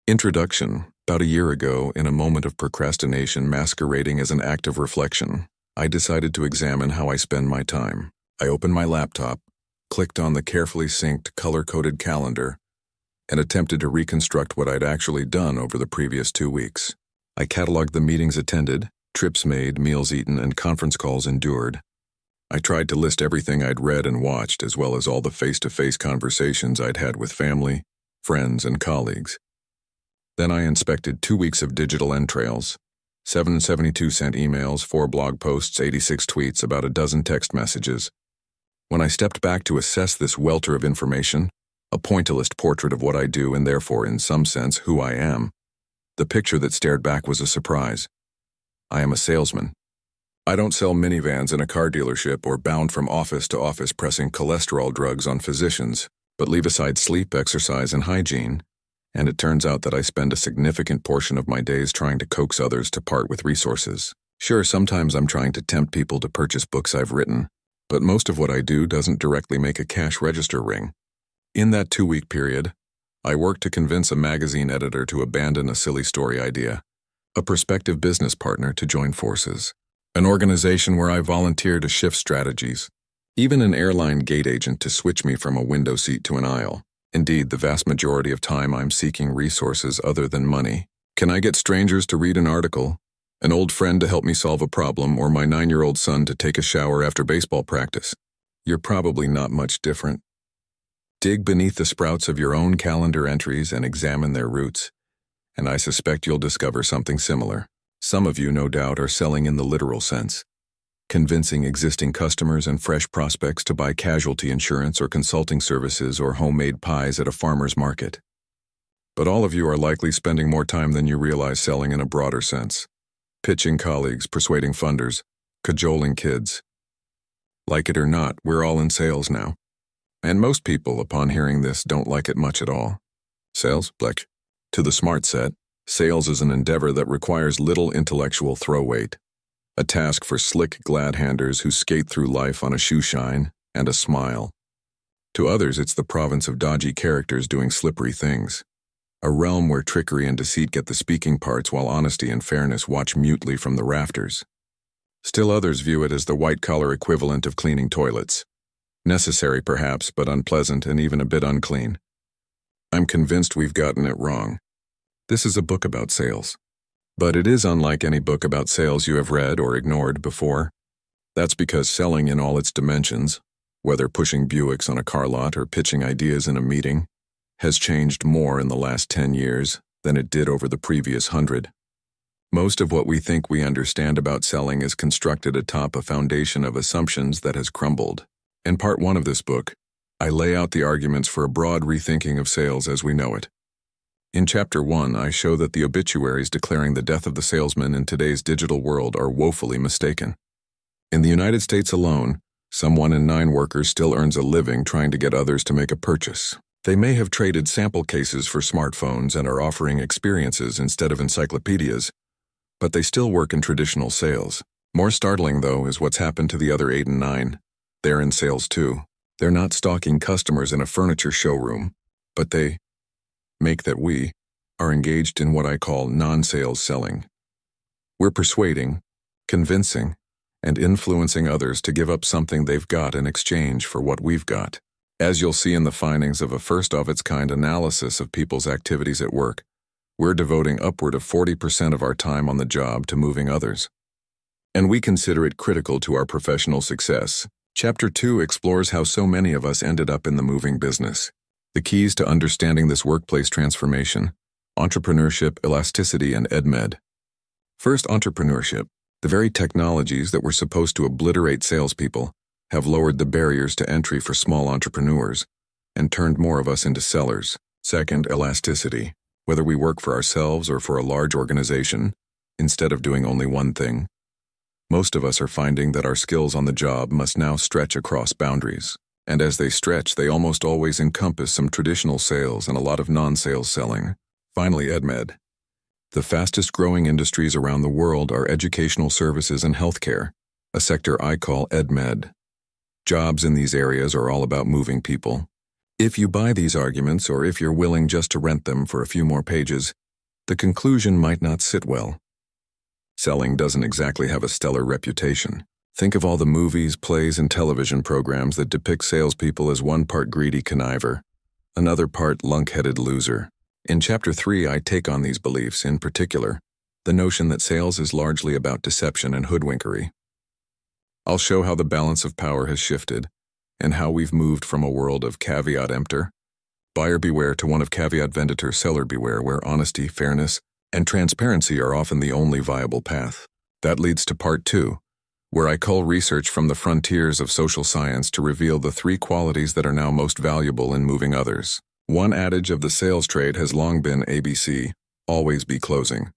Introduction. About a year ago, in a moment of procrastination masquerading as an act of reflection, I decided to examine how I spend my time. I opened my laptop, clicked on the carefully synced, color-coded calendar, and attempted to reconstruct what I'd actually done over the previous 2 weeks. I cataloged the meetings attended, trips made, meals eaten, and conference calls endured. I tried to list everything I'd read and watched, as well as all the face-to-face conversations I'd had with family, friends, and colleagues. Then I inspected 2 weeks of digital entrails, 7 72-cent emails, 4 blog posts, 86 tweets, about a dozen text messages. When I stepped back to assess this welter of information, a pointillist portrait of what I do and therefore, in some sense, who I am, the picture that stared back was a surprise. I am a salesman. I don't sell minivans in a car dealership or bound from office to office pressing cholesterol drugs on physicians, but leave aside sleep, exercise, and hygiene. And it turns out that I spend a significant portion of my days trying to coax others to part with resources. Sure, sometimes I'm trying to tempt people to purchase books I've written, but most of what I do doesn't directly make a cash register ring. In that 2-week period, I worked to convince a magazine editor to abandon a silly story idea, a prospective business partner to join forces, an organization where I volunteer to shift strategies, even an airline gate agent to switch me from a window seat to an aisle. Indeed, the vast majority of time I'm seeking resources other than money. Can I get strangers to read an article, an old friend to help me solve a problem, or my 9-year-old son to take a shower after baseball practice? You're probably not much different. Dig beneath the sprouts of your own calendar entries and examine their roots, and I suspect you'll discover something similar. Some of you, no doubt, are selling in the literal sense, convincing existing customers and fresh prospects to buy casualty insurance or consulting services or homemade pies at a farmer's market. But all of you are likely spending more time than you realize selling in a broader sense, pitching colleagues, persuading funders, cajoling kids. Like it or not, we're all in sales now. And most people, upon hearing this, don't like it much at all. Sales? Blech. To the smart set, sales is an endeavor that requires little intellectual throw weight. A task for slick glad-handers who skate through life on a shoe shine and a smile. To others, it's the province of dodgy characters doing slippery things. A realm where trickery and deceit get the speaking parts while honesty and fairness watch mutely from the rafters. Still others view it as the white-collar equivalent of cleaning toilets. Necessary, perhaps, but unpleasant and even a bit unclean. I'm convinced we've gotten it wrong. This is a book about sales. But it is unlike any book about sales you have read or ignored before. That's because selling in all its dimensions, whether pushing Buicks on a car lot or pitching ideas in a meeting, has changed more in the last 10 years than it did over the previous 100. Most of what we think we understand about selling is constructed atop a foundation of assumptions that has crumbled. In part 1 of this book, I lay out the arguments for a broad rethinking of sales as we know it. In Chapter 1, I show that the obituaries declaring the death of the salesman in today's digital world are woefully mistaken. In the United States alone, some 1 in 9 workers still earns a living trying to get others to make a purchase. They may have traded sample cases for smartphones and are offering experiences instead of encyclopedias, but they still work in traditional sales. More startling, though, is what's happened to the other 8 and 9. They're in sales too. They're not stalking customers in a furniture showroom, but they make that we are engaged in what I call non-sales selling. We're persuading, convincing, and influencing others to give up something they've got in exchange for what we've got. As you'll see in the findings of a first-of-its-kind analysis of people's activities at work, we're devoting upward of 40% of our time on the job to moving others. And we consider it critical to our professional success. Chapter 2 explores how so many of us ended up in the moving business. The keys to understanding this workplace transformation: entrepreneurship, elasticity, and EdMed. First, entrepreneurship. The very technologies that were supposed to obliterate salespeople have lowered the barriers to entry for small entrepreneurs and turned more of us into sellers. Second, elasticity. Whether we work for ourselves or for a large organization, instead of doing only one thing, most of us are finding that our skills on the job must now stretch across boundaries. And as they stretch, they almost always encompass some traditional sales and a lot of non-sales selling. Finally, EdMed. The fastest growing industries around the world are educational services and healthcare, a sector I call EdMed. Jobs in these areas are all about moving people, If you buy these arguments, or if you're willing just to rent them for a few more pages, the conclusion might not sit well. Selling doesn't exactly have a stellar reputation. Think of all the movies, plays, and television programs that depict salespeople as one part greedy conniver, another part lunk-headed loser. In Chapter 3, I take on these beliefs, in particular, the notion that sales is largely about deception and hoodwinkery. I'll show how the balance of power has shifted, and how we've moved from a world of caveat emptor, buyer beware, to one of caveat venditor, seller beware, where honesty, fairness, and transparency are often the only viable path. That leads to Part 2, where I cull research from the frontiers of social science to reveal the 3 qualities that are now most valuable in moving others. One adage of the sales trade has long been ABC, always be closing.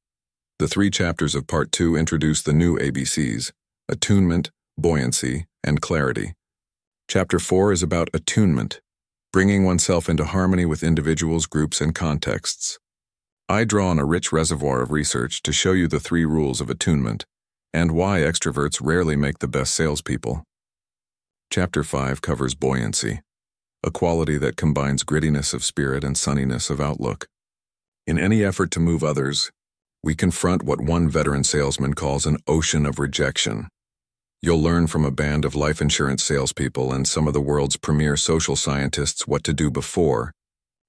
The 3 chapters of Part 2 introduce the new ABCs: attunement, buoyancy, and clarity. Chapter 4 is about attunement, bringing oneself into harmony with individuals, groups, and contexts. I draw on a rich reservoir of research to show you the 3 rules of attunement and why extroverts rarely make the best salespeople. Chapter 5 covers buoyancy, a quality that combines grittiness of spirit and sunniness of outlook. In any effort to move others, we confront what one veteran salesman calls an ocean of rejection. You'll learn from a band of life insurance salespeople and some of the world's premier social scientists what to do before,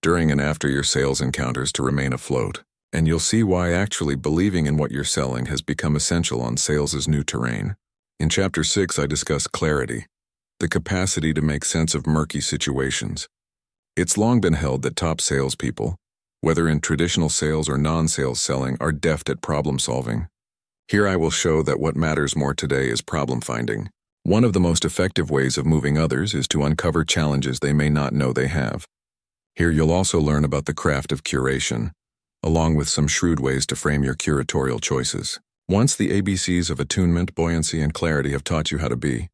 during, and after your sales encounters to remain afloat. And you'll see why actually believing in what you're selling has become essential on sales' new terrain. In Chapter 6, I discuss clarity, the capacity to make sense of murky situations. It's long been held that top salespeople, whether in traditional sales or non-sales selling, are deft at problem solving. Here I will show that what matters more today is problem finding. One of the most effective ways of moving others is to uncover challenges they may not know they have. Here you'll also learn about the craft of curation, along with some shrewd ways to frame your curatorial choices. Once the ABCs of attunement, buoyancy, and clarity have taught you how to be,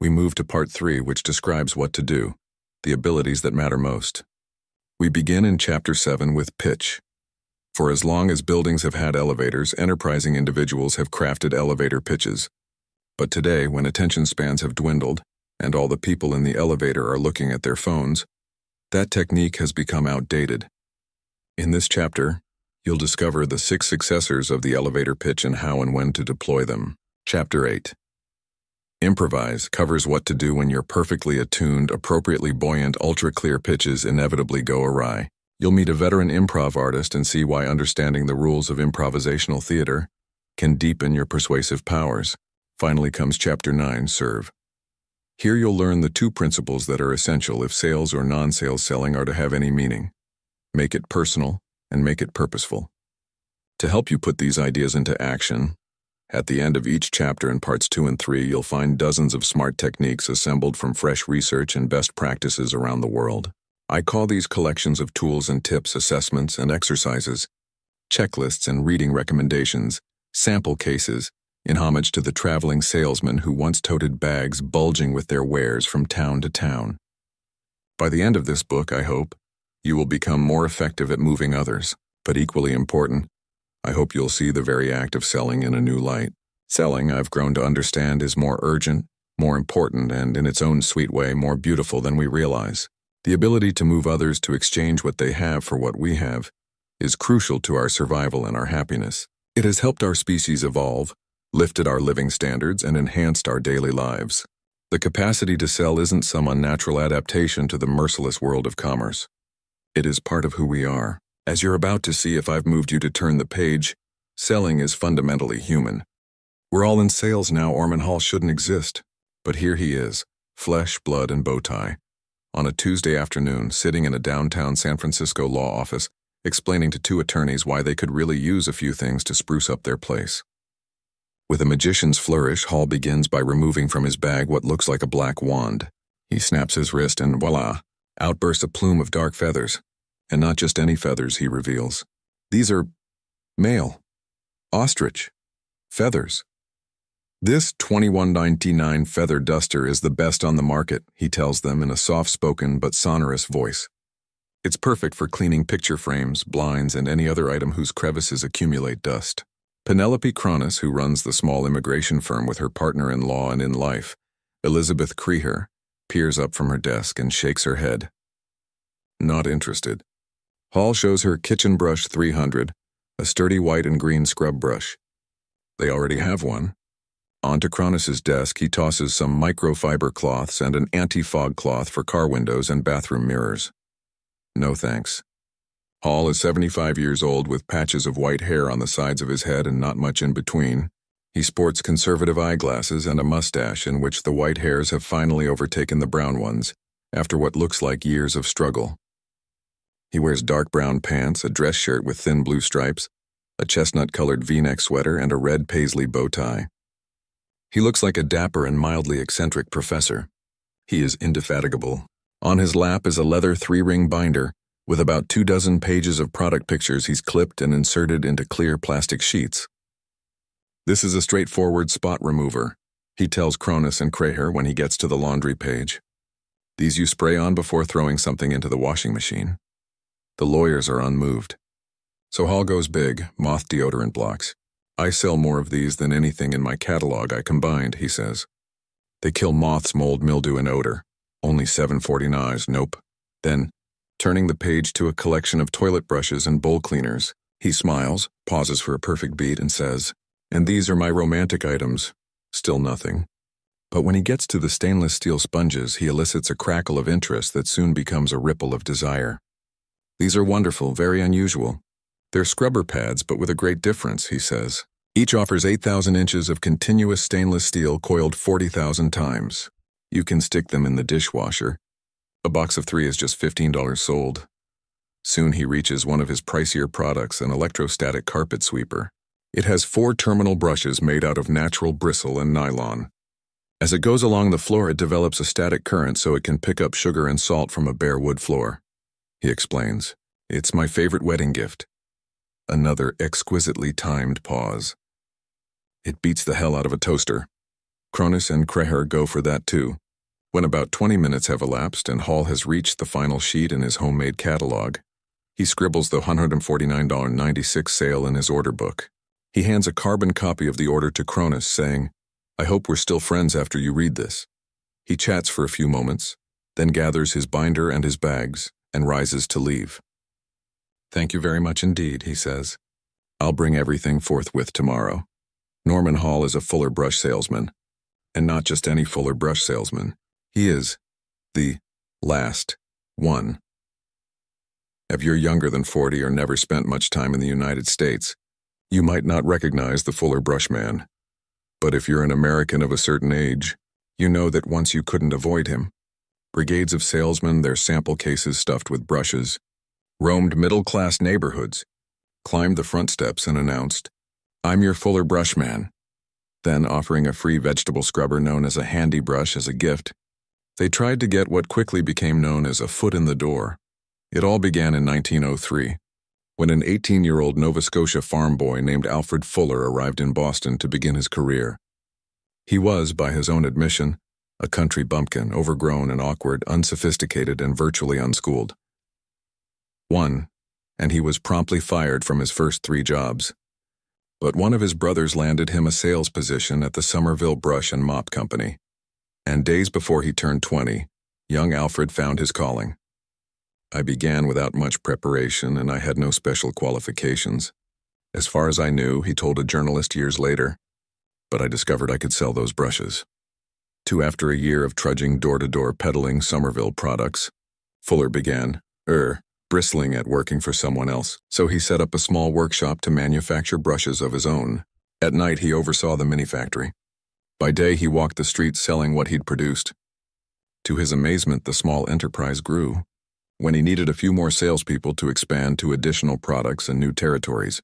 we move to Part 3, which describes what to do, the abilities that matter most. We begin in Chapter 7 with pitch. For as long as buildings have had elevators, enterprising individuals have crafted elevator pitches. But today, when attention spans have dwindled, and all the people in the elevator are looking at their phones, that technique has become outdated. In this chapter, you'll discover the 6 successors of the elevator pitch and how and when to deploy them. Chapter 8. Improvise covers what to do when your perfectly attuned, appropriately buoyant, ultra-clear pitches inevitably go awry. You'll meet a veteran improv artist and see why understanding the rules of improvisational theater can deepen your persuasive powers. Finally comes Chapter 9, Serve. Here you'll learn the 2 principles that are essential if sales or non-sales selling are to have any meaning. Make it personal and make it purposeful. To help you put these ideas into action, at the end of each chapter in Parts 2 and 3, you'll find dozens of smart techniques assembled from fresh research and best practices around the world. I call these collections of tools and tips, assessments and exercises, checklists and reading recommendations, sample cases, in homage to the traveling salesman who once toted bags bulging with their wares from town to town. By the end of this book, I hope, you will become more effective at moving others, but equally important, I hope you'll see the very act of selling in a new light. Selling, I've grown to understand, is more urgent, more important, and in its own sweet way, more beautiful than we realize. The ability to move others to exchange what they have for what we have is crucial to our survival and our happiness. It has helped our species evolve, lifted our living standards, and enhanced our daily lives. The capacity to sell isn't some unnatural adaptation to the merciless world of commerce. It is part of who we are. As you're about to see if I've moved you to turn the page, selling is fundamentally human. We're all in sales now. Orman Hall shouldn't exist. But here he is, flesh, blood, and bow tie, on a Tuesday afternoon, sitting in a downtown San Francisco law office, explaining to 2 attorneys why they could really use a few things to spruce up their place. With a magician's flourish, Hall begins by removing from his bag what looks like a black wand. He snaps his wrist and voila, out bursts a plume of dark feathers. And not just any feathers, he reveals. These are male, ostrich, feathers. This $21.99 feather duster is the best on the market, he tells them in a soft-spoken but sonorous voice. It's perfect for cleaning picture frames, blinds, and any other item whose crevices accumulate dust. Penelope Cronus, who runs the small immigration firm with her partner in law and in life, Elizabeth Creher, peers up from her desk and shakes her head. Not interested. Hall shows her Kitchen Brush 300, a sturdy white and green scrub brush. They already have one. Onto Cronus's desk, he tosses some microfiber cloths and an anti-fog cloth for car windows and bathroom mirrors. No thanks. Hall is 75 years old with patches of white hair on the sides of his head and not much in between. He sports conservative eyeglasses and a mustache in which the white hairs have finally overtaken the brown ones, after what looks like years of struggle. He wears dark brown pants, a dress shirt with thin blue stripes, a chestnut-colored V-neck sweater, and a red paisley bow tie. He looks like a dapper and mildly eccentric professor. He is indefatigable. On his lap is a leather 3-ring binder with about 24 pages of product pictures he's clipped and inserted into clear plastic sheets. This is a straightforward spot remover, he tells Cronus and Kraher when he gets to the laundry page. These you spray on before throwing something into the washing machine. The lawyers are unmoved. So Hall goes big, moth deodorant blocks. I sell more of these than anything in my catalog I combined, he says. They kill moths, mold, mildew, and odor. Only $7.49, nope. Then, turning the page to a collection of toilet brushes and bowl cleaners, he smiles, pauses for a perfect beat, and says, "And these are my romantic items." Still nothing. But when he gets to the stainless steel sponges, he elicits a crackle of interest that soon becomes a ripple of desire. These are wonderful, very unusual. They're scrubber pads, but with a great difference, he says. Each offers 8,000 inches of continuous stainless steel coiled 40,000 times. You can stick them in the dishwasher. A box of 3 is just $15 sold. Soon he reaches one of his pricier products, an electrostatic carpet sweeper. It has 4 terminal brushes made out of natural bristle and nylon. As it goes along the floor, it develops a static current so it can pick up sugar and salt from a bare wood floor. He explains, "It's my favorite wedding gift." Another exquisitely timed pause. It beats the hell out of a toaster. Cronus and Kraher go for that too. When about 20 minutes have elapsed and Hall has reached the final sheet in his homemade catalog, he scribbles the $149.96 sale in his order book. He hands a carbon copy of the order to Cronus, saying, "I hope we're still friends after you read this." He chats for a few moments, then gathers his binder and his bags, and rises to leave. "Thank you very much indeed," he says. "I'll bring everything forthwith tomorrow." Norman Hall is a Fuller brush salesman, and not just any Fuller brush salesman. He is the last one. If you're younger than 40 or never spent much time in the United States, you might not recognize the Fuller brush man. But if you're an American of a certain age, you know that once you couldn't avoid him. Brigades of salesmen, their sample cases stuffed with brushes, roamed middle-class neighborhoods, climbed the front steps and announced, "I'm your Fuller brush man." Then, offering a free vegetable scrubber known as a handy brush as a gift, they tried to get what quickly became known as a foot in the door. It all began in 1903, when an 18-year-old Nova Scotia farm boy named Alfred Fuller arrived in Boston to begin his career. He was, by his own admission, a country bumpkin, overgrown and awkward, unsophisticated and virtually unschooled. And he was promptly fired from his first 3 jobs. But one of his brothers landed him a sales position at the Somerville Brush and Mop Company. And days before he turned 20, young Alfred found his calling. I began without much preparation, and I had no special qualifications. As far as I knew, he told a journalist years later, but I discovered I could sell those brushes. After a year of trudging door-to-door peddling Somerville products, Fuller began, bristling at working for someone else, so he set up a small workshop to manufacture brushes of his own. At night, he oversaw the mini-factory. By day, he walked the streets selling what he'd produced. To his amazement, the small enterprise grew. When he needed a few more salespeople to expand to additional products and new territories,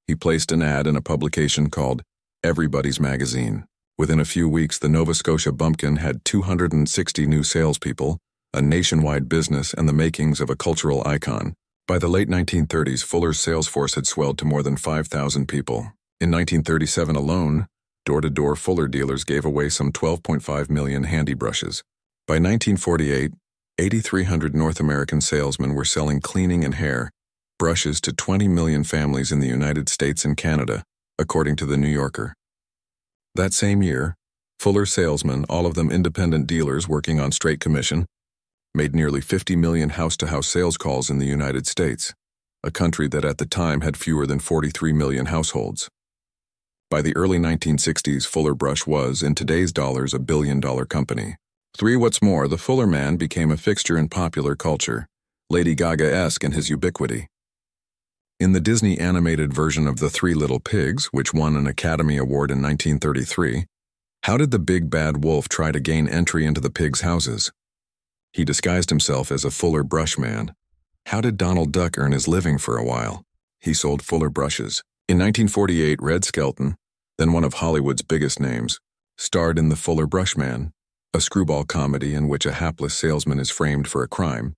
he placed an ad in a publication called Everybody's Magazine. Within a few weeks, the Nova Scotia Bumpkin had 260 new salespeople, a nationwide business, and the makings of a cultural icon. By the late 1930s, Fuller's sales force had swelled to more than 5,000 people. In 1937 alone, door-to-door Fuller dealers gave away some 12.5 million handy brushes. By 1948, 8,300 North American salesmen were selling cleaning and hair brushes to 20 million families in the United States and Canada, according to The New Yorker. That same year, Fuller salesmen, all of them independent dealers working on straight commission, made nearly 50 million house-to-house sales calls in the United States, a country that at the time had fewer than 43 million households. By the early 1960s, Fuller Brush was, in today's dollars, a billion-dollar company. What's more, the Fuller Man became a fixture in popular culture, Lady Gaga-esque in his ubiquity. In the Disney animated version of The Three Little Pigs, which won an Academy Award in 1933, how did the big bad wolf try to gain entry into the pigs' houses? He disguised himself as a Fuller Brush man. How did Donald Duck earn his living for a while? He sold Fuller brushes. In 1948, Red Skelton, then one of Hollywood's biggest names, starred in The Fuller Brush Man, a screwball comedy in which a hapless salesman is framed for a crime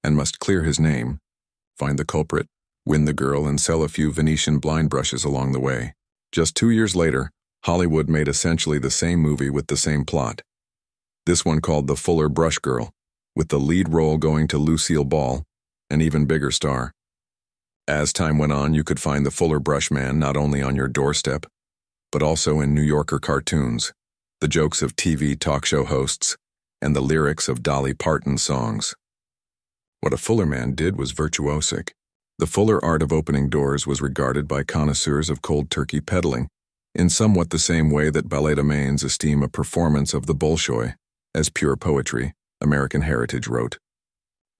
and must clear his name, find the culprit, win the girl, and sell a few Venetian blind brushes along the way. Just 2 years later, Hollywood made essentially the same movie with the same plot. This one called The Fuller Brush Girl, with the lead role going to Lucille Ball, an even bigger star. As time went on, you could find the Fuller Brush Man not only on your doorstep, but also in New Yorker cartoons, the jokes of TV talk show hosts, and the lyrics of Dolly Parton songs. What a Fuller Man did was virtuosic. The Fuller art of opening doors was regarded by connoisseurs of cold turkey peddling, in somewhat the same way that ballet-domains esteem a performance of the Bolshoi as pure poetry, American Heritage wrote.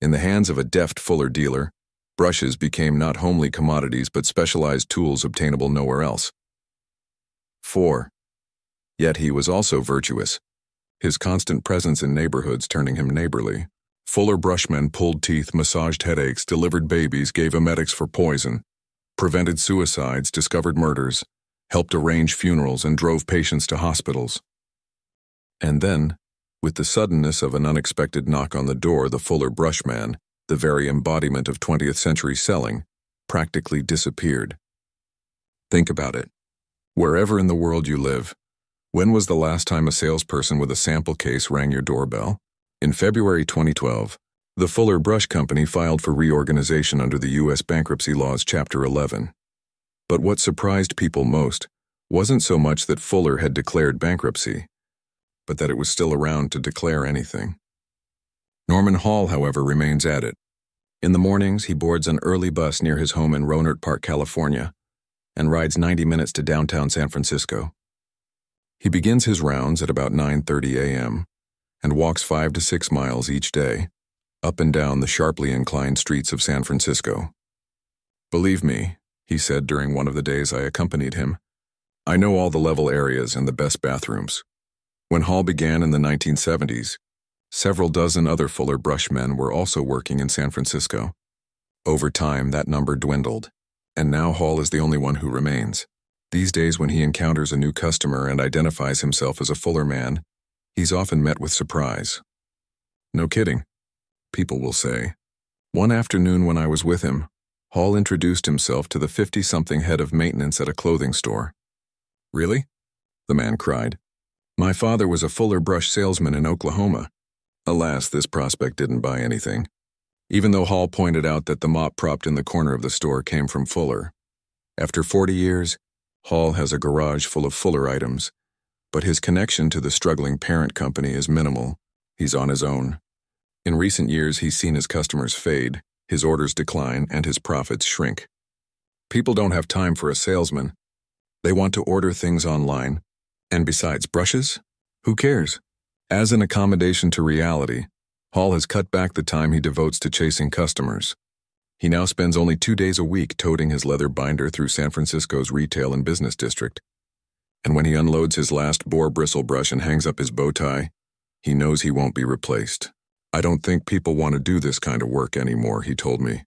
In the hands of a deft Fuller dealer, brushes became not homely commodities but specialized tools obtainable nowhere else. 4. Yet he was also virtuous, his constant presence in neighborhoods turning him neighborly. Fuller brushmen pulled teeth, massaged headaches, delivered babies, gave emetics for poison, prevented suicides, discovered murders, helped arrange funerals, and drove patients to hospitals. And then, with the suddenness of an unexpected knock on the door, the Fuller Brush Man, the very embodiment of 20th century selling, practically disappeared. Think about it. Wherever in the world you live, when was the last time a salesperson with a sample case rang your doorbell? In February 2012, the Fuller Brush Company filed for reorganization under the U.S. Bankruptcy Laws Chapter 11. But what surprised people most wasn't so much that Fuller had declared bankruptcy, but that it was still around to declare anything. Norman Hall, however, remains at it. In the mornings, he boards an early bus near his home in Rohnert Park, California, and rides 90 minutes to downtown San Francisco. He begins his rounds at about 9:30 a.m. and walks 5 to 6 miles each day, up and down the sharply inclined streets of San Francisco. "Believe me," he said during one of the days I accompanied him, "I know all the level areas and the best bathrooms." When Hall began in the 1970s, several dozen other Fuller Brush men were also working in San Francisco. Over time, that number dwindled, and now Hall is the only one who remains. These days, when he encounters a new customer and identifies himself as a Fuller man, he's often met with surprise. "No kidding," people will say. "One afternoon when I was with him, Hall introduced himself to the 50-something head of maintenance at a clothing store." "Really?" the man cried. "My father was a Fuller Brush salesman in Oklahoma." Alas, this prospect didn't buy anything, even though Hall pointed out that the mop propped in the corner of the store came from Fuller. After 40 years, Hall has a garage full of Fuller items, but his connection to the struggling parent company is minimal. He's on his own. In recent years, he's seen his customers fade, his orders decline, and his profits shrink. People don't have time for a salesman. They want to order things online. And besides, brushes? Who cares? As an accommodation to reality, Hall has cut back the time he devotes to chasing customers. He now spends only 2 days a week toting his leather binder through San Francisco's retail and business district. And when he unloads his last boar bristle brush and hangs up his bow tie, he knows he won't be replaced. "I don't think people want to do this kind of work anymore," he told me.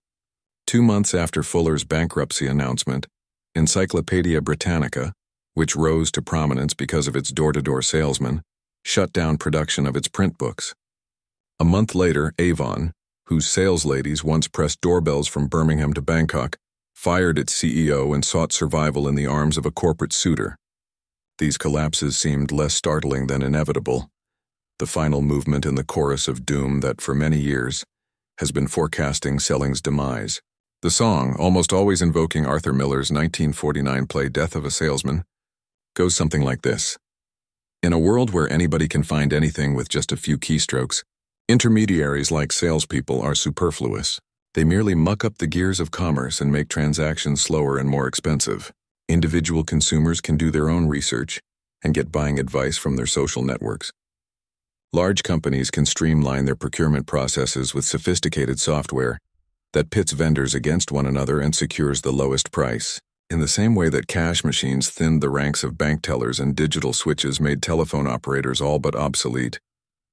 2 months after Fuller's bankruptcy announcement, Encyclopedia Britannica, which rose to prominence because of its door-to-door salesmen, shut down production of its print books. A month later, Avon, whose sales ladies once pressed doorbells from Birmingham to Bangkok, fired its CEO and sought survival in the arms of a corporate suitor. These collapses seemed less startling than inevitable, the final movement in the chorus of doom that, for many years, has been forecasting selling's demise. The song, almost always invoking Arthur Miller's 1949 play Death of a Salesman, goes something like this. "In a world where anybody can find anything with just a few keystrokes, Intermediaries like salespeople are superfluous. They merely muck up the gears of commerce and make transactions slower and more expensive. Individual consumers can do their own research and get buying advice from their social networks. Large companies can streamline their procurement processes with sophisticated software that pits vendors against one another and secures the lowest price. In the same way that cash machines thinned the ranks of bank tellers and digital switches made telephone operators all but obsolete,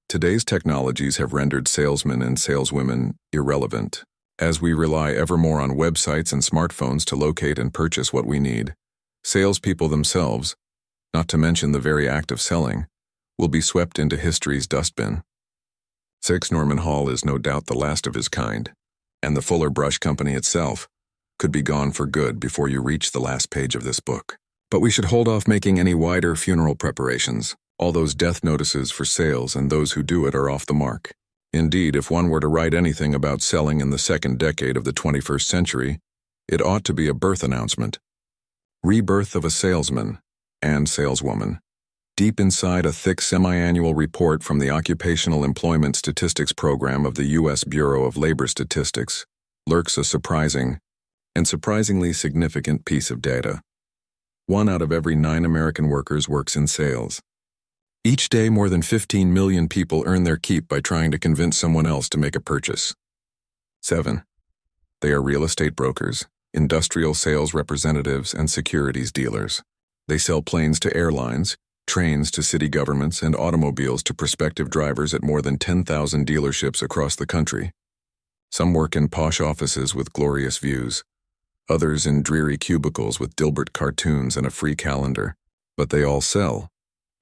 today's technologies have rendered salesmen and saleswomen irrelevant. As we rely ever more on websites and smartphones to locate and purchase what we need, salespeople themselves, not to mention the very act of selling, will be swept into history's dustbin. 6. Norman Hall is no doubt the last of his kind, and the Fuller Brush Company itself could be gone for good before you reach the last page of this book. But we should hold off making any wider funeral preparations. All those death notices for sales and those who do it are off the mark. Indeed, if one were to write anything about selling in the second decade of the 21st century, it ought to be a birth announcement. Rebirth of a salesman and saleswoman. Deep inside a thick semi-annual report from the Occupational Employment Statistics Program of the U.S. Bureau of Labor Statistics lurks a surprising and surprisingly significant piece of data. 1 out of every 9 American workers works in sales. Each day, more than 15 million people earn their keep by trying to convince someone else to make a purchase. 7. They are real estate brokers, industrial sales representatives, and securities dealers. They sell planes to airlines, trains to city governments, and automobiles to prospective drivers at more than 10,000 dealerships across the country. Some work in posh offices with glorious views, others in dreary cubicles with Dilbert cartoons and a free calendar. But they all sell,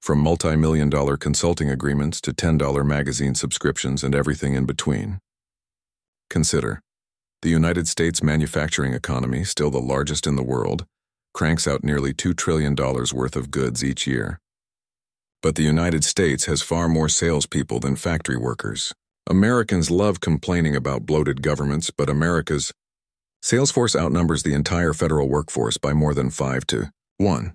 from multi-million-dollar consulting agreements to $10 magazine subscriptions and everything in between. Consider, the United States manufacturing economy, still the largest in the world, cranks out nearly $2 trillion worth of goods each year. But the United States has far more salespeople than factory workers. Americans love complaining about bloated governments, but America's sales force outnumbers the entire federal workforce by more than 5 to 1.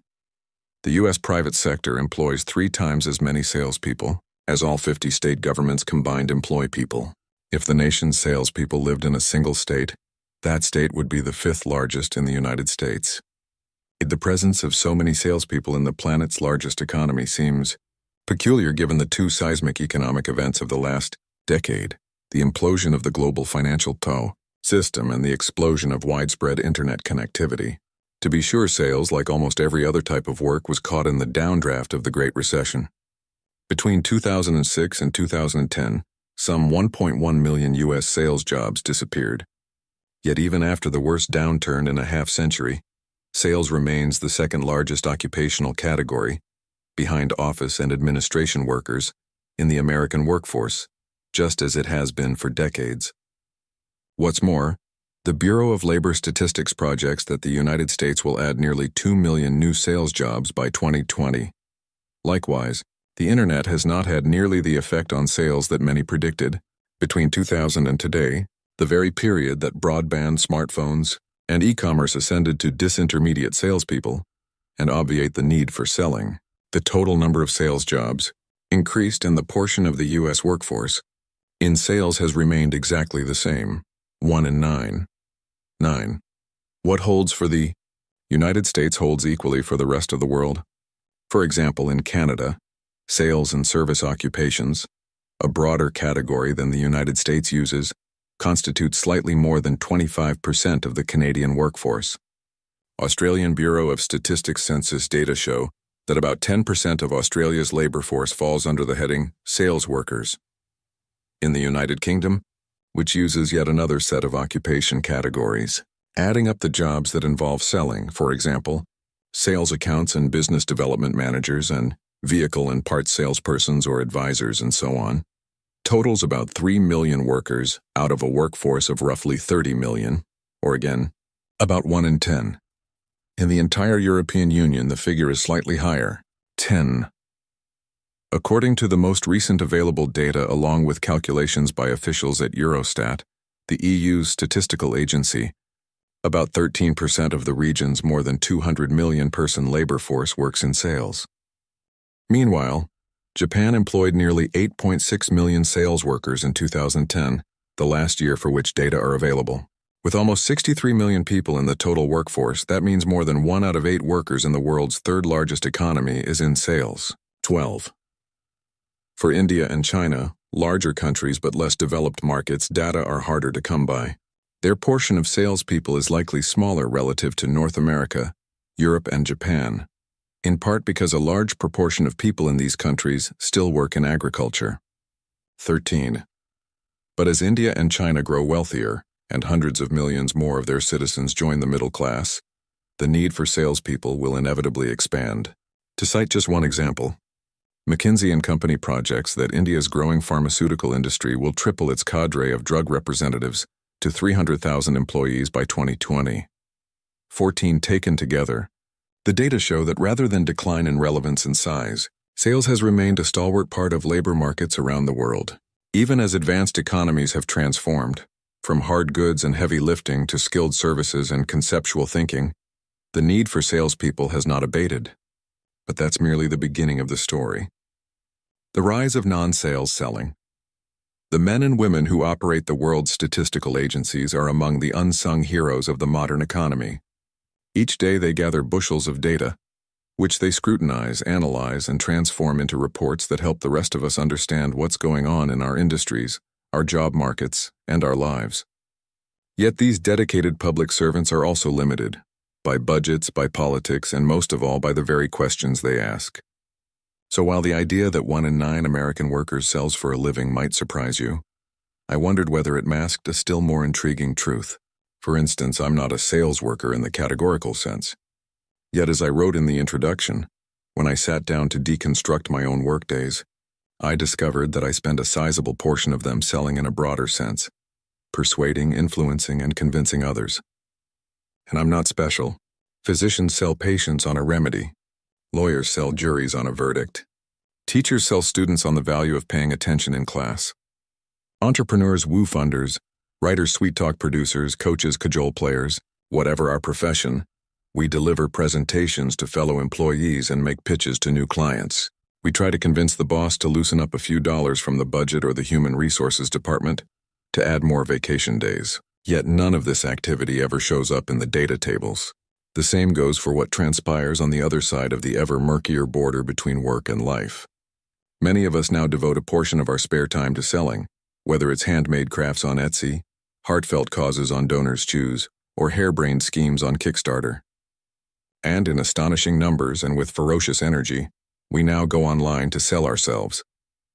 The U.S. private sector employs 3 times as many salespeople as all 50 state governments combined employ people. If the nation's salespeople lived in a single state, that state would be the 5th largest in the United States. The presence of so many salespeople in the planet's largest economy seems peculiar given the 2 seismic economic events of the last decade, the implosion of the global financial system and the explosion of widespread internet connectivity. To be sure, sales, like almost every other type of work, was caught in the downdraft of the Great Recession. Between 2006 and 2010, some 1.1 million U.S. sales jobs disappeared. Yet even after the worst downturn in a half-century, sales remains the second largest occupational category, behind office and administration workers, in the American workforce, just as it has been for decades. What's more, the Bureau of Labor Statistics projects that the United States will add nearly 2 million new sales jobs by 2020. Likewise, the Internet has not had nearly the effect on sales that many predicted. Between 2000 and today, the very period that broadband, smartphones, and e-commerce ascended to disintermediate salespeople and obviate the need for selling, the total number of sales jobs increased, and the portion of the U.S. workforce in sales has remained exactly the same, 1 in 9. 9. What holds for the United States holds equally for the rest of the world. For example, in Canada, sales and service occupations, a broader category than the United States uses, constitute slightly more than 25% of the Canadian workforce. Australian Bureau of Statistics census data show that about 10% of Australia's labour force falls under the heading sales workers. In the United Kingdom, which uses yet another set of occupation categories, adding up the jobs that involve selling, for example, sales accounts and business development managers and vehicle and parts salespersons or advisors and so on, totals about 3 million workers out of a workforce of roughly 30 million, or again, about 1 in 10. In the entire European Union, the figure is slightly higher, 10. According to the most recent available data, along with calculations by officials at Eurostat, the EU's statistical agency, about 13% of the region's more than 200 million person labor force works in sales. Meanwhile, Japan employed nearly 8.6 million sales workers in 2010, the last year for which data are available. With almost 63 million people in the total workforce, that means more than 1 out of 8 workers in the world's third largest economy is in sales. 12. For India and China, larger countries but less developed markets, data are harder to come by. Their portion of salespeople is likely smaller relative to North America, Europe, and Japan, in part because a large proportion of people in these countries still work in agriculture. 13. But as India and China grow wealthier, and hundreds of millions more of their citizens join the middle class, the need for salespeople will inevitably expand. To cite just one example, McKinsey & Company projects that India's growing pharmaceutical industry will triple its cadre of drug representatives to 300,000 employees by 2020. 14. Taken together, the data show that rather than decline in relevance and size, sales has remained a stalwart part of labor markets around the world. Even as advanced economies have transformed, from hard goods and heavy lifting to skilled services and conceptual thinking, the need for salespeople has not abated. But that's merely the beginning of the story. The rise of non-sales selling. The men and women who operate the world's statistical agencies are among the unsung heroes of the modern economy. Each day they gather bushels of data, which they scrutinize, analyze, and transform into reports that help the rest of us understand what's going on in our industries, our job markets, and our lives. Yet these dedicated public servants are also limited by budgets, by politics, and most of all by the very questions they ask. So while the idea that 1 in 9 American workers sells for a living might surprise you, I wondered whether it masked a still more intriguing truth. For instance, I'm not a sales worker in the categorical sense. Yet as I wrote in the introduction, when I sat down to deconstruct my own workdays, I discovered that I spend a sizable portion of them selling in a broader sense, persuading, influencing, and convincing others. And I'm not special. Physicians sell patients on a remedy. Lawyers sell juries on a verdict. Teachers sell students on the value of paying attention in class. Entrepreneurs woo funders, writers sweet-talk producers, coaches cajole players. Whatever our profession, we deliver presentations to fellow employees and make pitches to new clients. We try to convince the boss to loosen up a few dollars from the budget or the human resources department to add more vacation days. Yet none of this activity ever shows up in the data tables. The same goes for what transpires on the other side of the ever murkier border between work and life. Many of us now devote a portion of our spare time to selling, whether it's handmade crafts on Etsy, heartfelt causes on Donors Choose, or harebrained schemes on Kickstarter. And in astonishing numbers and with ferocious energy, we now go online to sell ourselves,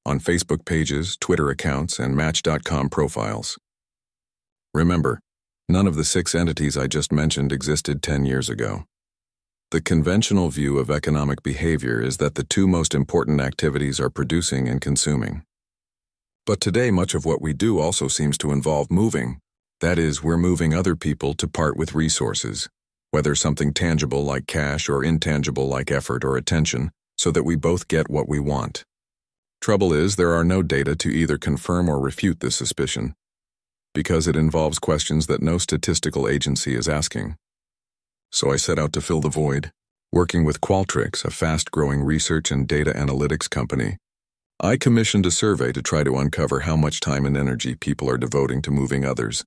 on Facebook pages, Twitter accounts, and Match.com profiles. Remember, none of the 6 entities I just mentioned existed 10 years ago. The conventional view of economic behavior is that the 2 most important activities are producing and consuming. But today, much of what we do also seems to involve moving. That is, we're moving other people to part with resources, whether something tangible like cash or intangible like effort or attention, so that we both get what we want. Trouble is, there are no data to either confirm or refute this suspicion, because it involves questions that no statistical agency is asking. So I set out to fill the void. Working with Qualtrics, a fast-growing research and data analytics company, I commissioned a survey to try to uncover how much time and energy people are devoting to moving others,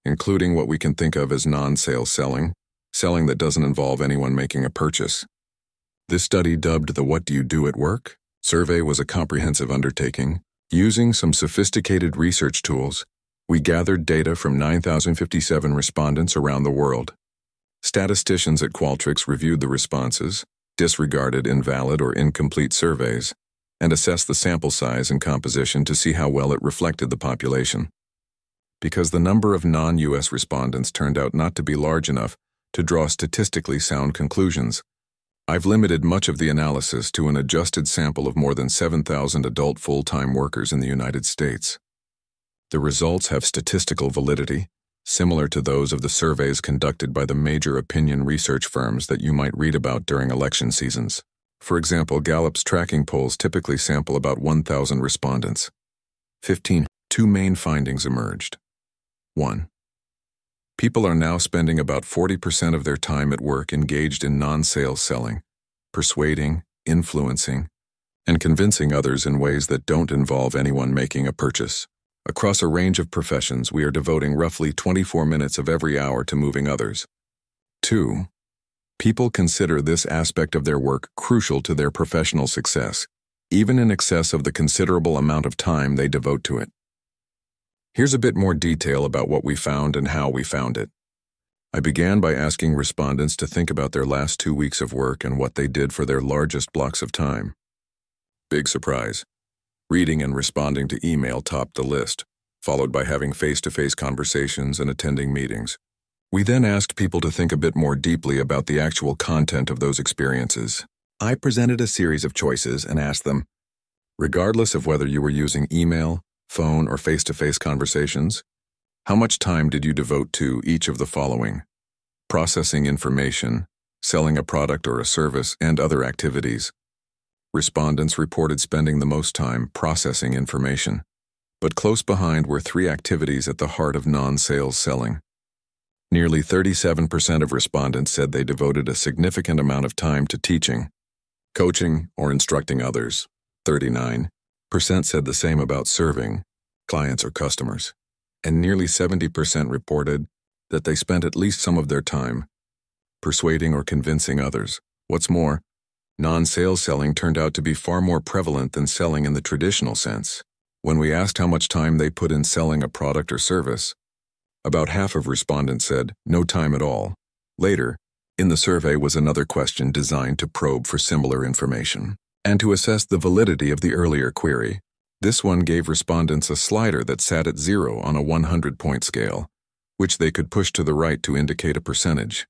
including what we can think of as non-sales selling, selling that doesn't involve anyone making a purchase. This study, dubbed the What Do You Do at Work? Survey, was a comprehensive undertaking. Using some sophisticated research tools, we gathered data from 9,057 respondents around the world. Statisticians at Qualtrics reviewed the responses, disregarded invalid or incomplete surveys, and assessed the sample size and composition to see how well it reflected the population. Because the number of non-US respondents turned out not to be large enough to draw statistically sound conclusions, I've limited much of the analysis to an adjusted sample of more than 7,000 adult full-time workers in the United States. The results have statistical validity, similar to those of the surveys conducted by the major opinion research firms that you might read about during election seasons. For example, Gallup's tracking polls typically sample about 1,000 respondents. 15. 2 main findings emerged. 1. People are now spending about 40% of their time at work engaged in non-sales selling, persuading, influencing, and convincing others in ways that don't involve anyone making a purchase. Across a range of professions, we are devoting roughly 24 minutes of every hour to moving others. 2. People consider this aspect of their work crucial to their professional success, even in excess of the considerable amount of time they devote to it. Here's a bit more detail about what we found and how we found it. I began by asking respondents to think about their last 2 weeks of work and what they did for their largest blocks of time. Big surprise. Reading and responding to email topped the list, followed by having face-to-face conversations and attending meetings. We then asked people to think a bit more deeply about the actual content of those experiences. I presented a series of choices and asked them, regardless of whether you were using email, phone, or face-to-face conversations, how much time did you devote to each of the following? Processing information, selling a product or a service, and other activities. Respondents reported spending the most time processing information, but close behind were 3 activities at the heart of non-sales selling. Nearly 37% of respondents said they devoted a significant amount of time to teaching, coaching, or instructing others. 39% said the same about serving clients or customers, and nearly 70% reported that they spent at least some of their time persuading or convincing others. What's more, non-sales selling turned out to be far more prevalent than selling in the traditional sense. When we asked how much time they put in selling a product or service, about half of respondents said no time at all. Later, in the survey was another question designed to probe for similar information and to assess the validity of the earlier query. This one gave respondents a slider that sat at 0 on a 100-point scale, which they could push to the right to indicate a percentage.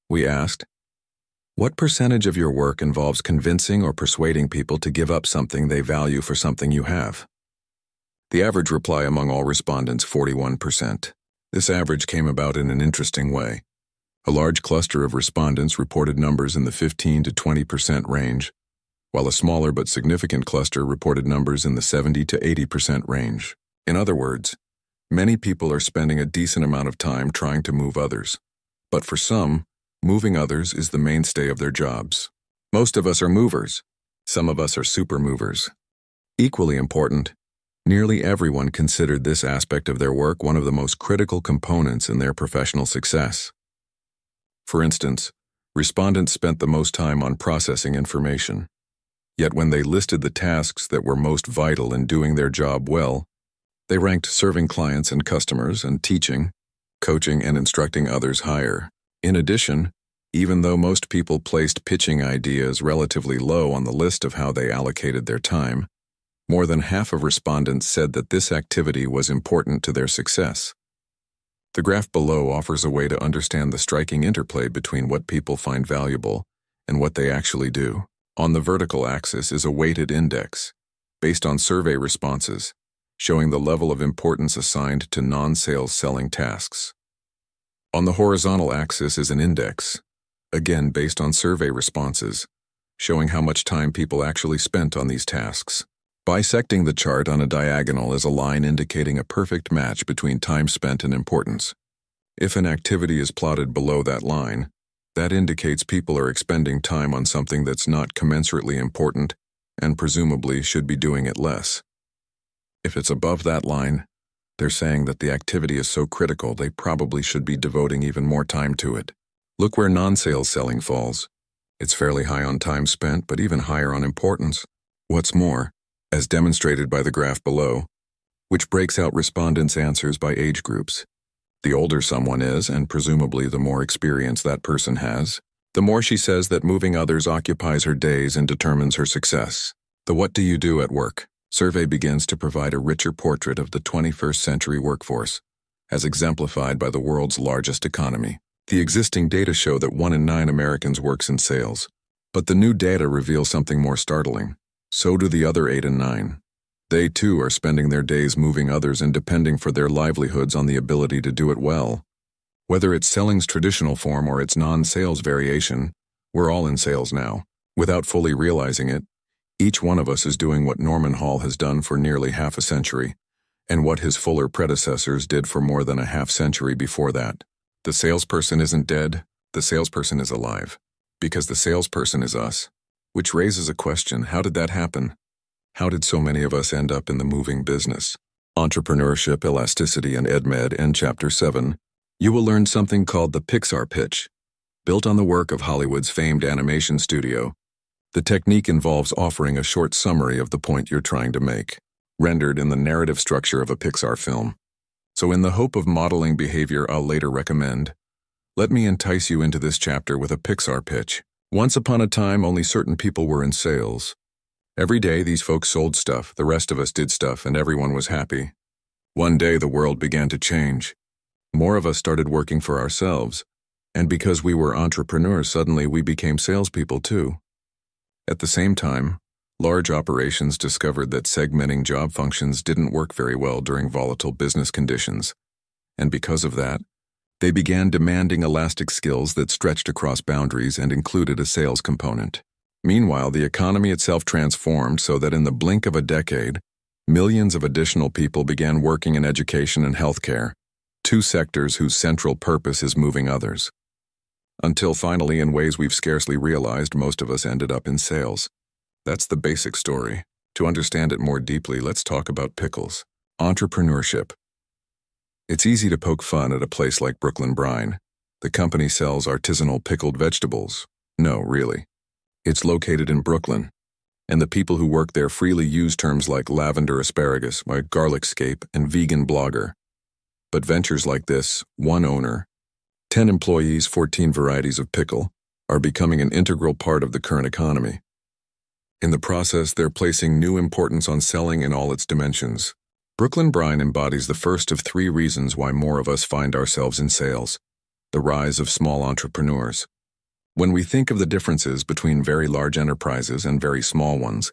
We asked, what percentage of your work involves convincing or persuading people to give up something they value for something you have? The average reply among all respondents, 41%. This average came about in an interesting way. A large cluster of respondents reported numbers in the 15 to 20% range, while a smaller but significant cluster reported numbers in the 70 to 80% range. In other words, many people are spending a decent amount of time trying to move others. But for some, moving others is the mainstay of their jobs. Most of us are movers. Some of us are super movers. Equally important, nearly everyone considered this aspect of their work one of the most critical components in their professional success. For instance, respondents spent the most time on processing information. Yet when they listed the tasks that were most vital in doing their job well, they ranked serving clients and customers and teaching, coaching, and instructing others higher. In addition, even though most people placed pitching ideas relatively low on the list of how they allocated their time, more than half of respondents said that this activity was important to their success. The graph below offers a way to understand the striking interplay between what people find valuable and what they actually do. On the vertical axis is a weighted index, based on survey responses, showing the level of importance assigned to non-sales selling tasks. On the horizontal axis is an index, again based on survey responses, showing how much time people actually spent on these tasks. Bisecting the chart on a diagonal is a line indicating a perfect match between time spent and importance. If an activity is plotted below that line, that indicates people are expending time on something that's not commensurately important and presumably should be doing it less. If it's above that line, they're saying that the activity is so critical they probably should be devoting even more time to it. Look where non-sales selling falls. It's fairly high on time spent, but even higher on importance. What's more, as demonstrated by the graph below, which breaks out respondents' answers by age groups. The older someone is, and presumably the more experience that person has, the more she says that moving others occupies her days and determines her success. The what do you do at work survey begins to provide a richer portrait of the 21st century workforce, as exemplified by the world's largest economy. The existing data show that 1 in 9 Americans works in sales, but the new data reveals something more startling. So do the other 8 and 9. They too are spending their days moving others and depending for their livelihoods on the ability to do it well. Whether it's selling's traditional form or its non-sales variation, we're all in sales now. Without fully realizing it, each one of us is doing what Norman Hall has done for nearly half a century, and what his fuller predecessors did for more than a half-century before that. The salesperson isn't dead, the salesperson is alive, because the salesperson is us. Which raises a question: how did that happen? How did so many of us end up in the moving business? Entrepreneurship, Elasticity, and EdMed in Chapter 7, you will learn something called the Pixar pitch. Built on the work of Hollywood's famed animation studio, the technique involves offering a short summary of the point you're trying to make, rendered in the narrative structure of a Pixar film. So in the hope of modeling behavior I'll later recommend, let me entice you into this chapter with a Pixar pitch. Once upon a time, only certain people were in sales. Every day, these folks sold stuff, the rest of us did stuff, and everyone was happy. One day, the world began to change. More of us started working for ourselves, and because we were entrepreneurs, suddenly we became salespeople too. At the same time, large operations discovered that segmenting job functions didn't work very well during volatile business conditions, and because of that, they began demanding elastic skills that stretched across boundaries and included a sales component. Meanwhile, the economy itself transformed so that in the blink of a decade, millions of additional people began working in education and healthcare, two sectors whose central purpose is moving others. Until finally, in ways we've scarcely realized, most of us ended up in sales. That's the basic story. To understand it more deeply, let's talk about pickles. Entrepreneurship. It's easy to poke fun at a place like Brooklyn Brine. The company sells artisanal pickled vegetables. No, really. It's located in Brooklyn, and the people who work there freely use terms like lavender asparagus, garlicscape, and vegan blogger. But ventures like this, one owner, 10 employees, 14 varieties of pickle, are becoming an integral part of the current economy. In the process, they're placing new importance on selling in all its dimensions. Brooklyn Brine embodies the first of 3 reasons why more of us find ourselves in sales: the rise of small entrepreneurs. When we think of the differences between very large enterprises and very small ones,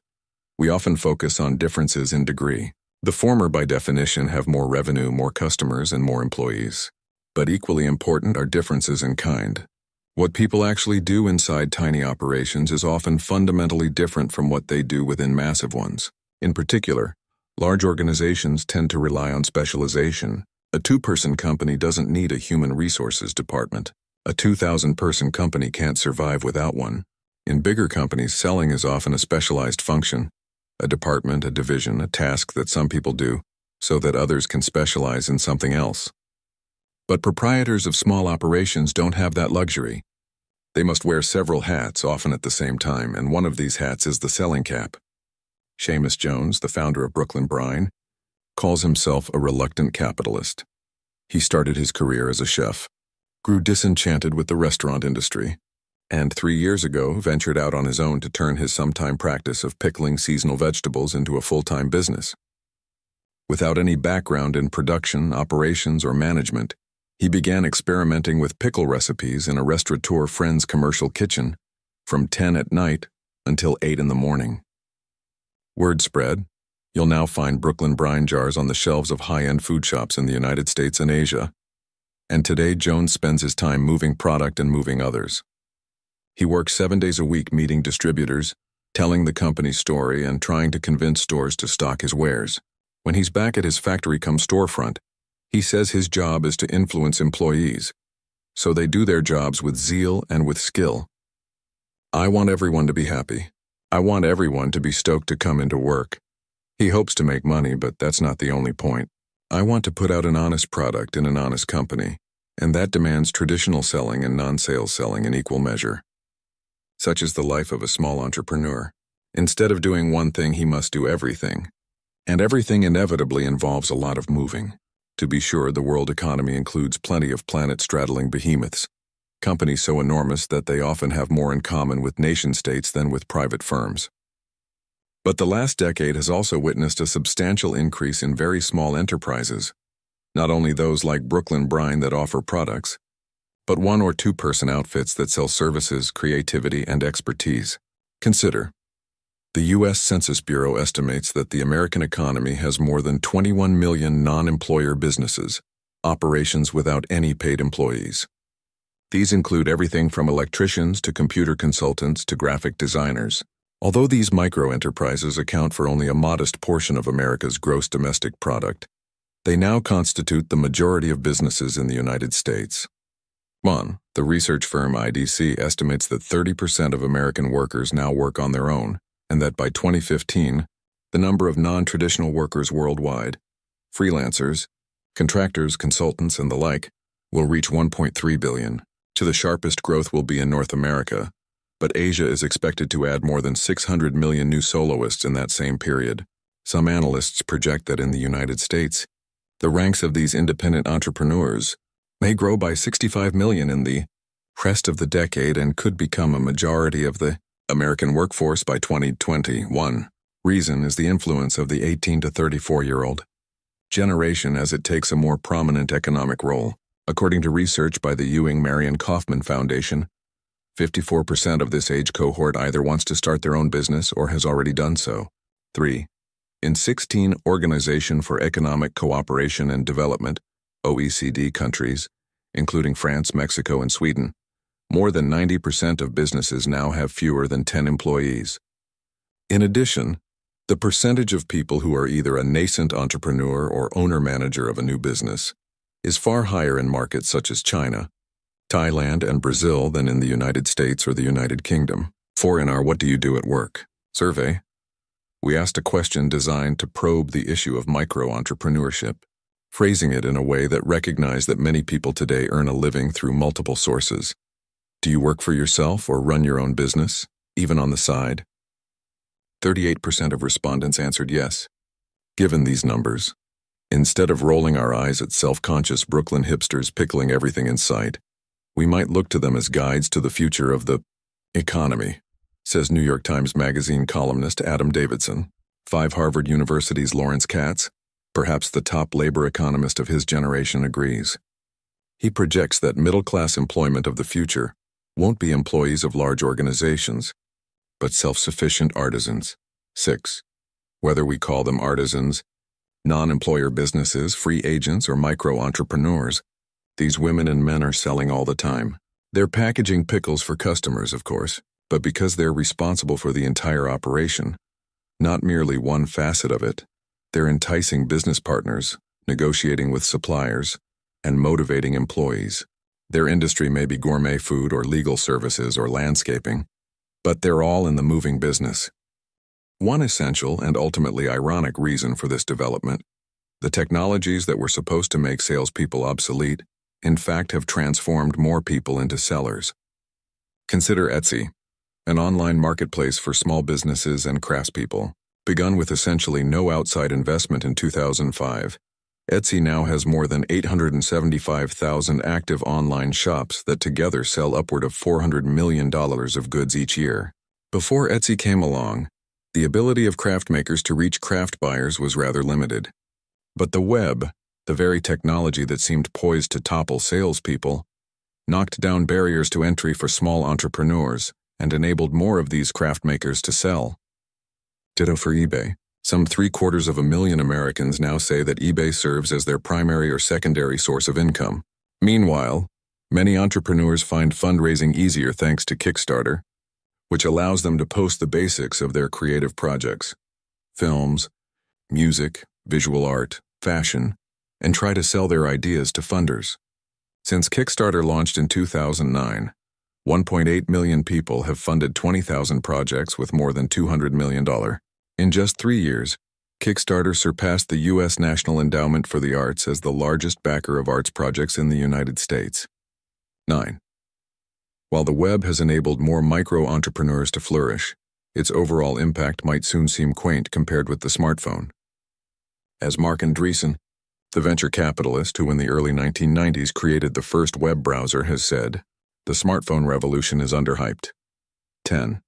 we often focus on differences in degree. The former, by definition, have more revenue, more customers, and more employees. But equally important are differences in kind. What people actually do inside tiny operations is often fundamentally different from what they do within massive ones. In particular, large organizations tend to rely on specialization. A 2-person company doesn't need a human resources department. A 2,000-person company can't survive without one. In bigger companies, selling is often a specialized function, a department, a division, a task that some people do, so that others can specialize in something else. But proprietors of small operations don't have that luxury. They must wear several hats, often at the same time, and one of these hats is the selling cap. Seamus Jones, the founder of Brooklyn Brine, calls himself a reluctant capitalist. He started his career as a chef, grew disenchanted with the restaurant industry, and 3 years ago ventured out on his own to turn his sometime practice of pickling seasonal vegetables into a full-time business. Without any background in production, operations, or management, he began experimenting with pickle recipes in a restaurateur friend's commercial kitchen from 10 at night until 8 in the morning. Word spread. You'll now find Brooklyn Brine jars on the shelves of high-end food shops in the United States and Asia. And today, Jones spends his time moving product and moving others. He works 7 days a week meeting distributors, telling the company's story, and trying to convince stores to stock his wares. When he's back at his factory-cum-storefront, he says his job is to influence employees, so they do their jobs with zeal and with skill. I want everyone to be happy. I want everyone to be stoked to come into work. He hopes to make money, but that's not the only point. I want to put out an honest product in an honest company, and that demands traditional selling and non-sales selling in equal measure. Such is the life of a small entrepreneur. Instead of doing one thing, he must do everything. And everything inevitably involves a lot of moving. To be sure, the world economy includes plenty of planet-straddling behemoths, companies so enormous that they often have more in common with nation-states than with private firms. But the last decade has also witnessed a substantial increase in very small enterprises, not only those like Brooklyn Brine that offer products, but 1 or 2-person outfits that sell services, creativity, and expertise. Consider, the U.S. Census Bureau estimates that the American economy has more than 21 million non-employer businesses, operations without any paid employees. These include everything from electricians to computer consultants to graphic designers. Although these micro-enterprises account for only a modest portion of America's gross domestic product, they now constitute the majority of businesses in the United States. The research firm IDC estimates that 30% of American workers now work on their own, and that by 2015, the number of non-traditional workers worldwide, freelancers, contractors, consultants, and the like, will reach 1.3 billion. The sharpest growth will be in North America, but Asia is expected to add more than 600 million new soloists in that same period. Some analysts project that in the United States, the ranks of these independent entrepreneurs may grow by 65 million in the rest of the decade and could become a majority of the American workforce by 2021. Reason is the influence of the 18 to 34-year-old generation as it takes a more prominent economic role. According to research by the Ewing Marion Kaufman Foundation, 54% of this age cohort either wants to start their own business or has already done so. 3. In 16 Organization for Economic Cooperation and Development, OECD countries, including France, Mexico, and Sweden, more than 90% of businesses now have fewer than 10 employees. In addition, the percentage of people who are either a nascent entrepreneur or owner-manager of a new business is far higher in markets such as China, Thailand, and Brazil than in the United States or the United Kingdom. 4. In our What Do You Do at Work survey, we asked a question designed to probe the issue of micro-entrepreneurship, phrasing it in a way that recognized that many people today earn a living through multiple sources. Do you work for yourself or run your own business, even on the side? 38% of respondents answered yes. Given these numbers, instead of rolling our eyes at self-conscious Brooklyn hipsters pickling everything in sight, we might look to them as guides to the future of the economy, says New York Times Magazine columnist Adam Davidson. 5. Harvard University's Lawrence Katz, perhaps the top labor economist of his generation, agrees. He projects that middle-class employment of the future won't be employees of large organizations, but self-sufficient artisans. 6. Whether we call them artisans, non-employer businesses, free agents, or micro-entrepreneurs, these women and men are selling all the time. They're packaging pickles for customers, of course, but because they're responsible for the entire operation, not merely one facet of it, they're enticing business partners, negotiating with suppliers, and motivating employees. Their industry may be gourmet food or legal services or landscaping, but they're all in the moving business. One essential and ultimately ironic reason for this development, the technologies that were supposed to make salespeople obsolete, in fact have transformed more people into sellers. Consider Etsy, an online marketplace for small businesses and craftspeople. Begun with essentially no outside investment in 2005, Etsy now has more than 875,000 active online shops that together sell upward of $400 million of goods each year. Before Etsy came along, the ability of craft makers to reach craft buyers was rather limited. But the web, the very technology that seemed poised to topple salespeople, knocked down barriers to entry for small entrepreneurs and enabled more of these craft makers to sell. Ditto for eBay. Some 750,000 Americans now say that eBay serves as their primary or secondary source of income. Meanwhile, many entrepreneurs find fundraising easier thanks to Kickstarter, which allows them to post the basics of their creative projects, films, music, visual art, fashion, and try to sell their ideas to funders. Since Kickstarter launched in 2009, 1.8 million people have funded 20,000 projects with more than $200 million. In just 3 years, Kickstarter surpassed the U.S. National Endowment for the Arts as the largest backer of arts projects in the United States. 9. While the web has enabled more micro-entrepreneurs to flourish, its overall impact might soon seem quaint compared with the smartphone. As Marc Andreessen, the venture capitalist who in the early 1990s created the first web browser, has said, the smartphone revolution is underhyped. 10.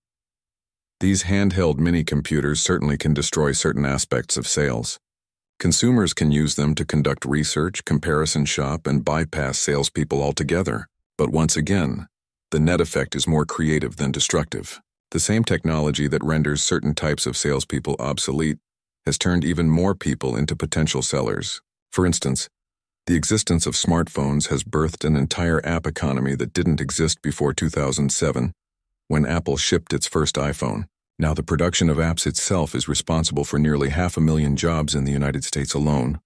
These handheld mini-computers certainly can destroy certain aspects of sales. Consumers can use them to conduct research, comparison shop, and bypass salespeople altogether. But once again, the net effect is more creative than destructive. The same technology that renders certain types of salespeople obsolete has turned even more people into potential sellers. For instance, the existence of smartphones has birthed an entire app economy that didn't exist before 2007, when Apple shipped its first iPhone. Now the production of apps itself is responsible for nearly 500,000 jobs in the United States alone,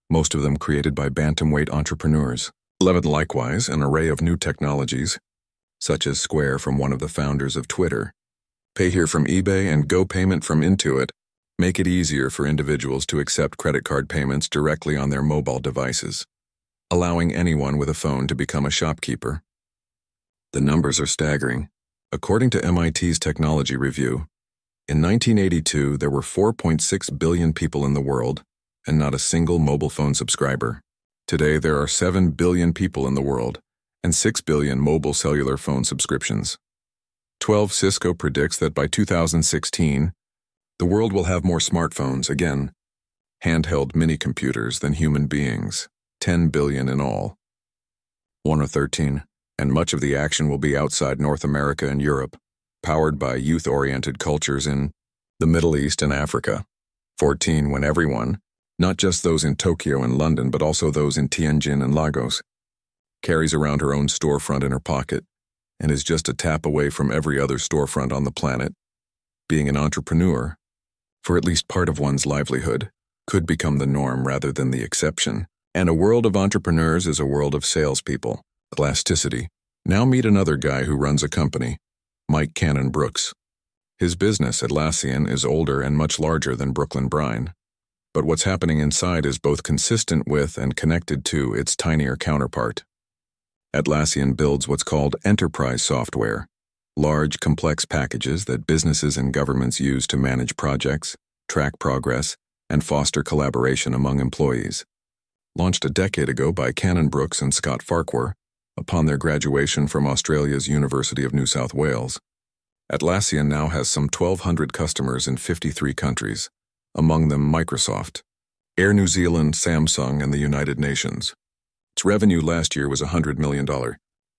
most of them created by bantamweight entrepreneurs. 11. Likewise, an array of new technologies, such as Square from one of the founders of Twitter, Pay Here from eBay, and Go Payment from Intuit, make it easier for individuals to accept credit card payments directly on their mobile devices, allowing anyone with a phone to become a shopkeeper. The numbers are staggering. According to MIT's Technology Review, in 1982 there were 4.6 billion people in the world and not a single mobile phone subscriber. Today there are 7 billion people in the world and 6 billion mobile cellular phone subscriptions. 12. Cisco predicts that by 2016, the world will have more smartphones, again, handheld mini-computers, than human beings, 10 billion in all. 1 or 13. And much of the action will be outside North America and Europe, powered by youth-oriented cultures in the Middle East and Africa. 14. When everyone, not just those in Tokyo and London, but also those in Tianjin and Lagos, carries around her own storefront in her pocket and is just a tap away from every other storefront on the planet, being an entrepreneur, for at least part of one's livelihood, could become the norm rather than the exception. And a world of entrepreneurs is a world of salespeople. Elasticity. Now meet another guy who runs a company, Mike Cannon-Brookes. His business, Atlassian, is older and much larger than Brooklyn Brine. But what's happening inside is both consistent with and connected to its tinier counterpart. Atlassian builds what's called enterprise software, large, complex packages that businesses and governments use to manage projects, track progress, and foster collaboration among employees. Launched a decade ago by Cannon-Brookes and Scott Farquhar, upon their graduation from Australia's University of New South Wales, Atlassian now has some 1,200 customers in 53 countries, among them Microsoft, Air New Zealand, Samsung, and the United Nations. Its revenue last year was $100 million,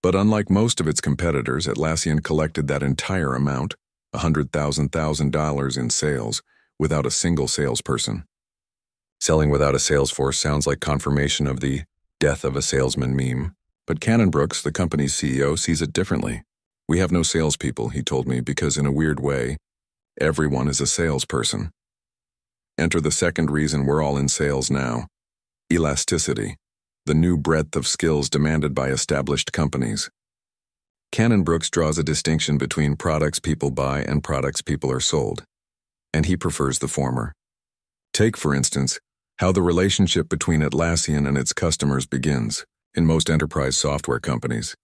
but unlike most of its competitors, Atlassian collected that entire amount, $100,000 in sales, without a single salesperson. Selling without a sales force sounds like confirmation of the death of a salesman meme. But Cannon-Brookes, the company's CEO, sees it differently. We have no salespeople, he told me, because in a weird way, everyone is a salesperson. Enter the second reason we're all in sales now. Elasticity, the new breadth of skills demanded by established companies. Cannon-Brookes draws a distinction between products people buy and products people are sold, and he prefers the former. Take, for instance, how the relationship between Atlassian and its customers begins. In most enterprise software companies,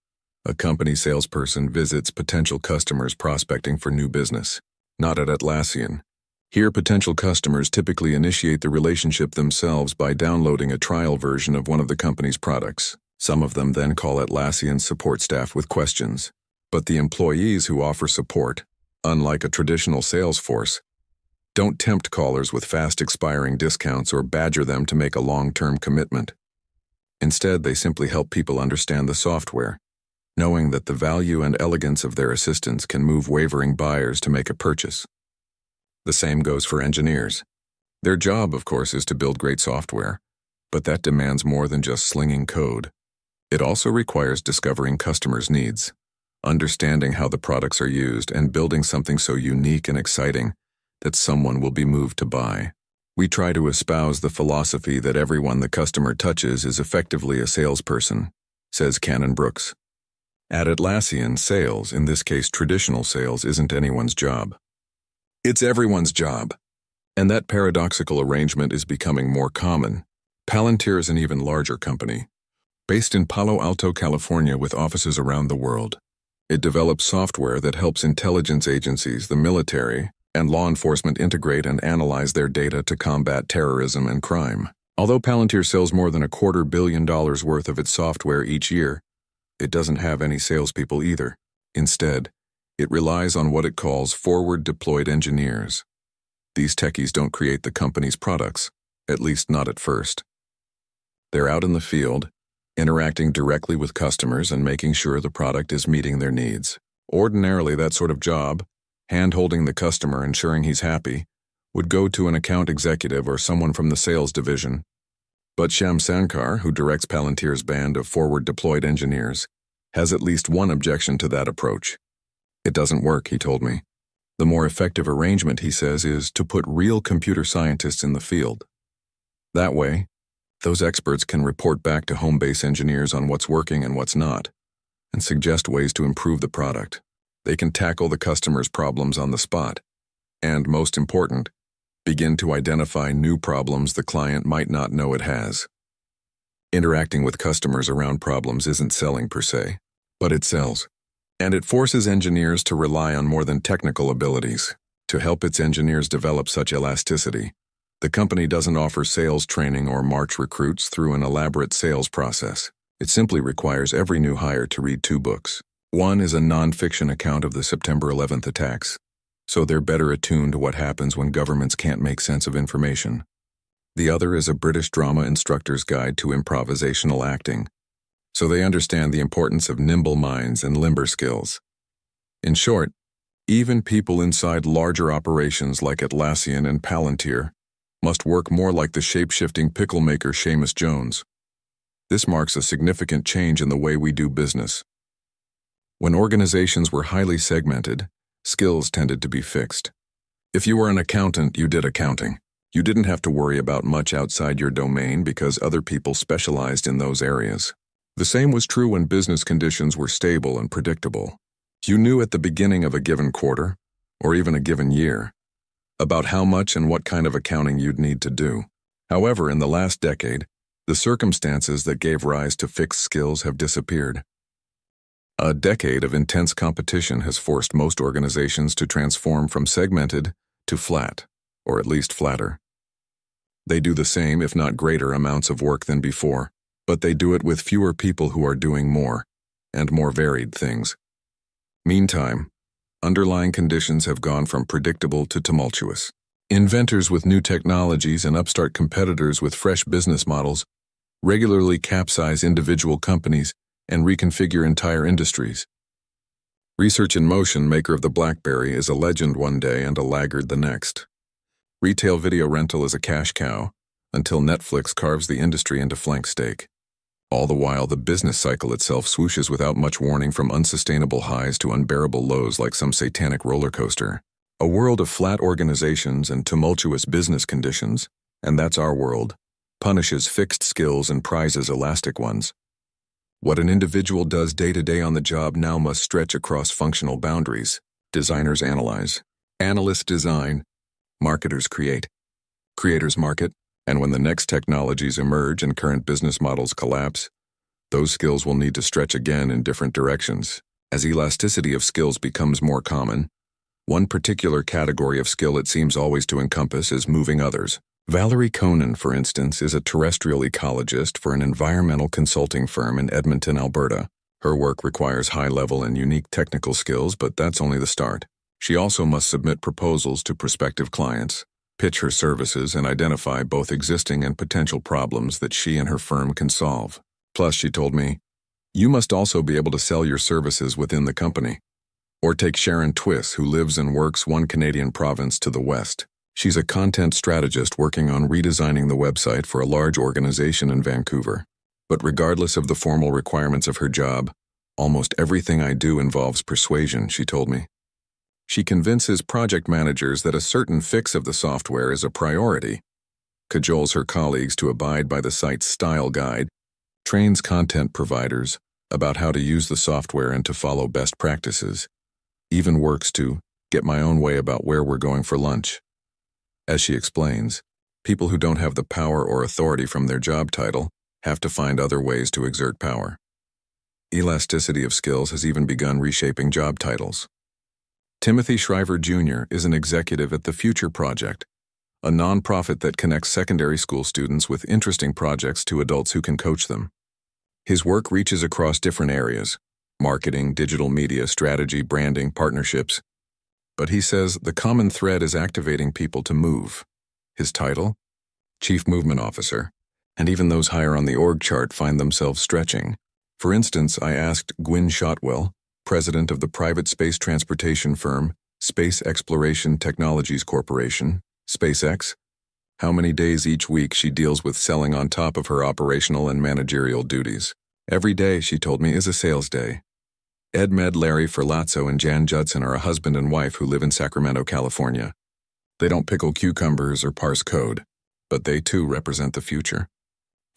a company salesperson visits potential customers prospecting for new business. Not at Atlassian. Here, potential customers typically initiate the relationship themselves by downloading a trial version of one of the company's products. Some of them then call Atlassian's support staff with questions. But the employees who offer support, unlike a traditional sales force, don't tempt callers with fast expiring discounts or badger them to make a long-term commitment. Instead, they simply help people understand the software, knowing that the value and elegance of their assistance can move wavering buyers to make a purchase. The same goes for engineers. Their job, of course, is to build great software, but that demands more than just slinging code. It also requires discovering customers' needs, understanding how the products are used, and building something so unique and exciting that someone will be moved to buy. We try to espouse the philosophy that everyone the customer touches is effectively a salesperson, says Cannon-Brookes. At Atlassian, sales, in this case traditional sales, isn't anyone's job. It's everyone's job. And that paradoxical arrangement is becoming more common. Palantir is an even larger company, based in Palo Alto, California, with offices around the world. It develops software that helps intelligence agencies, the military, and law enforcement integrate and analyze their data to combat terrorism and crime. Although Palantir sells more than $250 million worth of its software each year, it doesn't have any salespeople either. Instead, it relies on what it calls forward-deployed engineers. These techies don't create the company's products, at least not at first. They're out in the field, interacting directly with customers and making sure the product is meeting their needs. Ordinarily, that sort of job, hand-holding the customer, ensuring he's happy, would go to an account executive or someone from the sales division. But Shyam Sankar, who directs Palantir's band of forward-deployed engineers, has at least one objection to that approach. It doesn't work, he told me. The more effective arrangement, he says, is to put real computer scientists in the field. That way, Those experts can report back to home base engineers on what's working and what's not, and suggest ways to improve the product. They can tackle the customer's problems on the spot, and, most important, begin to identify new problems the client might not know it has. Interacting with customers around problems isn't selling per se, but it sells. And it forces engineers to rely on more than technical abilities. To help its engineers develop such elasticity, the company doesn't offer sales training or march recruits through an elaborate sales process. It simply requires every new hire to read 2 books. One is a non-fiction account of the September 11th attacks, so they're better attuned to what happens when governments can't make sense of information. The other is a British drama instructor's guide to improvisational acting, so they understand the importance of nimble minds and limber skills. In short, even people inside larger operations like Atlassian and Palantir must work more like the shape-shifting pickle maker Seamus Jones. This marks a significant change in the way we do business. When organizations were highly segmented, skills tended to be fixed. If you were an accountant, you did accounting. You didn't have to worry about much outside your domain because other people specialized in those areas. The same was true when business conditions were stable and predictable. You knew at the beginning of a given quarter, or even a given year, about how much and what kind of accounting you'd need to do. However, in the last decade, the circumstances that gave rise to fixed skills have disappeared. A decade of intense competition has forced most organizations to transform from segmented to flat, or at least flatter. They do the same, if not greater, amounts of work than before, but they do it with fewer people who are doing more, and more varied things. Meantime, underlying conditions have gone from predictable to tumultuous. Inventors with new technologies and upstart competitors with fresh business models regularly capsize individual companies and reconfigure entire industries. Research in Motion, maker of the BlackBerry, is a legend one day and a laggard the next. Retail video rental is a cash cow, until Netflix carves the industry into flank steak. All the while, the business cycle itself swooshes without much warning from unsustainable highs to unbearable lows like some satanic roller coaster. A world of flat organizations and tumultuous business conditions, and that's our world, punishes fixed skills and prizes elastic ones. What an individual does day to day on the job now must stretch across functional boundaries. Designers analyze, analysts design, marketers create, creators market, and when the next technologies emerge and current business models collapse, those skills will need to stretch again in different directions. As elasticity of skills becomes more common, one particular category of skill it seems always to encompass is moving others. Valerie Conan, for instance, is a terrestrial ecologist for an environmental consulting firm in Edmonton, Alberta. Her work requires high-level and unique technical skills, but that's only the start. She also must submit proposals to prospective clients, pitch her services, and identify both existing and potential problems that she and her firm can solve. Plus, she told me, you must also be able to sell your services within the company. Or take Sharon Twiss, who lives and works one Canadian province to the west. She's a content strategist working on redesigning the website for a large organization in Vancouver. But regardless of the formal requirements of her job, almost everything I do involves persuasion, she told me. She convinces project managers that a certain fix of the software is a priority, cajoles her colleagues to abide by the site's style guide, trains content providers about how to use the software and to follow best practices, even works to get my own way about where we're going for lunch. As she explains, people who don't have the power or authority from their job title have to find other ways to exert power. Elasticity of skills has even begun reshaping job titles. Timothy Shriver Jr. is an executive at the Future Project, a nonprofit that connects secondary school students with interesting projects to adults who can coach them. His work reaches across different areas: marketing, digital media, strategy, branding, partnerships. But he says the common thread is activating people to move. His title? Chief Movement Officer. And even those higher on the org chart find themselves stretching. For instance, I asked Gwynne Shotwell, president of the private space transportation firm Space Exploration Technologies Corporation, SpaceX, how many days each week she deals with selling on top of her operational and managerial duties. Every day, she told me, is a sales day. Ed Med, Larry Ferlazzo, and Jan Judson are a husband and wife who live in Sacramento, California. They don't pickle cucumbers or parse code, but they too represent the future.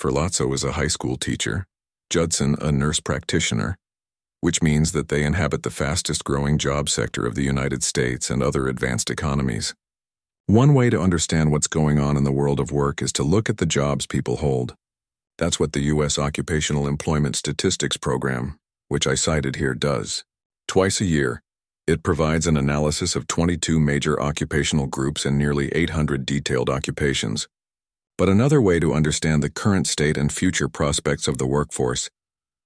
Ferlazzo is a high school teacher, Judson a nurse practitioner, which means that they inhabit the fastest-growing job sector of the United States and other advanced economies. One way to understand what's going on in the world of work is to look at the jobs people hold. That's what the U.S. Occupational Employment Statistics Program, which I cited here, does. Twice a year, it provides an analysis of 22 major occupational groups and nearly 800 detailed occupations. But another way to understand the current state and future prospects of the workforce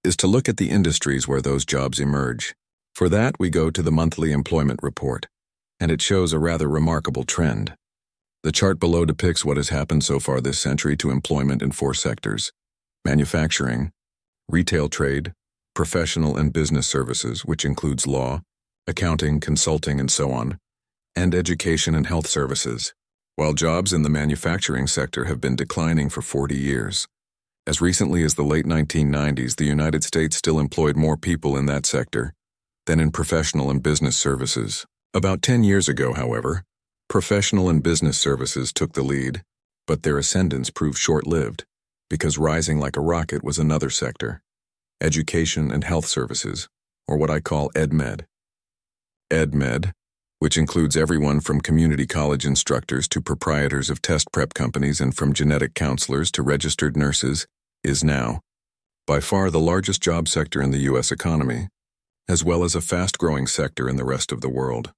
is to look at the industries where those jobs emerge. For that, we go to the monthly employment report, and it shows a rather remarkable trend. The chart below depicts what has happened so far this century to employment in 4 sectors: manufacturing, retail trade, professional and business services, which includes law, accounting, consulting, and so on, and education and health services, while jobs in the manufacturing sector have been declining for 40 years. As recently as the late 1990s, the United States still employed more people in that sector than in professional and business services. About 10 years ago, however, professional and business services took the lead, but their ascendance proved short-lived, because rising like a rocket was another sector: education and health services, or what I call EdMed. EdMed, which includes everyone from community college instructors to proprietors of test prep companies and from genetic counselors to registered nurses, is now by far the largest job sector in the U.S. economy, as well as a fast-growing sector in the rest of the world.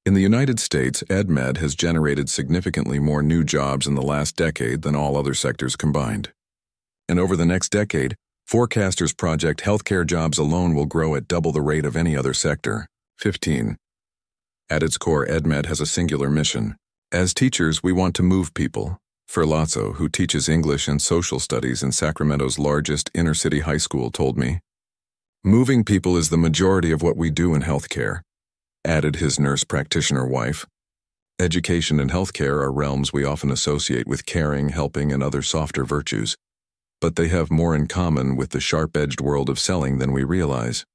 In the United States, EdMed has generated significantly more new jobs in the last decade than all other sectors combined. And over the next decade, forecasters project healthcare jobs alone will grow at double the rate of any other sector. 15. At its core, EdMed has a singular mission. As teachers, we want to move people. Ferlazzo, who teaches English and social studies in Sacramento's largest inner-city high school, told me, "Moving people is the majority of what we do in healthcare," added his nurse practitioner wife. Education and healthcare are realms we often associate with caring, helping, and other softer virtues, but they have more in common with the sharp-edged world of selling than we realize.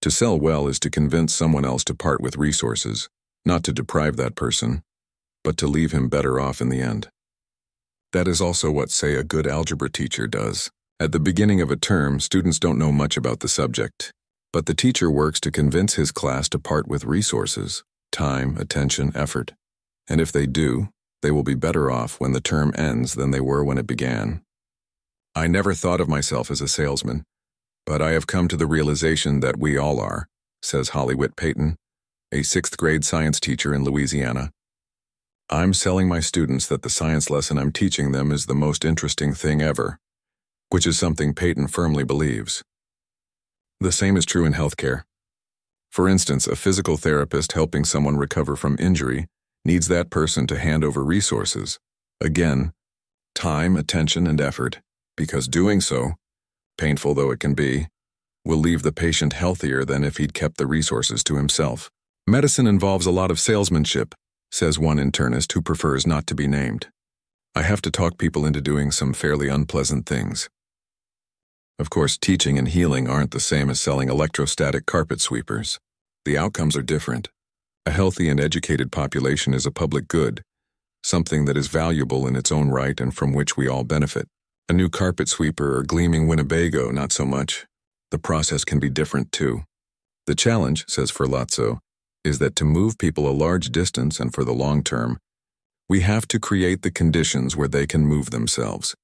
To sell well is to convince someone else to part with resources, not to deprive that person, but to leave him better off in the end. That is also what, say, a good algebra teacher does. At the beginning of a term, students don't know much about the subject, but the teacher works to convince his class to part with resources, time, attention, effort. And if they do, they will be better off when the term ends than they were when it began. I never thought of myself as a salesman, but I have come to the realization that we all are, says Holly Whit Payton, a 6th-grade science teacher in Louisiana. I'm selling my students that the science lesson I'm teaching them is the most interesting thing ever, which is something Payton firmly believes. The same is true in healthcare. For instance, a physical therapist helping someone recover from injury needs that person to hand over resources, again, time, attention, and effort, because doing so, painful though it can be, will leave the patient healthier than if he'd kept the resources to himself. Medicine involves a lot of salesmanship, says one internist who prefers not to be named. I have to talk people into doing some fairly unpleasant things. Of course, teaching and healing aren't the same as selling electrostatic carpet sweepers. The outcomes are different. A healthy and educated population is a public good, something that is valuable in its own right and from which we all benefit. A new carpet sweeper or gleaming Winnebago, not so much. The process can be different too. The challenge, says Ferlazzo, is that to move people a large distance and for the long term, we have to create the conditions where they can move themselves.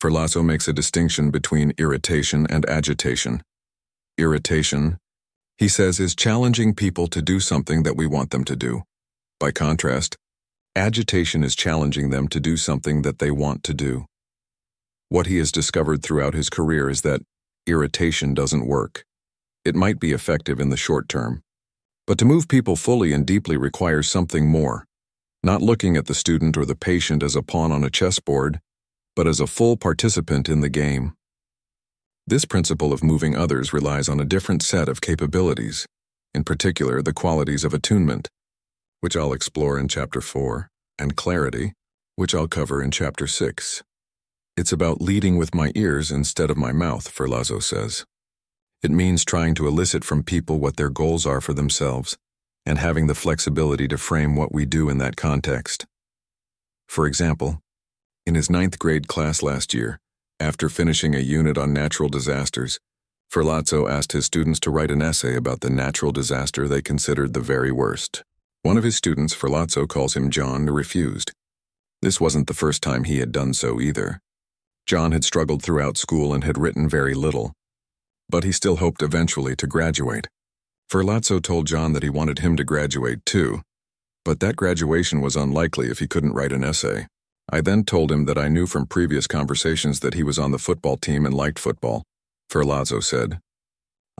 Ferlazzo makes a distinction between irritation and agitation. Irritation, he says, is challenging people to do something that we want them to do. By contrast, agitation is challenging them to do something that they want to do. What he has discovered throughout his career is that irritation doesn't work. It might be effective in the short term, but to move people fully and deeply requires something more, not looking at the student or the patient as a pawn on a chessboard, but as a full participant in the game. This principle of moving others relies on a different set of capabilities, in particular the qualities of attunement, which I'll explore in Chapter 4, and clarity, which I'll cover in Chapter 6. It's about leading with my ears instead of my mouth, Ferlazzo says. It means trying to elicit from people what their goals are for themselves, and having the flexibility to frame what we do in that context. For example, In his ninth grade class last year, after finishing a unit on natural disasters, Ferlazzo asked his students to write an essay about the natural disaster they considered the very worst. One of his students, Ferlazzo calls him John, refused. This wasn't the first time he had done so either. John had struggled throughout school and had written very little, but he still hoped eventually to graduate. Ferlazzo told John that he wanted him to graduate too, but that graduation was unlikely if he couldn't write an essay. I then told him that I knew from previous conversations that he was on the football team and liked football, Ferlazzo said.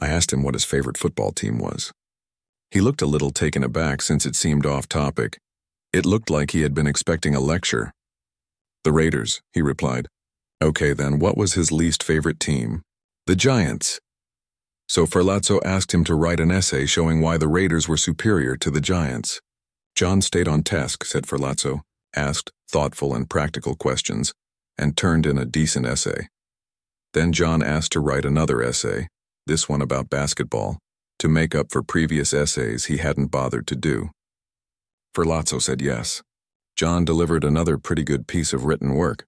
I asked him what his favorite football team was. He looked a little taken aback since it seemed off topic. It looked like he had been expecting a lecture. The Raiders, he replied. Okay then, what was his least favorite team? The Giants. So Ferlazzo asked him to write an essay showing why the Raiders were superior to the Giants. John stayed on task, said Ferlazzo, asked thoughtful and practical questions, and turned in a decent essay. Then John asked to write another essay, this one about basketball, to make up for previous essays he hadn't bothered to do. Ferlazzo said yes. John delivered another pretty good piece of written work.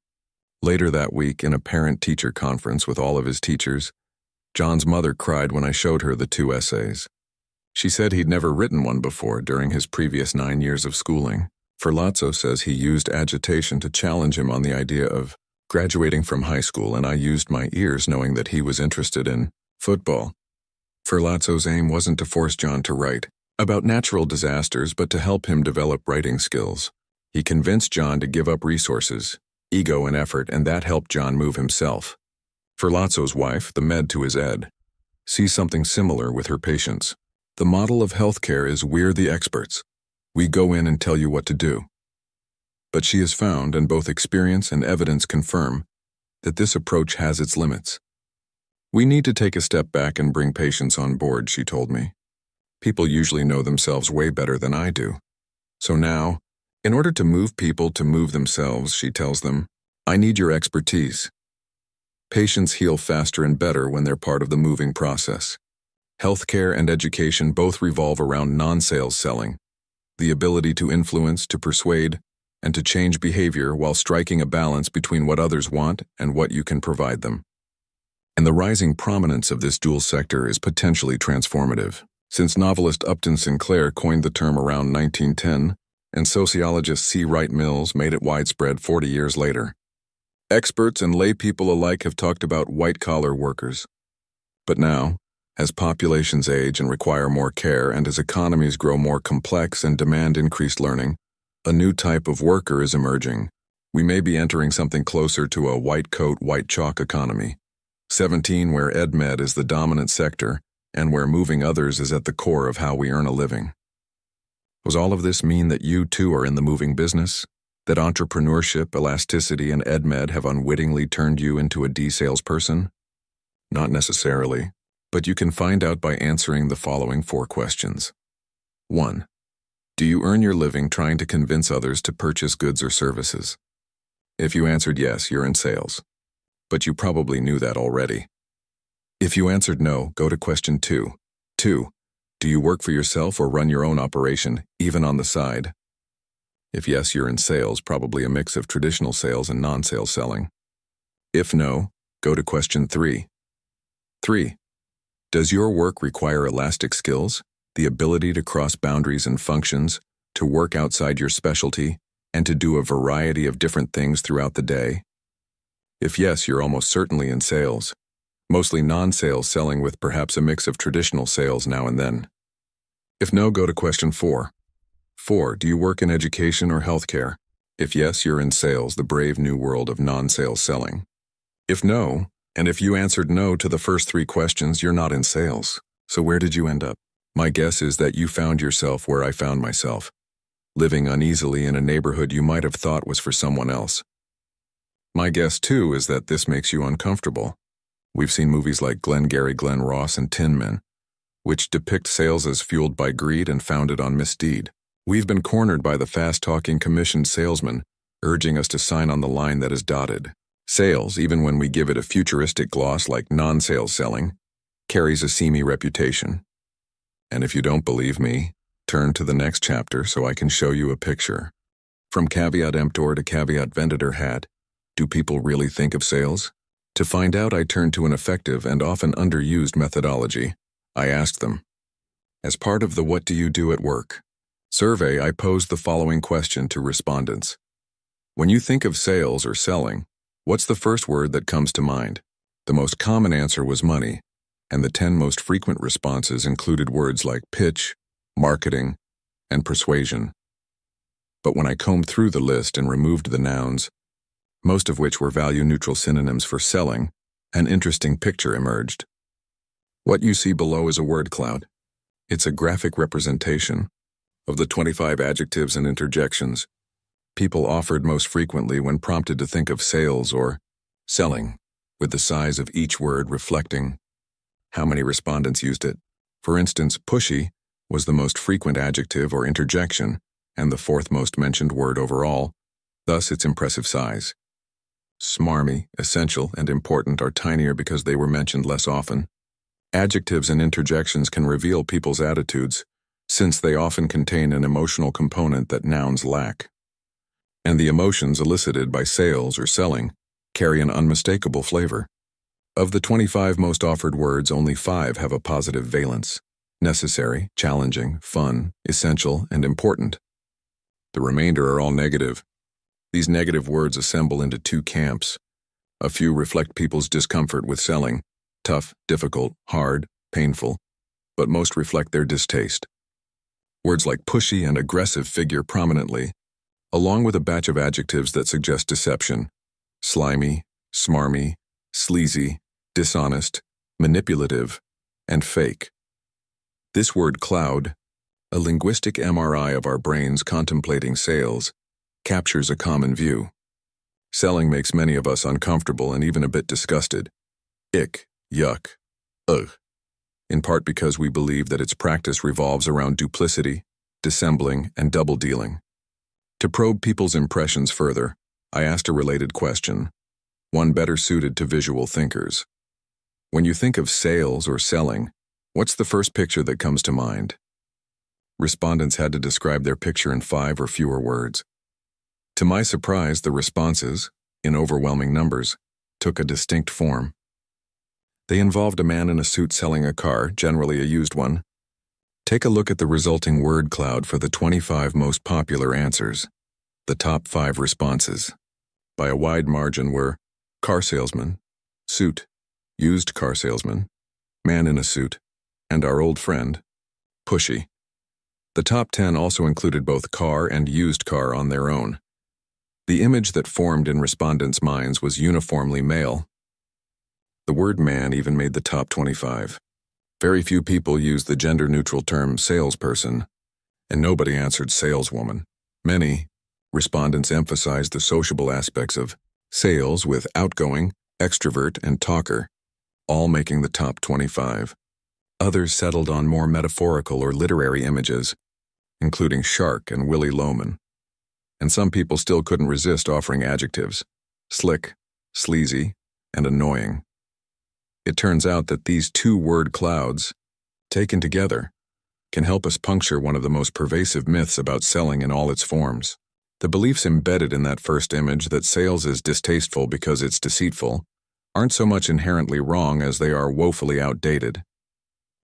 Later that week, in a parent-teacher conference with all of his teachers, John's mother cried when I showed her the two essays. She said he'd never written one before during his previous 9 years of schooling. Ferlazzo says he used agitation to challenge him on the idea of graduating from high school, and I used my ears knowing that he was interested in football. Ferlazzo's aim wasn't to force John to write about natural disasters, but to help him develop writing skills. He convinced John to give up resources, ego and effort, and that helped John move himself. Ferlazzo's wife, the med to his ed, sees something similar with her patients. The model of healthcare is we're the experts. We go in and tell you what to do. But she has found, and both experience and evidence confirm, that this approach has its limits. We need to take a step back and bring patients on board, she told me. People usually know themselves way better than I do. So now, in order to move people to move themselves, she tells them, I need your expertise. Patients heal faster and better when they're part of the moving process. Healthcare and education both revolve around non-sales selling, the ability to influence, to persuade, and to change behavior while striking a balance between what others want and what you can provide them. And the rising prominence of this dual sector is potentially transformative, since novelist Upton Sinclair coined the term around 1910, and sociologist C. Wright Mills made it widespread 40 years later. Experts and lay people alike have talked about white-collar workers. But now, as populations age and require more care, and as economies grow more complex and demand increased learning, a new type of worker is emerging. We may be entering something closer to a white coat, white chalk economy. 17, where EdMed is the dominant sector, and where moving others is at the core of how we earn a living. Does all of this mean that you too are in the moving business? That entrepreneurship, elasticity, and EdMed have unwittingly turned you into a D-salesperson? Not necessarily, but you can find out by answering the following 4 questions. 1. Do you earn your living trying to convince others to purchase goods or services? If you answered yes, you're in sales. But you probably knew that already. If you answered no, go to question 2. 2. Do you work for yourself or run your own operation, even on the side? If yes, you're in sales, probably a mix of traditional sales and non-sales selling. If no, go to question 3. 3. Does your work require elastic skills, the ability to cross boundaries and functions, to work outside your specialty, and to do a variety of different things throughout the day? If yes, you're almost certainly in sales, mostly non-sales selling with perhaps a mix of traditional sales now and then. If no, go to question 4. 4. Do you work in education or healthcare? If yes, you're in sales, the brave new world of non-sales selling. If no, and if you answered no to the first 3 questions, you're not in sales. So where did you end up? My guess is that you found yourself where I found myself, living uneasily in a neighborhood you might have thought was for someone else. My guess, too, is that this makes you uncomfortable. We've seen movies like Glengarry Glen Ross and Tin Men, which depict sales as fueled by greed and founded on misdeed. We've been cornered by the fast-talking commissioned salesman, urging us to sign on the line that is dotted. Sales, even when we give it a futuristic gloss like non-sales selling, carries a seamy reputation. And if you don't believe me, turn to the next chapter so I can show you a picture. From caveat emptor to caveat venditor hat, Do people really think of sales? To find out, I turned to an effective and often underused methodology. I asked them, as part of the What Do You Do at Work survey, I posed the following question to respondents. When you think of sales or selling, what's the first word that comes to mind? The most common answer was money, and the 10 most frequent responses included words like pitch, marketing, and persuasion. But when I combed through the list and removed the nouns, most of which were value-neutral synonyms for selling, an interesting picture emerged. What you see below is a word cloud. It's a graphic representation of the 25 adjectives and interjections people offered most frequently when prompted to think of sales or selling, with the size of each word reflecting how many respondents used it. For instance, pushy was the most frequent adjective or interjection and the 4th most mentioned word overall, thus its impressive size. Smarmy, essential, and important are tinier because they were mentioned less often. Adjectives and interjections can reveal people's attitudes, since they often contain an emotional component that nouns lack. And the emotions elicited by sales or selling carry an unmistakable flavor. Of the 25 most offered words, only 5 have a positive valence: necessary, challenging, fun, essential, and important. The remainder are all negative. These negative words assemble into 2 camps. A few reflect people's discomfort with selling: tough, difficult, hard, painful, but most reflect their distaste. Words like pushy and aggressive figure prominently, along with a batch of adjectives that suggest deception: slimy, smarmy, sleazy, dishonest, manipulative, and fake. This word cloud, a linguistic MRI of our brains contemplating sales, captures a common view. Selling makes many of us uncomfortable and even a bit disgusted. Ick, yuck, ugh. In part because we believe that its practice revolves around duplicity, dissembling, and double-dealing. To probe people's impressions further, I asked a related question, one better suited to visual thinkers. When you think of sales or selling, what's the first picture that comes to mind? Respondents had to describe their picture in 5 or fewer words. To my surprise, the responses, in overwhelming numbers, took a distinct form. They involved a man in a suit selling a car, generally a used one. Take a look at the resulting word cloud for the 25 most popular answers. The top 5 responses, by a wide margin, were car salesman, suit, used car salesman, man in a suit, and our old friend, pushy. The top 10 also included both car and used car on their own. The image that formed in respondents' minds was uniformly male. The word man even made the top 25. Very few people used the gender-neutral term salesperson, and nobody answered saleswoman. Many respondents emphasized the sociable aspects of sales with outgoing, extrovert, and talker, all making the top 25. Others settled on more metaphorical or literary images, including shark and Willy Loman. And some people still couldn't resist offering adjectives: slick, sleazy, and annoying. It turns out that these 2 word clouds, taken together, can help us puncture one of the most pervasive myths about selling in all its forms. The beliefs embedded in that first image that sales is distasteful because it's deceitful aren't so much inherently wrong as they are woefully outdated.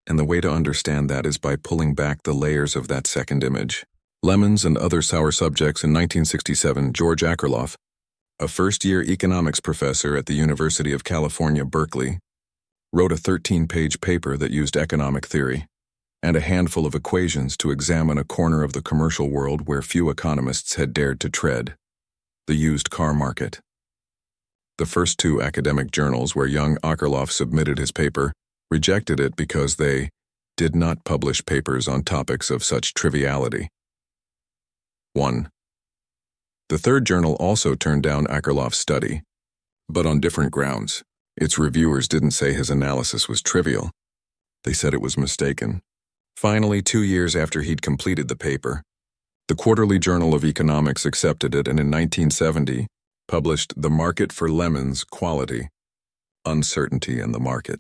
And the way to understand that is by pulling back the layers of that second image. Lemons and Other Sour Subjects in 1967, George Akerlof, a first-year economics professor at the University of California, Berkeley, wrote a 13-page paper that used economic theory and a handful of equations to examine a corner of the commercial world where few economists had dared to tread: the used car market. The first 2 academic journals where young Akerlof submitted his paper rejected it because they did not publish papers on topics of such triviality. 1. The third journal also turned down Akerlof's study, but on different grounds. Its reviewers didn't say his analysis was trivial. They said it was mistaken. Finally, 2 years after he'd completed the paper, the Quarterly Journal of Economics accepted it and in 1970 published The Market for Lemons: Quality, Uncertainty in the Market.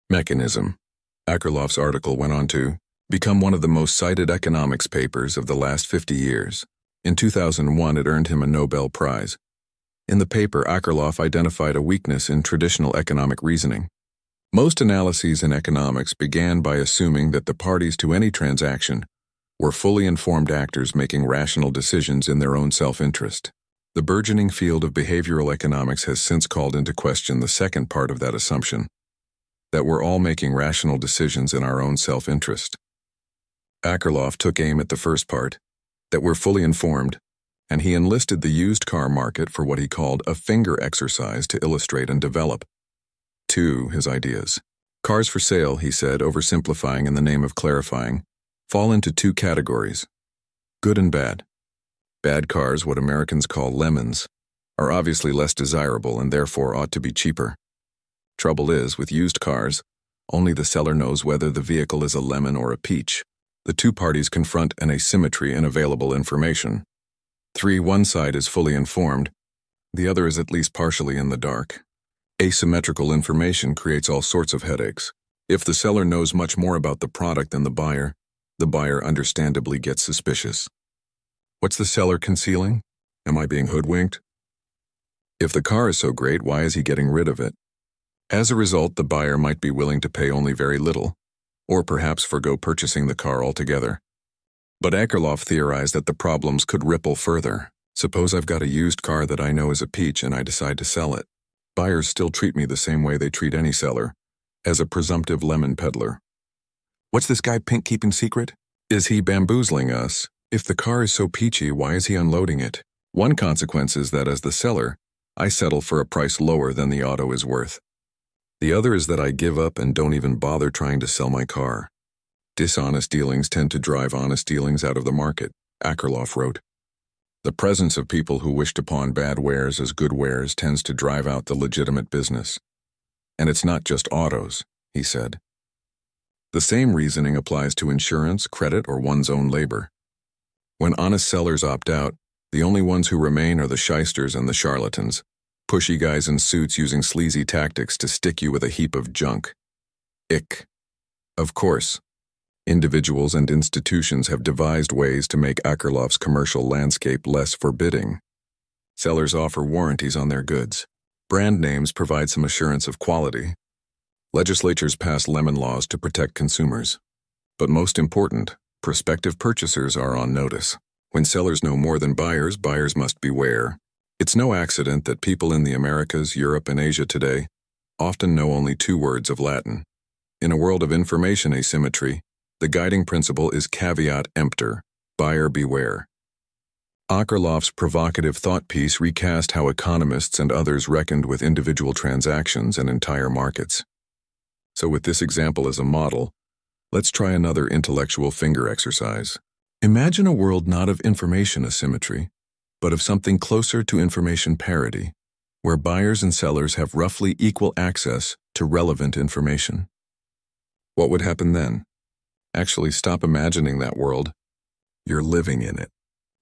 Mechanism. Akerlof's article went on to become one of the most cited economics papers of the last 50 years. In 2001, it earned him a Nobel Prize. In the paper, Akerlof identified a weakness in traditional economic reasoning. Most analyses in economics began by assuming that the parties to any transaction were fully informed actors making rational decisions in their own self-interest. The burgeoning field of behavioral economics has since called into question the second part of that assumption, that we're all making rational decisions in our own self-interest. Akerlof took aim at the first part, that we're fully informed, and he enlisted the used car market for what he called a finger exercise to illustrate and develop his ideas. Cars for sale, he said, oversimplifying in the name of clarifying, fall into two categories: good and bad. Bad cars, what Americans call lemons, are obviously less desirable and therefore ought to be cheaper. Trouble is, with used cars, only the seller knows whether the vehicle is a lemon or a peach. The two parties confront an asymmetry in available information. One side is fully informed, the other is at least partially in the dark. Asymmetrical information creates all sorts of headaches. If the seller knows much more about the product than the buyer understandably gets suspicious. What's the seller concealing? Am I being hoodwinked? If the car is so great, why is he getting rid of it? As a result, the buyer might be willing to pay only very little, or perhaps forgo purchasing the car altogether. But Akerlof theorized that the problems could ripple further. Suppose I've got a used car that I know is a peach and I decide to sell it. Buyers still treat me the same way they treat any seller, as a presumptive lemon peddler. What's this guy Pink keeping secret? Is he bamboozling us? If the car is so peachy, why is he unloading it? One consequence is that as the seller, I settle for a price lower than the auto is worth. The other is that I give up and don't even bother trying to sell my car. Dishonest dealings tend to drive honest dealings out of the market, Akerlof wrote. The presence of people who wish to pawn bad wares as good wares tends to drive out the legitimate business. And it's not just autos, he said. The same reasoning applies to insurance, credit, or one's own labor. When honest sellers opt out, the only ones who remain are the shysters and the charlatans, pushy guys in suits using sleazy tactics to stick you with a heap of junk. Ick. Of course, individuals and institutions have devised ways to make Akerlof's commercial landscape less forbidding. Sellers offer warranties on their goods. Brand names provide some assurance of quality. Legislatures pass lemon laws to protect consumers. But most important, prospective purchasers are on notice. When sellers know more than buyers, buyers must beware. It's no accident that people in the Americas, Europe, and Asia today often know only 2 words of Latin. In a world of information asymmetry, the guiding principle is caveat emptor, buyer beware. Akerlof's provocative thought piece recast how economists and others reckoned with individual transactions and entire markets. So with this example as a model, let's try another intellectual finger exercise. Imagine a world not of information asymmetry, but of something closer to information parity, where buyers and sellers have roughly equal access to relevant information. What would happen then? Actually, stop imagining that world. You're living in it.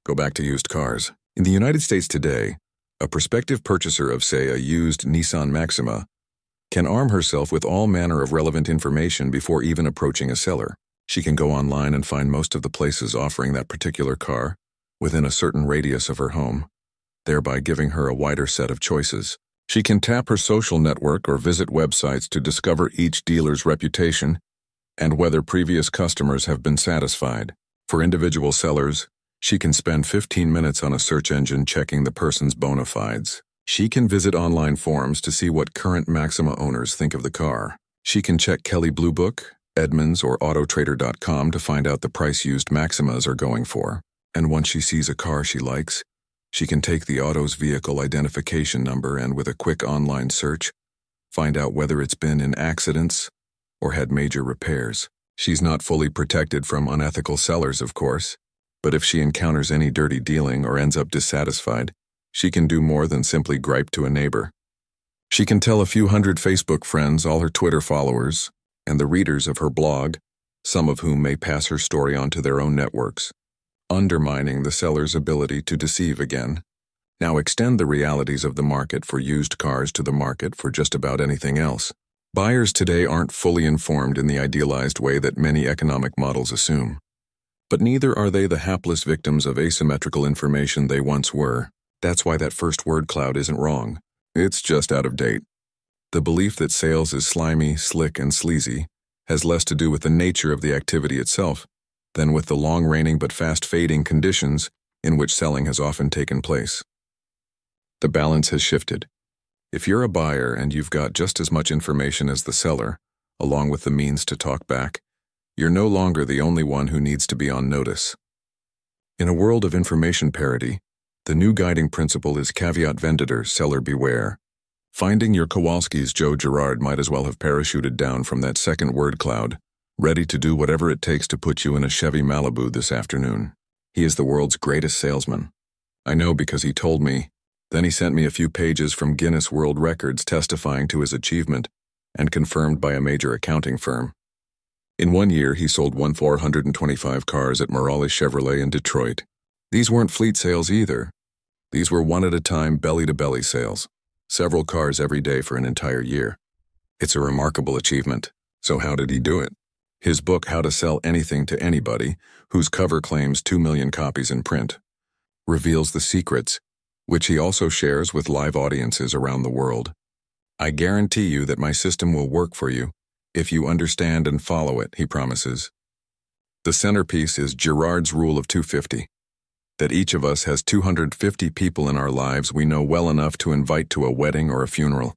Go back to used cars. In the United States today, a prospective purchaser of, say, a used Nissan Maxima can arm herself with all manner of relevant information before even approaching a seller. She can go online and find most of the places offering that particular car within a certain radius of her home, thereby giving her a wider set of choices. She can tap her social network or visit websites to discover each dealer's reputation and whether previous customers have been satisfied. For individual sellers, she can spend 15 minutes on a search engine checking the person's bona fides. She can visit online forums to see what current Maxima owners think of the car. She can check Kelley Blue Book, Edmunds, or Autotrader.com to find out the price used Maximas are going for. And once she sees a car she likes, she can take the auto's vehicle identification number and with a quick online search, find out whether it's been in accidents or had major repairs. She's not fully protected from unethical sellers, of course, but if she encounters any dirty dealing or ends up dissatisfied, she can do more than simply gripe to a neighbor. She can tell a few hundred Facebook friends, all her Twitter followers, and the readers of her blog, some of whom may pass her story onto their own networks, undermining the seller's ability to deceive again. Now extend the realities of the market for used cars to the market for just about anything else. Buyers today aren't fully informed in the idealized way that many economic models assume. But neither are they the hapless victims of asymmetrical information they once were. That's why that first word cloud isn't wrong. It's just out of date. The belief that sales is slimy, slick, and sleazy has less to do with the nature of the activity itself than with the long-reigning but fast-fading conditions in which selling has often taken place. The balance has shifted. If you're a buyer and you've got just as much information as the seller, along with the means to talk back, you're no longer the only one who needs to be on notice. In a world of information parity, the new guiding principle is caveat venditor, seller beware. Finding your Kowalski's Joe Girard might as well have parachuted down from that second word cloud, ready to do whatever it takes to put you in a Chevy Malibu this afternoon. He is the world's greatest salesman. I know because he told me. Then he sent me a few pages from Guinness World Records testifying to his achievement and confirmed by a major accounting firm. In 1 year, he sold 425 cars at Morales Chevrolet in Detroit. These weren't fleet sales either. These were one-at-a-time, belly-to-belly sales. Several cars every day for an entire year. It's a remarkable achievement. So how did he do it? His book, How to Sell Anything to Anybody, whose cover claims 2 million copies in print, reveals the secrets, which he also shares with live audiences around the world. I guarantee you that my system will work for you if you understand and follow it, he promises. The centerpiece is Girard's Rule of 250. That each of us has 250 people in our lives we know well enough to invite to a wedding or a funeral.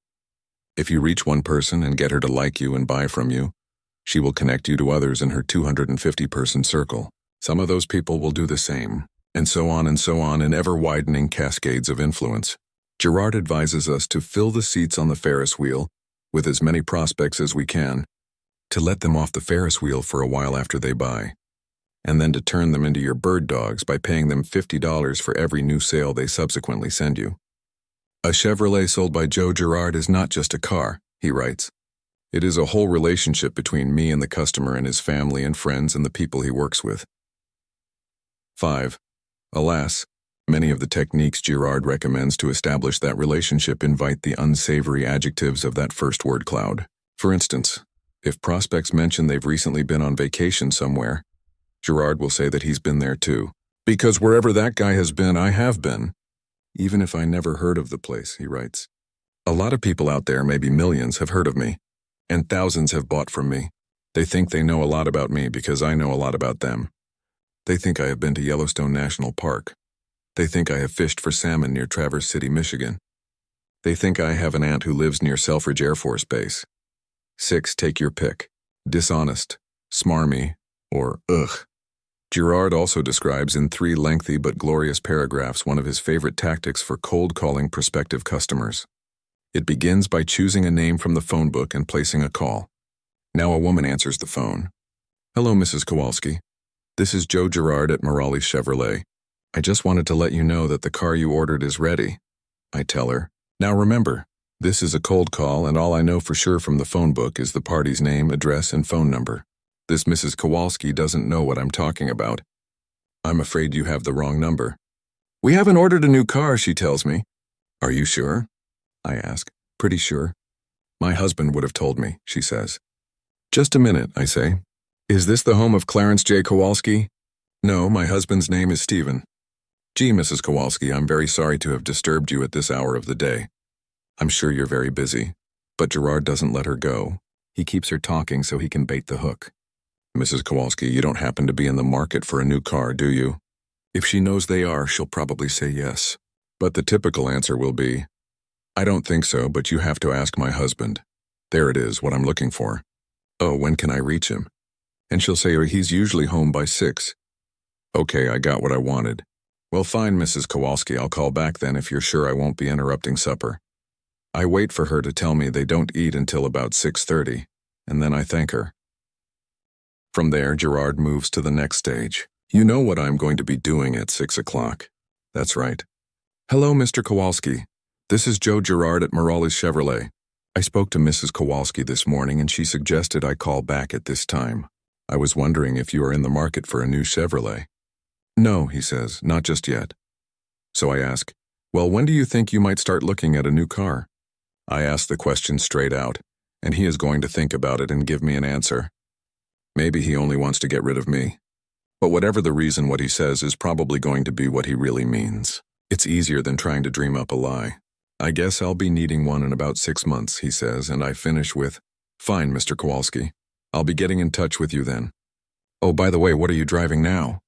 If you reach one person and get her to like you and buy from you, she will connect you to others in her 250-person circle. Some of those people will do the same, and so on in ever-widening cascades of influence. Girard advises us to fill the seats on the Ferris wheel with as many prospects as we can, to let them off the Ferris wheel for a while after they buy, and then to turn them into your bird dogs by paying them $50 for every new sale they subsequently send you. A Chevrolet sold by Joe Girard is not just a car, he writes. It is a whole relationship between me and the customer and his family and friends and the people he works with. 5. Alas, many of the techniques Girard recommends to establish that relationship invite the unsavory adjectives of that first word cloud. For instance, if prospects mention they've recently been on vacation somewhere, Girard will say that he's been there too. Because wherever that guy has been, I have been. Even if I never heard of the place, he writes. A lot of people out there, maybe millions, have heard of me, and thousands have bought from me. They think they know a lot about me because I know a lot about them. They think I have been to Yellowstone National Park. They think I have fished for salmon near Traverse City, Michigan. They think I have an aunt who lives near Selfridge Air Force Base. 6, take your pick. Dishonest, smarmy, or ugh. Girard also describes in 3 lengthy but glorious paragraphs one of his favorite tactics for cold calling prospective customers. It begins by choosing a name from the phone book and placing a call. Now a woman answers the phone. Hello, Mrs. Kowalski. This is Joe Girard at Morales Chevrolet. I just wanted to let you know that the car you ordered is ready. I tell her, now remember, this is a cold call and all I know for sure from the phone book is the party's name, address, and phone number. This Mrs. Kowalski doesn't know what I'm talking about. I'm afraid you have the wrong number. We haven't ordered a new car, she tells me. Are you sure? I ask. Pretty sure. My husband would have told me, she says. Just a minute, I say. Is this the home of Clarence J. Kowalski? No, my husband's name is Stephen. Gee, Mrs. Kowalski, I'm very sorry to have disturbed you at this hour of the day. I'm sure you're very busy. But Girard doesn't let her go. He keeps her talking so he can bait the hook. Mrs. Kowalski, you don't happen to be in the market for a new car, do you? If she knows they are, she'll probably say yes. But the typical answer will be, I don't think so, but you have to ask my husband. There it is, what I'm looking for. Oh, when can I reach him? And she'll say he's usually home by 6. Okay, I got what I wanted. Well, fine, Mrs. Kowalski, I'll call back then if you're sure I won't be interrupting supper. I wait for her to tell me they don't eat until about 6:30, and then I thank her. From there, Girard moves to the next stage. You know what I'm going to be doing at 6 o'clock. That's right. Hello, Mr. Kowalski. This is Joe Girard at Morales Chevrolet. I spoke to Mrs. Kowalski this morning and she suggested I call back at this time. I was wondering if you are in the market for a new Chevrolet. No, he says, not just yet. So I ask, well, when do you think you might start looking at a new car? I ask the question straight out, and he is going to think about it and give me an answer. Maybe he only wants to get rid of me. But whatever the reason, what he says is probably going to be what he really means. It's easier than trying to dream up a lie. I guess I'll be needing one in about 6 months, he says, and I finish with, "Fine, Mr. Kowalski. I'll be getting in touch with you then. Oh, by the way, what are you driving now?"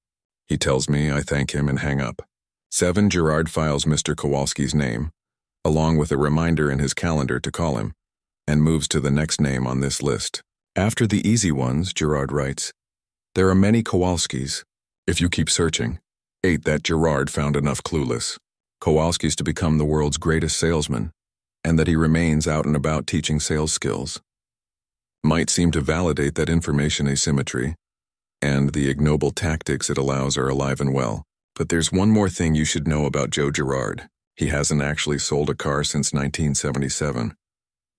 He tells me, I thank him and hang up. 7. Gerard files Mr. Kowalski's name, along with a reminder in his calendar to call him, and moves to the next name on this list. After the easy ones, Gerard writes, "There are many Kowalskis, if you keep searching." 8. That Gerard found enough clueless Kowalskis to become the world's greatest salesman, and that he remains out and about teaching sales skills. Might seem to validate that information asymmetry and the ignoble tactics it allows are alive and well. But there's one more thing you should know about Joe Gerard. He hasn't actually sold a car since 1977.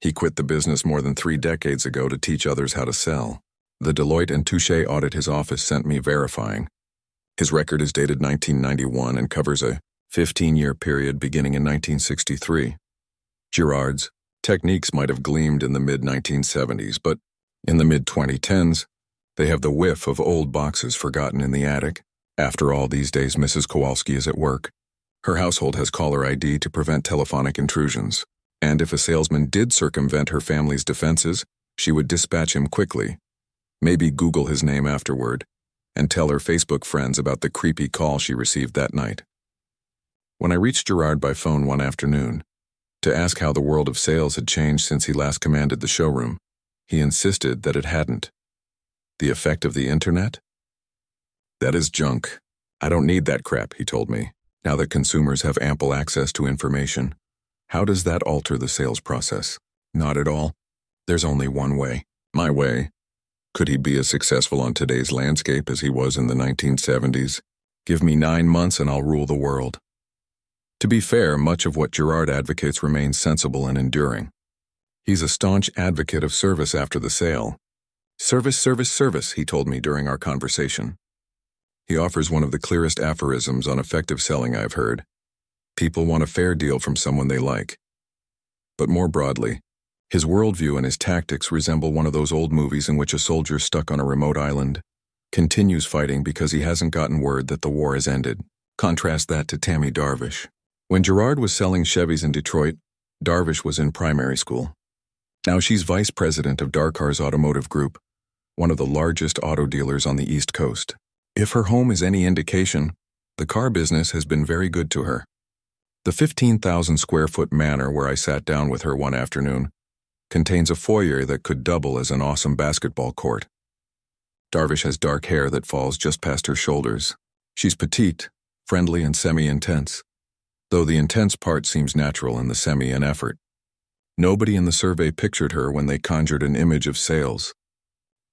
He quit the business more than 3 decades ago to teach others how to sell. The Deloitte & Touche audit his office sent me verifying. His record is dated 1991 and covers a 15-year period beginning in 1963. Gerard's techniques might have gleamed in the mid-1970s, but in the mid-2010s, they have the whiff of old boxes forgotten in the attic. After all, these days Mrs. Kowalski is at work. Her household has caller ID to prevent telephonic intrusions, and if a salesman did circumvent her family's defenses, she would dispatch him quickly, maybe Google his name afterward, and tell her Facebook friends about the creepy call she received that night. When I reached Gerard by phone one afternoon to ask how the world of sales had changed since he last commanded the showroom, he insisted that it hadn't. The effect of the internet? That is junk. I don't need that crap, he told me. Now that consumers have ample access to information, how does that alter the sales process? Not at all. There's only one way. My way. Could he be as successful on today's landscape as he was in the 1970s? Give me 9 months and I'll rule the world. To be fair, much of what Gerard advocates remains sensible and enduring. He's a staunch advocate of service after the sale. Service, service, service, he told me during our conversation. He offers one of the clearest aphorisms on effective selling I've heard. People want a fair deal from someone they like. But more broadly, his worldview and his tactics resemble one of those old movies in which a soldier stuck on a remote island continues fighting because he hasn't gotten word that the war has ended. Contrast that to Tammy Darvish. When Gerard was selling Chevys in Detroit, Darvish was in primary school. Now she's vice president of Darcars Automotive Group, one of the largest auto dealers on the East Coast. If her home is any indication, the car business has been very good to her. The 15,000 square foot manor where I sat down with her one afternoon contains a foyer that could double as an awesome basketball court. Darvish has dark hair that falls just past her shoulders. She's petite, friendly, and semi-intense, though the intense part seems natural in the semi an effort. Nobody in the survey pictured her when they conjured an image of sales.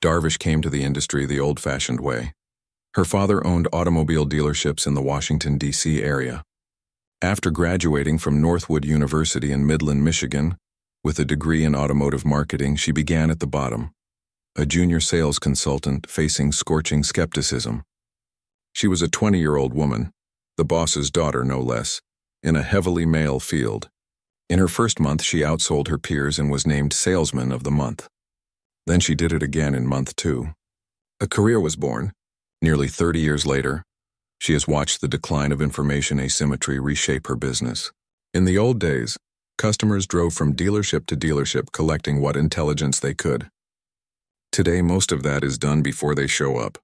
Darvish came to the industry the old-fashioned way. Her father owned automobile dealerships in the Washington, D.C. area. After graduating from Northwood University in Midland, Michigan, with a degree in automotive marketing, she began at the bottom, a junior sales consultant facing scorching skepticism. She was a 20-year-old woman, the boss's daughter no less, in a heavily male field. In her first month, she outsold her peers and was named Salesman of the Month. Then she did it again in month 2. A career was born. Nearly 30 years later, she has watched the decline of information asymmetry reshape her business. In the old days, customers drove from dealership to dealership collecting what intelligence they could. Today, most of that is done before they show up,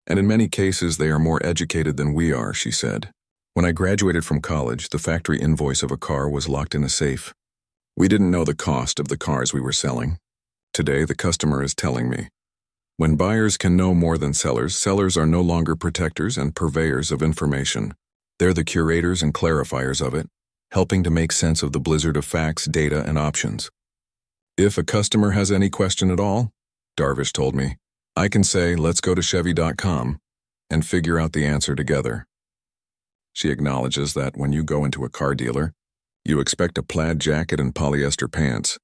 and in many cases they are more educated than we are, she said. When I graduated from college, the factory invoice of a car was locked in a safe. We didn't know the cost of the cars we were selling. Today, the customer is telling me. When buyers can know more than sellers, sellers are no longer protectors and purveyors of information. They're the curators and clarifiers of it, helping to make sense of the blizzard of facts, data, and options. If a customer has any question at all, Darvish told me, I can say, let's go to Chevy.com and figure out the answer together. She acknowledges that when you go into a car dealer, you expect a plaid jacket and polyester pants.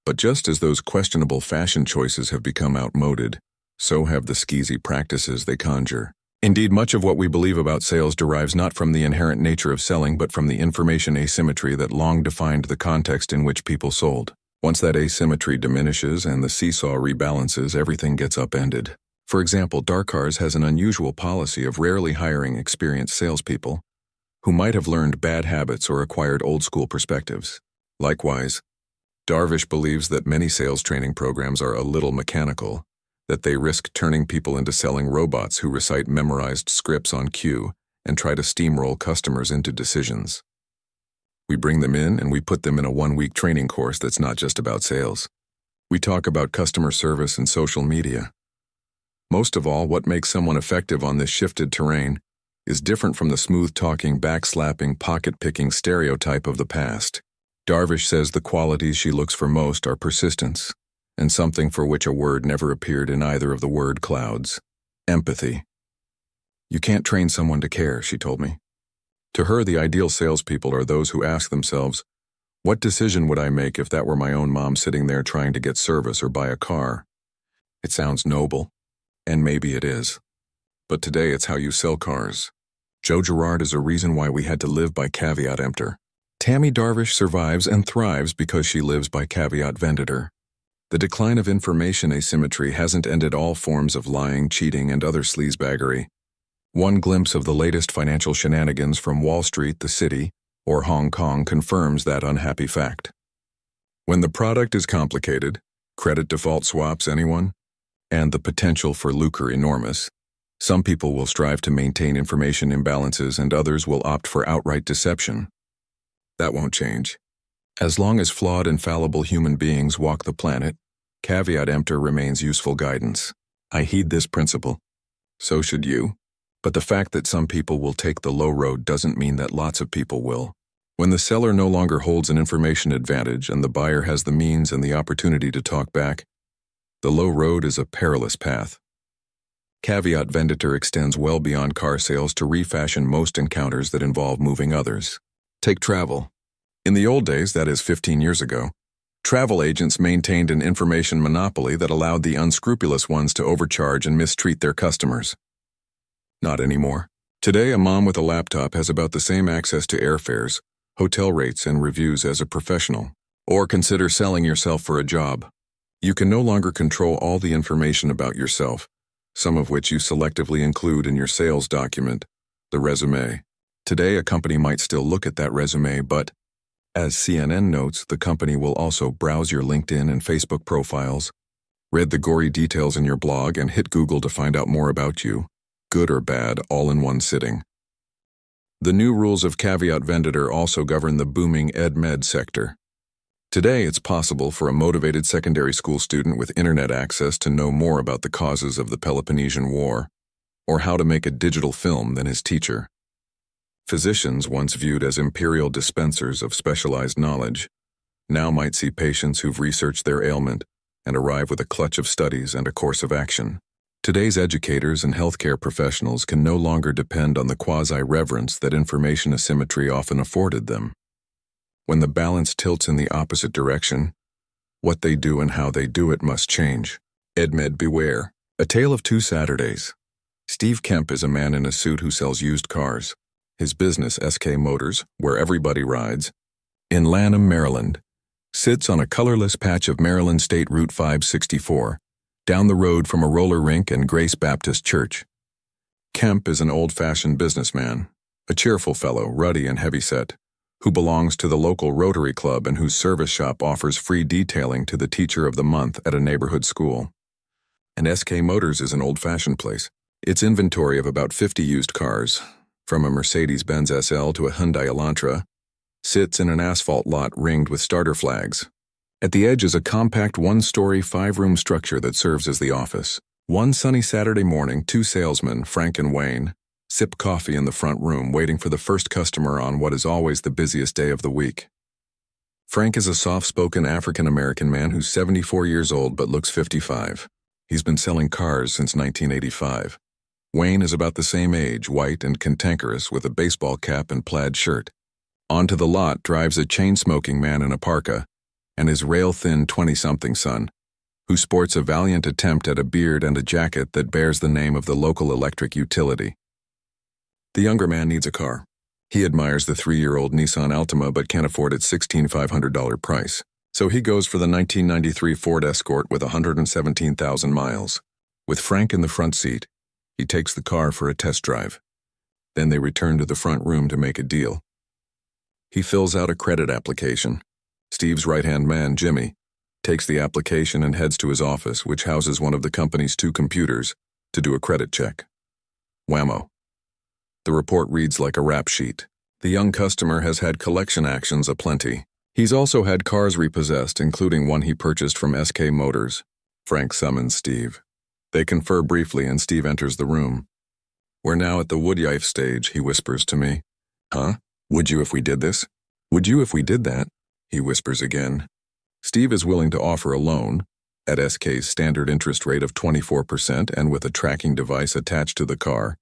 But just as those questionable fashion choices have become outmoded, so have the skeezy practices they conjure. Indeed, much of what we believe about sales derives not from the inherent nature of selling, but from the information asymmetry that long defined the context in which people sold. Once that asymmetry diminishes and the seesaw rebalances, everything gets upended. For example, Darcars has an unusual policy of rarely hiring experienced salespeople, who might have learned bad habits or acquired old-school perspectives. Likewise, Darvish believes that many sales training programs are a little mechanical, that they risk turning people into selling robots who recite memorized scripts on cue and try to steamroll customers into decisions. We bring them in and we put them in a one-week training course that's not just about sales. We talk about customer service and social media. Most of all, what makes someone effective on this shifted terrain is different from the smooth-talking, backslapping, pocket-picking stereotype of the past. Darvish says the qualities she looks for most are persistence, and something for which a word never appeared in either of the word clouds: empathy. You can't train someone to care, she told me. To her, the ideal salespeople are those who ask themselves, what decision would I make if that were my own mom sitting there trying to get service or buy a car? It sounds noble, and maybe it is. But today it's how you sell cars. Joe Girard is a reason why we had to live by caveat emptor. Tammy Darvish survives and thrives because she lives by caveat venditor. The decline of information asymmetry hasn't ended all forms of lying, cheating, and other sleazebaggery. One glimpse of the latest financial shenanigans from Wall Street, the city, or Hong Kong confirms that unhappy fact. When the product is complicated, credit default swaps anyone, and the potential for lucre enormous, some people will strive to maintain information imbalances and others will opt for outright deception. That won't change. As long as flawed and fallible human beings walk the planet, caveat emptor remains useful guidance. I heed this principle. So should you. But the fact that some people will take the low road doesn't mean that lots of people will. When the seller no longer holds an information advantage and the buyer has the means and the opportunity to talk back, the low road is a perilous path. Caveat venditor extends well beyond car sales to refashion most encounters that involve moving others. Take travel. In the old days, that is 15 years ago, travel agents maintained an information monopoly that allowed the unscrupulous ones to overcharge and mistreat their customers. Not anymore. Today, a mom with a laptop has about the same access to airfares, hotel rates, and reviews as a professional. Or consider selling yourself for a job. You can no longer control all the information about yourself, some of which you selectively include in your sales document, the resume. Today, a company might still look at that resume, but, as CNN notes, the company will also browse your LinkedIn and Facebook profiles, read the gory details in your blog, and hit Google to find out more about you, good or bad, all in one sitting. The new rules of caveat venditor also govern the booming ed-med sector. Today, it's possible for a motivated secondary school student with internet access to know more about the causes of the Peloponnesian War, or how to make a digital film than his teacher. Physicians, once viewed as imperial dispensers of specialized knowledge, now might see patients who've researched their ailment and arrive with a clutch of studies and a course of action. Today's educators and healthcare professionals can no longer depend on the quasi-reverence that information asymmetry often afforded them. When the balance tilts in the opposite direction, what they do and how they do it must change. Ed-med beware. A Tale of Two Saturdays. Steve Kemp is a man in a suit who sells used cars. His business, SK Motors, where everybody rides, in Lanham, Maryland, sits on a colorless patch of Maryland State Route 564, down the road from a roller rink and Grace Baptist Church. Kemp is an old-fashioned businessman, a cheerful fellow, ruddy and heavyset, who belongs to the local Rotary Club and whose service shop offers free detailing to the teacher of the month at a neighborhood school. And SK Motors is an old-fashioned place. Its inventory of about 50 used cars, from a Mercedes-Benz SL to a Hyundai Elantra, sits in an asphalt lot ringed with starter flags. At the edge is a compact one-story, five-room structure that serves as the office. One sunny Saturday morning, two salesmen, Frank and Wayne, sip coffee in the front room waiting for the first customer on what is always the busiest day of the week. Frank is a soft-spoken African-American man who's 74 years old but looks 55. He's been selling cars since 1985. Wayne is about the same age, white and cantankerous, with a baseball cap and plaid shirt. Onto the lot drives a chain-smoking man in a parka, and his rail-thin 20-something son, who sports a valiant attempt at a beard and a jacket that bears the name of the local electric utility. The younger man needs a car. He admires the 3-year-old Nissan Altima but can't afford its $1,650 price, so he goes for the 1993 Ford Escort with 117,000 miles. With Frank in the front seat, he takes the car for a test drive. Then they return to the front room to make a deal. He fills out a credit application. Steve's right-hand man, Jimmy, takes the application and heads to his office, which houses one of the company's 2 computers, to do a credit check. Whammo. The report reads like a rap sheet. The young customer has had collection actions aplenty. He's also had cars repossessed, including one he purchased from SK Motors. Frank summons Steve. They confer briefly and Steve enters the room. "We're now at the would-yife stage," he whispers to me. "Huh? Would you if we did this? Would you if we did that?" he whispers again. Steve is willing to offer a loan, at SK's standard interest rate of 24% and with a tracking device attached to the car,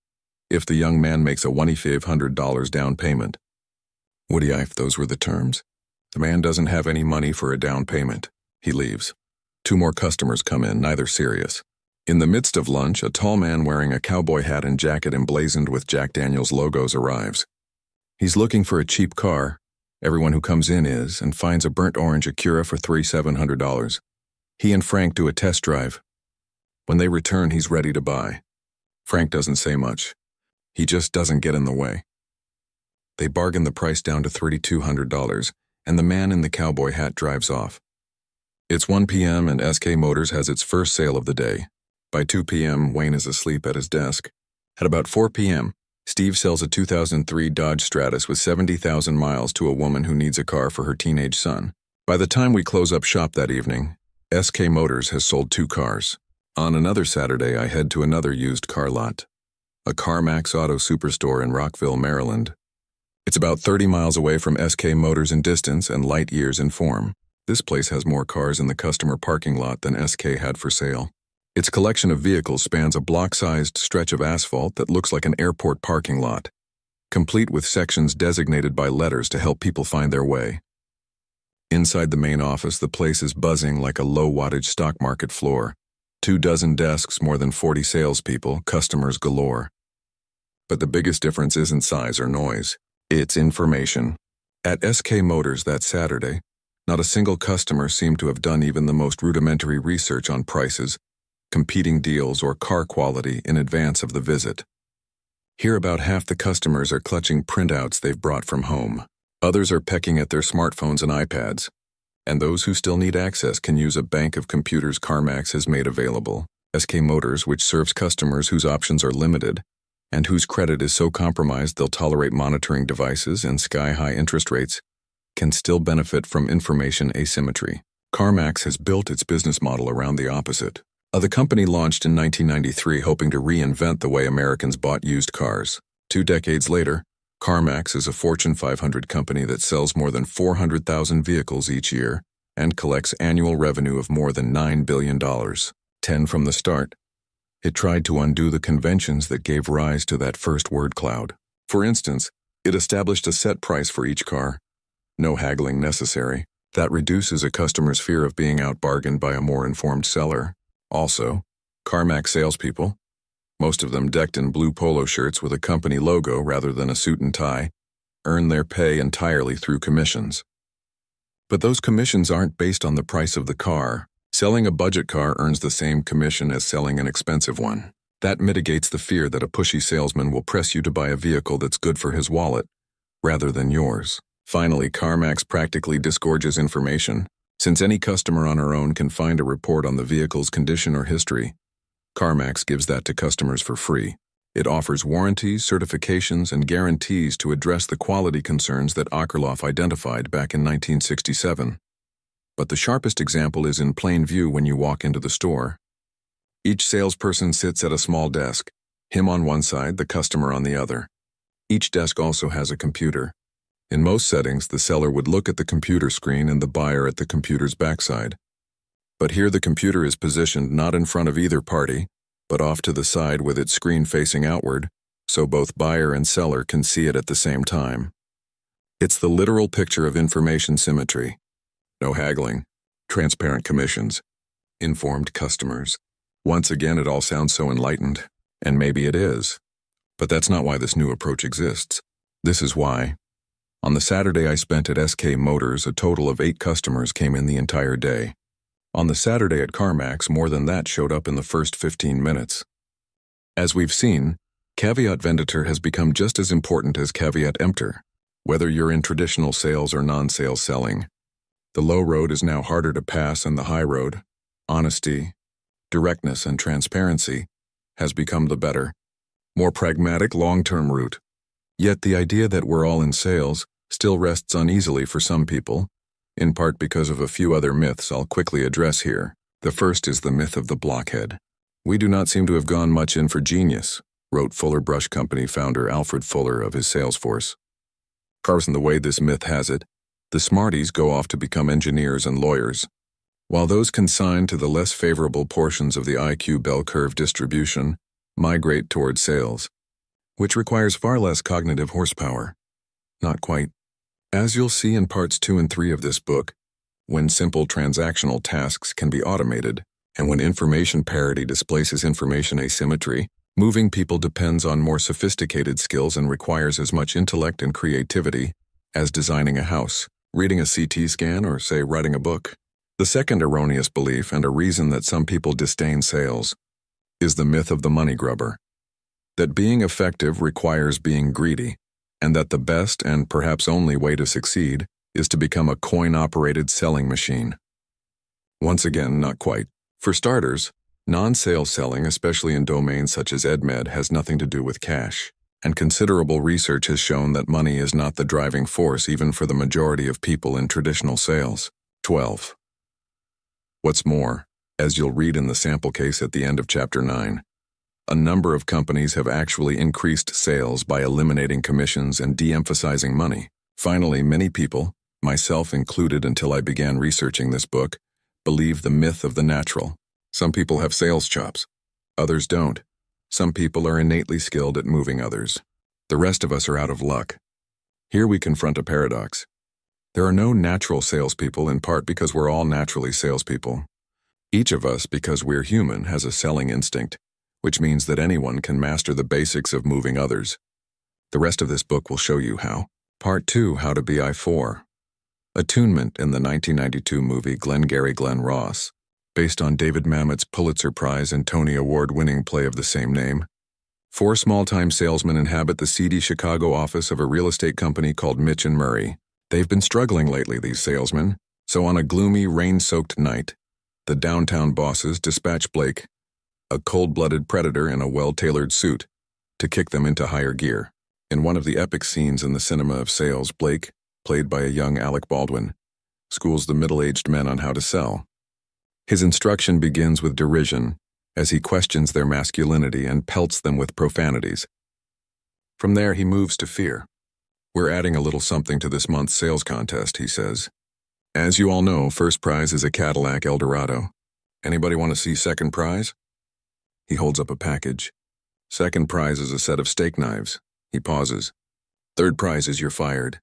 if the young man makes a $2,500 down payment. Would-yife, those were the terms. The man doesn't have any money for a down payment. He leaves. 2 more customers come in, neither serious. In the midst of lunch, a tall man wearing a cowboy hat and jacket emblazoned with Jack Daniels logos arrives. He's looking for a cheap car. Everyone who comes in is, and finds a burnt orange Acura for $3,700. He and Frank do a test drive. When they return, he's ready to buy. Frank doesn't say much. He just doesn't get in the way. They bargain the price down to $3,200, and the man in the cowboy hat drives off. It's 1 p.m. and SK Motors has its first sale of the day. By 2 p.m., Wayne is asleep at his desk. At about 4 p.m., Steve sells a 2003 Dodge Stratus with 70,000 miles to a woman who needs a car for her teenage son. By the time we close up shop that evening, SK Motors has sold 2 cars. On another Saturday, I head to another used car lot, a CarMax Auto Superstore in Rockville, Maryland. It's about 30 miles away from SK Motors in distance and light years in form. This place has more cars in the customer parking lot than SK had for sale. Its collection of vehicles spans a block-sized stretch of asphalt that looks like an airport parking lot, complete with sections designated by letters to help people find their way. Inside the main office, the place is buzzing like a low-wattage stock market floor. 24 desks, more than 40 salespeople, customers galore. But the biggest difference isn't size or noise. It's information. At SK Motors that Saturday, not a single customer seemed to have done even the most rudimentary research on prices, competing deals, or car quality in advance of the visit. Here, about half the customers are clutching printouts they've brought from home. Others are pecking at their smartphones and iPads. And those who still need access can use a bank of computers CarMax has made available. SK Motors, which serves customers whose options are limited, and whose credit is so compromised they'll tolerate monitoring devices and sky-high interest rates, can still benefit from information asymmetry. CarMax has built its business model around the opposite. The company launched in 1993 hoping to reinvent the way Americans bought used cars. 2 decades later, CarMax is a Fortune 500 company that sells more than 400,000 vehicles each year and collects annual revenue of more than $9 billion. 10 from the start, it tried to undo the conventions that gave rise to that first word cloud. For instance, it established a set price for each car. No haggling necessary. That reduces a customer's fear of being out-bargained by a more informed seller. Also, CarMax salespeople, most of them decked in blue polo shirts with a company logo rather than a suit and tie, earn their pay entirely through commissions. But those commissions aren't based on the price of the car. Selling a budget car earns the same commission as selling an expensive one. That mitigates the fear that a pushy salesman will press you to buy a vehicle that's good for his wallet, rather than yours. Finally, CarMax practically disgorges information. Since any customer on her own can find a report on the vehicle's condition or history, CarMax gives that to customers for free. It offers warranties, certifications, and guarantees to address the quality concerns that Akerlof identified back in 1967. But the sharpest example is in plain view when you walk into the store. Each salesperson sits at a small desk, him on one side, the customer on the other. Each desk also has a computer. In most settings, the seller would look at the computer screen and the buyer at the computer's backside. But here the computer is positioned not in front of either party, but off to the side with its screen facing outward, so both buyer and seller can see it at the same time. It's the literal picture of information symmetry. No haggling, transparent commissions, informed customers. Once again, it all sounds so enlightened, and maybe it is. But that's not why this new approach exists. This is why. On the Saturday I spent at SK Motors, a total of 8 customers came in the entire day. On the Saturday at CarMax, more than that showed up in the first 15 minutes. As we've seen, Caveat venditor has become just as important as caveat emptor, whether you're in traditional sales or non-sales selling. The low road is now harder to pass, and the high road, honesty, directness, and transparency, has become the better, more pragmatic long-term route. Yet the idea that we're all in sales still rests uneasily for some people, in part because of a few other myths I'll quickly address here. The first is the myth of the blockhead. We do not seem to have gone much in for genius, wrote Fuller Brush Company founder Alfred Fuller of his sales force. Carson, the way this myth has it, the smarties go off to become engineers and lawyers, while those consigned to the less favorable portions of the IQ bell curve distribution migrate toward sales, which requires far less cognitive horsepower. Not quite. As you'll see in parts 2 and 3 of this book, when simple transactional tasks can be automated, and when information parity displaces information asymmetry, moving people depends on more sophisticated skills and requires as much intellect and creativity as designing a house, reading a CT scan, or, say, writing a book. The second erroneous belief, and a reason that some people disdain sales, is the myth of the money grubber. That being effective requires being greedy, and that the best and perhaps only way to succeed is to become a coin-operated selling machine. Once again, not quite. For starters, non-sales selling, especially in domains such as EdMed, has nothing to do with cash, and considerable research has shown that money is not the driving force even for the majority of people in traditional sales. 12. What's more, as you'll read in the sample case at the end of Chapter 9, a number of companies have actually increased sales by eliminating commissions and de-emphasizing money. Finally, many people, myself included until I began researching this book, believe the myth of the natural. Some people have sales chops. Others don't. Some people are innately skilled at moving others. The rest of us are out of luck. Here we confront a paradox. There are no natural salespeople, in part because we're all naturally salespeople. Each of us, because we're human, has a selling instinct, which means that anyone can master the basics of moving others. The rest of this book will show you how. Part 2, How to Be I4. Attunement in the 1992 movie Glengarry Glen Ross, based on David Mamet's Pulitzer Prize and Tony Award-winning play of the same name. 4 small-time salesmen inhabit the seedy Chicago office of a real estate company called Mitch and Murray. They've been struggling lately, these salesmen, so on a gloomy, rain-soaked night, the downtown bosses dispatch Blake, a cold-blooded predator in a well-tailored suit, to kick them into higher gear. In one of the epic scenes in the cinema of sales, Blake, played by a young Alec Baldwin, schools the middle-aged men on how to sell. His instruction begins with derision, as he questions their masculinity and pelts them with profanities. From there, he moves to fear. We're adding a little something to this month's sales contest, he says. As you all know, first prize is a Cadillac Eldorado. Anybody want to see second prize? He holds up a package. Second prize is a set of steak knives. He pauses. Third prize is you're fired.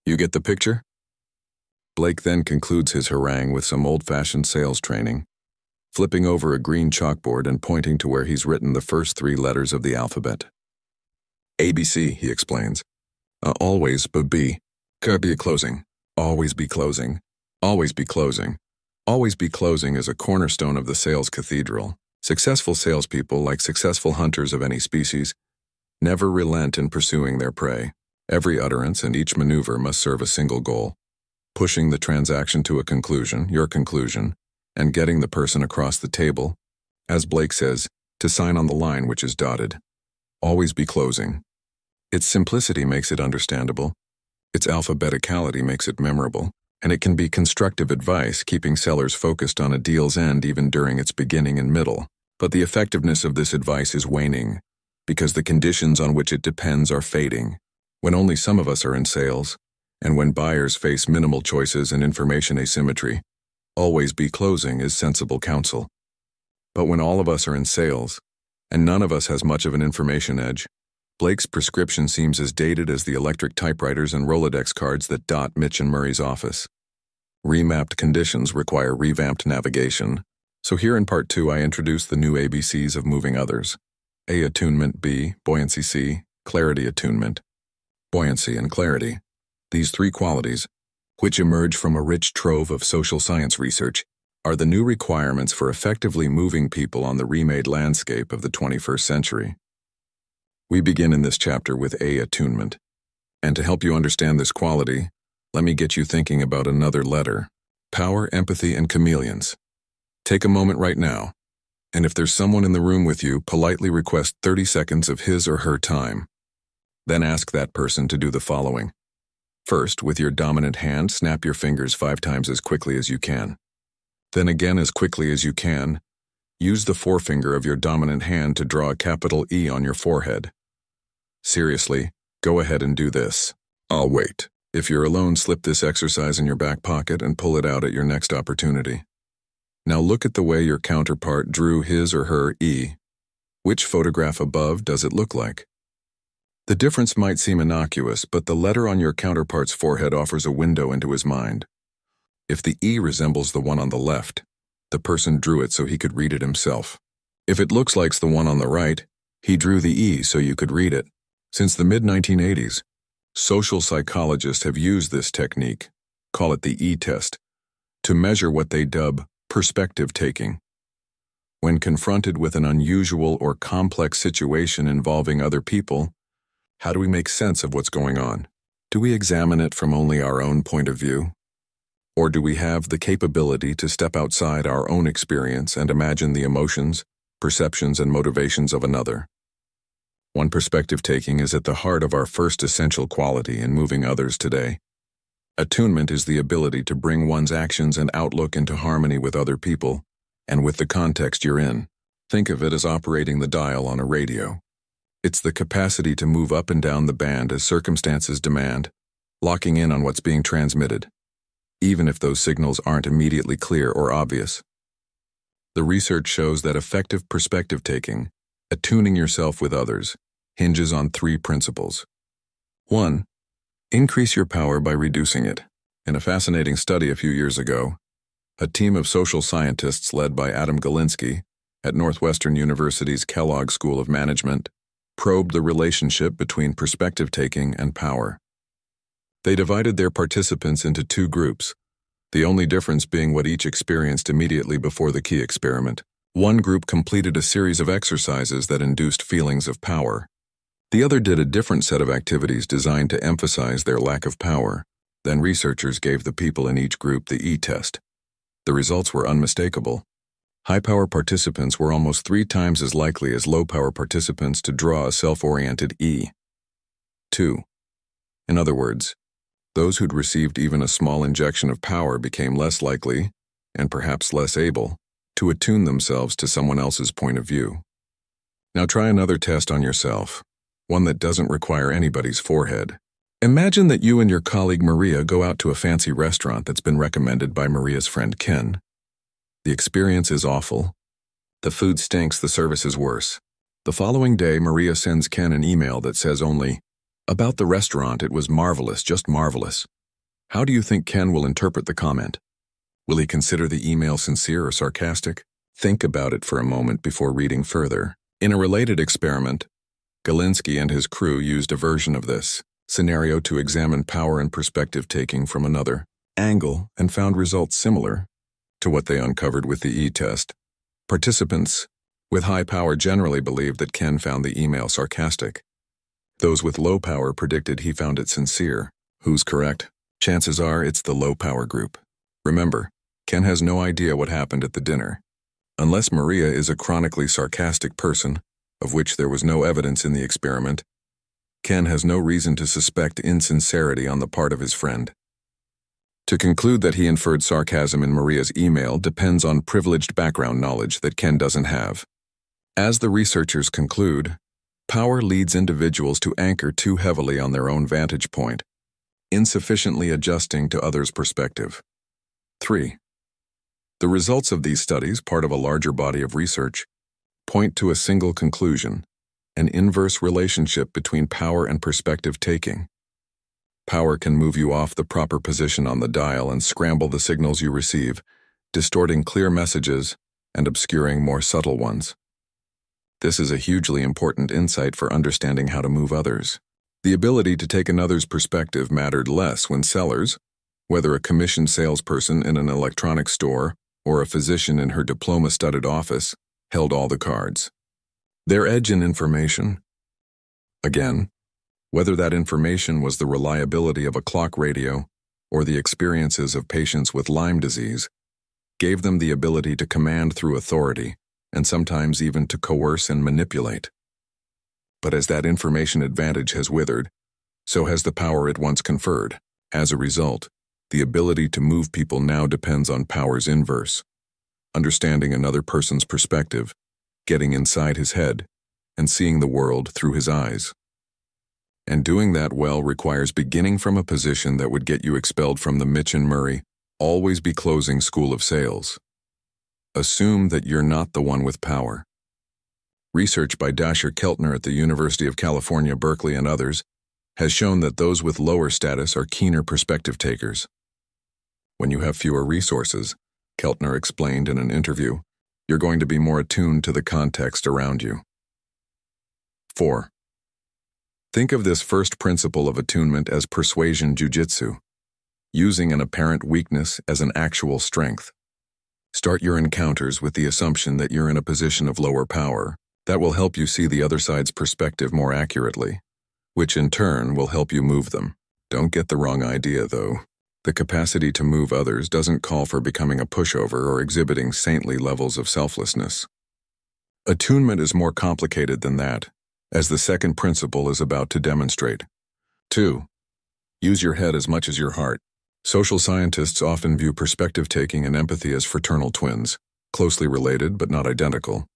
You get the picture? Blake then concludes his harangue with some old-fashioned sales training, flipping over a green chalkboard and pointing to where he's written the first 3 letters of the alphabet. ABC, he explains. Always be. Could be a closing. Always be closing. Always be closing. Always be closing is a cornerstone of the sales cathedral. Successful salespeople, like successful hunters of any species, never relent in pursuing their prey. Every utterance and each maneuver must serve a single goal: pushing the transaction to a conclusion, your conclusion, and getting the person across the table, as Blake says, to sign on the line which is dotted. Always be closing. Its simplicity makes it understandable, its alphabeticality makes it memorable, and it can be constructive advice, keeping sellers focused on a deal's end even during its beginning and middle. But the effectiveness of this advice is waning, because the conditions on which it depends are fading. When only some of us are in sales, and when buyers face minimal choices and information asymmetry, always be closing is sensible counsel. But when all of us are in sales, and none of us has much of an information edge, Blake's prescription seems as dated as the electric typewriters and Rolodex cards that dot Mitch and Murray's office. Remapped conditions require revamped navigation, so here in Part 2 I introduce the new ABCs of moving others. A. Attunement. B. Buoyancy. C. Clarity. Attunement. Buoyancy and clarity. These 3 qualities, which emerge from a rich trove of social science research, are the new requirements for effectively moving people on the remade landscape of the 21st century. We begin in this chapter with attunement. And to help you understand this quality, let me get you thinking about another letter: power, empathy, and chameleons. Take a moment right now, and if there's someone in the room with you, politely request 30 seconds of his or her time. Then ask that person to do the following. First, with your dominant hand, snap your fingers 5 times as quickly as you can. Then again as quickly as you can, use the forefinger of your dominant hand to draw a capital E on your forehead. Seriously, go ahead and do this. I'll wait. If you're alone, slip this exercise in your back pocket and pull it out at your next opportunity. Now look at the way your counterpart drew his or her E. Which photograph above does it look like? The difference might seem innocuous, but the letter on your counterpart's forehead offers a window into his mind. If the E resembles the one on the left, the person drew it so he could read it himself. If it looks like the one on the right, he drew the E so you could read it. Since the mid-1980s, social psychologists have used this technique, call it the E-test, to measure what they dub perspective taking. When confronted with an unusual or complex situation involving other people, how do we make sense of what's going on? Do we examine it from only our own point of view? Or do we have the capability to step outside our own experience and imagine the emotions, perceptions, and motivations of another? One perspective taking is at the heart of our first essential quality in moving others today. Attunement is the ability to bring one's actions and outlook into harmony with other people and with the context you're in. Think of it as operating the dial on a radio. It's the capacity to move up and down the band as circumstances demand, locking in on what's being transmitted, even if those signals aren't immediately clear or obvious. The research shows that effective perspective taking, attuning yourself with others, hinges on 3 principles. 1. Increase your power by reducing it. In a fascinating study a few years ago, a team of social scientists led by Adam Galinsky at Northwestern University's Kellogg School of Management probed the relationship between perspective taking and power. They divided their participants into 2 groups, the only difference being what each experienced immediately before the key experiment. One group completed a series of exercises that induced feelings of power. The other did a different set of activities designed to emphasize their lack of power. Then researchers gave the people in each group the E-test. The results were unmistakable. High-power participants were almost 3 times as likely as low-power participants to draw a self-oriented E. 2. In other words, those who'd received even a small injection of power became less likely, and perhaps less able, to attune themselves to someone else's point of view. Now try another test on yourself, one that doesn't require anybody's forehead. Imagine that you and your colleague Maria go out to a fancy restaurant that's been recommended by Maria's friend Ken. The experience is awful. The food stinks, the service is worse. The following day, Maria sends Ken an email that says only, "About the restaurant, it was marvelous, just marvelous." How do you think Ken will interpret the comment? Will he consider the email sincere or sarcastic? Think about it for a moment before reading further. In a related experiment, Galinsky and his crew used a version of this scenario to examine power and perspective taking from another angle and found results similar to what they uncovered with the E-test. Participants with high power generally believed that Ken found the email sarcastic. Those with low power predicted he found it sincere. Who's correct? Chances are it's the low power group. Remember, Ken has no idea what happened at the dinner. Unless Maria is a chronically sarcastic person, of which there was no evidence in the experiment, Ken has no reason to suspect insincerity on the part of his friend. To conclude that he inferred sarcasm in Maria's email depends on privileged background knowledge that Ken doesn't have. As the researchers conclude, power leads individuals to anchor too heavily on their own vantage point, insufficiently adjusting to others' perspective. 3. The results of these studies, part of a larger body of research, point to a single conclusion: an inverse relationship between power and perspective taking. Power can move you off the proper position on the dial and scramble the signals you receive, distorting clear messages and obscuring more subtle ones. This is a hugely important insight for understanding how to move others. The ability to take another's perspective mattered less when sellers, whether a commissioned salesperson in an electronics store or a physician in her diploma-studded office, held all the cards. Their edge in information, Again, whether that information was the reliability of a clock radio or the experiences of patients with Lyme disease, gave them the ability to command through authority and sometimes even to coerce and manipulate. But as that information advantage has withered, so has the power it once conferred. As a result, the ability to move people now depends on power's inverse, understanding another person's perspective, getting inside his head, and seeing the world through his eyes. And doing that well requires beginning from a position that would get you expelled from the Mitch and Murray Always Be Closing School of Sales. Assume that you're not the one with power. Research by Dasher Keltner at the University of California, Berkeley, and others has shown that those with lower status are keener perspective takers. When you have fewer resources, Keltner explained in an interview, you're going to be more attuned to the context around you. 4. Think of this first principle of attunement as persuasion jujitsu, using an apparent weakness as an actual strength. Start your encounters with the assumption that you're in a position of lower power. That will help you see the other side's perspective more accurately, which in turn will help you move them. Don't get the wrong idea, though. The capacity to move others doesn't call for becoming a pushover or exhibiting saintly levels of selflessness. Attunement is more complicated than that, as the second principle is about to demonstrate. 2. Use your head as much as your heart. Social scientists often view perspective taking and empathy as fraternal twins, closely related but not identical.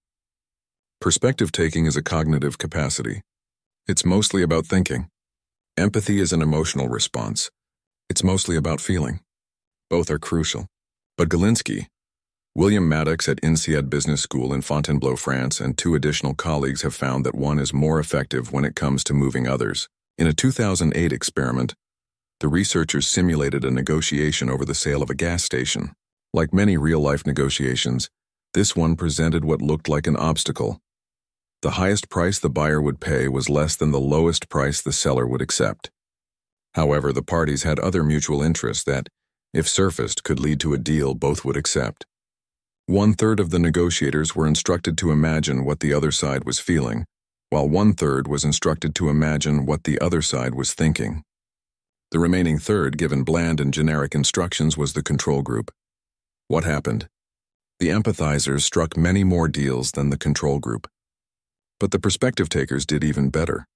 Perspective taking is a cognitive capacity. It's mostly about thinking. Empathy is an emotional response. It's mostly about feeling. Both are crucial. But Galinsky, William Maddox at INSEAD Business School in Fontainebleau, France, and 2 additional colleagues have found that one is more effective when it comes to moving others. In a 2008 experiment, the researchers simulated a negotiation over the sale of a gas station. Like many real-life negotiations, this one presented what looked like an obstacle. The highest price the buyer would pay was less than the lowest price the seller would accept. However, the parties had other mutual interests that, if surfaced, could lead to a deal both would accept. 1/3 of the negotiators were instructed to imagine what the other side was feeling, while 1/3 was instructed to imagine what the other side was thinking. The remaining third, given bland and generic instructions, was the control group. What happened? The empathizers struck many more deals than the control group. But the perspective takers did even better.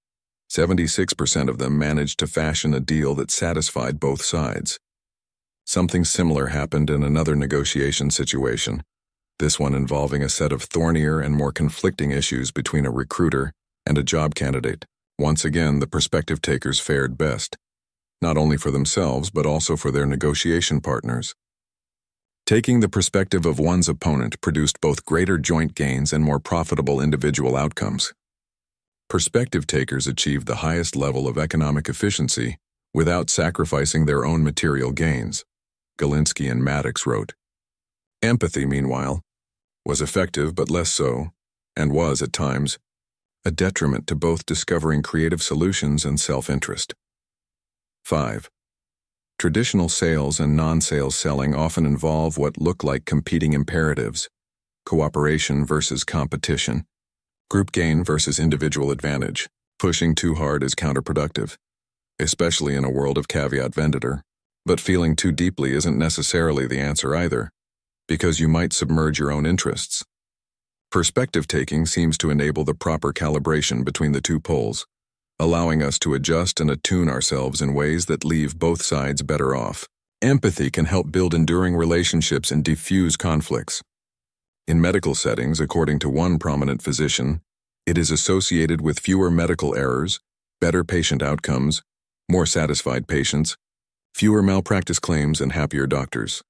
76% of them managed to fashion a deal that satisfied both sides. Something similar happened in another negotiation situation, this one involving a set of thornier and more conflicting issues between a recruiter and a job candidate. Once again, the perspective takers fared best, not only for themselves but also for their negotiation partners. Taking the perspective of one's opponent produced both greater joint gains and more profitable individual outcomes. Perspective takers achieved the highest level of economic efficiency without sacrificing their own material gains, Galinsky and Maddox wrote. Empathy, meanwhile, was effective but less so, and was, at times, a detriment to both discovering creative solutions and self-interest. 5. Traditional sales and non-sales selling often involve what look like competing imperatives: cooperation versus competition, group gain versus individual advantage. Pushing too hard is counterproductive, especially in a world of caveat venditor. But feeling too deeply isn't necessarily the answer either, because you might submerge your own interests. Perspective taking seems to enable the proper calibration between the two poles, allowing us to adjust and attune ourselves in ways that leave both sides better off. Empathy can help build enduring relationships and diffuse conflicts. In medical settings, according to one prominent physician, it is associated with fewer medical errors, better patient outcomes, more satisfied patients, fewer malpractice claims, and happier doctors.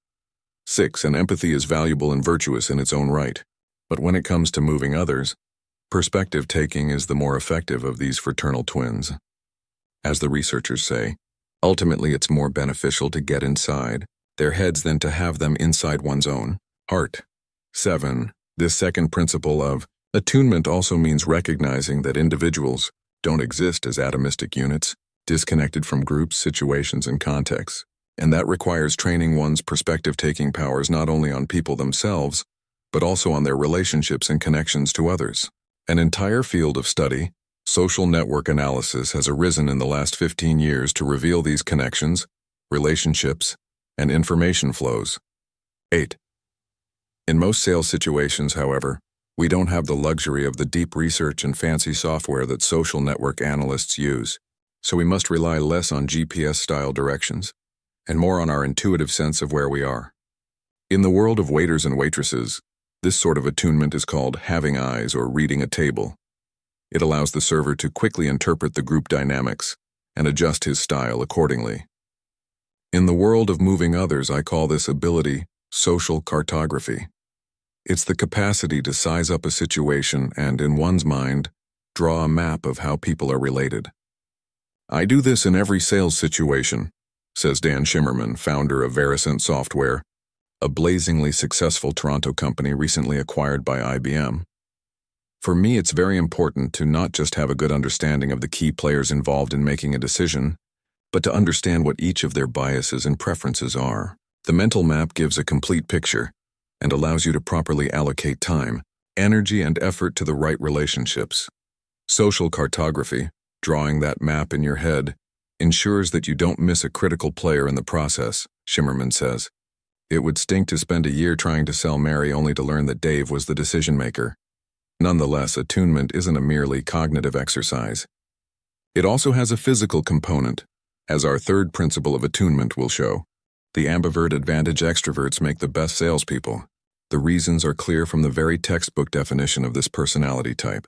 6. And empathy is valuable and virtuous in its own right. But when it comes to moving others, perspective taking is the more effective of these fraternal twins. As the researchers say, ultimately it's more beneficial to get inside their heads than to have them inside one's own heart. 7. This second principle of attunement also means recognizing that individuals don't exist as atomistic units, disconnected from groups, situations, and contexts, and that requires training one's perspective-taking powers not only on people themselves, but also on their relationships and connections to others. An entire field of study, Social network analysis has arisen in the last 15 years to reveal these connections, relationships, and information flows. 8. In most sales situations, however, we don't have the luxury of the deep research and fancy software that social network analysts use, so we must rely less on GPS-style directions and more on our intuitive sense of where we are. In the world of waiters and waitresses, this sort of attunement is called having eyes or reading a table. It allows the server to quickly interpret the group dynamics and adjust his style accordingly. In the world of moving others, I call this ability social cartography. It's the capacity to size up a situation and, in one's mind, draw a map of how people are related. I do this in every sales situation, says Dan Shimmerman, founder of Vericent Software, a blazingly successful Toronto company recently acquired by IBM. For me, it's very important to not just have a good understanding of the key players involved in making a decision, but to understand what each of their biases and preferences are. The mental map gives a complete picture and allows you to properly allocate time, energy, and effort to the right relationships. Social cartography, drawing that map in your head, ensures that you don't miss a critical player in the process, Shimmerman says. It would stink to spend a year trying to sell Mary only to learn that Dave was the decision maker. Nonetheless, attunement isn't a merely cognitive exercise. It also has a physical component, as our third principle of attunement will show. The ambivert advantage extroverts make the best salespeople. The reasons are clear from the very textbook definition of this personality type.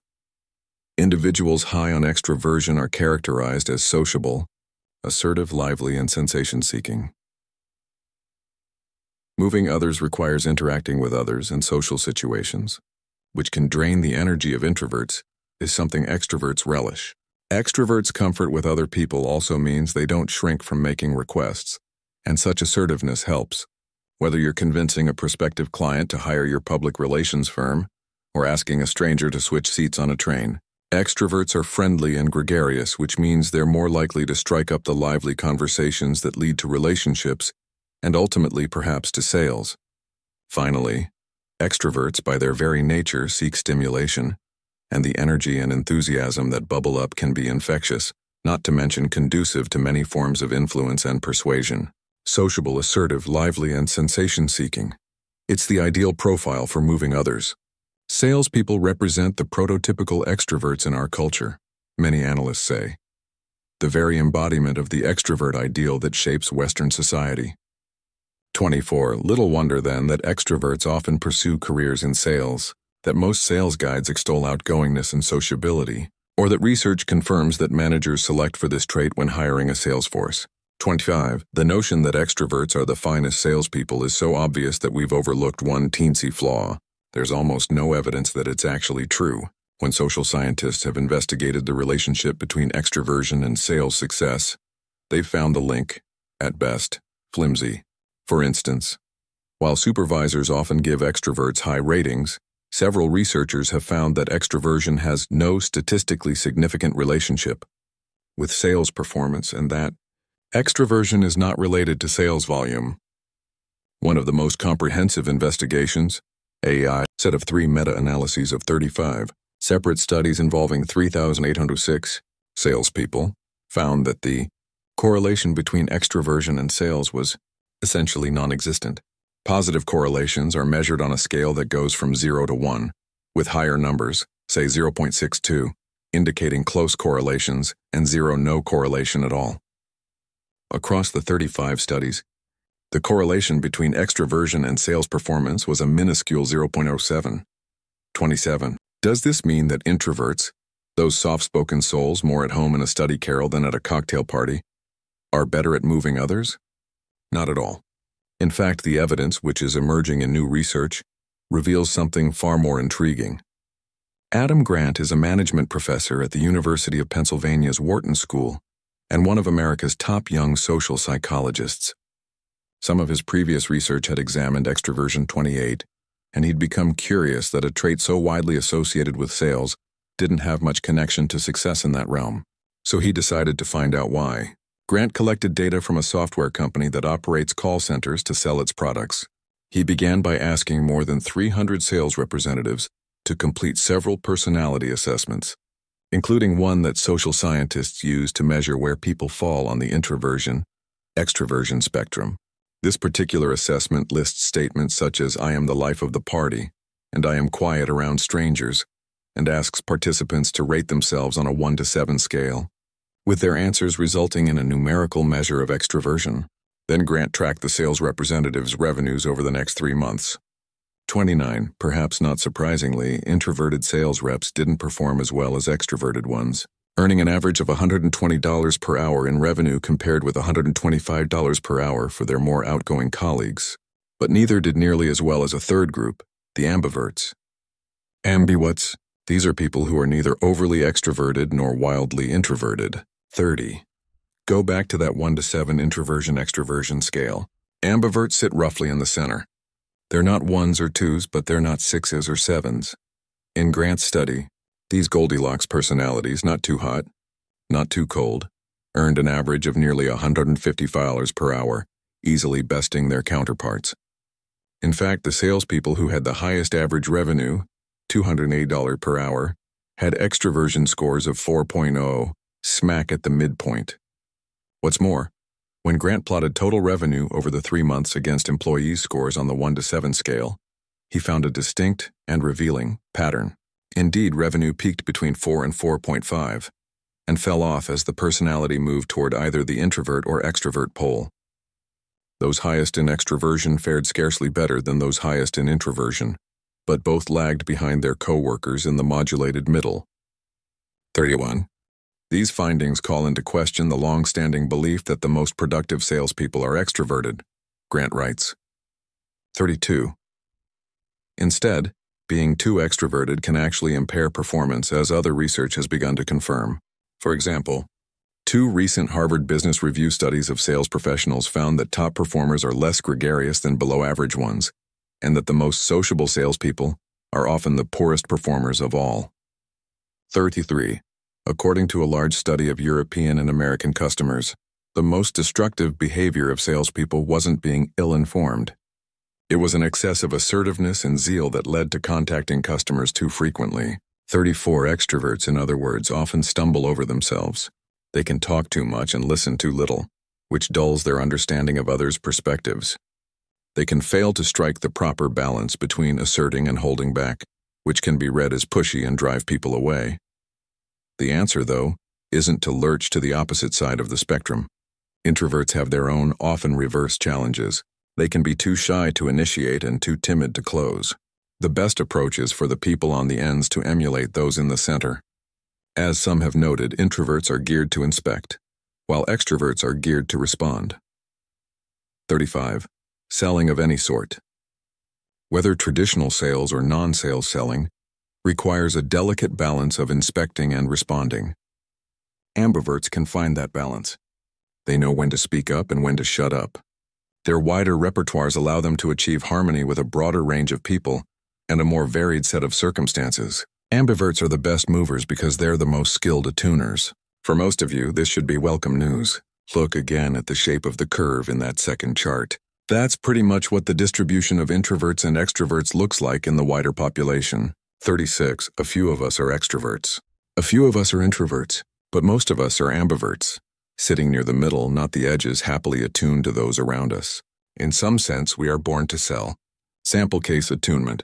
Individuals high on extroversion are characterized as sociable, assertive, lively, and sensation-seeking. Moving others requires interacting with others in social situations, which can drain the energy of introverts, is something extroverts relish. Extroverts' comfort with other people also means they don't shrink from making requests, and such assertiveness helps, whether you're convincing a prospective client to hire your public relations firm or asking a stranger to switch seats on a train. Extroverts are friendly and gregarious, which means they're more likely to strike up the lively conversations that lead to relationships and ultimately perhaps to sales. Finally, extroverts by their very nature seek stimulation, and the energy and enthusiasm that bubble up can be infectious, not to mention conducive to many forms of influence and persuasion. Sociable, assertive, lively, and sensation-seeking. It's the ideal profile for moving others. Salespeople represent the prototypical extroverts in our culture, many analysts say. The very embodiment of the extrovert ideal that shapes Western society. 24. Little wonder then that extroverts often pursue careers in sales, that most sales guides extol outgoingness and sociability, or that research confirms that managers select for this trait when hiring a sales force. 25. The notion that extroverts are the finest salespeople is so obvious that we've overlooked one teensy flaw. There's almost no evidence that it's actually true. When social scientists have investigated the relationship between extroversion and sales success, they've found the link, at best, flimsy. For instance, while supervisors often give extroverts high ratings, several researchers have found that extroversion has no statistically significant relationship with sales performance and that extroversion is not related to sales volume. One of the most comprehensive investigations, AI, set of 3 meta-analyses of 35 separate studies involving 3,806 salespeople, found that the correlation between extroversion and sales was essentially non-existent. Positive correlations are measured on a scale that goes from 0 to 1, with higher numbers, say 0.62, indicating close correlations, and 0 no correlation at all. Across the 35 studies, the correlation between extroversion and sales performance was a minuscule 0.07. 27. Does this mean that introverts, those soft-spoken souls more at home in a study carrel than at a cocktail party, are better at moving others? Not at all. In fact, the evidence, which is emerging in new research, reveals something far more intriguing. Adam Grant is a management professor at the University of Pennsylvania's Wharton School and one of America's top young social psychologists. Some of his previous research had examined extroversion 28, and he'd become curious that a trait so widely associated with sales didn't have much connection to success in that realm. So he decided to find out why. Grant collected data from a software company that operates call centers to sell its products. He began by asking more than 300 sales representatives to complete several personality assessments. including one that social scientists use to measure where people fall on the introversion-extroversion spectrum. This particular assessment lists statements such as "I am the life of the party" and "I am quiet around strangers," and asks participants to rate themselves on a 1 to 7 scale, with their answers resulting in a numerical measure of extroversion. Then Grant tracked the sales representative's revenues over the next 3 months. 29. Perhaps not surprisingly, introverted sales reps didn't perform as well as extroverted ones, earning an average of $120 per hour in revenue compared with $125 per hour for their more outgoing colleagues. But neither did nearly as well as a third group, the ambiverts. Ambiverts. These are people who are neither overly extroverted nor wildly introverted. 30. Go back to that 1 to 7 introversion-extroversion scale. Ambiverts sit roughly in the center. They're not 1s or 2s, but they're not 6s or 7s. In Grant's study, these Goldilocks personalities, not too hot, not too cold, earned an average of nearly $150 per hour, easily besting their counterparts. In fact, the salespeople who had the highest average revenue, $208 per hour, had extroversion scores of 4.0, smack at the midpoint. What's more, when Grant plotted total revenue over the 3 months against employees' scores on the 1 to 7 scale, he found a distinct and revealing pattern. Indeed, revenue peaked between 4 and 4.5, and fell off as the personality moved toward either the introvert or extrovert pole. Those highest in extroversion fared scarcely better than those highest in introversion, but both lagged behind their co-workers in the modulated middle. 31. These findings call into question the long-standing belief that the most productive salespeople are extroverted, Grant writes. 32. Instead, being too extroverted can actually impair performance, as other research has begun to confirm. For example, 2 recent Harvard Business Review studies of sales professionals found that top performers are less gregarious than below-average ones, and that the most sociable salespeople are often the poorest performers of all. 33. According to a large study of European and American customers, the most destructive behavior of salespeople wasn't being ill-informed. It was an excess of assertiveness and zeal that led to contacting customers too frequently. 34. Extroverts, in other words, often stumble over themselves. They can talk too much and listen too little, which dulls their understanding of others' perspectives. They can fail to strike the proper balance between asserting and holding back, which can be read as pushy and drive people away. The answer, though, isn't to lurch to the opposite side of the spectrum. Introverts have their own, often reverse challenges. They can be too shy to initiate and too timid to close. The best approach is for the people on the ends to emulate those in the center. As some have noted, introverts are geared to inspect, while extroverts are geared to respond. 35. Selling of any sort. Whether traditional sales or non-sales selling, requires a delicate balance of inspecting and responding. Ambiverts can find that balance. They know when to speak up and when to shut up. Their wider repertoires allow them to achieve harmony with a broader range of people and a more varied set of circumstances. Ambiverts are the best movers because they're the most skilled attuners. For most of you, this should be welcome news. Look again at the shape of the curve in that second chart. That's pretty much what the distribution of introverts and extroverts looks like in the wider population. 36. A few of us are extroverts. A few of us are introverts, but most of us are ambiverts, sitting near the middle, not the edges, happily attuned to those around us. In some sense, we are born to sell. Sample case attunement.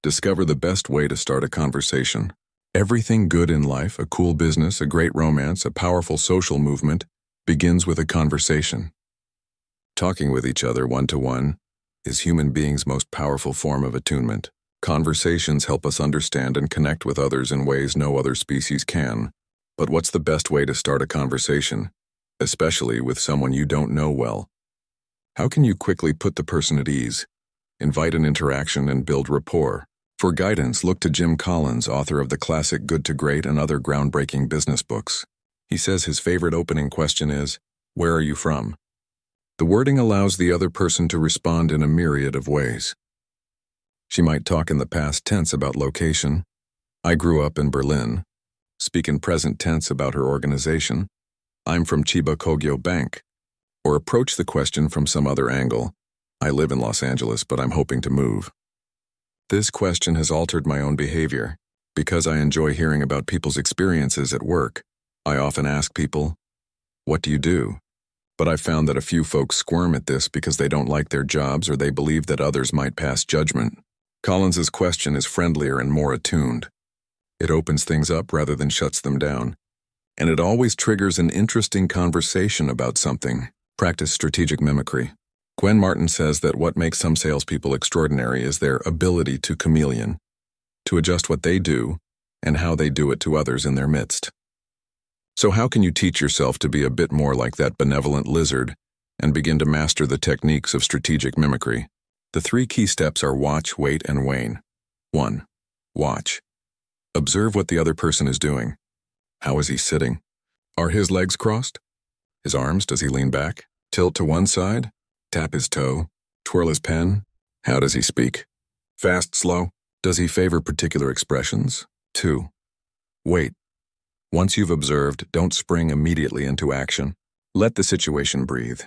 Discover the best way to start a conversation. Everything good in life, a cool business, a great romance, a powerful social movement, begins with a conversation. Talking with each other one-to-one is human beings' most powerful form of attunement. Conversations help us understand and connect with others in ways no other species can. But what's the best way to start a conversation, especially with someone you don't know well? How can you quickly put the person at ease, invite an interaction, and build rapport? For guidance, look to Jim Collins, author of the classic Good to Great and other groundbreaking business books. He says his favorite opening question is, "Where are you from?" The wording allows the other person to respond in a myriad of ways. She might talk in the past tense about location, "I grew up in Berlin," speak in present tense about her organization, "I'm from Chiba Kogyo Bank," or approach the question from some other angle, "I live in Los Angeles, but I'm hoping to move." This question has altered my own behavior. Because I enjoy hearing about people's experiences at work, I often ask people, "What do you do?" But I've found that a few folks squirm at this because they don't like their jobs or they believe that others might pass judgment. Collins's question is friendlier and more attuned. It opens things up rather than shuts them down. And it always triggers an interesting conversation about something. Practice strategic mimicry. Gwen Martin says that what makes some salespeople extraordinary is their ability to chameleon, to adjust what they do and how they do it to others in their midst. So how can you teach yourself to be a bit more like that benevolent lizard and begin to master the techniques of strategic mimicry? The 3 key steps are watch, wait, and wane. 1. Watch. Observe what the other person is doing. How is he sitting? Are his legs crossed? His arms, does he lean back? Tilt to one side? Tap his toe? Twirl his pen? How does he speak? Fast, slow? Does he favor particular expressions? 2. Wait. Once you've observed, don't spring immediately into action. Let the situation breathe.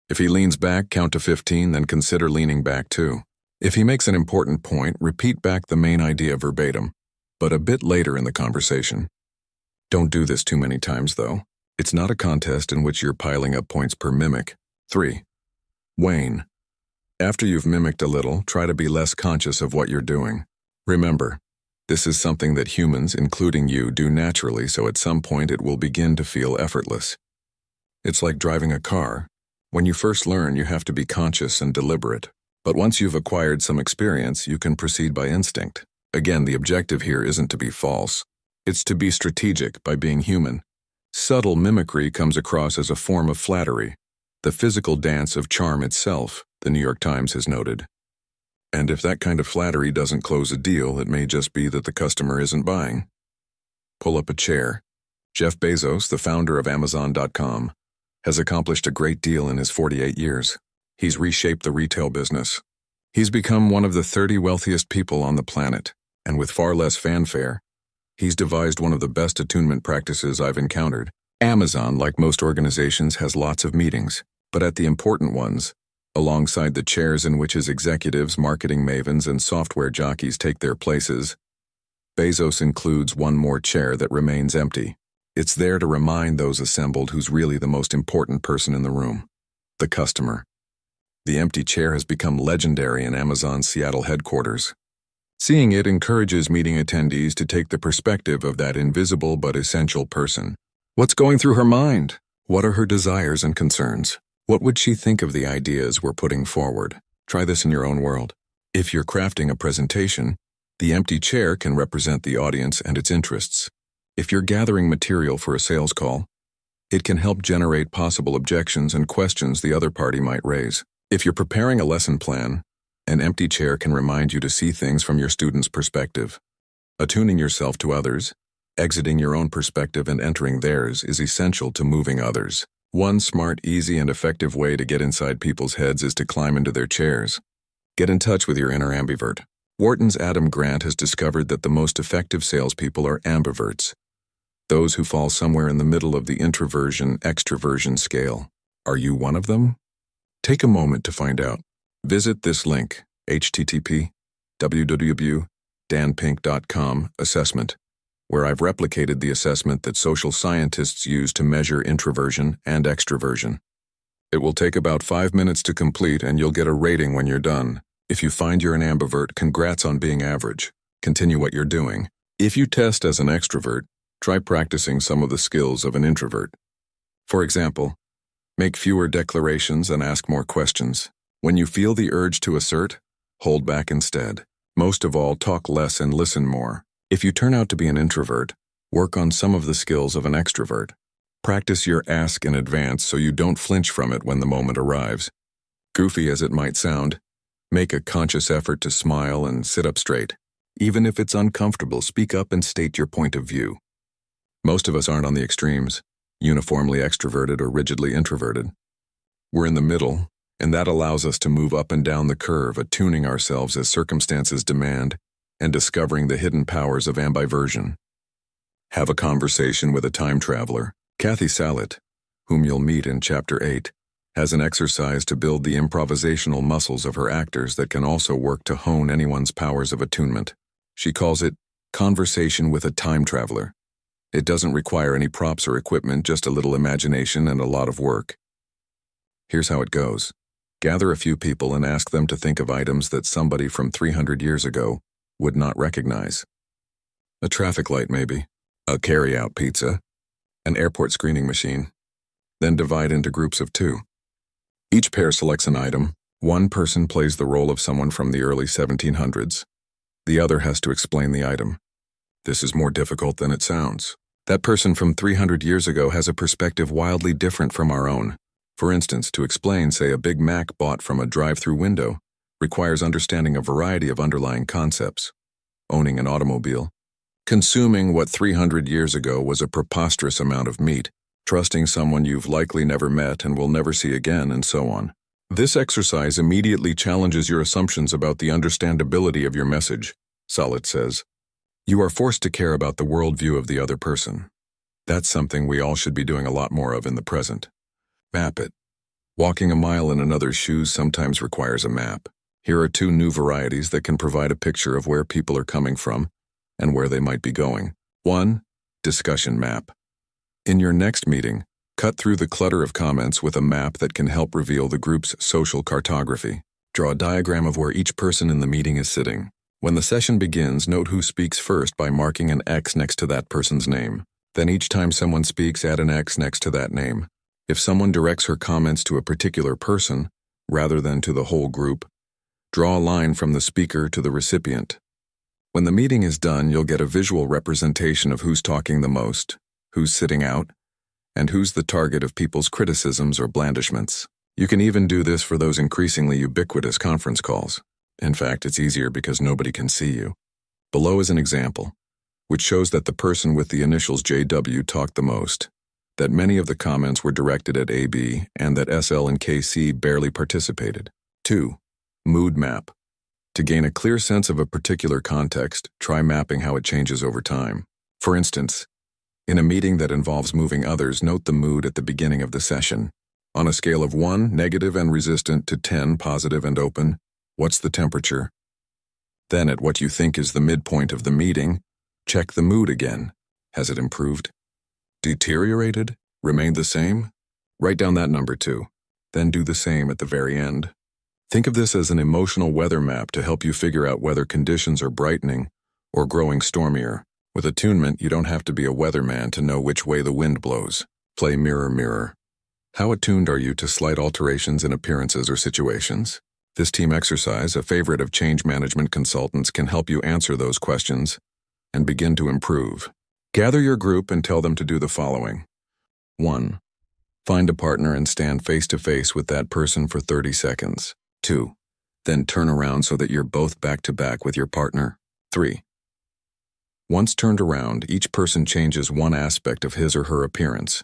If he leans back, count to 15, then consider leaning back too. If he makes an important point, repeat back the main idea verbatim, but a bit later in the conversation. Don't do this too many times, though. It's not a contest in which you're piling up points per mimic. 3. Wane. After you've mimicked a little, try to be less conscious of what you're doing. Remember, this is something that humans, including you, do naturally, so at some point it will begin to feel effortless. It's like driving a car. When you first learn, you have to be conscious and deliberate. But once you've acquired some experience, you can proceed by instinct. Again, the objective here isn't to be false. It's to be strategic by being human. Subtle mimicry comes across as a form of flattery, the physical dance of charm itself, the New York Times has noted. And if that kind of flattery doesn't close a deal, it may just be that the customer isn't buying. Pull up a chair. Jeff Bezos, the founder of Amazon.com, has accomplished a great deal in his 48 years. He's reshaped the retail business. He's become one of the 30 wealthiest people on the planet, and with far less fanfare, he's devised one of the best attunement practices I've encountered. Amazon, like most organizations, has lots of meetings, but at the important ones, alongside the chairs in which his executives, marketing mavens, and software jockeys take their places, Bezos includes one more chair that remains empty. It's there to remind those assembled who's really the most important person in the room, the customer. The empty chair has become legendary in Amazon's Seattle headquarters. Seeing it encourages meeting attendees to take the perspective of that invisible but essential person. What's going through her mind? What are her desires and concerns? What would she think of the ideas we're putting forward? Try this in your own world. If you're crafting a presentation, the empty chair can represent the audience and its interests. If you're gathering material for a sales call, it can help generate possible objections and questions the other party might raise. If you're preparing a lesson plan, an empty chair can remind you to see things from your student's perspective. Attuning yourself to others, exiting your own perspective and entering theirs is essential to moving others. One smart, easy, and effective way to get inside people's heads is to climb into their chairs. Get in touch with your inner ambivert. Wharton's Adam Grant has discovered that the most effective salespeople are ambiverts, those who fall somewhere in the middle of the introversion-extroversion scale. Are you one of them? Take a moment to find out. Visit this link, http://www.danpink.com assessment, where I've replicated the assessment that social scientists use to measure introversion and extroversion. It will take about 5 minutes to complete, and you'll get a rating when you're done. If you find you're an ambivert, congrats on being average. Continue what you're doing. If you test as an extrovert, try practicing some of the skills of an introvert. For example, make fewer declarations and ask more questions. When you feel the urge to assert, hold back instead. Most of all, talk less and listen more. If you turn out to be an introvert, work on some of the skills of an extrovert. Practice your ask in advance so you don't flinch from it when the moment arrives. Goofy as it might sound, make a conscious effort to smile and sit up straight. Even if it's uncomfortable, speak up and state your point of view. Most of us aren't on the extremes, uniformly extroverted or rigidly introverted. We're in the middle, and that allows us to move up and down the curve, attuning ourselves as circumstances demand and discovering the hidden powers of ambiversion. Have a conversation with a time traveler. Kathy Salit, whom you'll meet in Chapter 8, has an exercise to build the improvisational muscles of her actors that can also work to hone anyone's powers of attunement. She calls it Conversation with a time traveler. It doesn't require any props or equipment, just a little imagination and a lot of work. Here's how it goes. Gather a few people and ask them to think of items that somebody from 300 years ago would not recognize. A traffic light, maybe. A carry-out pizza. An airport screening machine. Then divide into groups of 2. Each pair selects an item. One person plays the role of someone from the early 1700s. The other has to explain the item. This is more difficult than it sounds. That person from 300 years ago has a perspective wildly different from our own. For instance, to explain, say, a Big Mac bought from a drive-through window requires understanding a variety of underlying concepts. Owning an automobile. Consuming what 300 years ago was a preposterous amount of meat. Trusting someone you've likely never met and will never see again, and so on. This exercise immediately challenges your assumptions about the understandability of your message, Solid says. You are forced to care about the worldview of the other person. That's something we all should be doing a lot more of in the present. Map it. Walking a mile in another's shoes sometimes requires a map. Here are 2 new varieties that can provide a picture of where people are coming from and where they might be going. 1. Discussion map. In your next meeting, cut through the clutter of comments with a map that can help reveal the group's social cartography. Draw a diagram of where each person in the meeting is sitting. When the session begins, note who speaks first by marking an X next to that person's name. Then each time someone speaks, add an X next to that name. If someone directs her comments to a particular person, rather than to the whole group, draw a line from the speaker to the recipient. When the meeting is done, you'll get a visual representation of who's talking the most, who's sitting out, and who's the target of people's criticisms or blandishments. You can even do this for those increasingly ubiquitous conference calls. In fact, it's easier because nobody can see you. Below is an example, which shows that the person with the initials JW talked the most, that many of the comments were directed at AB, and that SL and KC barely participated. 2. Mood map. To gain a clear sense of a particular context, try mapping how it changes over time. For instance, in a meeting that involves moving others, note the mood at the beginning of the session. On a scale of 1, negative and resistant, to 10, positive and open, what's the temperature? Then at what you think is the midpoint of the meeting, check the mood again. Has it improved? Deteriorated? Remained the same? Write down that number too. Then do the same at the very end. Think of this as an emotional weather map to help you figure out whether conditions are brightening or growing stormier. With attunement, you don't have to be a weatherman to know which way the wind blows. Play mirror, mirror. How attuned are you to slight alterations in appearances or situations? This team exercise, a favorite of change management consultants, can help you answer those questions and begin to improve. Gather your group and tell them to do the following. 1. Find a partner and stand face-to-face with that person for 30 seconds. 2. Then turn around so that you're both back-to-back with your partner. 3. Once turned around, each person changes one aspect of his or her appearance.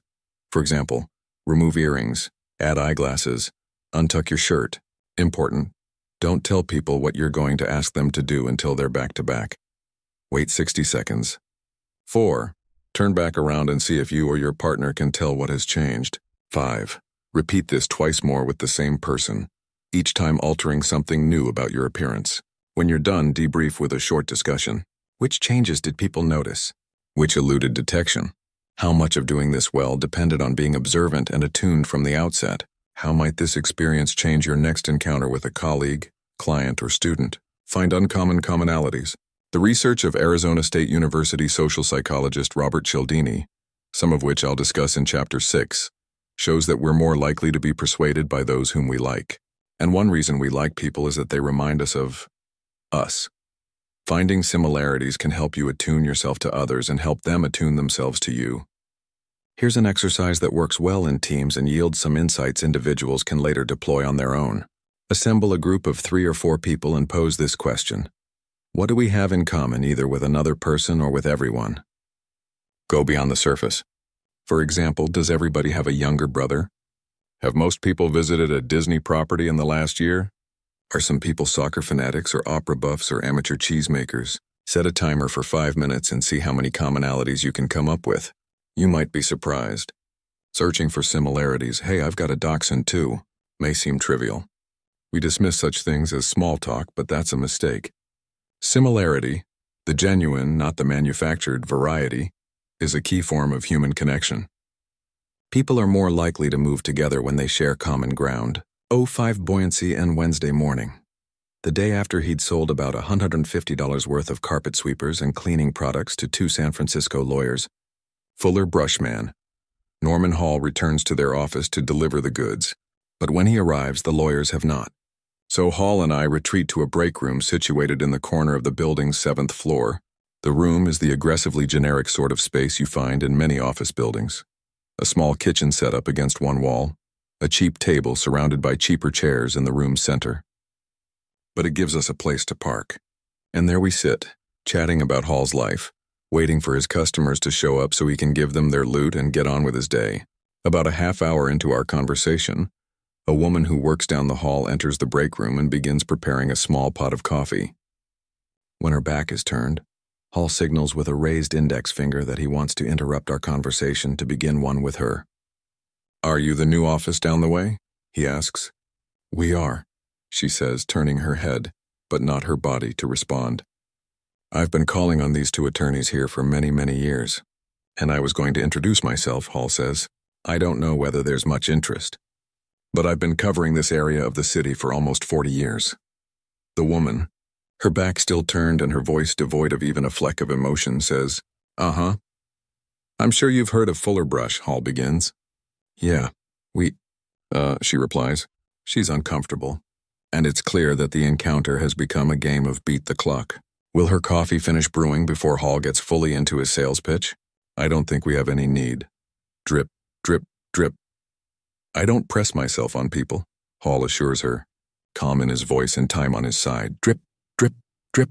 For example, remove earrings, add eyeglasses, untuck your shirt. Important, don't tell people what you're going to ask them to do until they're back-to-back. Wait 60 seconds. 4. Turn back around and see if you or your partner can tell what has changed. 5. Repeat this twice more with the same person, each time altering something new about your appearance. When you're done, debrief with a short discussion. Which changes did people notice? Which eluded detection? How much of doing this well depended on being observant and attuned from the outset? How might this experience change your next encounter with a colleague, client, or student? Find uncommon commonalities. The research of Arizona State University social psychologist Robert Cialdini, some of which I'll discuss in Chapter 6, shows that we're more likely to be persuaded by those whom we like. And one reason we like people is that they remind us of us. Finding similarities can help you attune yourself to others and help them attune themselves to you. Here's an exercise that works well in teams and yields some insights individuals can later deploy on their own. Assemble a group of 3 or 4 people and pose this question. What do we have in common, either with another person or with everyone? Go beyond the surface. For example, does everybody have a younger brother? Have most people visited a Disney property in the last year? Are some people soccer fanatics or opera buffs or amateur cheesemakers? Set a timer for 5 minutes and see how many commonalities you can come up with. You might be surprised. Searching for similarities, hey, I've got a dachshund too, may seem trivial. We dismiss such things as small talk, but that's a mistake. Similarity, The genuine, not the manufactured, variety is a key form of human connection. People are more likely to move together when they share common ground. 05 buoyancy and Wednesday morning. The day after he'd sold about $150 worth of carpet sweepers and cleaning products to 2 San Francisco lawyers, Fuller Brushman, Norman Hall returns to their office to deliver the goods. But when he arrives, the lawyers have not. So Hall and I retreat to a break room situated in the corner of the building's 7th floor. The room is the aggressively generic sort of space you find in many office buildings. A small kitchen set up against one wall, a cheap table surrounded by cheaper chairs in the room's center. But it gives us a place to park. And there we sit, chatting about Hall's life, waiting for his customers to show up so he can give them their loot and get on with his day. About a half hour into our conversation, a woman who works down the hall enters the break room and begins preparing a small pot of coffee. When her back is turned, Hall signals with a raised index finger that he wants to interrupt our conversation to begin one with her. "Are you the new office down the way?" he asks. "We are," she says, turning her head, but not her body, to respond. "I've been calling on these 2 attorneys here for many, many years, and I was going to introduce myself," Hall says. "I don't know whether there's much interest, but I've been covering this area of the city for almost 40 years. The woman, her back still turned and her voice devoid of even a fleck of emotion, says, "Uh-huh. I'm sure you've heard of Fuller Brush," Hall begins. "Yeah, she replies. She's uncomfortable, and it's clear that the encounter has become a game of beat the clock. Will her coffee finish brewing before Hall gets fully into his sales pitch? I don't think we have any need. Drip, drip, drip. I don't press myself on people," Hall assures her, calm in his voice and time on his side. "Drip, drip, drip.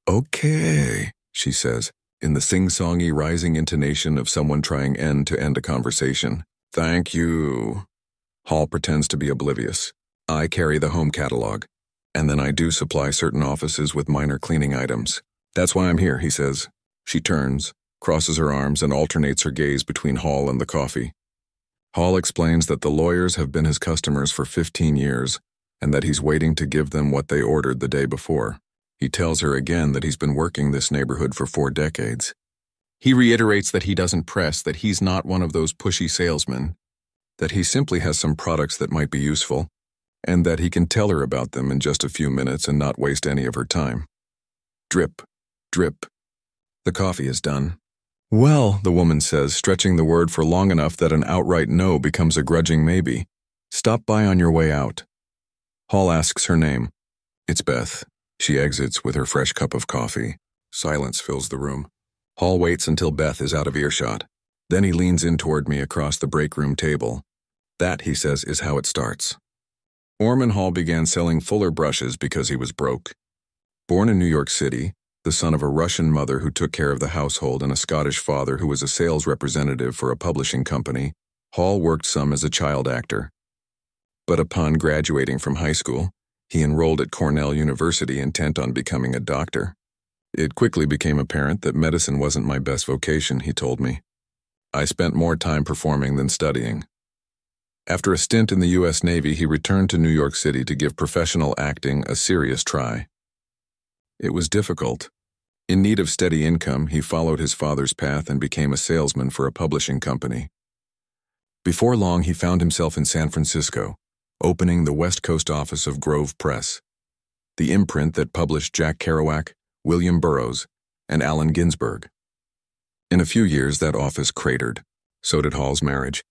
Okay," she says, in the sing-songy rising intonation of someone trying end to end a conversation. "Thank you." Hall pretends to be oblivious. "I carry the home catalog, and then I do supply certain offices with minor cleaning items. That's why I'm here," he says. She turns, crosses her arms, and alternates her gaze between Hall and the coffee. Hall explains that the lawyers have been his customers for 15 years, and that he's waiting to give them what they ordered the day before. He tells her again that he's been working this neighborhood for 4 decades. He reiterates that he doesn't press, that he's not one of those pushy salesmen, that he simply has some products that might be useful, and that he can tell her about them in just a few minutes and not waste any of her time. Drip, drip. The coffee is done. "Well," the woman says, stretching the word for long enough that an outright no becomes a grudging maybe. "Stop by on your way out." Hall asks her name. "It's Beth." She exits with her fresh cup of coffee. Silence fills the room. Hall waits until Beth is out of earshot. Then he leans in toward me across the break room table. That, he says, is how it starts. Norman Hall began selling Fuller brushes because he was broke. Born in New York City, the son of a Russian mother who took care of the household and a Scottish father who was a sales representative for a publishing company, Hall worked some as a child actor. But upon graduating from high school, he enrolled at Cornell University intent on becoming a doctor. It quickly became apparent that medicine wasn't my best vocation, he told me. I spent more time performing than studying. After a stint in the U.S. Navy, he returned to New York City to give professional acting a serious try. It was difficult. In need of steady income, he followed his father's path and became a salesman for a publishing company. Before long, he found himself in San Francisco, opening the West Coast office of Grove Press, the imprint that published Jack Kerouac, William Burroughs, and Allen Ginsberg. In a few years, that office cratered. So did Hall's marriage.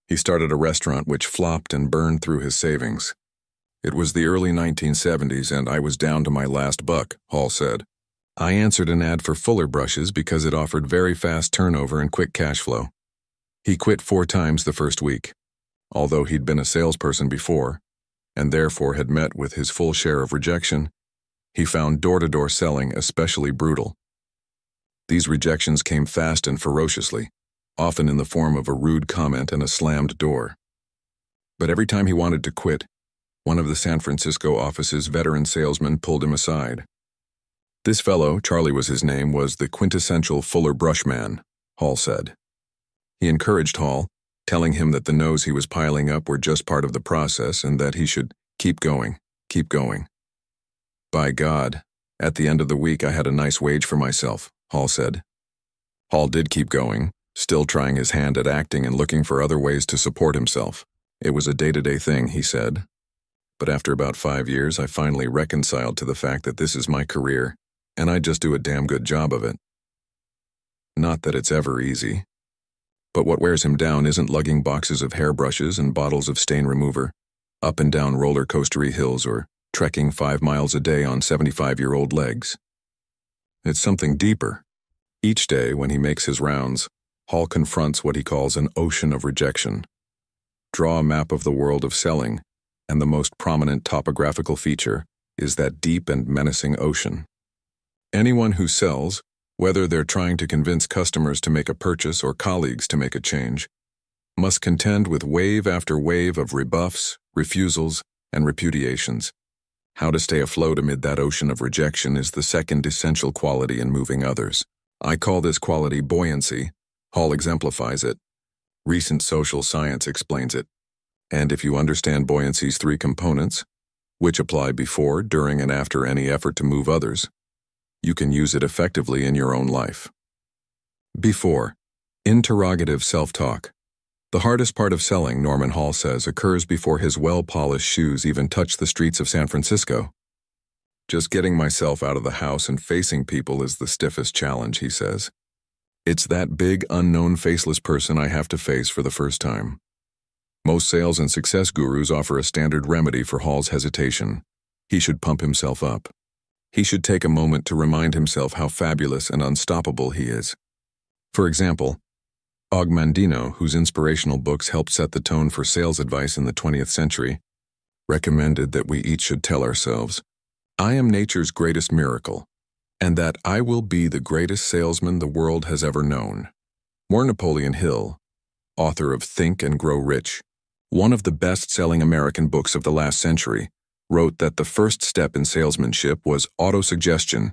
He started a restaurant which flopped and burned through his savings. It was the early 1970s, and I was down to my last buck, Hall said. I answered an ad for Fuller brushes because it offered very fast turnover and quick cash flow. He quit 4 times the first week, although he'd been a salesperson before, and therefore had met with his full share of rejection. He found door-to-door selling especially brutal. These rejections came fast and ferociously, often in the form of a rude comment and a slammed door. But every time he wanted to quit, one of the San Francisco office's veteran salesmen pulled him aside. This fellow, Charlie was his name, was the quintessential Fuller brushman, Hall said. He encouraged Hall, telling him that the no's he was piling up were just part of the process and that he should keep going, keep going. By God, At the end of the week, I had a nice wage for myself, Hall said. Hall did keep going, still trying his hand at acting and looking for other ways to support himself. It was a day-to-day thing, he said. But after about 5 years, I finally reconciled to the fact that this is my career, and I just do a damn good job of it. Not that it's ever easy. But what wears him down isn't lugging boxes of hairbrushes and bottles of stain remover, up and down roller coastery hills, or trekking 5 miles a day on 75-year-old legs. It's something deeper. Each day, when he makes his rounds, Hall confronts what he calls an ocean of rejection. Draw a map of the world of selling, and the most prominent topographical feature is that deep and menacing ocean. Anyone who sells, whether they're trying to convince customers to make a purchase or colleagues to make a change, must contend with wave after wave of rebuffs, refusals, and repudiations. How to stay afloat amid that ocean of rejection is the second essential quality in moving others. I call this quality buoyancy. Hall exemplifies it. Recent social science explains it. And if you understand buoyancy's 3 components, which apply before, during, and after any effort to move others, you can use it effectively in your own life. Before, interrogative self-talk. The hardest part of selling, Norman Hall says, occurs before his well-polished shoes even touch the streets of San Francisco. Just getting myself out of the house and facing people is the stiffest challenge, he says. It's that big, unknown, faceless person I have to face for the first time. Most sales and success gurus offer a standard remedy for Hall's hesitation. He should pump himself up. He should take a moment to remind himself how fabulous and unstoppable he is. For example, Og Mandino, whose inspirational books helped set the tone for sales advice in the 20th century, recommended that we each should tell ourselves, "I am nature's greatest miracle, and that I will be the greatest salesman the world has ever known." More, Napoleon Hill, author of Think and Grow Rich, one of the best-selling American books of the last century, wrote that the first step in salesmanship was autosuggestion,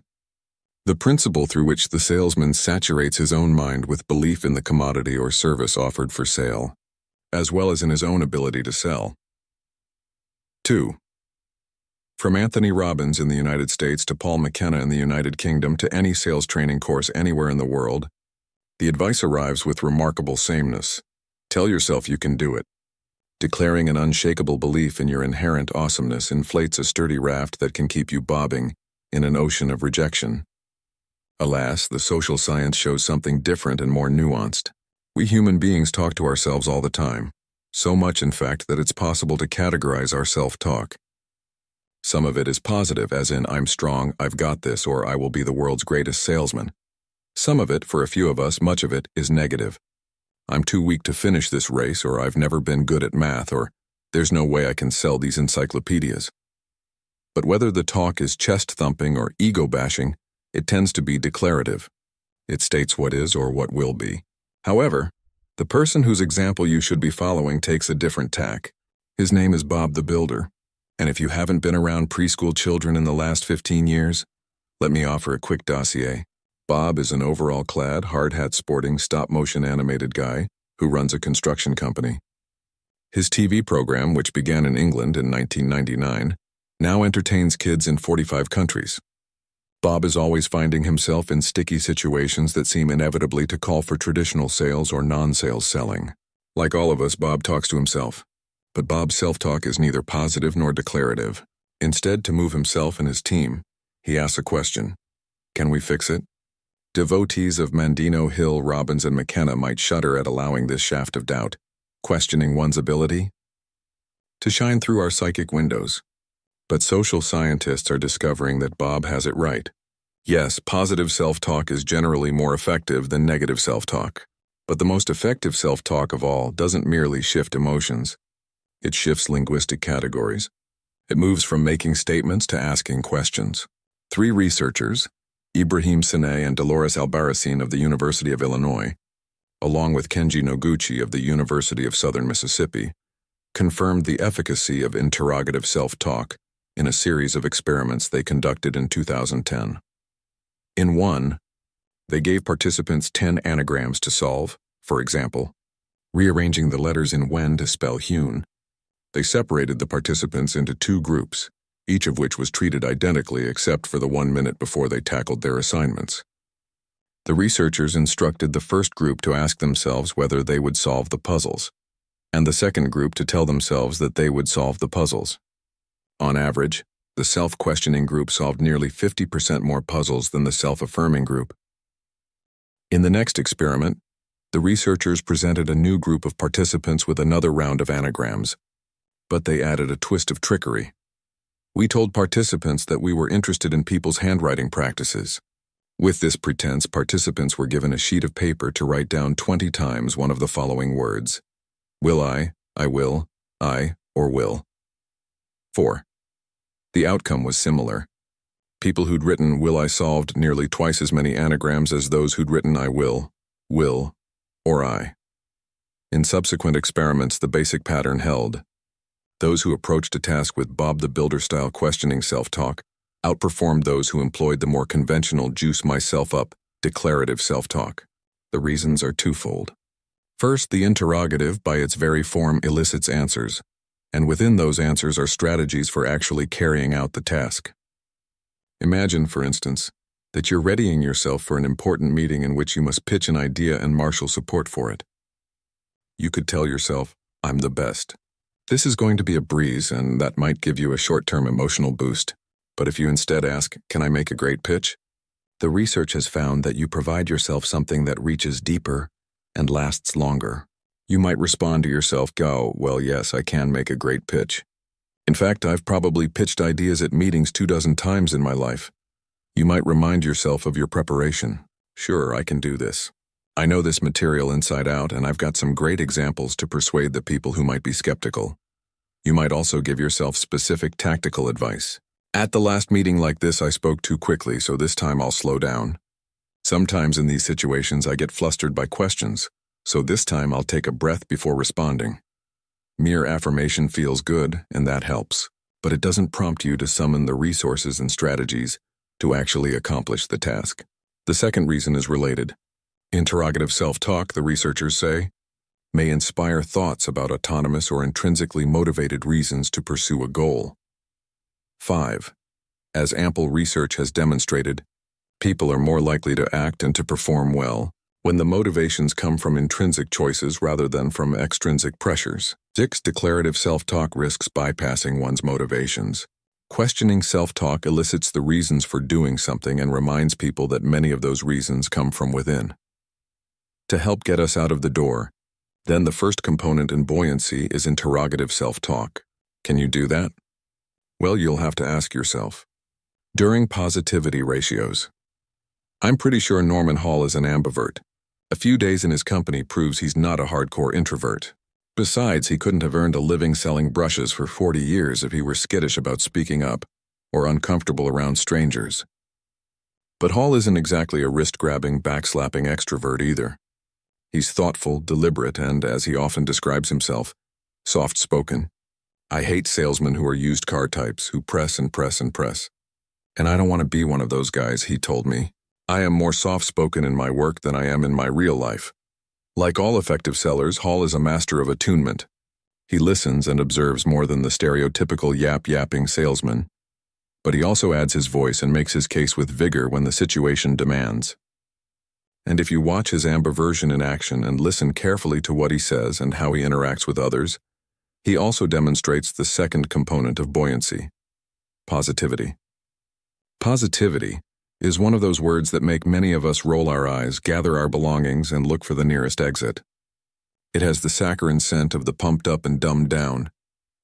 the principle through which the salesman saturates his own mind with belief in the commodity or service offered for sale, as well as in his own ability to sell. 2. From Anthony Robbins in the United States to Paul McKenna in the United Kingdom to any sales training course anywhere in the world, the advice arrives with remarkable sameness. Tell yourself you can do it. Declaring an unshakable belief in your inherent awesomeness inflates a sturdy raft that can keep you bobbing in an ocean of rejection. Alas, the social science shows something different and more nuanced. We human beings talk to ourselves all the time, so much in fact that it's possible to categorize our self-talk. Some of it is positive, as in, "I'm strong, I've got this," or "I will be the world's greatest salesman." Some of it, for a few of us, much of it, is negative. "I'm too weak to finish this race," or "I've never been good at math," or "There's no way I can sell these encyclopedias." But whether the talk is chest-thumping or ego-bashing, it tends to be declarative. It states what is or what will be. However, the person whose example you should be following takes a different tack. His name is Bob the Builder. And if you haven't been around preschool children in the last 15 years, let me offer a quick dossier. Bob is an overall-clad, hard-hat-sporting, stop-motion animated guy who runs a construction company. His TV program, which began in England in 1999, now entertains kids in 45 countries. Bob is always finding himself in sticky situations that seem inevitably to call for traditional sales or non-sales selling. Like all of us, Bob talks to himself. But Bob's self-talk is neither positive nor declarative. Instead, to move himself and his team, he asks a question. Can we fix it? Devotees of Mandino, Hill, Robbins, and McKenna might shudder at allowing this shaft of doubt, questioning one's ability to shine through our psychic windows. But social scientists are discovering that Bob has it right. Yes, positive self-talk is generally more effective than negative self-talk. But the most effective self-talk of all doesn't merely shift emotions. It shifts linguistic categories. It moves from making statements to asking questions. 3 researchers, Ibrahim Sinay and Dolores Albarracin of the University of Illinois, along with Kenji Noguchi of the University of Southern Mississippi, confirmed the efficacy of interrogative self-talk in a series of experiments they conducted in 2010. In one, they gave participants 10 anagrams to solve, for example, rearranging the letters in Wen to spell hewn. They separated the participants into 2 groups, each of which was treated identically except for the 1 minute before they tackled their assignments. The researchers instructed the first group to ask themselves whether they would solve the puzzles, and the second group to tell themselves that they would solve the puzzles. On average, the self-questioning group solved nearly 50% more puzzles than the self-affirming group. In the next experiment, the researchers presented a new group of participants with another round of anagrams, but they added a twist of trickery. We told participants that we were interested in people's handwriting practices. With this pretense, participants were given a sheet of paper to write down 20 times one of the following words: will I will, I, or will. 4. The outcome was similar. People who'd written will I solved nearly twice as many anagrams as those who'd written I will, or I. In subsequent experiments, the basic pattern held. Those who approached a task with Bob the Builder-style questioning self-talk outperformed those who employed the more conventional juice myself up, declarative self-talk. The reasons are twofold. First, the interrogative by its very form elicits answers, and within those answers are strategies for actually carrying out the task. Imagine, for instance, that you're readying yourself for an important meeting in which you must pitch an idea and marshal support for it. You could tell yourself, I'm the best. This is going to be a breeze, and that might give you a short-term emotional boost. But if you instead ask, can I make a great pitch? The research has found that you provide yourself something that reaches deeper and lasts longer. You might respond to yourself, go, well, yes, I can make a great pitch. In fact, I've probably pitched ideas at meetings 24 times in my life. You might remind yourself of your preparation. Sure, I can do this. I know this material inside out, and I've got some great examples to persuade the people who might be skeptical. You might also give yourself specific tactical advice. At the last meeting like this, I spoke too quickly, so this time I'll slow down. Sometimes in these situations, I get flustered by questions, so this time I'll take a breath before responding. Mere affirmation feels good, and that helps, but it doesn't prompt you to summon the resources and strategies to actually accomplish the task. The second reason is related. Interrogative self-talk, the researchers say, may inspire thoughts about autonomous or intrinsically motivated reasons to pursue a goal. 5. As ample research has demonstrated, people are more likely to act and to perform well when the motivations come from intrinsic choices rather than from extrinsic pressures. 6. Declarative self-talk risks bypassing one's motivations. Questioning self-talk elicits the reasons for doing something and reminds people that many of those reasons come from within. To help get us out of the door, then the first component in buoyancy is interrogative self-talk. Can you do that? Well, you'll have to ask yourself. During positivity ratios. I'm pretty sure Norman Hall is an ambivert. A few days in his company proves he's not a hardcore introvert. Besides, he couldn't have earned a living selling brushes for 40 years if he were skittish about speaking up or uncomfortable around strangers. But Hall isn't exactly a wrist-grabbing, backslapping extrovert either. He's thoughtful, deliberate, and, as he often describes himself, soft-spoken. I hate salesmen who are used car types, who press and press and press. And I don't want to be one of those guys, he told me. I am more soft-spoken in my work than I am in my real life. Like all effective sellers, Hall is a master of attunement. He listens and observes more than the stereotypical yap-yapping salesman. But he also adds his voice and makes his case with vigor when the situation demands. And if you watch his ambiversion in action and listen carefully to what he says and how he interacts with others, he also demonstrates the second component of buoyancy, positivity. Positivity is one of those words that make many of us roll our eyes, gather our belongings, and look for the nearest exit. It has the saccharine scent of the pumped up and dumbed down,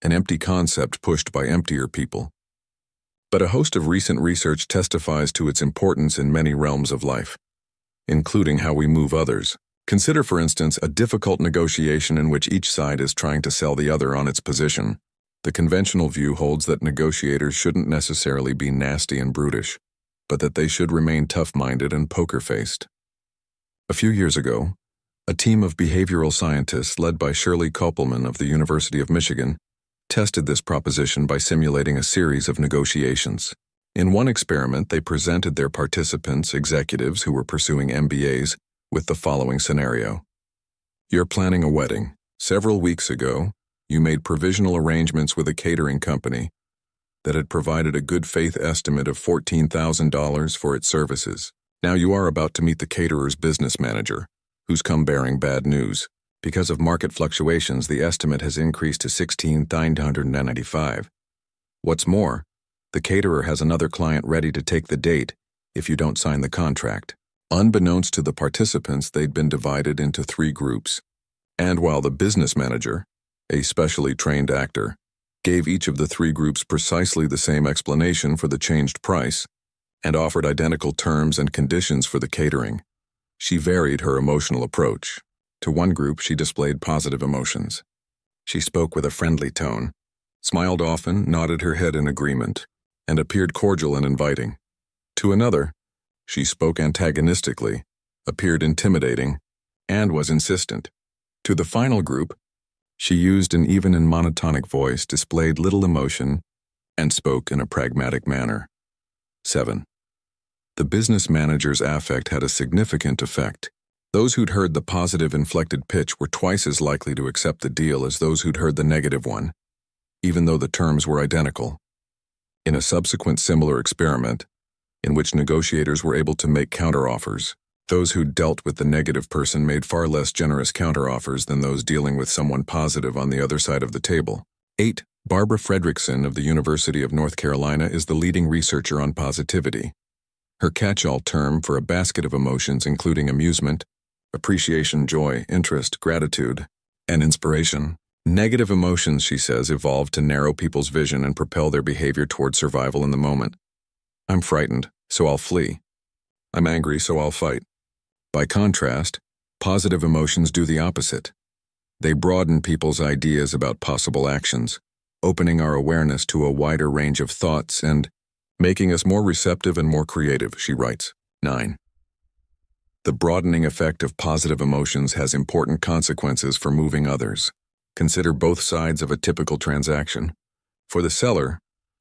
an empty concept pushed by emptier people. But a host of recent research testifies to its importance in many realms of life, including how we move others. Consider, for instance, a difficult negotiation in which each side is trying to sell the other on its position. The conventional view holds that negotiators shouldn't necessarily be nasty and brutish, but that they should remain tough-minded and poker-faced. A few years ago, a team of behavioral scientists led by Shirley Kopelman of the University of Michigan tested this proposition by simulating a series of negotiations. In one experiment, they presented their participants, executives who were pursuing MBAs, with the following scenario. You're planning a wedding. Several weeks ago, you made provisional arrangements with a catering company that had provided a good faith estimate of $14,000 for its services. Now you are about to meet the caterer's business manager, who's come bearing bad news. Because of market fluctuations, the estimate has increased to $16,995. What's more, the caterer has another client ready to take the date if you don't sign the contract. Unbeknownst to the participants, they'd been divided into 3 groups. And while the business manager, a specially trained actor, gave each of the 3 groups precisely the same explanation for the changed price and offered identical terms and conditions for the catering, she varied her emotional approach. To one group, she displayed positive emotions. She spoke with a friendly tone, smiled often, nodded her head in agreement, and appeared cordial and inviting. To another, she spoke antagonistically, appeared intimidating, and was insistent. To the final group, she used an even and monotonic voice, displayed little emotion, and spoke in a pragmatic manner. 7. The business manager's affect had a significant effect. Those who'd heard the positive inflected pitch were twice as likely to accept the deal as those who'd heard the negative one, even though the terms were identical. In a subsequent similar experiment, in which negotiators were able to make counteroffers, those who dealt with the negative person made far less generous counteroffers than those dealing with someone positive on the other side of the table. 8. Barbara Fredrickson of the University of North Carolina is the leading researcher on positivity. Her catch-all term for a basket of emotions including amusement, appreciation, joy, interest, gratitude, and inspiration. Negative emotions, she says, evolved to narrow people's vision and propel their behavior toward survival in the moment. I'm frightened, so I'll flee. I'm angry, so I'll fight. By contrast, positive emotions do the opposite. They broaden people's ideas about possible actions, opening our awareness to a wider range of thoughts and making us more receptive and more creative, she writes. 9. The broadening effect of positive emotions has important consequences for moving others. Consider both sides of a typical transaction. For the seller,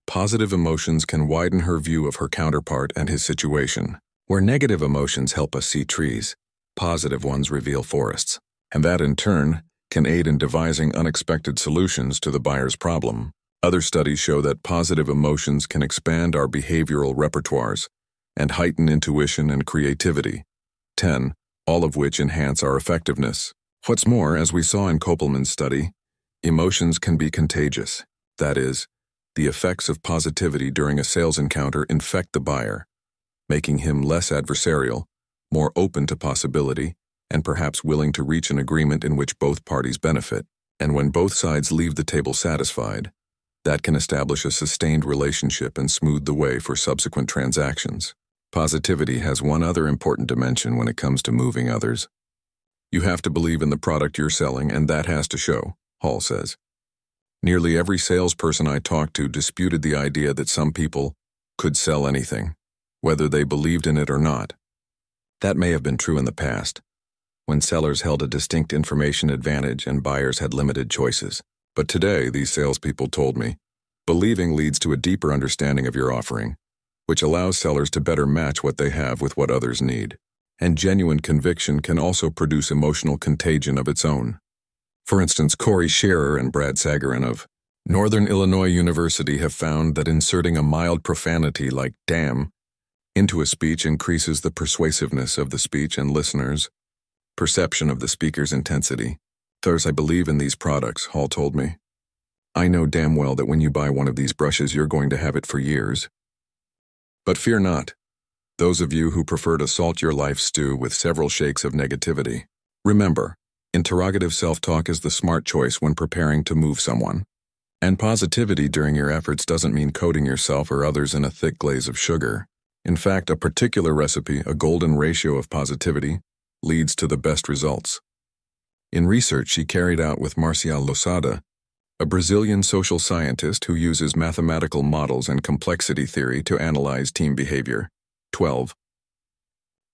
positive emotions can widen her view of her counterpart and his situation. Where negative emotions help us see trees, positive ones reveal forests, and that in turn can aid in devising unexpected solutions to the buyer's problem. Other studies show that positive emotions can expand our behavioral repertoires and heighten intuition and creativity. 10. All of which enhance our effectiveness. What's more, as we saw in Kopelman's study, emotions can be contagious. That is, the effects of positivity during a sales encounter infect the buyer, making him less adversarial, more open to possibility, and perhaps willing to reach an agreement in which both parties benefit. And when both sides leave the table satisfied, that can establish a sustained relationship and smooth the way for subsequent transactions. Positivity has one other important dimension when it comes to moving others. You have to believe in the product you're selling, and that has to show, Hall says. Nearly every salesperson I talked to disputed the idea that some people could sell anything, whether they believed in it or not. That may have been true in the past, when sellers held a distinct information advantage and buyers had limited choices. But today, these salespeople told me, believing leads to a deeper understanding of your offering, which allows sellers to better match what they have with what others need. And genuine conviction can also produce emotional contagion of its own. For instance, Corey Scherer and Brad Sagarin of Northern Illinois University have found that inserting a mild profanity like damn into a speech increases the persuasiveness of the speech and listeners' perception of the speaker's intensity. Thus, I believe in these products, Hall told me. I know damn well that when you buy one of these brushes, you're going to have it for years. But fear not, those of you who prefer to salt your life stew with several shakes of negativity. Remember, interrogative self-talk is the smart choice when preparing to move someone. And positivity during your efforts doesn't mean coating yourself or others in a thick glaze of sugar. In fact, a particular recipe, a golden ratio of positivity, leads to the best results. In research she carried out with Marcial Losada, a Brazilian social scientist who uses mathematical models and complexity theory to analyze team behavior. 12.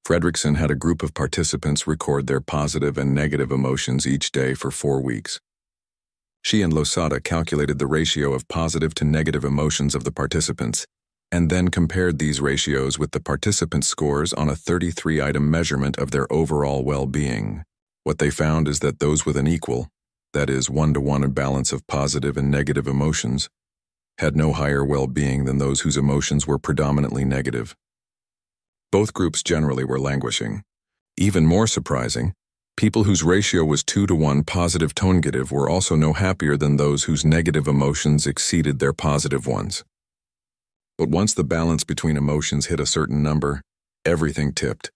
Fredrickson had a group of participants record their positive and negative emotions each day for 4 weeks. She and Losada calculated the ratio of positive to negative emotions of the participants, and then compared these ratios with the participants' scores on a 33-item measurement of their overall well-being. What they found is that those with an equal, that is, 1-to-1 balance of positive and negative emotions, had no higher well-being than those whose emotions were predominantly negative. Both groups generally were languishing. Even more surprising, people whose ratio was 2-to-1 positive to negative were also no happier than those whose negative emotions exceeded their positive ones. But once the balance between emotions hit a certain number, everything tipped.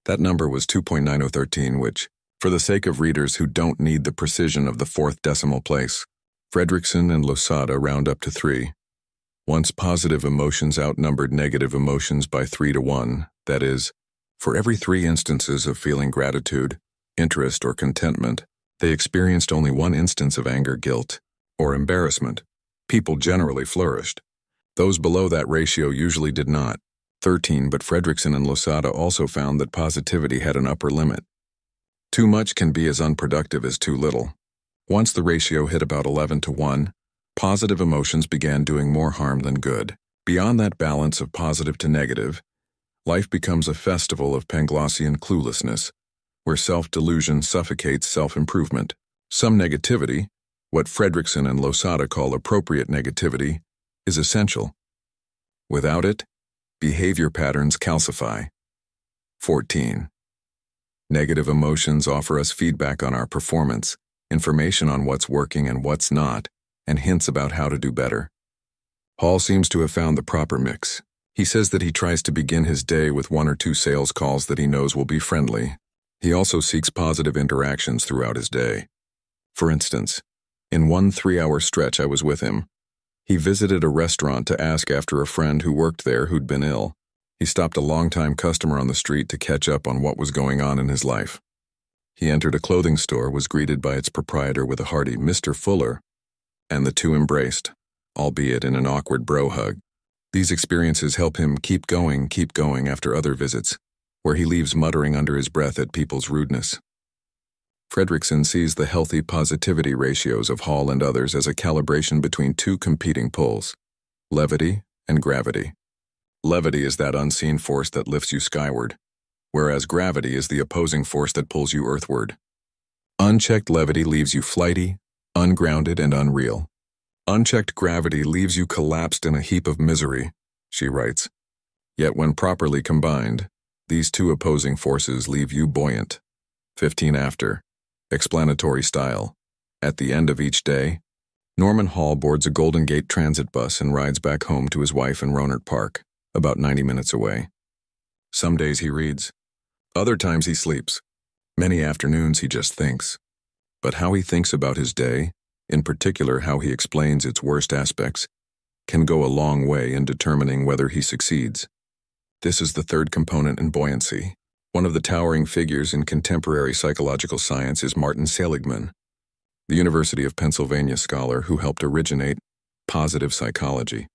That number was 2.9013, which, for the sake of readers who don't need the precision of the fourth decimal place, Fredrickson and Losada round up to 3. Once positive emotions outnumbered negative emotions by 3-to-1, that is, for every 3 instances of feeling gratitude, interest, or contentment, they experienced only 1 instance of anger, guilt, or embarrassment. People generally flourished. Those below that ratio usually did not. 13, but Fredrickson and Losada also found that positivity had an upper limit. Too much can be as unproductive as too little. Once the ratio hit about 11-to-1, positive emotions began doing more harm than good. Beyond that balance of positive to negative, life becomes a festival of Panglossian cluelessness, where self-delusion suffocates self-improvement. Some negativity, what Fredrickson and Losada call appropriate negativity, is essential. Without it, behavior patterns calcify. 14. Negative emotions offer us feedback on our performance, information on what's working and what's not, and hints about how to do better. Hall seems to have found the proper mix. He says that he tries to begin his day with 1 or 2 sales calls that he knows will be friendly. He also seeks positive interactions throughout his day. For instance, in one 3-hour stretch I was with him, he visited a restaurant to ask after a friend who worked there who'd been ill. He stopped a longtime customer on the street to catch up on what was going on in his life. He entered a clothing store, was greeted by its proprietor with a hearty "Mr. Fuller," and the two embraced, albeit in an awkward bro hug. These experiences help him keep going after other visits, where he leaves muttering under his breath at people's rudeness. Fredrickson sees the healthy positivity ratios of Hall and others as a calibration between 2 competing poles, levity and gravity. Levity is that unseen force that lifts you skyward, whereas gravity is the opposing force that pulls you earthward. Unchecked levity leaves you flighty, ungrounded, and unreal. Unchecked gravity leaves you collapsed in a heap of misery, she writes. Yet when properly combined, these 2 opposing forces leave you buoyant. 15 after. Explanatory style. At the end of each day, Norman Hall boards a Golden Gate Transit bus and rides back home to his wife in Rohnert Park, about 90 minutes away. Some days he reads. Other times he sleeps. Many afternoons he just thinks. But how he thinks about his day, in particular how he explains its worst aspects, can go a long way in determining whether he succeeds. This is the third component in buoyancy. One of the towering figures in contemporary psychological science is Martin Seligman, the University of Pennsylvania scholar who helped originate positive psychology,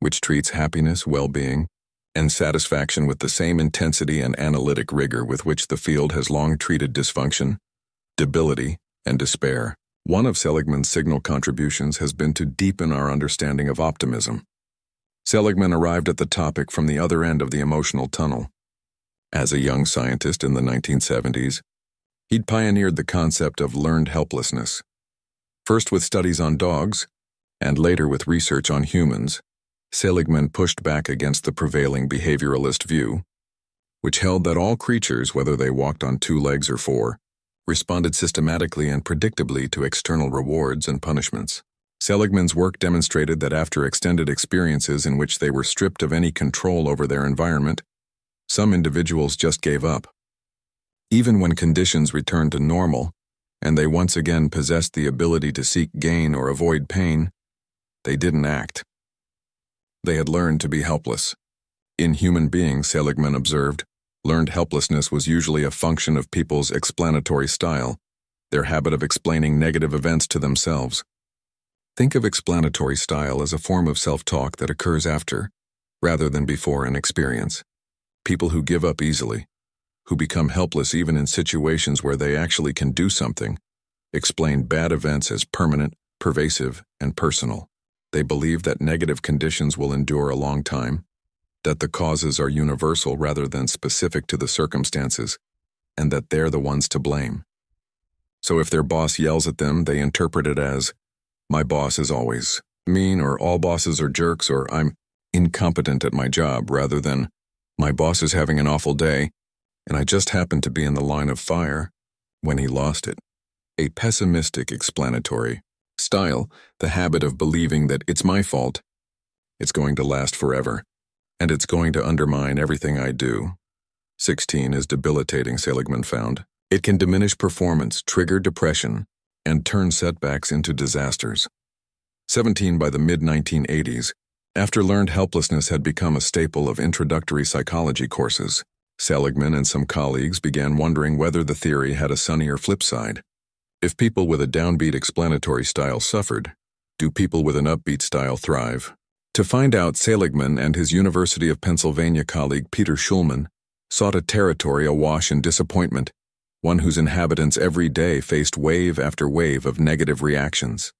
which treats happiness, well-being, and satisfaction with the same intensity and analytic rigor with which the field has long treated dysfunction, debility, and despair. One of Seligman's signal contributions has been to deepen our understanding of optimism. Seligman arrived at the topic from the other end of the emotional tunnel. As a young scientist in the 1970s, he'd pioneered the concept of learned helplessness. First with studies on dogs, and later with research on humans, Seligman pushed back against the prevailing behavioralist view, which held that all creatures, whether they walked on 2 legs or 4, responded systematically and predictably to external rewards and punishments. Seligman's work demonstrated that after extended experiences in which they were stripped of any control over their environment, some individuals just gave up. Even when conditions returned to normal, and they once again possessed the ability to seek gain or avoid pain, they didn't act. They had learned to be helpless. In human beings, Seligman observed, learned helplessness was usually a function of people's explanatory style, their habit of explaining negative events to themselves. Think of explanatory style as a form of self-talk that occurs after, rather than before, an experience. People who give up easily, who become helpless even in situations where they actually can do something, explain bad events as permanent, pervasive, and personal. They believe that negative conditions will endure a long time, that the causes are universal rather than specific to the circumstances, and that they're the ones to blame. So if their boss yells at them, they interpret it as, "My boss is always mean or all bosses are jerks or I'm incompetent at my job rather than my boss is having an awful day and I just happened to be in the line of fire when he lost it. A pessimistic explanatory style, the habit of believing that it's my fault, it's going to last forever, and it's going to undermine everything I do. 16 is debilitating, Seligman found. It can diminish performance, trigger depression, and turn setbacks into disasters. 17 by the mid-1980s, after learned helplessness had become a staple of introductory psychology courses, Seligman and some colleagues began wondering whether the theory had a sunnier flip side. If people with a downbeat explanatory style suffered, do people with an upbeat style thrive? To find out, Seligman and his University of Pennsylvania colleague Peter Schulman sought a territory awash in disappointment, one whose inhabitants every day faced wave after wave of negative reactions.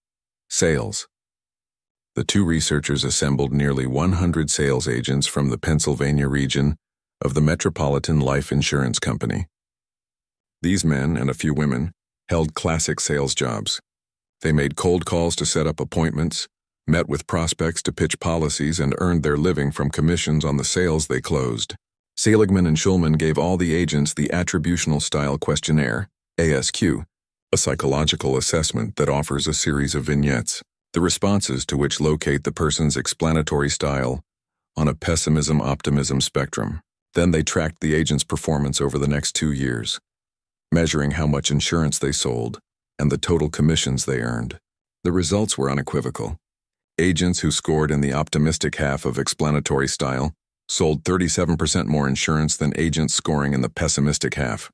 Sales. The two researchers assembled nearly 100 sales agents from the Pennsylvania region of the Metropolitan Life Insurance Company. These men and a few women held classic sales jobs. They made cold calls to set up appointments, met with prospects to pitch policies, and earned their living from commissions on the sales they closed. Seligman and Schulman gave all the agents the Attributional Style Questionnaire, ASQ, a psychological assessment that offers a series of vignettes, the responses to which locate the person's explanatory style on a pessimism-optimism spectrum. Then they tracked the agent's performance over the next 2 years, measuring how much insurance they sold and the total commissions they earned. The results were unequivocal. Agents who scored in the optimistic half of explanatory style sold 37% more insurance than agents scoring in the pessimistic half.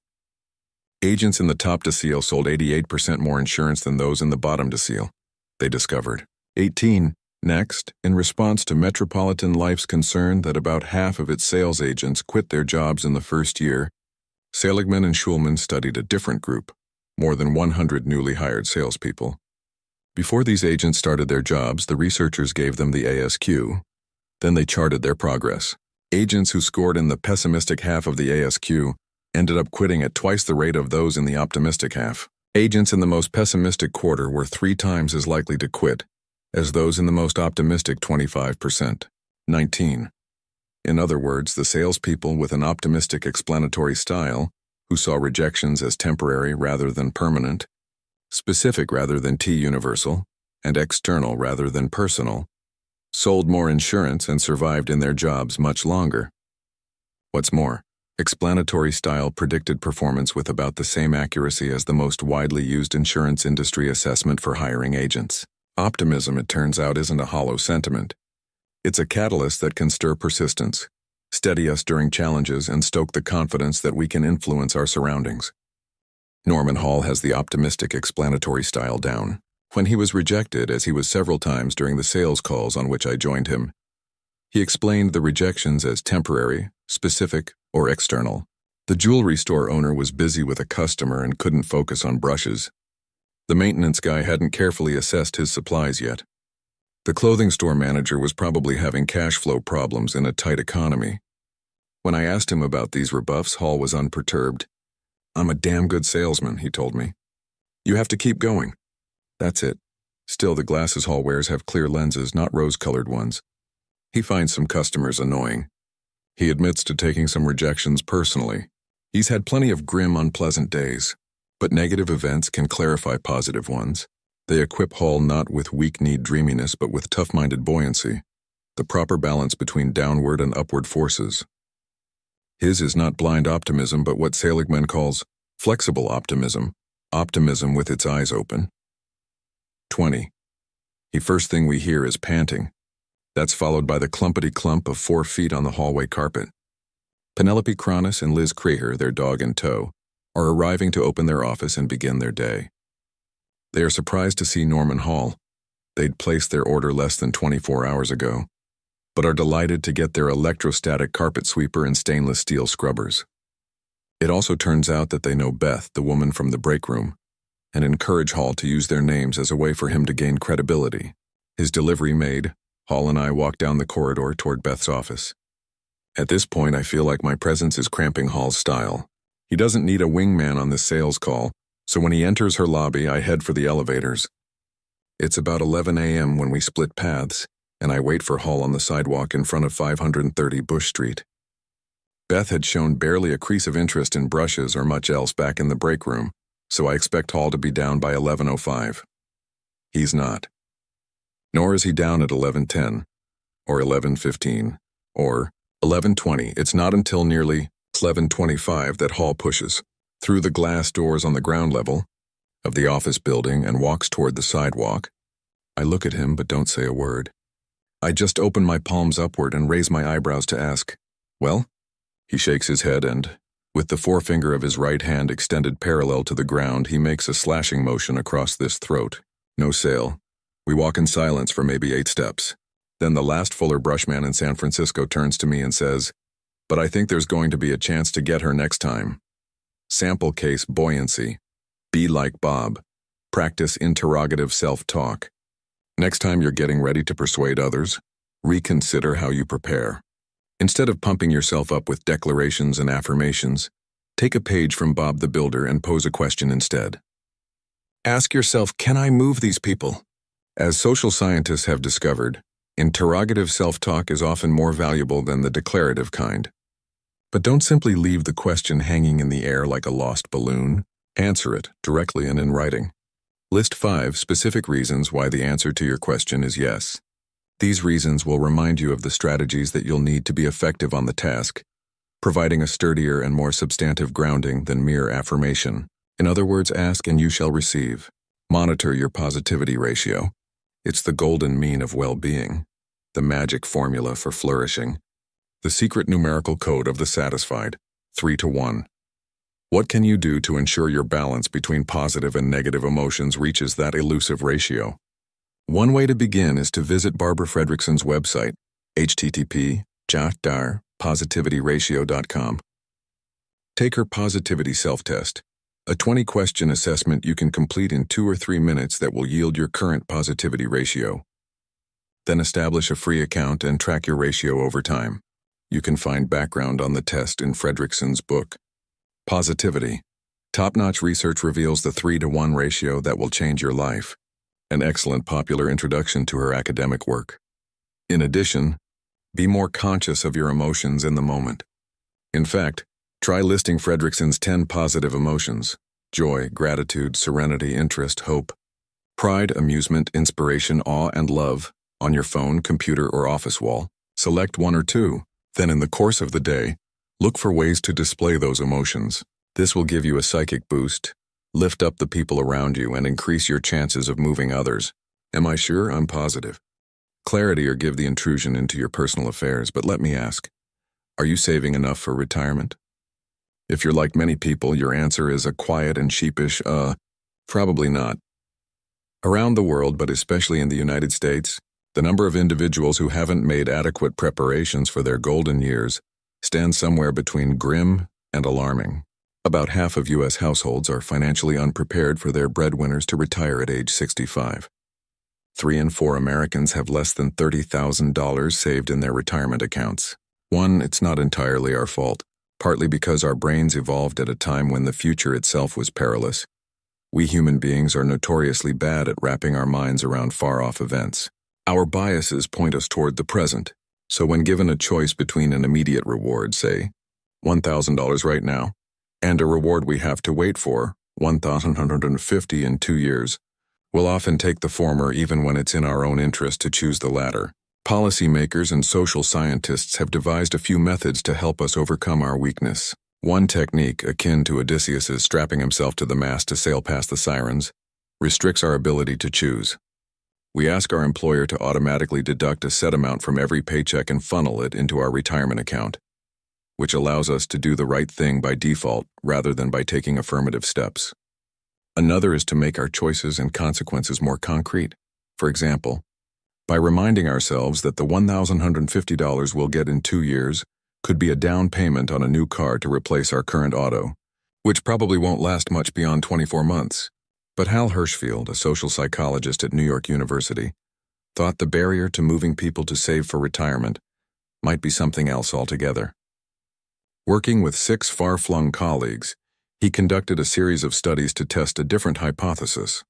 Agents in the top decile sold 88% more insurance than those in the bottom decile, they discovered. 18. Next, in response to Metropolitan Life's concern that about half of its sales agents quit their jobs in the first year, Seligman and Schulman studied a different group, more than 100 newly hired salespeople. Before these agents started their jobs, the researchers gave them the ASQ. Then they charted their progress. Agents who scored in the pessimistic half of the ASQ ended up quitting at twice the rate of those in the optimistic half. Agents in the most pessimistic quarter were 3 times as likely to quit as those in the most optimistic 25%. 19. In other words, the salespeople with an optimistic explanatory style, who saw rejections as temporary rather than permanent, specific rather than T-universal, and external rather than personal, sold more insurance and survived in their jobs much longer. What's more, explanatory style predicted performance with about the same accuracy as the most widely used insurance industry assessment for hiring agents. Optimism, it turns out, isn't a hollow sentiment. It's a catalyst that can stir persistence, steady us during challenges, and stoke the confidence that we can influence our surroundings. Norman Hall has the optimistic explanatory style down. When he was rejected, as he was several times during the sales calls on which I joined him, he explained the rejections as temporary, specific, or external. The jewelry store owner was busy with a customer and couldn't focus on brushes. The maintenance guy hadn't carefully assessed his supplies yet. The clothing store manager was probably having cash flow problems in a tight economy. When I asked him about these rebuffs, Hall was unperturbed. "I'm a damn good salesman," he told me. "You have to keep going." That's it. Still, the glasses Hall wears have clear lenses, not rose-colored ones. He finds some customers annoying. He admits to taking some rejections personally. He's had plenty of grim, unpleasant days. But negative events can clarify positive ones. They equip Hall not with weak-kneed dreaminess but with tough-minded buoyancy, the proper balance between downward and upward forces. His is not blind optimism but what Seligman calls flexible optimism, optimism with its eyes open. 20. The first thing we hear is panting. That's followed by the clumpety clump of 4 feet on the hallway carpet. Penelope Cronus and Liz Creher, their dog in tow, are arriving to open their office and begin their day. They are surprised to see Norman Hall. They'd placed their order less than 24 hours ago, but are delighted to get their electrostatic carpet sweeper and stainless steel scrubbers. It also turns out that they know Beth, the woman from the break room, and encourage Hall to use their names as a way for him to gain credibility. His delivery made, Hall and I walk down the corridor toward Beth's office. At this point, I feel like my presence is cramping Hall's style. He doesn't need a wingman on this sales call, so when he enters her lobby, I head for the elevators. It's about 11 a.m. when we split paths, and I wait for Hall on the sidewalk in front of 530 Bush Street. Beth had shown barely a crease of interest in brushes or much else back in the break room, so I expect Hall to be down by 11:05. He's not. Nor is he down at 11:10, or 11:15, or 11:20. It's not until nearly 11:25 that Hall pushes through the glass doors on the ground level of the office building and walks toward the sidewalk. I look at him but don't say a word. I just open my palms upward and raise my eyebrows to ask, "Well?" He shakes his head and, with the forefinger of his right hand extended parallel to the ground, he makes a slashing motion across this throat. No sale. We walk in silence for maybe 8 steps. Then the last Fuller brushman in San Francisco turns to me and says, "But I think there's going to be a chance to get her next time. Sample case buoyancy. Be like Bob. Practice interrogative self-talk. Next time you're getting ready to persuade others, reconsider how you prepare. Instead of pumping yourself up with declarations and affirmations, take a page from Bob the Builder and pose a question instead. Ask yourself, can I move these people?" As social scientists have discovered, interrogative self-talk is often more valuable than the declarative kind. But don't simply leave the question hanging in the air like a lost balloon. Answer it directly and in writing. List 5 specific reasons why the answer to your question is yes. These reasons will remind you of the strategies that you'll need to be effective on the task, providing a sturdier and more substantive grounding than mere affirmation. In other words, ask and you shall receive. Monitor your positivity ratio. It's the golden mean of well-being, the magic formula for flourishing, the secret numerical code of the satisfied, 3-to-1. What can you do to ensure your balance between positive and negative emotions reaches that elusive ratio? One way to begin is to visit Barbara Fredrickson's website, http://positivityratio.com. Take her positivity self-test, a 20-question assessment you can complete in 2 or 3 minutes that will yield your current positivity ratio. Then establish a free account and track your ratio over time. You can find background on the test in Fredrickson's book, Positivity. Top-notch research reveals the 3-to-1 ratio that will change your life. An excellent popular introduction to her academic work. In addition, be more conscious of your emotions in the moment. In fact, try listing Fredrickson's 10 positive emotions: joy, gratitude, serenity, interest, hope, pride, amusement, inspiration, awe, and love on your phone, computer, or office wall. Select 1 or 2. Then in the course of the day, look for ways to display those emotions. This will give you a psychic boost, lift up the people around you, and increase your chances of moving others. Am I sure? I'm positive. Clarity or give the intrusion into your personal affairs, but let me ask, are you saving enough for retirement? If you're like many people, your answer is a quiet and sheepish, probably not. Around the world, but especially in the United States, the number of individuals who haven't made adequate preparations for their golden years stands somewhere between grim and alarming. About half of U.S. households are financially unprepared for their breadwinners to retire at age 65. 3 in 4 Americans have less than $30,000 saved in their retirement accounts. It's not entirely our fault, partly because our brains evolved at a time when the future itself was perilous. We human beings are notoriously bad at wrapping our minds around far-off events. Our biases point us toward the present, so when given a choice between an immediate reward, say, $1,000 right now, and a reward we have to wait for, $1,150 in 2 years, we'll often take the former even when it's in our own interest to choose the latter. Policymakers and social scientists have devised a few methods to help us overcome our weakness. One technique, akin to Odysseus' strapping himself to the mast to sail past the sirens, restricts our ability to choose. We ask our employer to automatically deduct a set amount from every paycheck and funnel it into our retirement account, which allows us to do the right thing by default rather than by taking affirmative steps. Another is to make our choices and consequences more concrete. For example, by reminding ourselves that the $1,150 we'll get in 2 years could be a down payment on a new car to replace our current auto, which probably won't last much beyond 24 months. But Hal Hershfield, a social psychologist at New York University, thought the barrier to moving people to save for retirement might be something else altogether. Working with 6 far-flung colleagues, he conducted a series of studies to test a different hypothesis.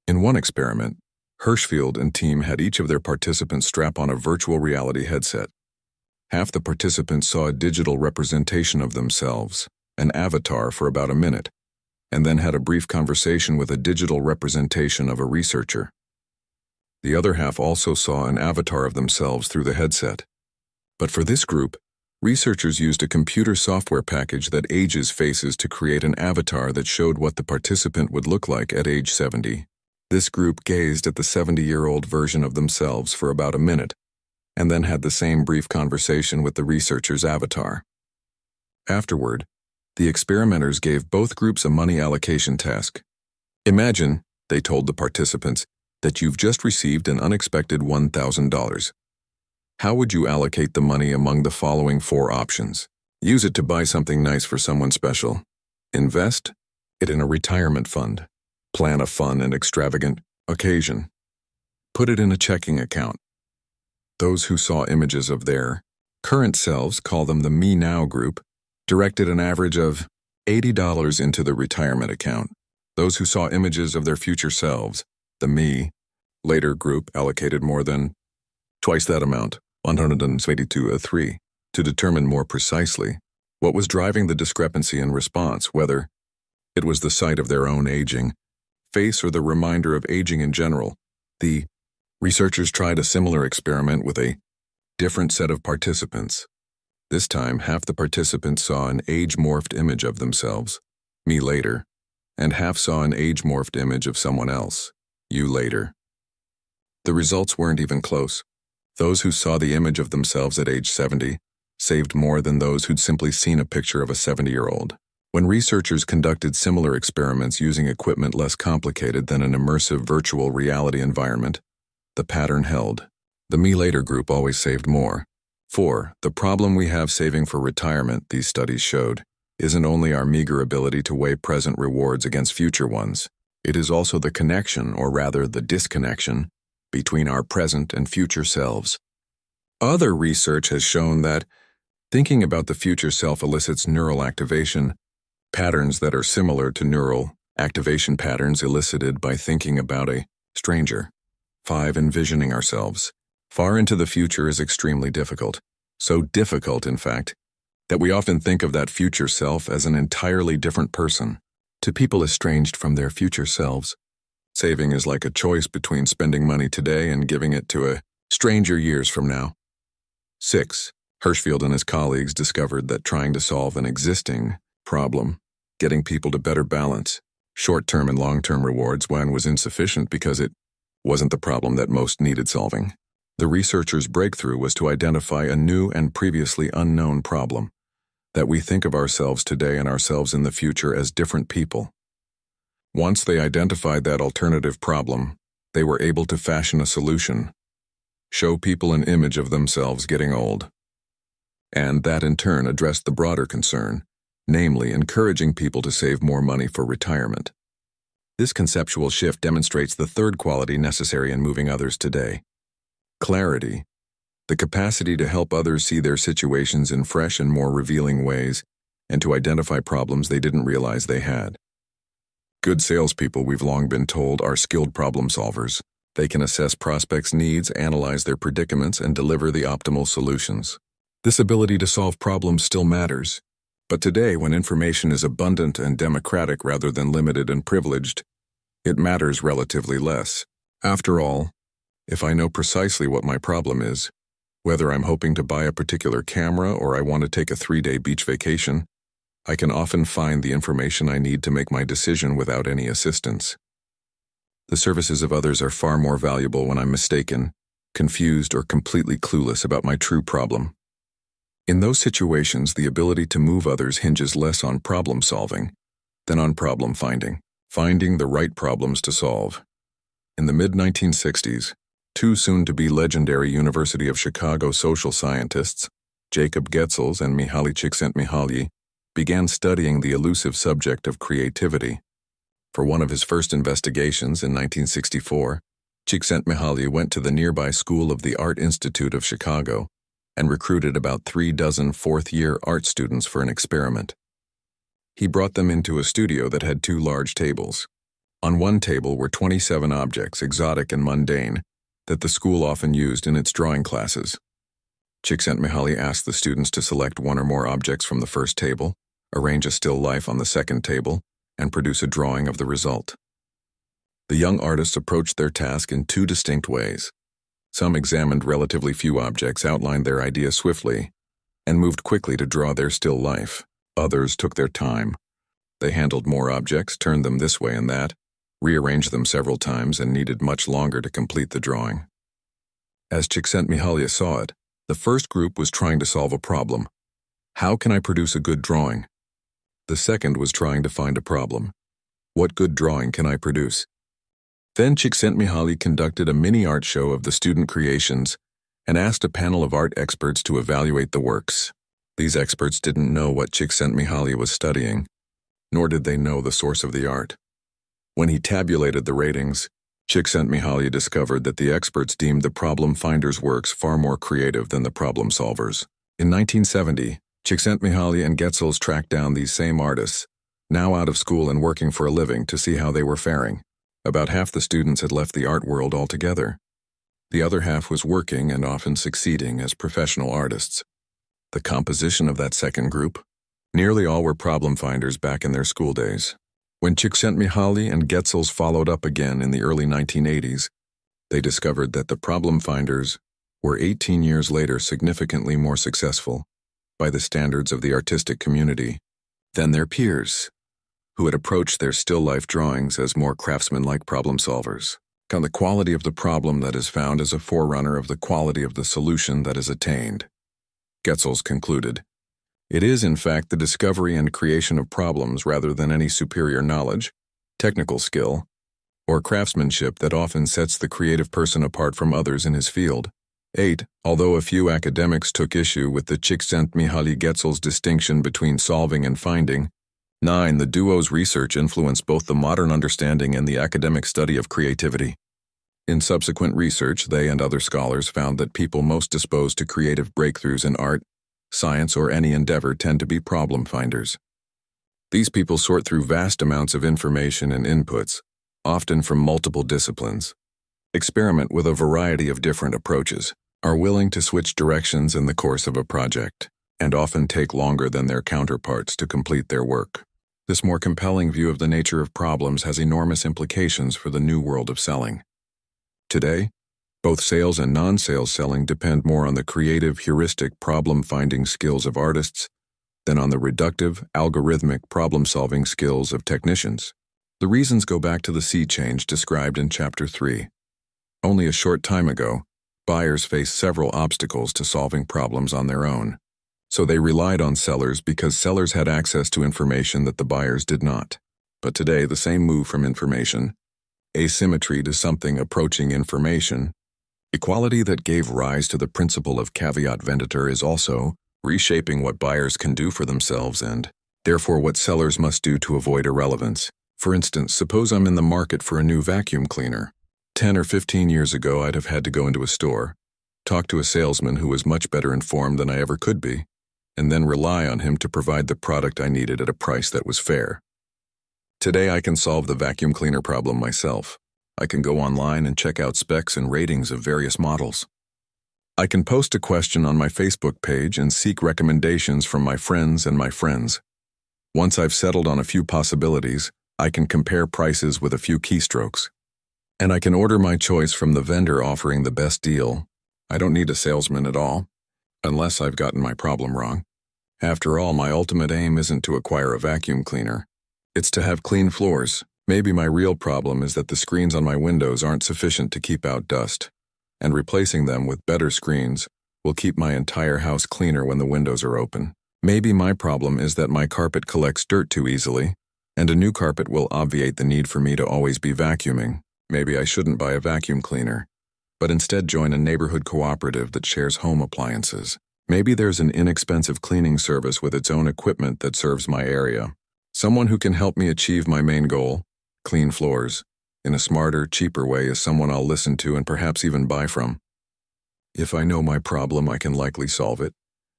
In one experiment, Hirschfield and team had each of their participants strap on a virtual reality headset. Half the participants saw a digital representation of themselves, an avatar, for about a minute, and then had a brief conversation with a digital representation of a researcher. The other half also saw an avatar of themselves through the headset. But for this group, researchers used a computer software package that ages faces to create an avatar that showed what the participant would look like at age 70. This group gazed at the 70-year-old version of themselves for about a minute, and then had the same brief conversation with the researcher's avatar. Afterward, the experimenters gave both groups a money allocation task. Imagine, they told the participants, that you've just received an unexpected $1,000. How would you allocate the money among the following 4 options? Use it to buy something nice for someone special. Invest it in a retirement fund. Plan a fun and extravagant occasion. Put it in a checking account. Those who saw images of their current selves, call them the Me Now group, directed an average of $80 into the retirement account. Those who saw images of their future selves, the Me Later group, allocated more than twice that amount, $172.03, to determine more precisely what was driving the discrepancy in response, whether it was the sight of their own aging face or the reminder of aging in general. The researchers tried a similar experiment with a different set of participants. This time, half the participants saw an age-morphed image of themselves, Me Later, and half saw an age-morphed image of someone else, You Later. The results weren't even close. Those who saw the image of themselves at age 70 saved more than those who'd simply seen a picture of a 70-year-old. When researchers conducted similar experiments using equipment less complicated than an immersive virtual reality environment, the pattern held. The Me Later group always saved more. 4. The problem we have saving for retirement, these studies showed, isn't only our meager ability to weigh present rewards against future ones. It is also the connection, or rather the disconnection, between our present and future selves. Other research has shown that thinking about the future self elicits neural activation, patterns that are similar to neural activation patterns elicited by thinking about a stranger. 5. Envisioning ourselves far into the future is extremely difficult. So difficult, in fact, that we often think of that future self as an entirely different person. To people estranged from their future selves, saving is like a choice between spending money today and giving it to a stranger years from now. 6. Hirschfield and his colleagues discovered that trying to solve an existing problem, getting people to better balance short-term and long-term rewards when was insufficient because it wasn't the problem that most needed solving. The researchers' breakthrough was to identify a new and previously unknown problem, that we think of ourselves today and ourselves in the future as different people. Once they identified that alternative problem, they were able to fashion a solution, show people an image of themselves getting old. And that in turn addressed the broader concern, namely encouraging people to save more money for retirement. This conceptual shift demonstrates the third quality necessary in moving others today: clarity, the capacity to help others see their situations in fresh and more revealing ways, and to identify problems they didn't realize they had. Good salespeople, we've long been told, are skilled problem solvers. They can assess prospects' needs, analyze their predicaments, and deliver the optimal solutions. This ability to solve problems still matters. But today, when information is abundant and democratic rather than limited and privileged, it matters relatively less. After all, if I know precisely what my problem is, whether I'm hoping to buy a particular camera or I want to take a 3-day beach vacation, I can often find the information I need to make my decision without any assistance. The services of others are far more valuable when I'm mistaken, confused, or completely clueless about my true problem. In those situations, the ability to move others hinges less on problem solving than on problem finding the right problems to solve. In the mid-1960s, 2 soon-to-be legendary University of Chicago social scientists, Jacob Getzels and Mihaly Csikszentmihalyi, began studying the elusive subject of creativity. For one of his first investigations in 1964, Csikszentmihalyi went to the nearby School of the Art Institute of Chicago and recruited about 36 fourth-year art students for an experiment. He brought them into a studio that had 2 large tables. On one table were 27 objects, exotic and mundane, that the school often used in its drawing classes. Csikszentmihalyi asked the students to select one or more objects from the first table, arrange a still life on the second table, and produce a drawing of the result. The young artists approached their task in two distinct ways. Some examined relatively few objects, outlined their idea swiftly, and moved quickly to draw their still life. Others took their time. They handled more objects, turned them this way and that, rearranged them several times, and needed much longer to complete the drawing. As Csikszentmihalyi saw it, the first group was trying to solve a problem. How can I produce a good drawing? The second was trying to find a problem. What good drawing can I produce? Then Csikszentmihalyi conducted a mini art show of the student creations and asked a panel of art experts to evaluate the works. These experts didn't know what Csikszentmihalyi was studying, nor did they know the source of the art. When he tabulated the ratings, Csikszentmihalyi discovered that the experts deemed the problem finders' works far more creative than the problem solvers. In 1970, Csikszentmihalyi and Getzels tracked down these same artists, now out of school and working for a living, to see how they were faring. About half the students had left the art world altogether. The other half was working and often succeeding as professional artists. The composition of that second group? Nearly all were problem finders back in their school days. When Csikszentmihalyi and Getzels followed up again in the early 1980s, they discovered that the problem finders were 18 years later significantly more successful, by the standards of the artistic community, than their peers, who had approached their still-life drawings as more craftsman-like problem solvers. The quality of the problem that is found is a forerunner of the quality of the solution that is attained. Getzels concluded, "It is, in fact, the discovery and creation of problems rather than any superior knowledge, technical skill, or craftsmanship that often sets the creative person apart from others in his field." 8. Although a few academics took issue with the Csikszentmihalyi-Getzels distinction between solving and finding, 9. The duo's research influenced both the modern understanding and the academic study of creativity. In subsequent research, they and other scholars found that people most disposed to creative breakthroughs in art, science, or any endeavor tend to be problem finders. These people sort through vast amounts of information and inputs, often from multiple disciplines, experiment with a variety of different approaches, are willing to switch directions in the course of a project, and often take longer than their counterparts to complete their work. This more compelling view of the nature of problems has enormous implications for the new world of selling. Today, both sales and non-sales selling depend more on the creative, heuristic problem-finding skills of artists than on the reductive, algorithmic problem-solving skills of technicians. The reasons go back to the sea change described in Chapter 3. Only a short time ago, buyers faced several obstacles to solving problems on their own, so they relied on sellers because sellers had access to information that the buyers did not. But today, the same move from information, asymmetry to something approaching information, equality that gave rise to the principle of caveat venditor, is also reshaping what buyers can do for themselves and, therefore, what sellers must do to avoid irrelevance. For instance, suppose I'm in the market for a new vacuum cleaner. 10 or 15 years ago, I'd have had to go into a store, talk to a salesman who was much better informed than I ever could be, and then rely on him to provide the product I needed at a price that was fair. Today, I can solve the vacuum cleaner problem myself. I can go online and check out specs and ratings of various models. I can post a question on my Facebook page and seek recommendations from my friends and my friends. Once I've settled on a few possibilities, I can compare prices with a few keystrokes. And I can order my choice from the vendor offering the best deal. I don't need a salesman at all, unless I've gotten my problem wrong. After all, my ultimate aim isn't to acquire a vacuum cleaner. It's to have clean floors. Maybe my real problem is that the screens on my windows aren't sufficient to keep out dust, and replacing them with better screens will keep my entire house cleaner when the windows are open. Maybe my problem is that my carpet collects dirt too easily, and a new carpet will obviate the need for me to always be vacuuming. Maybe I shouldn't buy a vacuum cleaner, but instead join a neighborhood cooperative that shares home appliances. Maybe there's an inexpensive cleaning service with its own equipment that serves my area. Someone who can help me achieve my main goal, clean floors, in a smarter, cheaper way, is someone I'll listen to and perhaps even buy from. If I know my problem, I can likely solve it.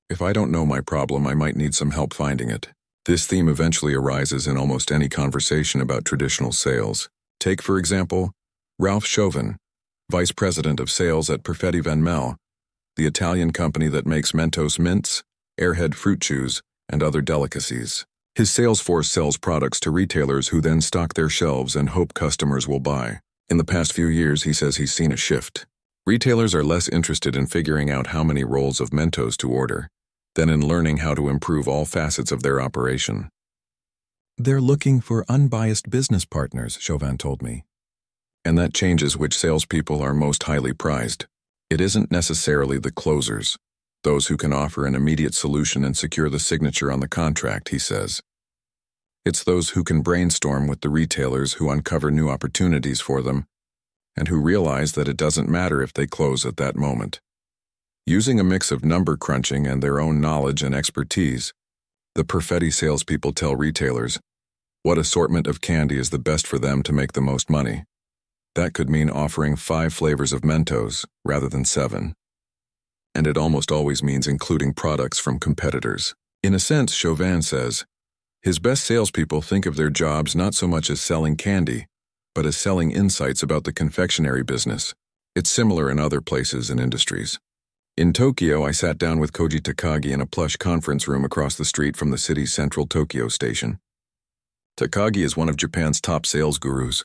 If I don't know my problem, I might need some help finding it. This theme eventually arises in almost any conversation about traditional sales. Take, for example, Ralph Chauvin, Vice President of Sales at Perfetti Van Mel, the Italian company that makes Mentos mints, Airhead fruit chews, and other delicacies. His sales force sells products to retailers who then stock their shelves and hope customers will buy. In the past few years, he says he's seen a shift. Retailers are less interested in figuring out how many rolls of Mentos to order than in learning how to improve all facets of their operation. They're looking for unbiased business partners, Chauvin told me. And that changes which salespeople are most highly prized. It isn't necessarily the closers, those who can offer an immediate solution and secure the signature on the contract, he says. It's those who can brainstorm with the retailers who uncover new opportunities for them and who realize that it doesn't matter if they close at that moment. Using a mix of number crunching and their own knowledge and expertise, the Perfetti salespeople tell retailers what assortment of candy is the best for them to make the most money. That could mean offering 5 flavors of Mentos rather than 7. And it almost always means including products from competitors. In a sense, Chauvin says, his best salespeople think of their jobs not so much as selling candy, but as selling insights about the confectionery business. It's similar in other places and industries. In Tokyo, I sat down with Koji Takagi in a plush conference room across the street from the city's central Tokyo station. Takagi is one of Japan's top sales gurus,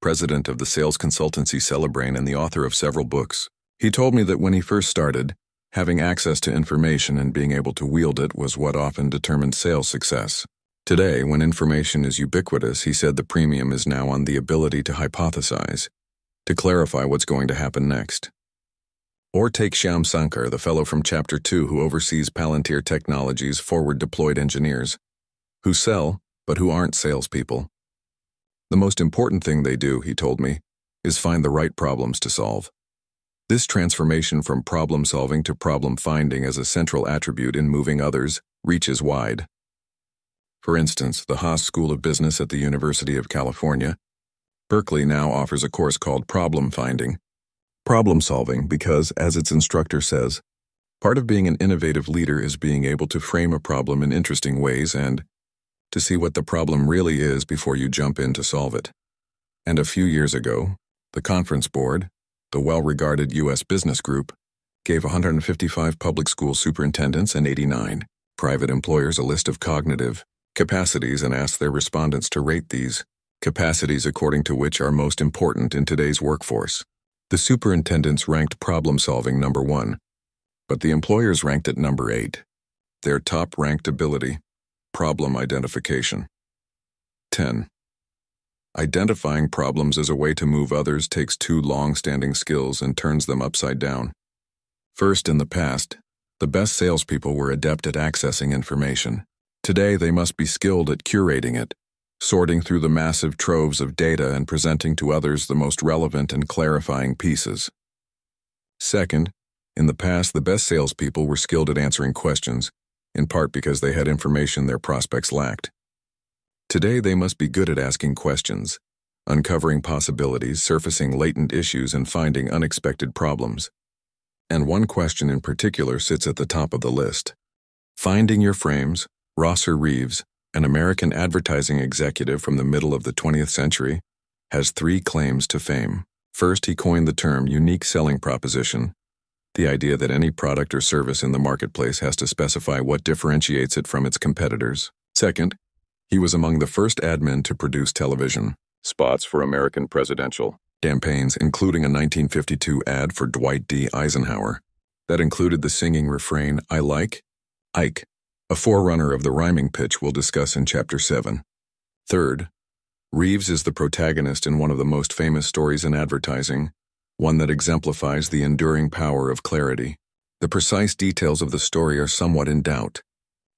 president of the sales consultancy Celebrane and the author of several books. He told me that when he first started, having access to information and being able to wield it was what often determined sales success. Today, when information is ubiquitous, he said the premium is now on the ability to hypothesize, to clarify what's going to happen next. Or take Shyam Sankar, the fellow from Chapter 2 who oversees Palantir Technologies' forward-deployed engineers, who sell, but who aren't salespeople. The most important thing they do, he told me, is find the right problems to solve. This transformation from problem-solving to problem-finding as a central attribute in moving others reaches wide. For instance, the Haas School of Business at the University of California, Berkeley now offers a course called Problem Finding. Problem solving because, as its instructor says, part of being an innovative leader is being able to frame a problem in interesting ways and to see what the problem really is before you jump in to solve it. And a few years ago, the Conference Board, the well-regarded U.S. business group, gave 155 public school superintendents and 89 private employers a list of cognitive capacities and asked their respondents to rate these capacities according to which are most important in today's workforce. The superintendents ranked problem-solving number 1, but the employers ranked it number 8. Their top-ranked ability, problem identification. 10. Identifying problems as a way to move others takes 2 long-standing skills and turns them upside down. First, in the past, the best salespeople were adept at accessing information. Today, they must be skilled at curating it, sorting through the massive troves of data and presenting to others the most relevant and clarifying pieces. Second, in the past, the best salespeople were skilled at answering questions, in part because they had information their prospects lacked. Today, they must be good at asking questions, uncovering possibilities, surfacing latent issues, and finding unexpected problems. And one question in particular sits at the top of the list. Finding your frames, Rosser Reeves, an American advertising executive from the middle of the 20th century, has 3 claims to fame. First, he coined the term unique selling proposition, the idea that any product or service in the marketplace has to specify what differentiates it from its competitors. Second, he was among the first ad men to produce television spots for American presidential campaigns, including a 1952 ad for Dwight D. Eisenhower that included the singing refrain, "I like Ike," a forerunner of the rhyming pitch we'll discuss in Chapter 7. Third, Reeves is the protagonist in one of the most famous stories in advertising, one that exemplifies the enduring power of clarity. The precise details of the story are somewhat in doubt.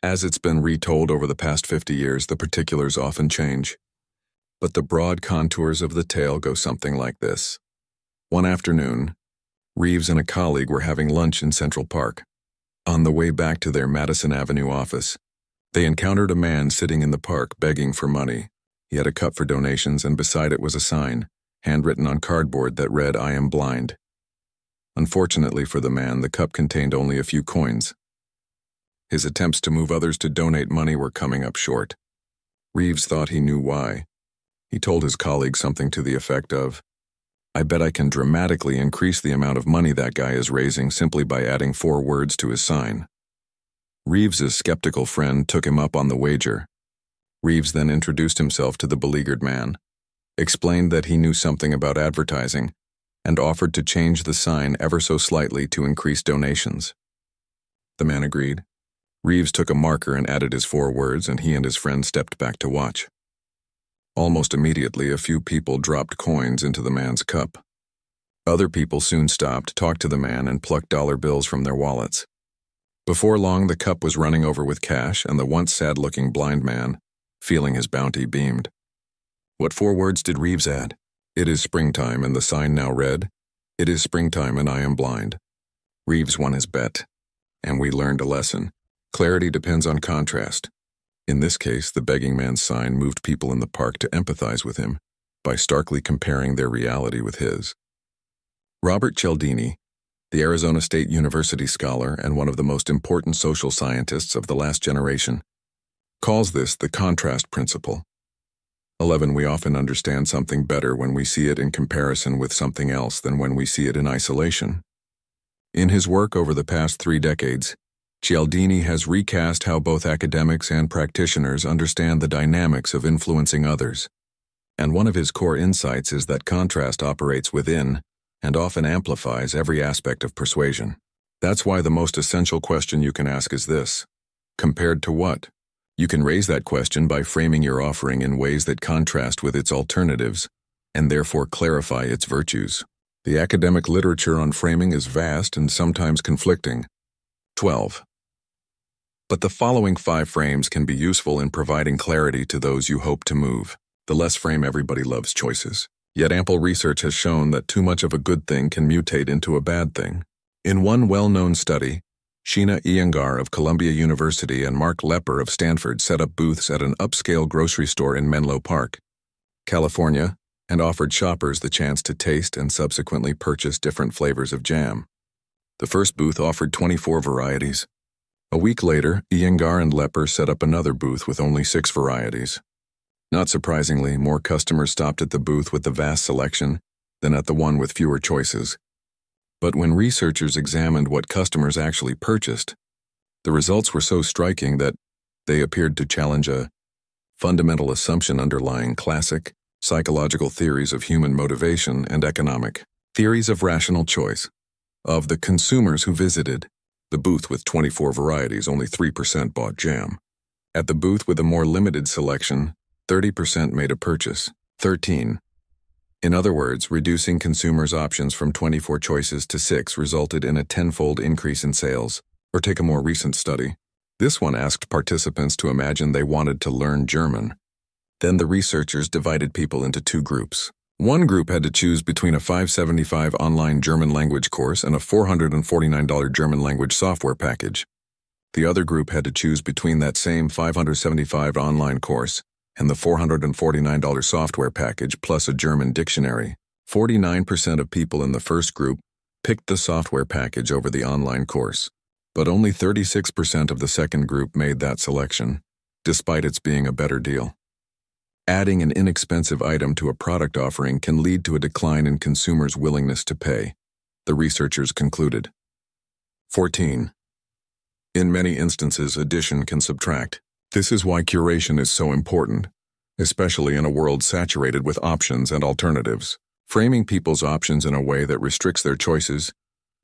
As it's been retold over the past 50 years, the particulars often change. But the broad contours of the tale go something like this. One afternoon, Reeves and a colleague were having lunch in Central Park. On the way back to their Madison Avenue office, they encountered a man sitting in the park begging for money. He had a cup for donations, and beside it was a sign, handwritten on cardboard, that read, "I am blind." Unfortunately for the man, the cup contained only a few coins. His attempts to move others to donate money were coming up short. Reeves thought he knew why. He told his colleague something to the effect of, "I bet I can dramatically increase the amount of money that guy is raising simply by adding 4 words to his sign." Reeves's skeptical friend took him up on the wager. Reeves then introduced himself to the beleaguered man, explained that he knew something about advertising, and offered to change the sign ever so slightly to increase donations. The man agreed. Reeves took a marker and added his 4 words, and he and his friend stepped back to watch. Almost immediately, a few people dropped coins into the man's cup. Other people soon stopped, talked to the man, and plucked dollar bills from their wallets. Before long, the cup was running over with cash, and the once sad-looking blind man, feeling his bounty, beamed. What 4 words did Reeves add? "It is springtime," and the sign now read, "It is springtime and I am blind." Reeves won his bet, and we learned a lesson. Clarity depends on contrast. In this case, the begging man's sign moved people in the park to empathize with him by starkly comparing their reality with his. Robert Cialdini, the Arizona State University scholar and one of the most important social scientists of the last generation, calls this the contrast principle. 11. We often understand something better when we see it in comparison with something else than when we see it in isolation. In his work over the past 3 decades, Cialdini has recast how both academics and practitioners understand the dynamics of influencing others. And one of his core insights is that contrast operates within and often amplifies every aspect of persuasion. That's why the most essential question you can ask is this: compared to what? You can raise that question by framing your offering in ways that contrast with its alternatives, and therefore clarify its virtues. The academic literature on framing is vast and sometimes conflicting. 12. But the following 5 frames can be useful in providing clarity to those you hope to move. The less frame everybody loves choices. Yet ample research has shown that too much of a good thing can mutate into a bad thing. In one well-known study, Sheena Iyengar of Columbia University and Mark Lepper of Stanford set up booths at an upscale grocery store in Menlo Park, California, and offered shoppers the chance to taste and subsequently purchase different flavors of jam. The first booth offered 24 varieties. A week later, Iyengar and Lepper set up another booth with only 6 varieties. Not surprisingly, more customers stopped at the booth with the vast selection than at the one with fewer choices. But when researchers examined what customers actually purchased, the results were so striking that they appeared to challenge a fundamental assumption underlying classic psychological theories of human motivation and economic theories of rational choice. Of the consumers who visited the booth with 24 varieties, only 3% bought jam. At the booth with a more limited selection, 30% made a purchase. 13. In other words, reducing consumers' options from 24 choices to 6 resulted in a 10-fold increase in sales. Or take a more recent study. This one asked participants to imagine they wanted to learn German. Then the researchers divided people into 2 groups. One group had to choose between a $575 online German language course and a $449 German language software package. The other group had to choose between that same $575 online course and the $449 software package plus a German dictionary. 49% of people in the first group picked the software package over the online course, but only 36% of the second group made that selection, despite its being a better deal. Adding an inexpensive item to a product offering can lead to a decline in consumers' willingness to pay, the researchers concluded. 14. In many instances, addition can subtract. This is why curation is so important, especially in a world saturated with options and alternatives. Framing people's options in a way that restricts their choices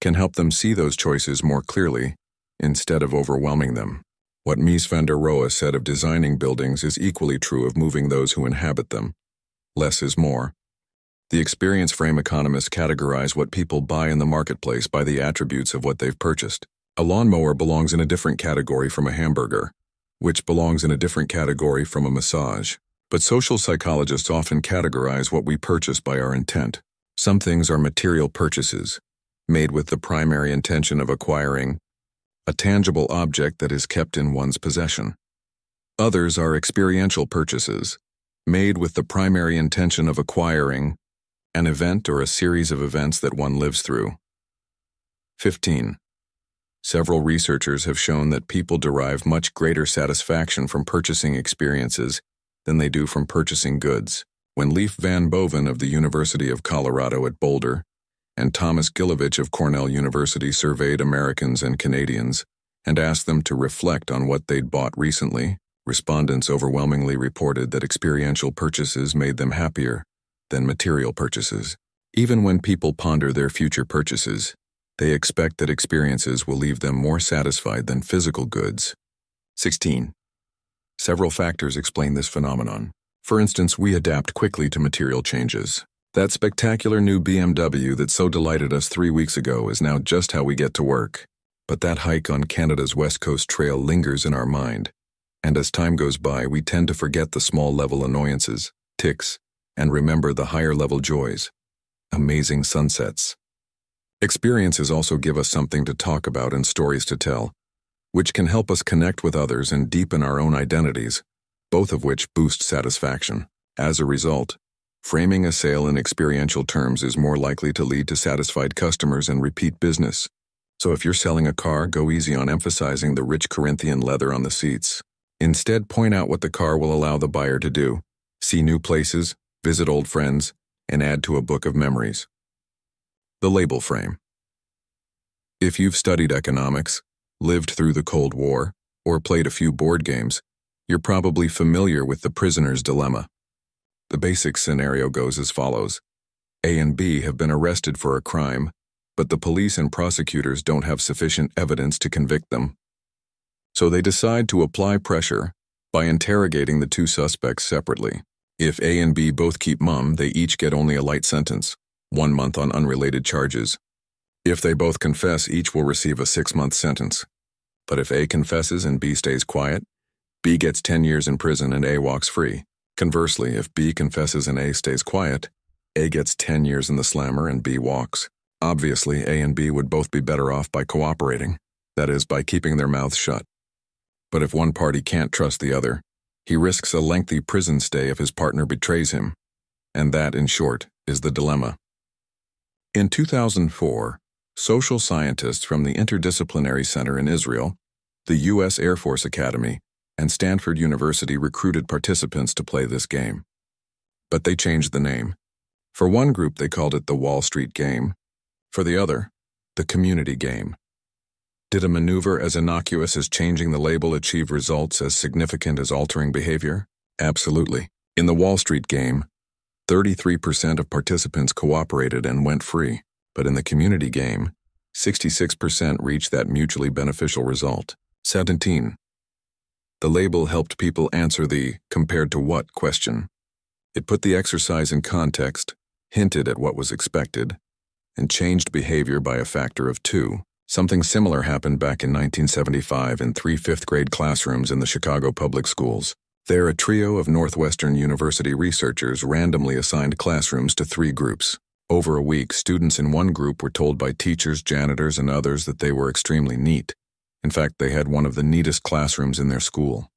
can help them see those choices more clearly instead of overwhelming them. What Mies van der Rohe said of designing buildings is equally true of moving those who inhabit them. Less is more. The experience frame economists categorize what people buy in the marketplace by the attributes of what they've purchased. A lawnmower belongs in a different category from a hamburger, which belongs in a different category from a massage. But social psychologists often categorize what we purchase by our intent. Some things are material purchases, made with the primary intention of acquiring a tangible object that is kept in one's possession. Others are experiential purchases, made with the primary intention of acquiring an event or a series of events that one lives through. 15. Several researchers have shown that people derive much greater satisfaction from purchasing experiences than they do from purchasing goods. When Leif Van Boven of the University of Colorado at Boulder and Thomas Gilovich of Cornell University surveyed Americans and Canadians and asked them to reflect on what they'd bought recently, respondents overwhelmingly reported that experiential purchases made them happier than material purchases. Even when people ponder their future purchases, they expect that experiences will leave them more satisfied than physical goods. 16. Several factors explain this phenomenon. For instance, we adapt quickly to material changes. That spectacular new BMW that so delighted us 3 weeks ago is now just how we get to work. But that hike on Canada's West Coast Trail lingers in our mind, and as time goes by, we tend to forget the small-level annoyances, tics, and remember the higher-level joys. Amazing sunsets. Experiences also give us something to talk about and stories to tell, which can help us connect with others and deepen our own identities, both of which boost satisfaction. As a result, framing a sale in experiential terms is more likely to lead to satisfied customers and repeat business. So if you're selling a car, go easy on emphasizing the rich Corinthian leather on the seats. Instead, point out what the car will allow the buyer to do: see new places, visit old friends, and add to a book of memories. The label frame. If you've studied economics, lived through the Cold War, or played a few board games, you're probably familiar with the prisoner's dilemma. The basic scenario goes as follows. A and B have been arrested for a crime, but the police and prosecutors don't have sufficient evidence to convict them. So they decide to apply pressure by interrogating the two suspects separately. If A and B both keep mum, they each get only a light sentence, 1 month on unrelated charges. If they both confess, each will receive a 6-month sentence. But if A confesses and B stays quiet, B gets 10 years in prison and A walks free. Conversely, if B confesses and A stays quiet, A gets 10 years in the slammer and B walks. Obviously, A and B would both be better off by cooperating, that is, by keeping their mouths shut. But if one party can't trust the other, he risks a lengthy prison stay if his partner betrays him. And that, in short, is the dilemma. In 2004, social scientists from the Interdisciplinary Center in Israel, the U.S. Air Force Academy, and Stanford University recruited participants to play this game. But they changed the name. For one group, they called it the Wall Street Game. For the other, the Community Game. Did a maneuver as innocuous as changing the label achieve results as significant as altering behavior? Absolutely. In the Wall Street Game, 33% of participants cooperated and went free. But in the Community Game, 66% reached that mutually beneficial result. 17. The label helped people answer the "compared to what" question. It put the exercise in context, hinted at what was expected, and changed behavior by a factor of 2. Something similar happened back in 1975 in 3 fifth-grade classrooms in the Chicago public schools. There, a trio of Northwestern University researchers randomly assigned classrooms to 3 groups. Over a week, students in one group were told by teachers, janitors, and others that they were extremely neat. In fact, they had one of the neatest classrooms in their school.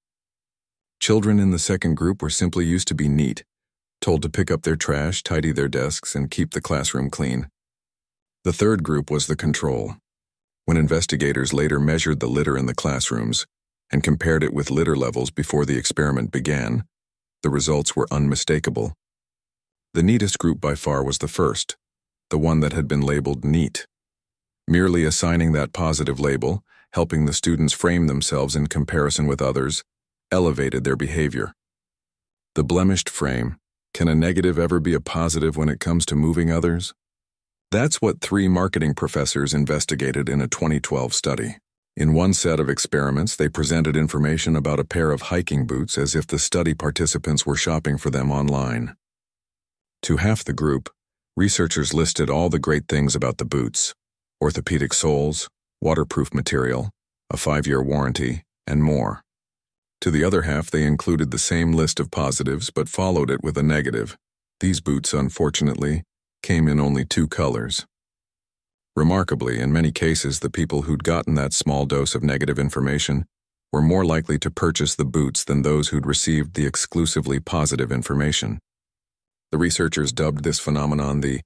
Children in the second group were simply used to be neat, told to pick up their trash, tidy their desks, and keep the classroom clean. The third group was the control. When investigators later measured the litter in the classrooms and compared it with litter levels before the experiment began, the results were unmistakable. The neatest group by far was the first, the one that had been labeled neat. Merely assigning that positive label, helping the students frame themselves in comparison with others, elevated their behavior. The blemished frame: can a negative ever be a positive when it comes to moving others? That's what 3 marketing professors investigated in a 2012 study. In one set of experiments, they presented information about a pair of hiking boots as if the study participants were shopping for them online. To half the group, researchers listed all the great things about the boots: orthopedic soles, waterproof material, a 5-year warranty, and more. To the other half, they included the same list of positives but followed it with a negative. These boots, unfortunately, came in only 2 colors. Remarkably, in many cases, the people who'd gotten that small dose of negative information were more likely to purchase the boots than those who'd received the exclusively positive information. The researchers dubbed this phenomenon the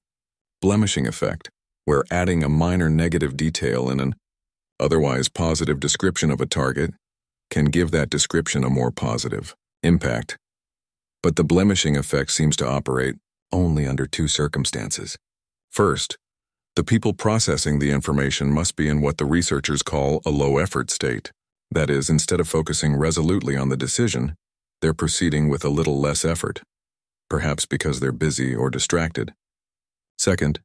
blemishing effect, where adding a minor negative detail in an otherwise positive description of a target can give that description a more positive impact. But the blemishing effect seems to operate only under two circumstances. First, the people processing the information must be in what the researchers call a low-effort state. That is, instead of focusing resolutely on the decision, they're proceeding with a little less effort, perhaps because they're busy or distracted. Second,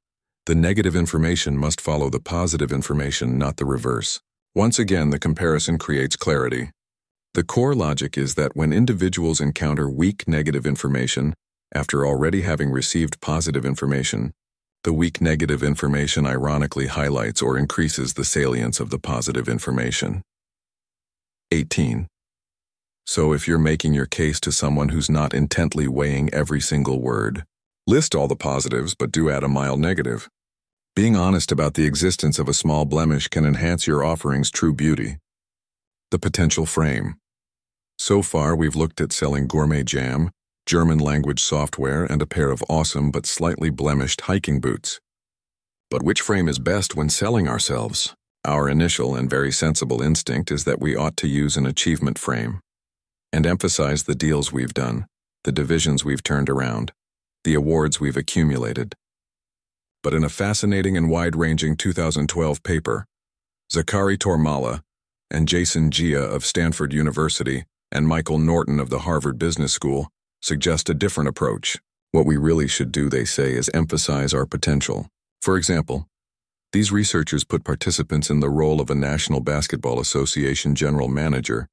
the negative information must follow the positive information, not the reverse. Once again, the comparison creates clarity. The core logic is that when individuals encounter weak negative information, after already having received positive information, the weak negative information ironically highlights or increases the salience of the positive information. 18. So if you're making your case to someone who's not intently weighing every single word, list all the positives but do add a mild negative. Being honest about the existence of a small blemish can enhance your offering's true beauty. The potential frame. So far, we've looked at selling gourmet jam, German language software, and a pair of awesome but slightly blemished hiking boots. But which frame is best when selling ourselves? Our initial and very sensible instinct is that we ought to use an achievement frame and emphasize the deals we've done, the divisions we've turned around, the awards we've accumulated. But in a fascinating and wide-ranging 2012 paper, Zachary Tormala and Jason Gia of Stanford University and Michael Norton of the Harvard Business School suggest a different approach. What we really should do, they say, is emphasize our potential. For example, these researchers put participants in the role of a National Basketball Association general manager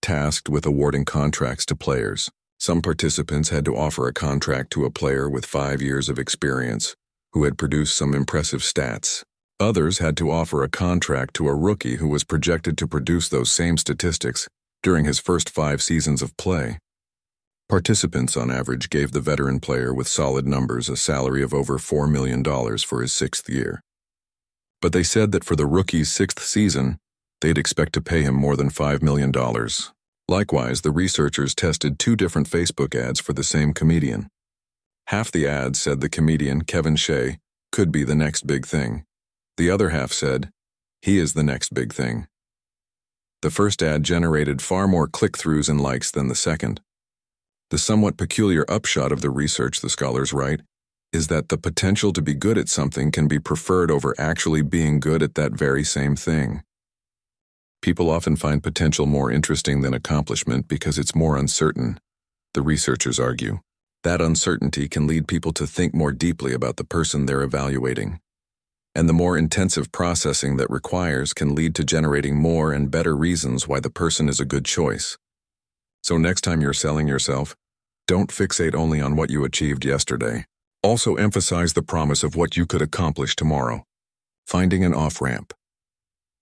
tasked with awarding contracts to players. Some participants had to offer a contract to a player with 5 years of experience who had produced some impressive stats. Others had to offer a contract to a rookie who was projected to produce those same statistics during his first 5 seasons of play. Participants, on average, gave the veteran player with solid numbers a salary of over $4 million for his 6th year. But they said that for the rookie's 6th season, they'd expect to pay him more than $5 million. Likewise, the researchers tested 2 different Facebook ads for the same comedian. Half the ads said the comedian, Kevin Shea, could be the next big thing. The other half said, he is the next big thing. The first ad generated far more click-throughs and likes than the second. The somewhat peculiar upshot of the research, the scholars write, is that the potential to be good at something can be preferred over actually being good at that very same thing. People often find potential more interesting than accomplishment because it's more uncertain, the researchers argue. That uncertainty can lead people to think more deeply about the person they're evaluating. And the more intensive processing that requires can lead to generating more and better reasons why the person is a good choice. So next time you're selling yourself, don't fixate only on what you achieved yesterday. Also emphasize the promise of what you could accomplish tomorrow. Finding an off-ramp.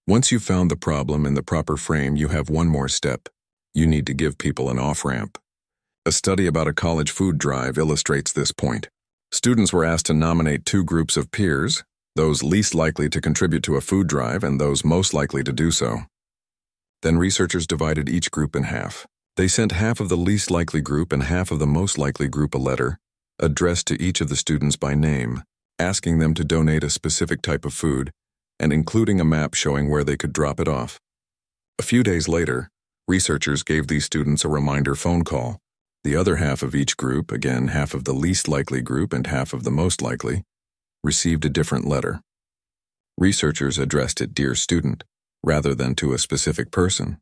Once you've found the problem in the proper frame, you have one more step. You need to give people an off-ramp. A study about a college food drive illustrates this point. Students were asked to nominate 2 groups of peers, those least likely to contribute to a food drive and those most likely to do so. Then researchers divided each group in half. They sent half of the least likely group and half of the most likely group a letter, addressed to each of the students by name, asking them to donate a specific type of food, and including a map showing where they could drop it off. A few days later, researchers gave these students a reminder phone call. The other half of each group, again half of the least likely group and half of the most likely, received a different letter. Researchers addressed it "Dear Student," rather than to a specific person.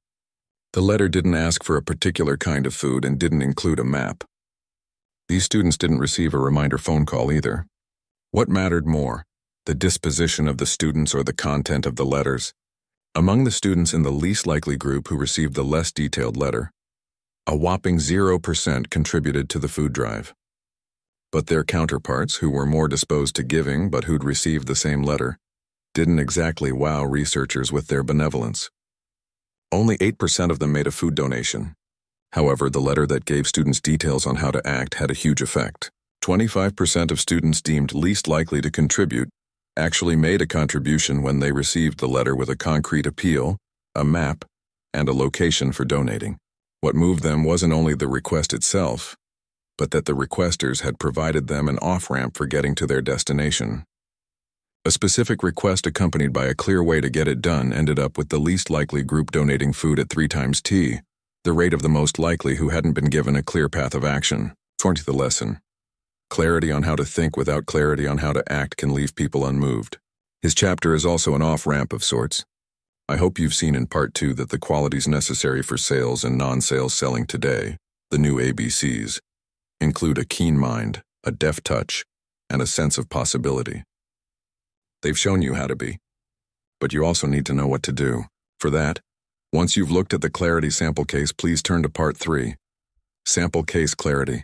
The letter didn't ask for a particular kind of food and didn't include a map. These students didn't receive a reminder phone call either. What mattered more, the disposition of the students or the content of the letters? Among the students in the least likely group who received the less detailed letter, a whopping 0% contributed to the food drive. But their counterparts, who were more disposed to giving but who'd received the same letter, didn't exactly wow researchers with their benevolence. Only 8% of them made a food donation. However, the letter that gave students details on how to act had a huge effect. 25% of students deemed least likely to contribute actually made a contribution when they received the letter with a concrete appeal, a map, and a location for donating. What moved them wasn't only the request itself, but that the requesters had provided them an off-ramp for getting to their destination. A specific request accompanied by a clear way to get it done ended up with the least likely group donating food at 3 times T, the rate of the most likely who hadn't been given a clear path of action. To the lesson. Clarity on how to think without clarity on how to act can leave people unmoved. His chapter is also an off-ramp of sorts. I hope you've seen in part 2 that the qualities necessary for sales and non-sales selling today, the new ABCs, include a keen mind, a deft touch, and a sense of possibility. They've shown you how to be, but you also need to know what to do. For that, once you've looked at the clarity sample case, please turn to part 3. Sample case clarity.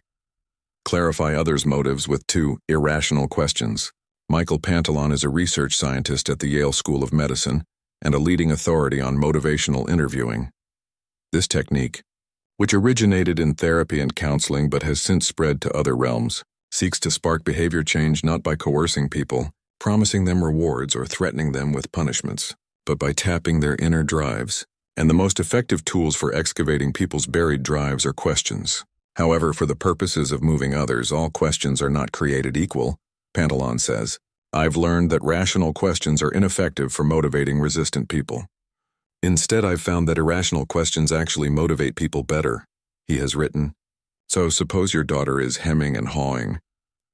Clarify others' motives with 2 irrational questions. Michael Pantalon is a research scientist at the Yale School of Medicine and a leading authority on motivational interviewing. This technique, which originated in therapy and counseling but has since spread to other realms, seeks to spark behavior change not by coercing people, promising them rewards or threatening them with punishments, but by tapping their inner drives. And the most effective tools for excavating people's buried drives are questions. However, for the purposes of moving others, all questions are not created equal, Pantalon says. I've learned that rational questions are ineffective for motivating resistant people. Instead, I've found that irrational questions actually motivate people better, he has written. So suppose your daughter is hemming and hawing,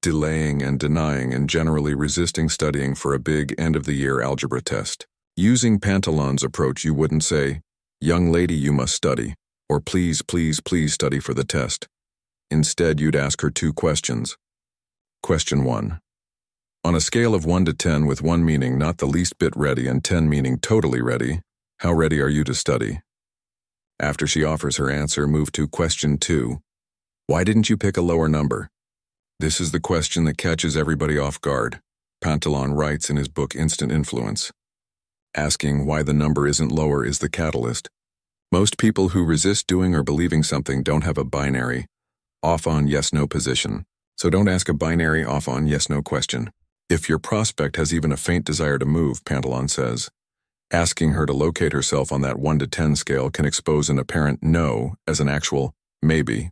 delaying and denying, and generally resisting studying for a big end-of-the-year algebra test. Using Pantalon's approach, you wouldn't say, "Young lady, you must study," or "Please, please, please study for the test." Instead, you'd ask her 2 questions. Question 1. On a scale of 1 to 10, with 1 meaning not the least bit ready and 10 meaning totally ready, how ready are you to study? After she offers her answer, move to question 2. Why didn't you pick a lower number? This is the question that catches everybody off guard, Pantalon writes in his book Instant Influence. Asking why the number isn't lower is the catalyst. Most people who resist doing or believing something don't have a binary, off-on yes-no position, so don't ask a binary off-on yes-no question. If your prospect has even a faint desire to move, Pantalon says, asking her to locate herself on that 1 to 10 scale can expose an apparent no as an actual maybe.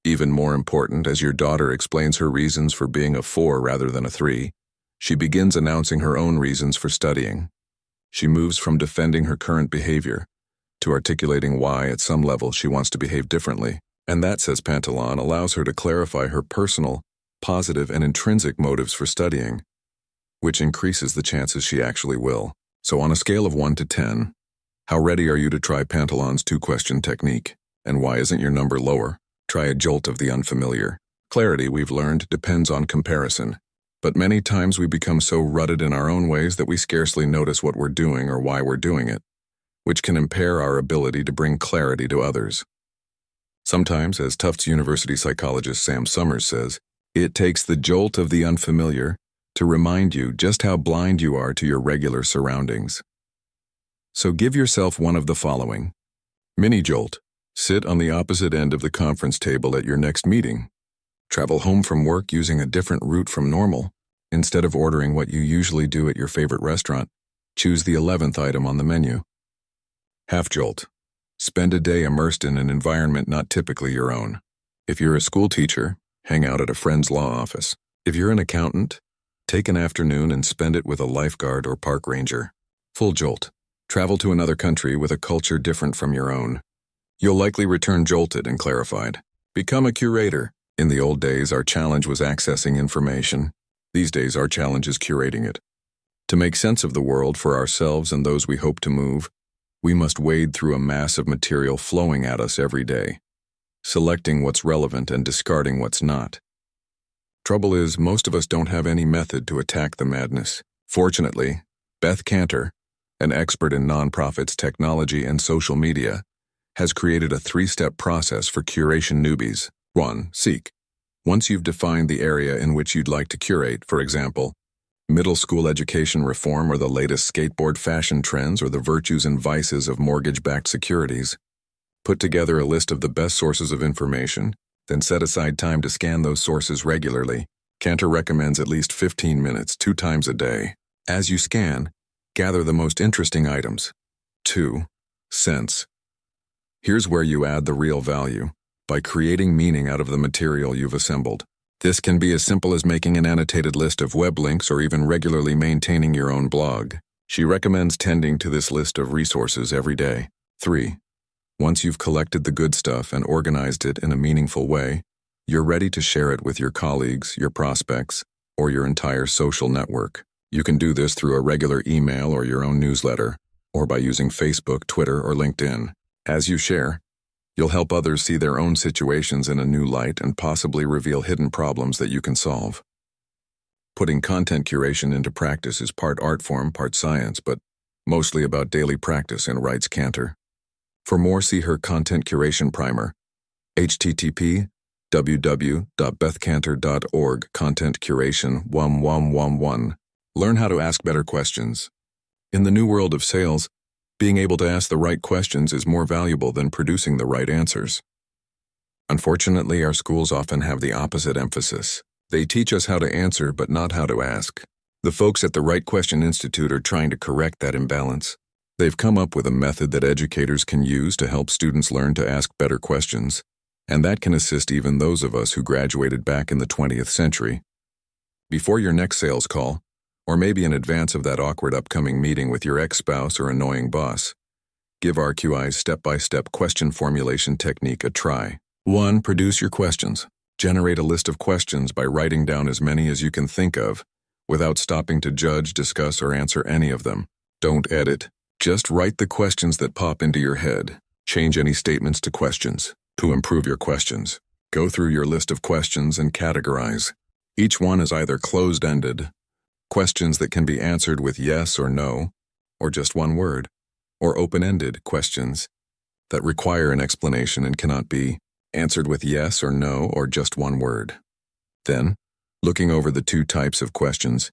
Even more important, as your daughter explains her reasons for being a 4 rather than a 3, she begins announcing her own reasons for studying. She moves from defending her current behavior to articulating why, at some level, she wants to behave differently. And that, says Pantalon, allows her to clarify her personal, positive, and intrinsic motives for studying, which increases the chances she actually will. So on a scale of 1 to 10, how ready are you to try Pantalon's 2-question technique? And why isn't your number lower? Try a jolt of the unfamiliar. Clarity, we've learned, depends on comparison. But many times we become so rutted in our own ways that we scarcely notice what we're doing or why we're doing it, which can impair our ability to bring clarity to others. Sometimes, as Tufts University psychologist Sam Summers says, it takes the jolt of the unfamiliar to remind you just how blind you are to your regular surroundings. So give yourself one of the following. Mini jolt. Sit on the opposite end of the conference table at your next meeting. Travel home from work using a different route from normal. Instead of ordering what you usually do at your favorite restaurant, choose the 11th item on the menu. Half jolt. Spend a day immersed in an environment not typically your own. If you're a school teacher, hang out at a friend's law office. If you're an accountant, take an afternoon and spend it with a lifeguard or park ranger. Full jolt. Travel to another country with a culture different from your own. You'll likely return jolted and clarified. Become a curator. In the old days, our challenge was accessing information. These days, our challenge is curating it. To make sense of the world for ourselves and those we hope to move, we must wade through a mass of material flowing at us every day, selecting what's relevant and discarding what's not. Trouble is, most of us don't have any method to attack the madness. Fortunately, Beth Cantor, an expert in nonprofits, technology, and social media, has created a 3-step process for curation newbies. 1. Seek. Once you've defined the area in which you'd like to curate, for example, middle school education reform or the latest skateboard fashion trends or the virtues and vices of mortgage-backed securities, put together a list of the best sources of information, then set aside time to scan those sources regularly. Cantor recommends at least 15 minutes, 2 times a day. As you scan, gather the most interesting items. 2. Sense. Here's where you add the real value, by creating meaning out of the material you've assembled. This can be as simple as making an annotated list of web links or even regularly maintaining your own blog. She recommends tending to this list of resources every day. 3. Once you've collected the good stuff and organized it in a meaningful way, You're ready to share it with your colleagues, your prospects, or your entire social network. You can do this through a regular email or your own newsletter, or by using Facebook, Twitter, or LinkedIn. As you share, you'll help others see their own situations in a new light and possibly reveal hidden problems that you can solve. Putting content curation into practice is part art form, part science, but mostly about daily practice, and writes Cantor. For more, see her content curation primer, http://www.bethcantor.org, content curation 1111. Learn how to ask better questions. In the new world of sales, being able to ask the right questions is more valuable than producing the right answers. Unfortunately, our schools often have the opposite emphasis. They teach us how to answer, but not how to ask. The folks at the Right Question Institute are trying to correct that imbalance. They've come up with a method that educators can use to help students learn to ask better questions, and that can assist even those of us who graduated back in the 20th century. Before your next sales call, or maybe in advance of that awkward upcoming meeting with your ex-spouse or annoying boss, give RQI's step-by-step question formulation technique a try. 1. Produce your questions. Generate a list of questions by writing down as many as you can think of, without stopping to judge, discuss, or answer any of them. Don't edit. Just write the questions that pop into your head. Change any statements to questions. To improve your questions, go through your list of questions and categorize. Each one is either closed-ended, questions that can be answered with yes or no, or just one word, or open-ended questions that require an explanation and cannot be answered with yes or no or just one word. Then, looking over the two types of questions,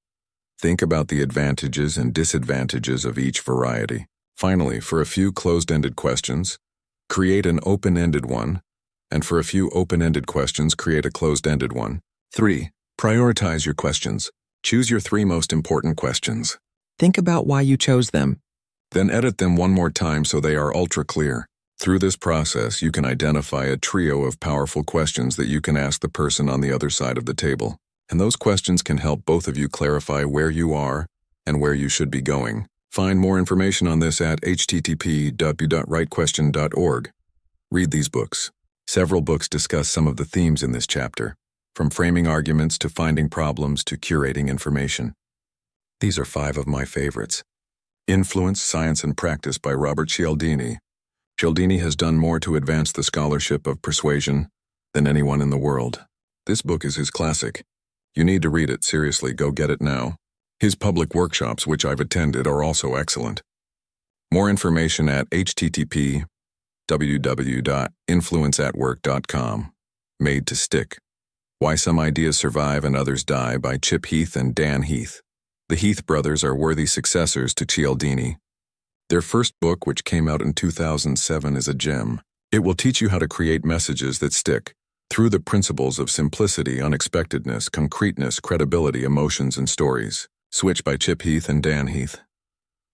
think about the advantages and disadvantages of each variety. Finally, for a few closed-ended questions, create an open-ended one, and for a few open-ended questions, create a closed-ended one. 3. Prioritize your questions. Choose your 3 most important questions. Think about why you chose them. Then edit them one more time so they are ultra clear. Through this process, you can identify a trio of powerful questions that you can ask the person on the other side of the table. And those questions can help both of you clarify where you are and where you should be going. Find more information on this at http://www.rightquestion.org. Read these books. Several books discuss some of the themes in this chapter, from framing arguments to finding problems to curating information. These are 5 of my favorites. Influence, Science and Practice by Robert Cialdini. Cialdini has done more to advance the scholarship of persuasion than anyone in the world. This book is his classic. You need to read it. Seriously, go get it now. His public workshops, which I've attended, are also excellent. More information at http://www.influenceatwork.com. Made to Stick. Why Some Ideas Survive and Others Die by Chip Heath and Dan Heath. The Heath brothers are worthy successors to Cialdini. Their first book, which came out in 2007, is a gem. It will teach you how to create messages that stick through the principles of simplicity, unexpectedness, concreteness, credibility, emotions, and stories. Switch by Chip Heath and Dan Heath.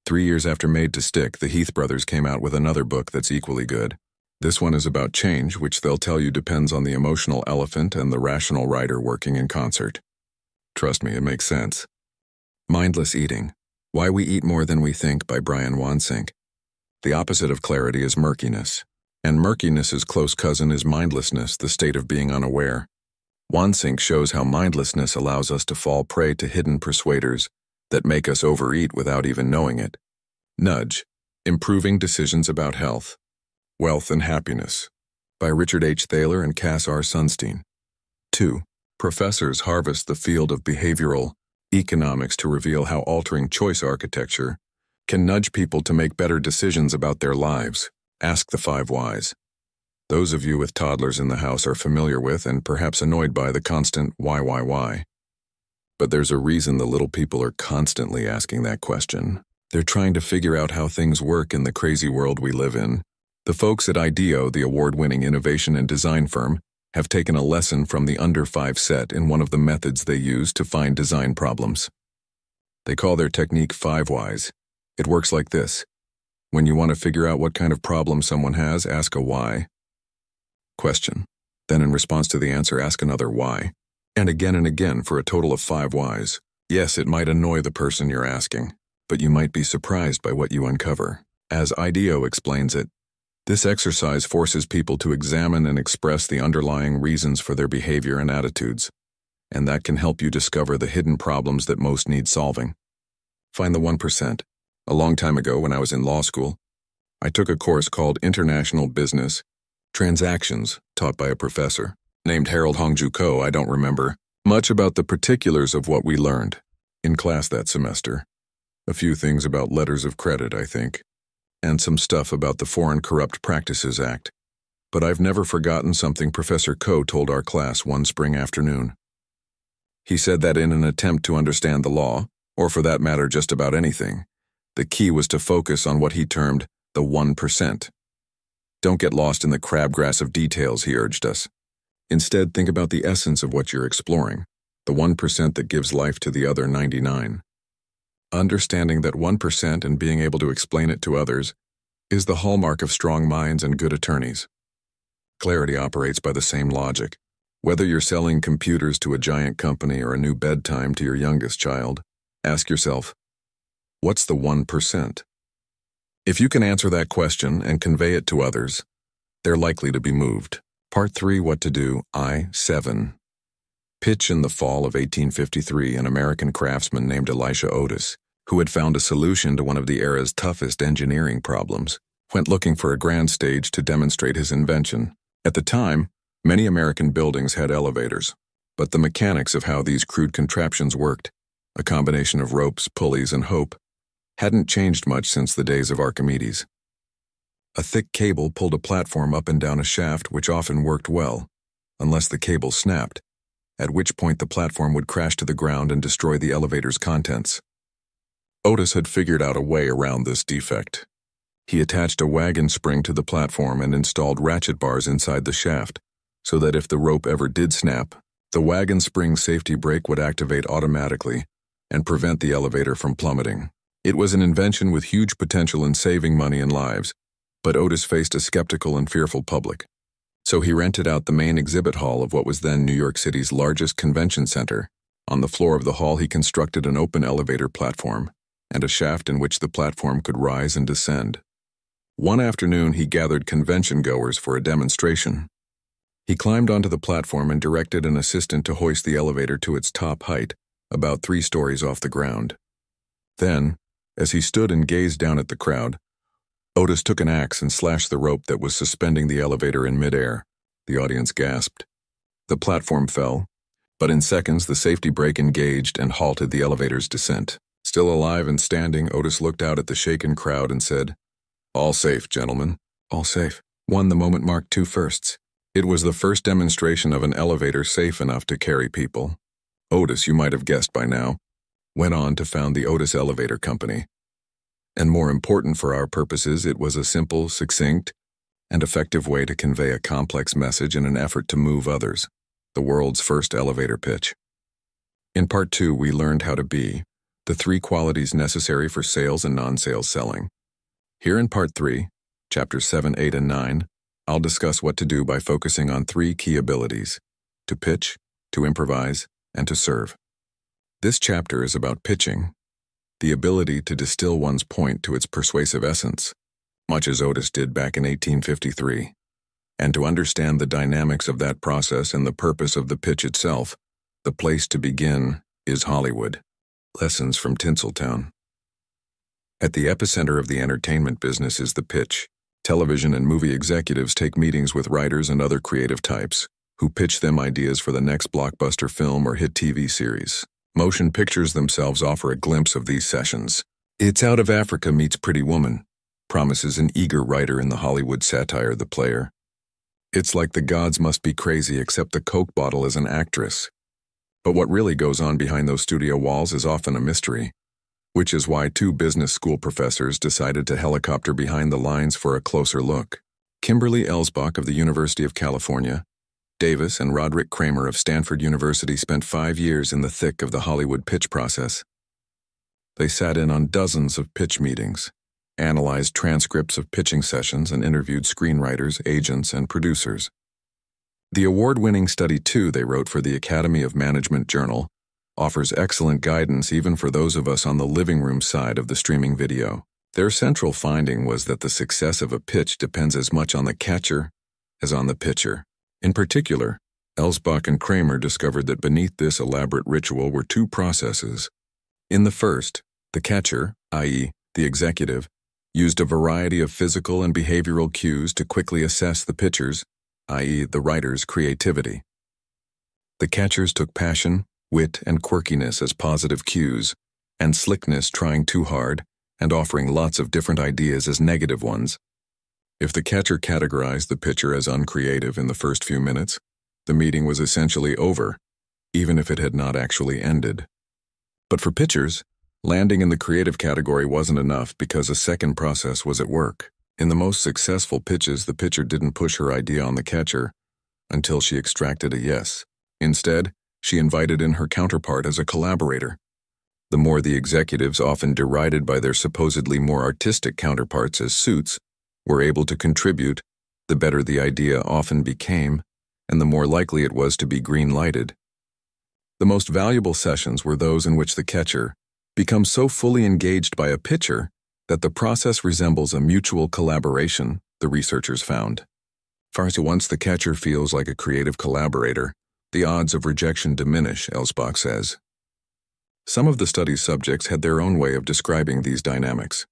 3 years after Made to Stick, the Heath brothers came out with another book that's equally good. This one is about change, which they'll tell you depends on the emotional elephant and the rational writer working in concert. Trust me, it makes sense. Mindless Eating. Why We Eat More Than We Think by Brian Wansink. The opposite of clarity is murkiness, and murkiness's close cousin is mindlessness, the state of being unaware. Wansink shows how mindlessness allows us to fall prey to hidden persuaders that make us overeat without even knowing it. Nudge. Improving Decisions About Health, Wealth and Happiness by Richard H. Thaler and Cass R. Sunstein. 2. Professors harvest the field of behavioral economics to reveal how altering choice architecture can nudge people to make better decisions about their lives. Ask the 5 whys. Those of you with toddlers in the house are familiar with and perhaps annoyed by the constant why. But there's a reason the little people are constantly asking that question. They're trying to figure out how things work in the crazy world we live in. The folks at IDEO, the award-winning innovation and design firm, have taken a lesson from the Under 5 set in one of the methods they use to find design problems. They call their technique 5 whys. It works like this. When you want to figure out what kind of problem someone has, ask a why question. Then in response to the answer, ask another why. And again for a total of 5 whys. Yes, it might annoy the person you're asking, but you might be surprised by what you uncover. As IDEO explains it, This exercise forces people to examine and express the underlying reasons for their behavior and attitudes, and that can help you discover the hidden problems that most need solving. Find the 1%. A long time ago, when I was in law school, I took a course called International Business Transactions, taught by a professor named Harold Hongju Ko. I don't remember much about the particulars of what we learned in class that semester. A few things about letters of credit, I think, and some stuff about the Foreign Corrupt Practices Act. But I've never forgotten something Professor Ko told our class one spring afternoon. He said that in an attempt to understand the law, or for that matter just about anything, the key was to focus on what he termed the 1%. Don't get lost in the crabgrass of details, he urged us. Instead, think about the essence of what you're exploring, the 1% that gives life to the other 99. Understanding that 1% and being able to explain it to others is the hallmark of strong minds and good attorneys. Clarity operates by the same logic. Whether you're selling computers to a giant company or a new bedtime to your youngest child, ask yourself, what's the 1%? If you can answer that question and convey it to others, they're likely to be moved. Part 3, What to Do, I-7. Pitch. In the fall of 1853, an American craftsman named Elisha Otis, who had found a solution to one of the era's toughest engineering problems, went looking for a grand stage to demonstrate his invention. At the time, many American buildings had elevators, but the mechanics of how these crude contraptions worked, a combination of ropes, pulleys, and hope, hadn't changed much since the days of Archimedes. A thick cable pulled a platform up and down a shaft, which often worked well, unless the cable snapped, at which point the platform would crash to the ground and destroy the elevator's contents. Otis had figured out a way around this defect. He attached a wagon spring to the platform and installed ratchet bars inside the shaft, so that if the rope ever did snap, the wagon spring safety brake would activate automatically and prevent the elevator from plummeting. It was an invention with huge potential in saving money and lives, but Otis faced a skeptical and fearful public. So he rented out the main exhibit hall of what was then New York City's largest convention center. On the floor of the hall, he constructed an open elevator platform and a shaft in which the platform could rise and descend. One afternoon, he gathered convention-goers for a demonstration. He climbed onto the platform and directed an assistant to hoist the elevator to its top height, about 3 stories off the ground. Then, as he stood and gazed down at the crowd, Otis took an axe and slashed the rope that was suspending the elevator in midair. The audience gasped. The platform fell, but in seconds the safety brake engaged and halted the elevator's descent. Still alive and standing, Otis looked out at the shaken crowd and said, "All safe, gentlemen. All safe." The moment marked 2 firsts. It was the first demonstration of an elevator safe enough to carry people. Otis, you might have guessed by now, went on to found the Otis Elevator Company. And more important for our purposes, it was a simple, succinct, and effective way to convey a complex message in an effort to move others. The world's first elevator pitch. In Part 2, we learned how to be, the 3 qualities necessary for sales and non-sales selling. Here in Part 3, Chapters 7, 8, and 9, I'll discuss what to do by focusing on 3 key abilities: to pitch, to improvise, and to serve. This chapter is about pitching, the ability to distill one's point to its persuasive essence, much as Otis did back in 1853. And to understand the dynamics of that process and the purpose of the pitch itself, the place to begin is Hollywood. Lessons from Tinseltown. At the epicenter of the entertainment business is the pitch. Television and movie executives take meetings with writers and other creative types, who pitch them ideas for the next blockbuster film or hit TV series. Motion pictures themselves offer a glimpse of these sessions. It's Out of Africa meets Pretty Woman, promises an eager writer in the Hollywood satire The Player. It's like the gods must be crazy except the Coke bottle is an actress. But what really goes on behind those studio walls is often a mystery, which is why 2 business school professors decided to helicopter behind the lines for a closer look. Kimberly Elsbach of the University of California, Davis and Roderick Kramer of Stanford University spent 5 years in the thick of the Hollywood pitch process. They sat in on dozens of pitch meetings, analyzed transcripts of pitching sessions, and interviewed screenwriters, agents, and producers. The award-winning Study 2 they wrote for the Academy of Management Journal offers excellent guidance even for those of us on the living room side of the streaming video. Their central finding was that the success of a pitch depends as much on the catcher as on the pitcher. In particular, Elsbach and Kramer discovered that beneath this elaborate ritual were two processes. In the first, the catcher, i.e., the executive, used a variety of physical and behavioral cues to quickly assess the pitcher's, i.e., the writer's, creativity. The catchers took passion, wit, and quirkiness as positive cues, and slickness, trying too hard, and offering lots of different ideas, as negative ones. If the catcher categorized the pitcher as uncreative in the first few minutes, the meeting was essentially over, even if it had not actually ended. But for pitchers, landing in the creative category wasn't enough because a second process was at work. In the most successful pitches, the pitcher didn't push her idea on the catcher until she extracted a yes. Instead, she invited in her counterpart as a collaborator. The more the executives, often derided by their supposedly more artistic counterparts as suits, were able to contribute, the better the idea often became, and the more likely it was to be green-lighted. The most valuable sessions were those in which the catcher becomes so fully engaged by a pitcher that the process resembles a mutual collaboration, the researchers found. Once the catcher feels like a creative collaborator, the odds of rejection diminish, Elsbach says. Some of the study's subjects had their own way of describing these dynamics.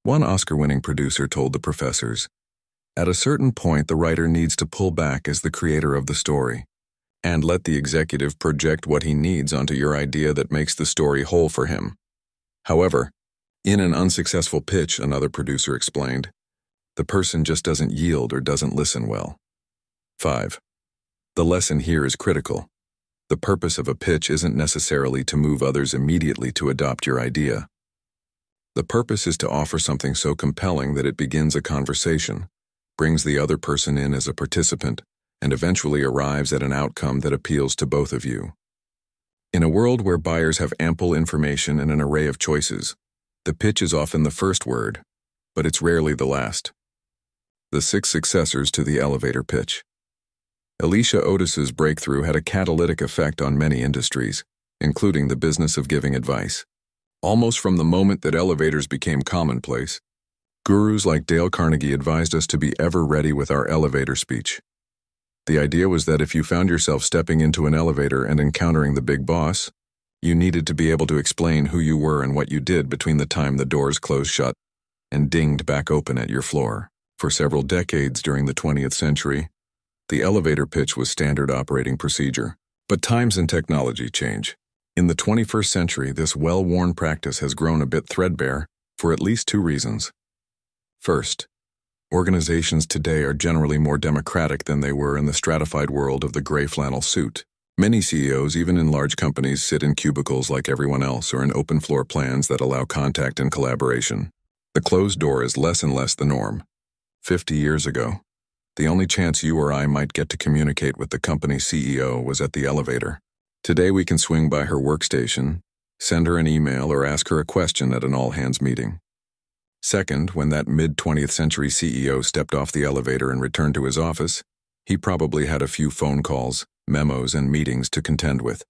One Oscar-winning producer told the professors, "At a certain point, the writer needs to pull back as the creator of the story, and let the executive project what he needs onto your idea that makes the story whole for him. However, in an unsuccessful pitch," another producer explained, "the person just doesn't yield or doesn't listen well." 5. The lesson here is critical. The purpose of a pitch isn't necessarily to move others immediately to adopt your idea. The purpose is to offer something so compelling that it begins a conversation, brings the other person in as a participant, and eventually arrives at an outcome that appeals to both of you. In a world where buyers have ample information and an array of choices, the pitch is often the first word, but it's rarely the last. The 6 successors to the elevator pitch. Alicia Otis's breakthrough had a catalytic effect on many industries, including the business of giving advice. Almost from the moment that elevators became commonplace, gurus like Dale Carnegie advised us to be ever ready with our elevator speech. The idea was that if you found yourself stepping into an elevator and encountering the big boss, you needed to be able to explain who you were and what you did between the time the doors closed shut and dinged back open at your floor. For several decades during the 20th century, the elevator pitch was standard operating procedure. But times and technology change. In the 21st century, this well-worn practice has grown a bit threadbare for at least 2 reasons. First, organizations today are generally more democratic than they were in the stratified world of the gray flannel suit. Many CEOs, even in large companies, sit in cubicles like everyone else or in open floor plans that allow contact and collaboration. The closed door is less and less the norm. 50 years ago, the only chance you or I might get to communicate with the company's CEO was at the elevator. Today we can swing by her workstation, send her an email, or ask her a question at an all-hands meeting. Second, when that mid-20th century CEO stepped off the elevator and returned to his office, he probably had a few phone calls, memos, and meetings to contend with.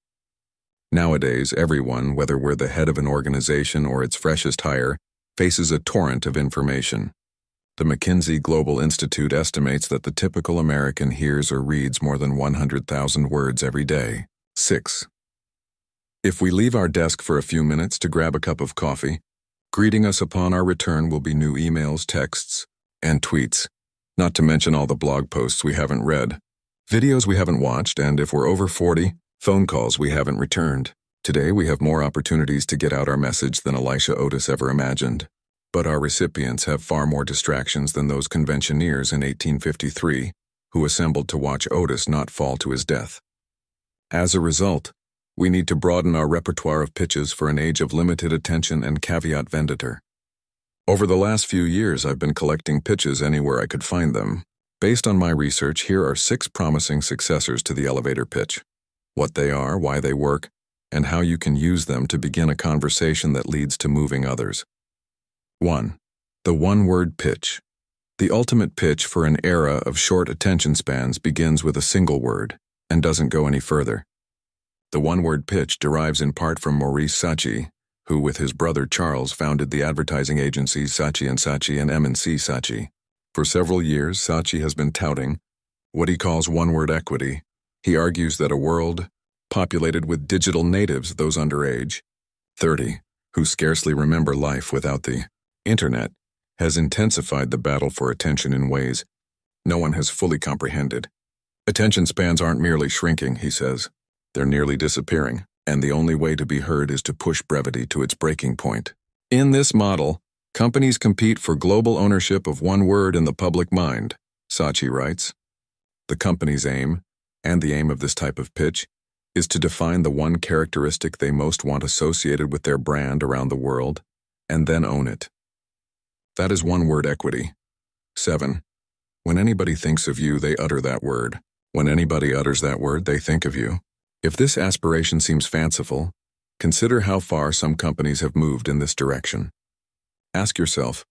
Nowadays, everyone, whether we're the head of an organization or its freshest hire, faces a torrent of information. The McKinsey Global Institute estimates that the typical American hears or reads more than 100,000 words every day. 6. If we leave our desk for a few minutes to grab a cup of coffee, greeting us upon our return will be new emails, texts, and tweets, not to mention all the blog posts we haven't read, videos we haven't watched, and if we're over 40, phone calls we haven't returned. Today we have more opportunities to get out our message than Alicia Otis ever imagined. But our recipients have far more distractions than those conventioneers in 1853 who assembled to watch Otis not fall to his death. As a result, we need to broaden our repertoire of pitches for an age of limited attention and caveat venditor. Over the last few years, I've been collecting pitches anywhere I could find them. Based on my research, here are 6 promising successors to the elevator pitch: what they are, why they work, and how you can use them to begin a conversation that leads to moving others. 1. The one-word pitch. The ultimate pitch for an era of short attention spans begins with a single word and doesn't go any further. The one-word pitch derives in part from Maurice Sachi, who with his brother Charles founded the advertising agencies Saatchi & Saatchi and M&C Saatchi. For several years, Saatchi has been touting what he calls one-word equity. He argues that a world populated with digital natives, those under age 30, who scarcely remember life without the internet, has intensified the battle for attention in ways no one has fully comprehended. Attention spans aren't merely shrinking, he says. They're nearly disappearing, and the only way to be heard is to push brevity to its breaking point. In this model, companies compete for global ownership of one word in the public mind, Saatchi writes. The company's aim, and the aim of this type of pitch, is to define the one characteristic they most want associated with their brand around the world, and then own it. That is one-word equity. 7. When anybody thinks of you, they utter that word. When anybody utters that word, they think of you. If this aspiration seems fanciful, consider how far some companies have moved in this direction. Ask yourself,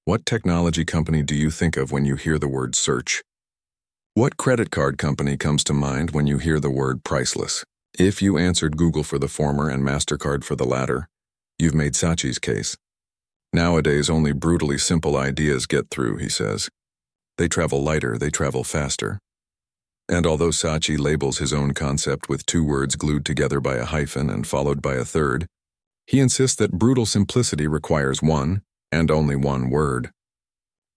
what technology company do you think of when you hear the word search? What credit card company comes to mind when you hear the word priceless? If you answered Google for the former and MasterCard for the latter, you've made Saatchi's case. Nowadays, only brutally simple ideas get through, he says. They travel lighter, they travel faster. And although Saatchi labels his own concept with two words glued together by a hyphen and followed by a third, he insists that brutal simplicity requires one, and only one word.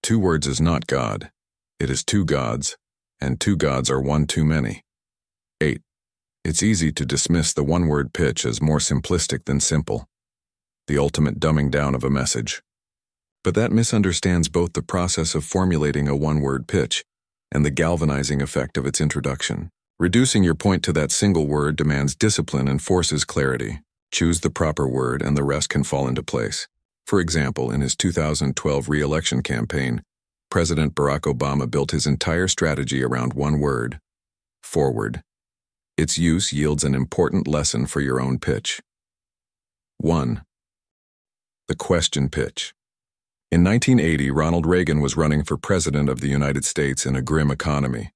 Two words is not God. It is two gods, and two gods are one too many. 8. It's easy to dismiss the one-word pitch as more simplistic than simple, the ultimate dumbing down of a message. But that misunderstands both the process of formulating a one-word pitch and the galvanizing effect of its introduction. Reducing your point to that single word demands discipline and forces clarity. Choose the proper word and the rest can fall into place. For example, in his 2012 re-election campaign, President Barack Obama built his entire strategy around one word: forward. Its use yields an important lesson for your own pitch. 1. The question pitch. In 1980, Ronald Reagan was running for President of the United States in a grim economy.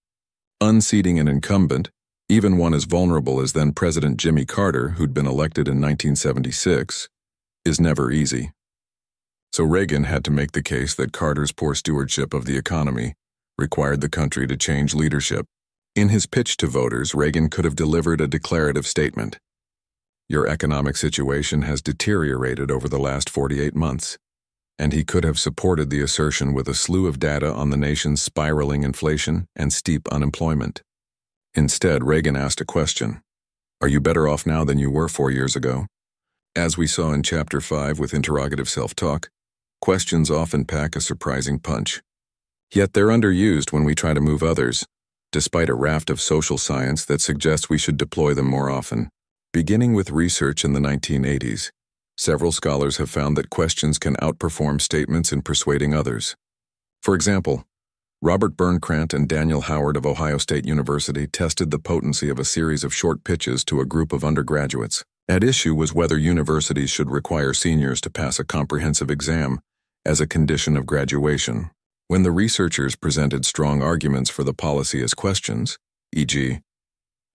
Unseating an incumbent, even one as vulnerable as then-President Jimmy Carter, who'd been elected in 1976, is never easy. So Reagan had to make the case that Carter's poor stewardship of the economy required the country to change leadership. In his pitch to voters, Reagan could have delivered a declarative statement. Your economic situation has deteriorated over the last 48 months. And he could have supported the assertion with a slew of data on the nation's spiraling inflation and steep unemployment. Instead, Reagan asked a question. Are you better off now than you were 4 years ago? As we saw in Chapter 5 with interrogative self-talk, questions often pack a surprising punch. Yet they're underused when we try to move others, despite a raft of social science that suggests we should deploy them more often. Beginning with research in the 1980s, several scholars have found that questions can outperform statements in persuading others. For example, Robert Bernkrant and Daniel Howard of Ohio State University tested the potency of a series of short pitches to a group of undergraduates. At issue was whether universities should require seniors to pass a comprehensive exam as a condition of graduation. When the researchers presented strong arguments for the policy as questions, e.g.,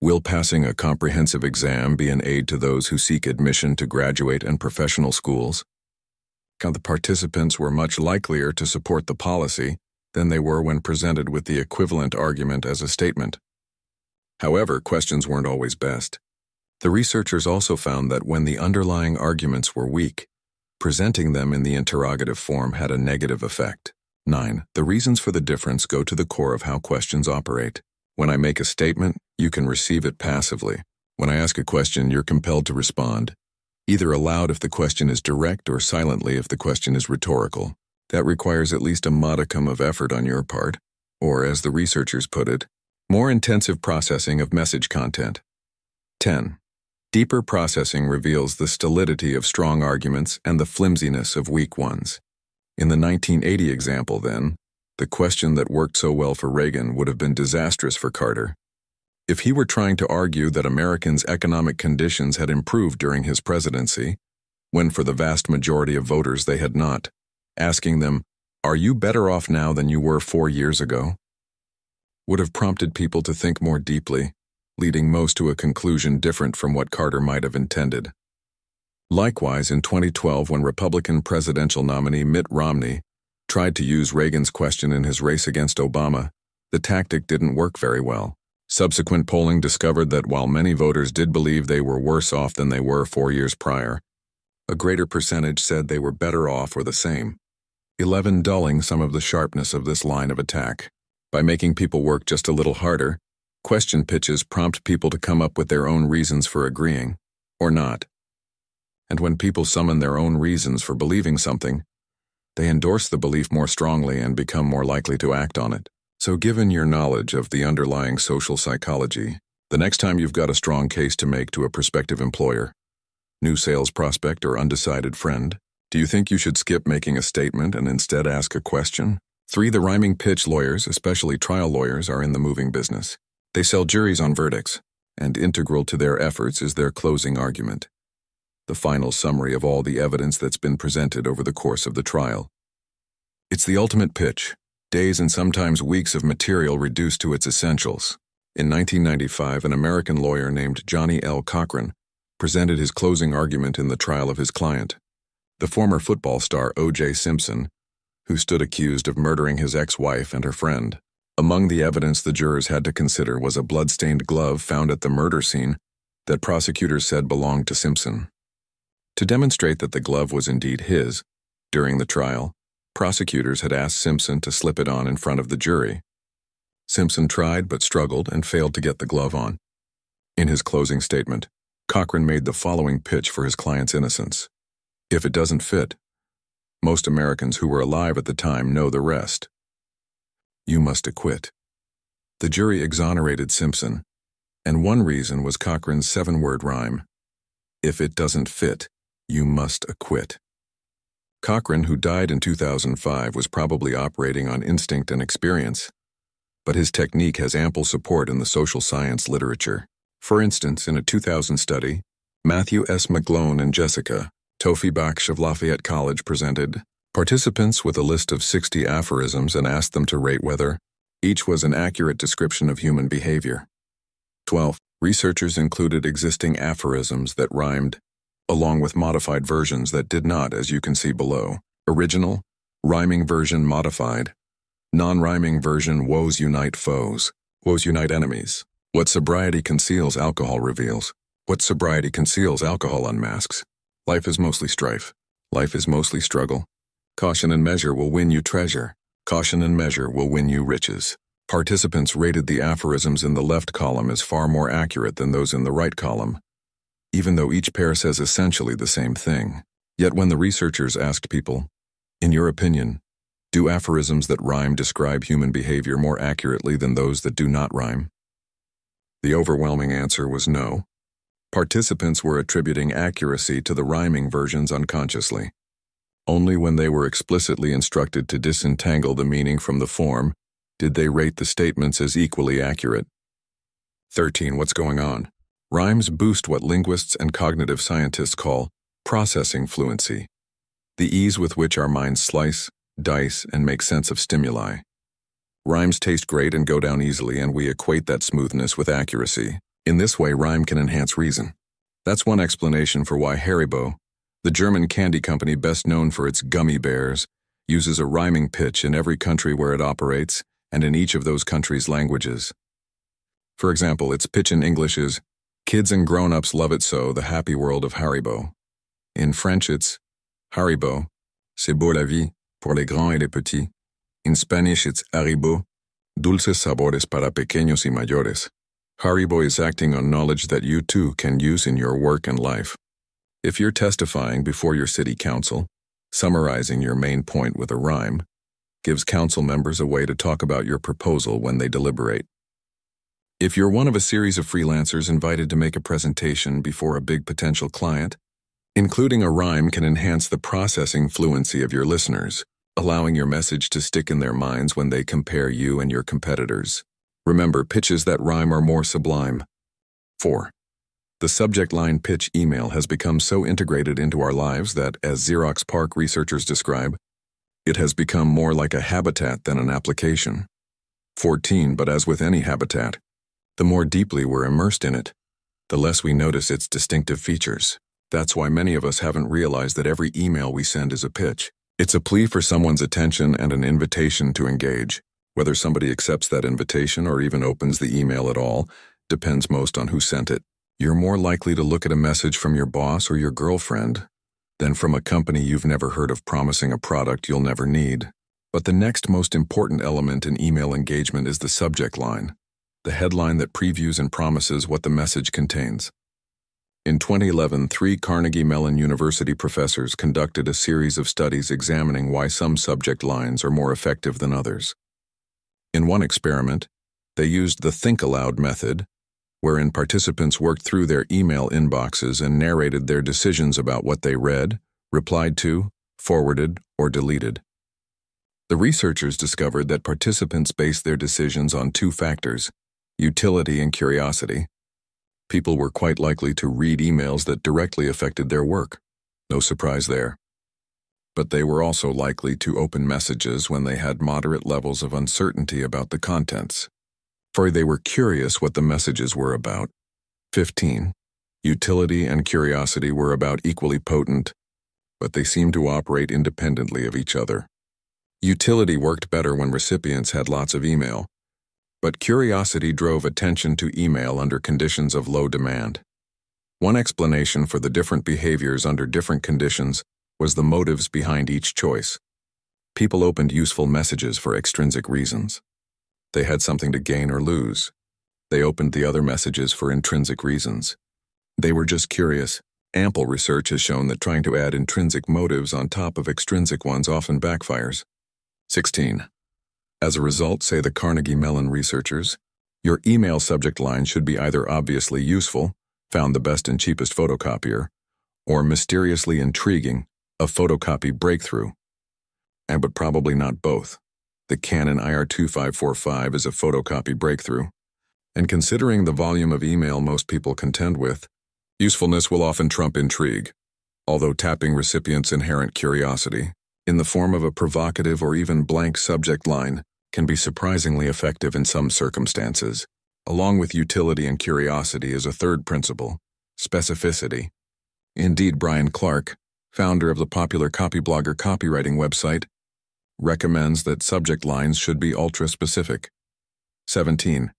will passing a comprehensive exam be an aid to those who seek admission to graduate and professional schools? The participants were much likelier to support the policy than they were when presented with the equivalent argument as a statement. However, questions weren't always best. The researchers also found that when the underlying arguments were weak, presenting them in the interrogative form had a negative effect. 9. The reasons for the difference go to the core of how questions operate. When I make a statement, you can receive it passively. When I ask a question, you're compelled to respond, either aloud if the question is direct or silently if the question is rhetorical. That requires at least a modicum of effort on your part, or, as the researchers put it, more intensive processing of message content. 10. Deeper processing reveals the stolidity of strong arguments and the flimsiness of weak ones. In the 1980 example, then, the question that worked so well for Reagan would have been disastrous for Carter. If he were trying to argue that Americans' economic conditions had improved during his presidency, when for the vast majority of voters they had not, asking them, "Are you better off now than you were 4 years ago?" would have prompted people to think more deeply, leading most to a conclusion different from what Carter might have intended. Likewise, in 2012, when Republican presidential nominee Mitt Romney tried to use Reagan's question in his race against Obama, the tactic didn't work very well. Subsequent polling discovered that while many voters did believe they were worse off than they were 4 years prior, a greater percentage said they were better off or the same. 11. Dulling some of the sharpness of this line of attack. By making people work just a little harder, question pitches prompt people to come up with their own reasons for agreeing, or not. And when people summon their own reasons for believing something, they endorse the belief more strongly and become more likely to act on it. So given your knowledge of the underlying social psychology, the next time you've got a strong case to make to a prospective employer, new sales prospect, or undecided friend, do you think you should skip making a statement and instead ask a question? 3. The rhyming pitch. Lawyers, especially trial lawyers, are in the moving business. They sell juries on verdicts, and integral to their efforts is their closing argument, the final summary of all the evidence that's been presented over the course of the trial. It's the ultimate pitch, days and sometimes weeks of material reduced to its essentials. In 1995, an American lawyer named Johnny L. Cochran presented his closing argument in the trial of his client, the former football star O.J. Simpson, who stood accused of murdering his ex-wife and her friend. Among the evidence the jurors had to consider was a blood-stained glove found at the murder scene that prosecutors said belonged to Simpson. To demonstrate that the glove was indeed his, during the trial, prosecutors had asked Simpson to slip it on in front of the jury. Simpson tried but struggled and failed to get the glove on. In his closing statement, Cochran made the following pitch for his client's innocence. If it doesn't fit, most Americans who were alive at the time know the rest. You must acquit. The jury exonerated Simpson, and one reason was Cochran's 7-word rhyme. If it doesn't fit, you must acquit. Cochran, who died in 2005, was probably operating on instinct and experience, but his technique has ample support in the social science literature. For instance, in a 2000 study, Matthew S. McGlone and Jessica Tofi Baksh of Lafayette College presented participants with a list of 60 aphorisms and asked them to rate whether each was an accurate description of human behavior. 12. Researchers included existing aphorisms that rhymed, along with modified versions that did not, as you can see below. Original, rhyming version modified, non-rhyming version woes unite foes, woes unite enemies. What sobriety conceals, alcohol reveals. What sobriety conceals, alcohol unmasks. Life is mostly strife. Life is mostly struggle. Caution and measure will win you treasure. Caution and measure will win you riches. Participants rated the aphorisms in the left column as far more accurate than those in the right column, even though each pair says essentially the same thing. Yet when the researchers asked people, in your opinion, do aphorisms that rhyme describe human behavior more accurately than those that do not rhyme? The overwhelming answer was no. Participants were attributing accuracy to the rhyming versions unconsciously. Only when they were explicitly instructed to disentangle the meaning from the form did they rate the statements as equally accurate. 13. What's going on? Rhymes boost what linguists and cognitive scientists call processing fluency, the ease with which our minds slice, dice, and make sense of stimuli. Rhymes taste great and go down easily, and we equate that smoothness with accuracy. In this way, rhyme can enhance reason. That's one explanation for why Haribo, the German candy company best known for its gummy bears, uses a rhyming pitch in every country where it operates and in each of those countries' languages. For example, its pitch in English is, "Kids and grown-ups love it so, the happy world of Haribo." In French, it's, "Haribo, c'est beau la vie, pour les grands et les petits." In Spanish, it's Haribo, dulces sabores para pequeños y mayores. Haribo is acting on knowledge that you too can use in your work and life. If you're testifying before your city council, summarizing your main point with a rhyme gives council members a way to talk about your proposal when they deliberate. If you're one of a series of freelancers invited to make a presentation before a big potential client, including a rhyme can enhance the processing fluency of your listeners, allowing your message to stick in their minds when they compare you and your competitors. Remember, pitches that rhyme are more sublime. 4. The subject line pitch email has become so integrated into our lives that, as Xerox PARC researchers describe, it has become more like a habitat than an application. 14. But as with any habitat, the more deeply we're immersed in it, the less we notice its distinctive features. That's why many of us haven't realized that every email we send is a pitch. It's a plea for someone's attention and an invitation to engage. Whether somebody accepts that invitation or even opens the email at all depends most on who sent it. You're more likely to look at a message from your boss or your girlfriend than from a company you've never heard of promising a product you'll never need. But the next most important element in email engagement is the subject line, the headline that previews and promises what the message contains. In 2011, 3 Carnegie Mellon University professors conducted a series of studies examining why some subject lines are more effective than others. In one experiment, they used the Think Aloud method, wherein participants worked through their email inboxes and narrated their decisions about what they read, replied to, forwarded, or deleted. The researchers discovered that participants based their decisions on 2 factors, utility and curiosity. People were quite likely to read emails that directly affected their work. No surprise there. But they were also likely to open messages when they had moderate levels of uncertainty about the contents, for they were curious what the messages were about. 15. Utility and curiosity were about equally potent, but they seemed to operate independently of each other. Utility worked better when recipients had lots of email, but curiosity drove attention to email under conditions of low demand. One explanation for the different behaviors under different conditions was the motives behind each choice. People opened useful messages for extrinsic reasons. They had something to gain or lose. They opened the other messages for intrinsic reasons. They were just curious. Ample research has shown that trying to add intrinsic motives on top of extrinsic ones often backfires. 16. As a result, say the Carnegie Mellon researchers, your email subject line should be either obviously useful, found the best and cheapest photocopier, or mysteriously intriguing, a photocopy breakthrough. But probably not both. The Canon IR2545 is a photocopy breakthrough. And considering the volume of email most people contend with, usefulness will often trump intrigue, although tapping recipients' inherent curiosity, in the form of a provocative or even blank subject line, can be surprisingly effective in some circumstances. Along with utility and curiosity is a third principle, specificity. Indeed, Brian Clark, founder of the popular copyblogger copywriting website, recommends that subject lines should be ultra-specific. 17.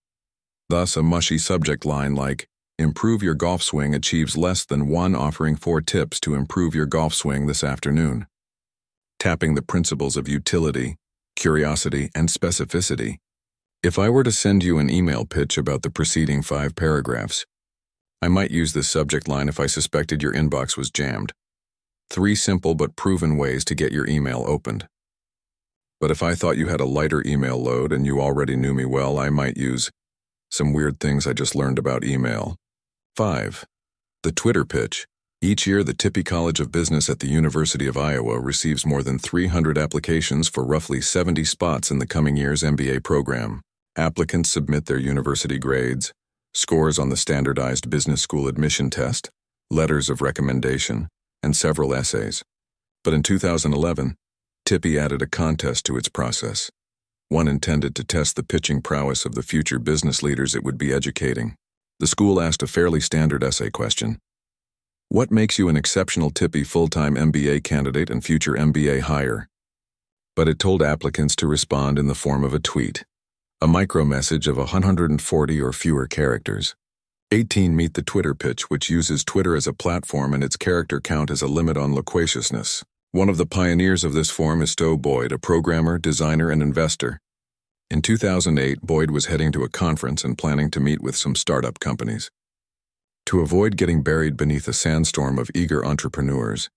Thus, a mushy subject line like, "Improve your golf swing" achieves less than one offering 4 tips to improve your golf swing this afternoon. Tapping the principles of utility, curiosity, and specificity. If I were to send you an email pitch about the preceding 5 paragraphs, I might use this subject line if I suspected your inbox was jammed. 3 simple but proven ways to get your email opened. But if I thought you had a lighter email load and you already knew me well, I might use some weird things I just learned about email. 5. The Twitter pitch. Each year, the Tippie College of Business at the University of Iowa receives more than 300 applications for roughly 70 spots in the coming year's MBA program. Applicants submit their university grades, scores on the standardized business school admission test, letters of recommendation, and several essays. But in 2011, Tippie added a contest to its process, one intended to test the pitching prowess of the future business leaders it would be educating. The school asked a fairly standard essay question. What makes you an exceptional Tippie full-time MBA candidate and future MBA hire? But it told applicants to respond in the form of a tweet, a micro-message of 140 or fewer characters. 18. Meet the Twitter pitch, which uses Twitter as a platform and its character count as a limit on loquaciousness. One of the pioneers of this form is Stowe Boyd, a programmer, designer, and investor. In 2008, Boyd was heading to a conference and planning to meet with some startup companies. To avoid getting buried beneath a sandstorm of eager entrepreneurs,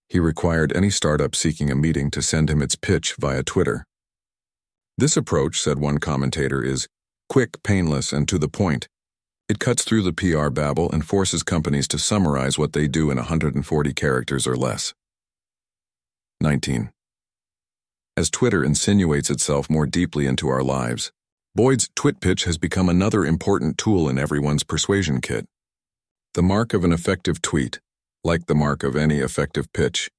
he required any startup seeking a meeting to send him its pitch via Twitter. This approach, said one commentator, is quick, painless, and to the point. It cuts through the PR babble and forces companies to summarize what they do in 140 characters or less. 19. As Twitter insinuates itself more deeply into our lives, Boyd's twit pitch has become another important tool in everyone's persuasion kit. The mark of an effective tweet, like the mark of any effective pitch,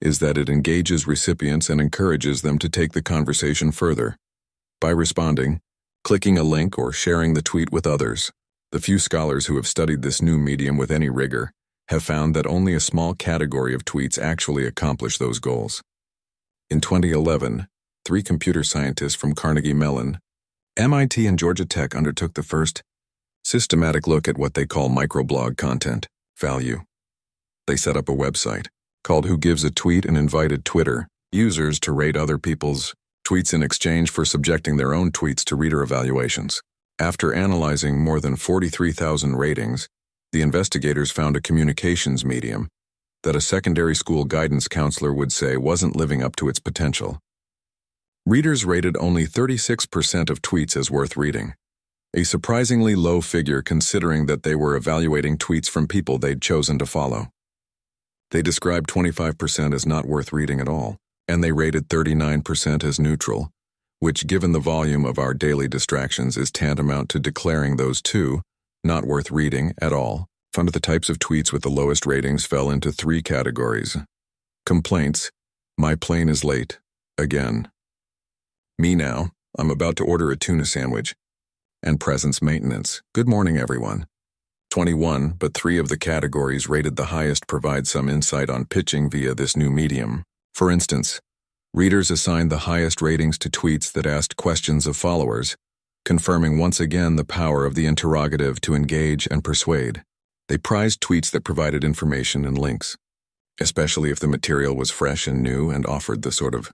is that it engages recipients and encourages them to take the conversation further. By responding, clicking a link, or sharing the tweet with others, the few scholars who have studied this new medium with any rigor have found that only a small category of tweets actually accomplish those goals. In 2011, 3 computer scientists from Carnegie Mellon, MIT, and Georgia Tech undertook the first systematic look at what they call microblog content value. They set up a website called Who Gives a Tweet and invited Twitter users to rate other people's tweets in exchange for subjecting their own tweets to reader evaluations. After analyzing more than 43,000 ratings, the investigators found a communications medium that a secondary school guidance counselor would say wasn't living up to its potential. Readers rated only 36% of tweets as worth reading, a surprisingly low figure considering that they were evaluating tweets from people they'd chosen to follow. They described 25% as not worth reading at all, and they rated 39% as neutral, which, given the volume of our daily distractions, is tantamount to declaring those two not worth reading at all. Found the types of tweets with the lowest ratings fell into 3 categories. Complaints: my plane is late, again. Me now, I'm about to order a tuna sandwich. And presence maintenance, good morning everyone. 21, but 3 of the categories rated the highest provide some insight on pitching via this new medium. For instance, readers assigned the highest ratings to tweets that asked questions of followers, confirming once again the power of the interrogative to engage and persuade. They prized tweets that provided information and links, especially if the material was fresh and new and offered the sort of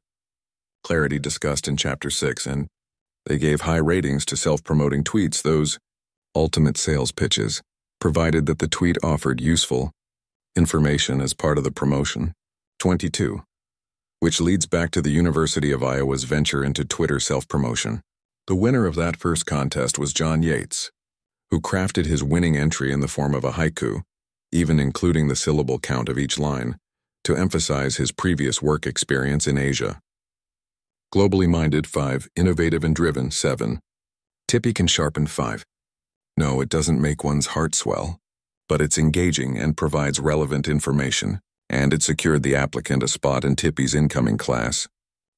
clarity discussed in Chapter 6, and they gave high ratings to self-promoting tweets, those ultimate sales pitches, provided that the tweet offered useful information as part of the promotion. 22. Which leads back to the University of Iowa's venture into Twitter self-promotion. The winner of that first contest was John Yates, who crafted his winning entry in the form of a haiku, even including the syllable count of each line, to emphasize his previous work experience in Asia. Globally minded 5, innovative and driven 7. Tippy can sharpen 5. No, it doesn't make one's heart swell, but it's engaging and provides relevant information, and it secured the applicant a spot in Tippy's incoming class,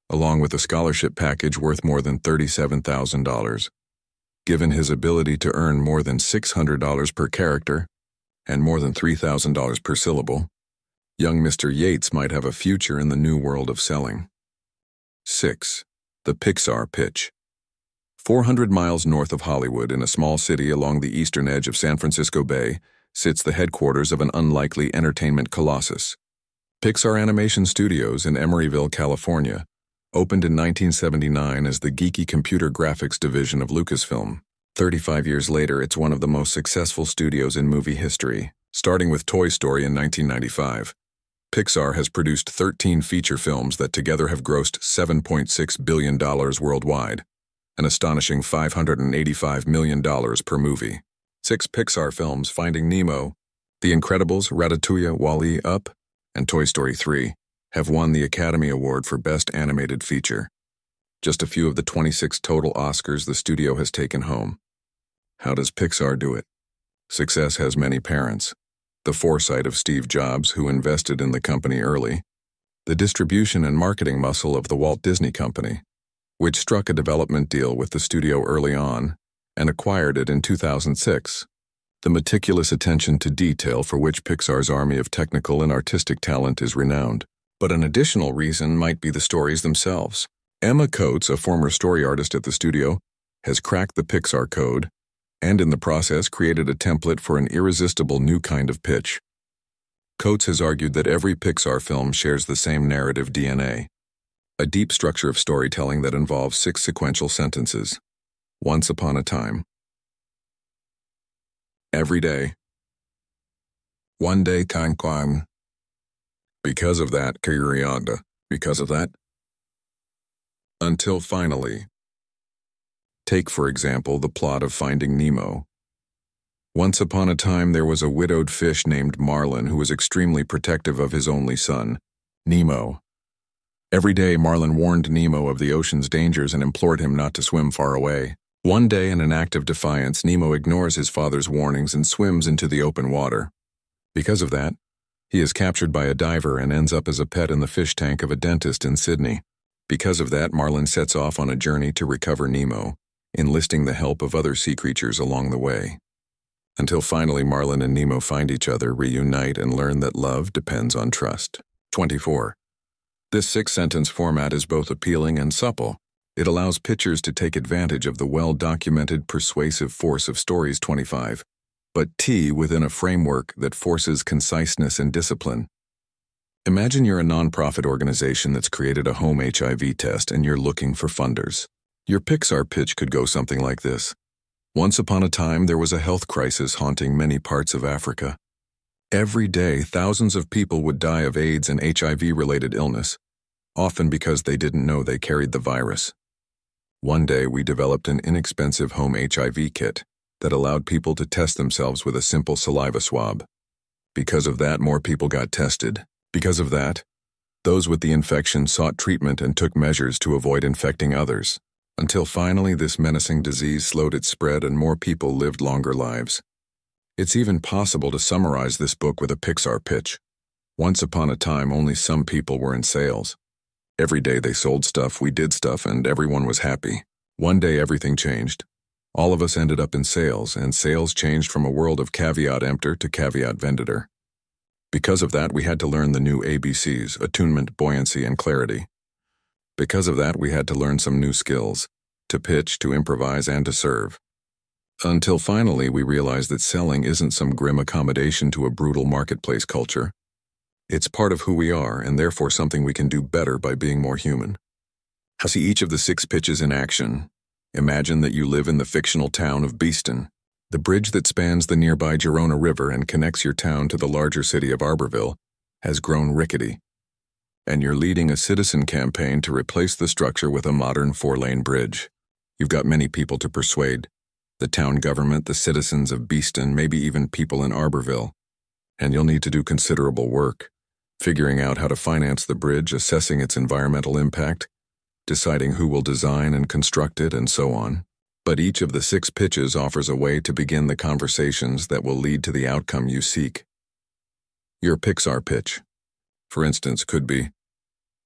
along with a scholarship package worth more than $37,000. Given his ability to earn more than $600 per character and more than $3,000 per syllable, young Mr. Yates might have a future in the new world of selling. 6. The Pixar pitch. 400 miles north of Hollywood, in a small city along the eastern edge of San Francisco Bay, sits the headquarters of an unlikely entertainment colossus. Pixar Animation Studios in Emeryville, California, opened in 1979 as the geeky computer graphics division of Lucasfilm. 35 years later, it's one of the most successful studios in movie history. Starting with Toy Story in 1995, Pixar has produced 13 feature films that together have grossed $7.6 billion worldwide, an astonishing $585 million per movie. 6 Pixar films, Finding Nemo, The Incredibles, Ratatouille, WALL-E, Up, and Toy Story 3, have won the Academy Award for Best Animated Feature. Just a few of the 26 total Oscars the studio has taken home. How does Pixar do it? Success has many parents. The foresight of Steve Jobs, who invested in the company early. The distribution and marketing muscle of the Walt Disney Company, which struck a development deal with the studio early on and acquired it in 2006. The meticulous attention to detail for which Pixar's army of technical and artistic talent is renowned. But an additional reason might be the stories themselves. Emma Coates, a former story artist at the studio, has cracked the Pixar code and in the process created a template for an irresistible new kind of pitch. Coates has argued that every Pixar film shares the same narrative DNA, a deep structure of storytelling that involves 6 sequential sentences. Once upon a time. Every day. One day, Kankwam. Because of that, Kayurianda. Because of that. Until finally. Take, for example, the plot of Finding Nemo. Once upon a time, there was a widowed fish named Marlin who was extremely protective of his only son, Nemo. Every day, Marlin warned Nemo of the ocean's dangers and implored him not to swim far away. One day, in an act of defiance, Nemo ignores his father's warnings and swims into the open water. Because of that, he is captured by a diver and ends up as a pet in the fish tank of a dentist in Sydney. Because of that, Marlin sets off on a journey to recover Nemo, enlisting the help of other sea creatures along the way. until finally Marlin and Nemo find each other, reunite, and learn that love depends on trust. 24. This 6-sentence format is both appealing and supple. It allows pitchers to take advantage of the well-documented persuasive force of stories. 25. But T within a framework that forces conciseness and discipline. Imagine you're a nonprofit organization that's created a home HIV test and you're looking for funders. Your Pixar pitch could go something like this. Once upon a time, there was a health crisis haunting many parts of Africa. Every day, thousands of people would die of AIDS and HIV-related illness, often because they didn't know they carried the virus. One day, we developed an inexpensive home HIV kit that allowed people to test themselves with a simple saliva swab. Because of that, more people got tested. Because of that, those with the infection sought treatment and took measures to avoid infecting others, until finally this menacing disease slowed its spread and more people lived longer lives. It's even possible to summarize this book with a Pixar pitch. Once upon a time, only some people were in sales. Every day they sold stuff, we did stuff, and everyone was happy. One day everything changed. All of us ended up in sales, and sales changed from a world of caveat emptor to caveat venditor. Because of that, we had to learn the new ABCs, attunement, buoyancy, and clarity. Because of that, we had to learn some new skills, to pitch, to improvise, and to serve. Until finally, we realized that selling isn't some grim accommodation to a brutal marketplace culture. It's part of who we are, and therefore something we can do better by being more human. See each of the 6 pitches in action. Imagine that you live in the fictional town of Beeston. The bridge that spans the nearby Girona River and connects your town to the larger city of Arborville has grown rickety, and you're leading a citizen campaign to replace the structure with a modern 4-lane bridge. You've got many people to persuade: the town government, the citizens of Beeston, maybe even people in Arborville. And you'll need to do considerable work, figuring out how to finance the bridge, assessing its environmental impact, deciding who will design and construct it, and so on. But each of the 6 pitches offers a way to begin the conversations that will lead to the outcome you seek. Your Pixar pitch, for instance, could be,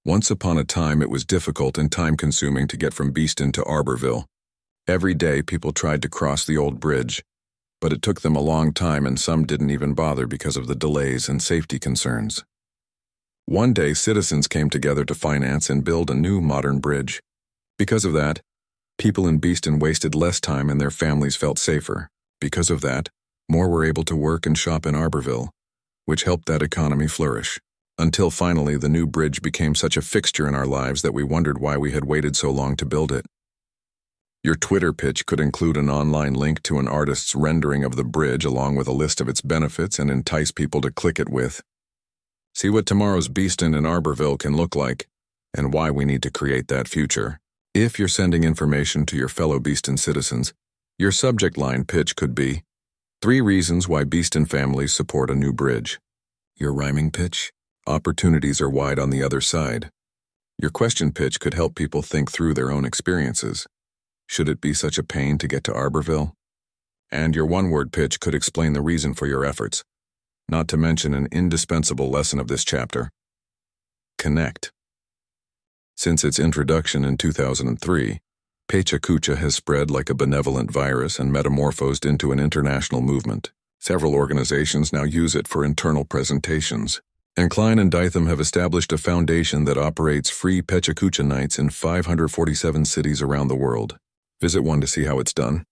once upon a time it was difficult and time-consuming to get from Beeston to Arborville. Every day people tried to cross the old bridge, but it took them a long time and some didn't even bother because of the delays and safety concerns. One day citizens came together to finance and build a new modern bridge. Because of that, people in Beeston wasted less time and their families felt safer. Because of that, more were able to work and shop in Arborville, which helped that economy flourish. Until finally the new bridge became such a fixture in our lives that we wondered why we had waited so long to build it. Your Twitter pitch could include an online link to an artist's rendering of the bridge along with a list of its benefits and entice people to click it with, "See what tomorrow's Beeston and Arborville can look like, and why we need to create that future." If you're sending information to your fellow Beeston citizens, your subject line pitch could be, 3 reasons why Beeston families support a new bridge. Your rhyming pitch, opportunities are wide on the other side. Your question pitch could help people think through their own experiences. Should it be such a pain to get to Arborville? And your one-word pitch could explain the reason for your efforts, not to mention an indispensable lesson of this chapter: connect. Since its introduction in 2003, Pachacucha has spread like a benevolent virus and metamorphosed into an international movement. Several organizations now use it for internal presentations. And Klein and Dytham have established a foundation that operates free Pachacucha nights in 547 cities around the world. Visit one to see how it's done,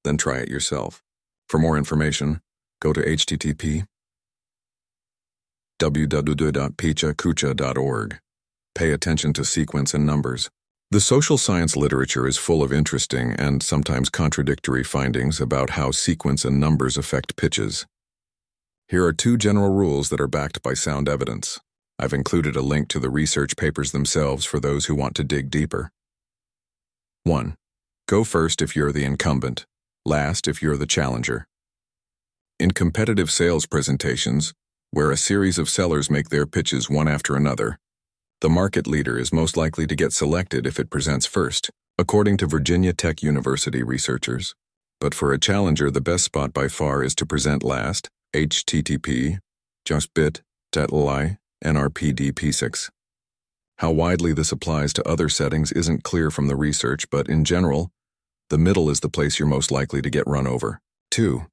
then try it yourself. For more information, go to http://www.pachacucha.org. Pay attention to sequence and numbers. The social science literature is full of interesting and sometimes contradictory findings about how sequence and numbers affect pitches. Here are 2 general rules that are backed by sound evidence. I've included a link to the research papers themselves for those who want to dig deeper. 1. Go first if you're the incumbent, last if you're the challenger. In competitive sales presentations, where a series of sellers make their pitches one after another, the market leader is most likely to get selected if it presents first, according to Virginia Tech University researchers. But for a challenger, the best spot by far is to present last, http://just.bit.ly NRPD-P6. How widely this applies to other settings isn't clear from the research, but in general, the middle is the place you're most likely to get run over. 2.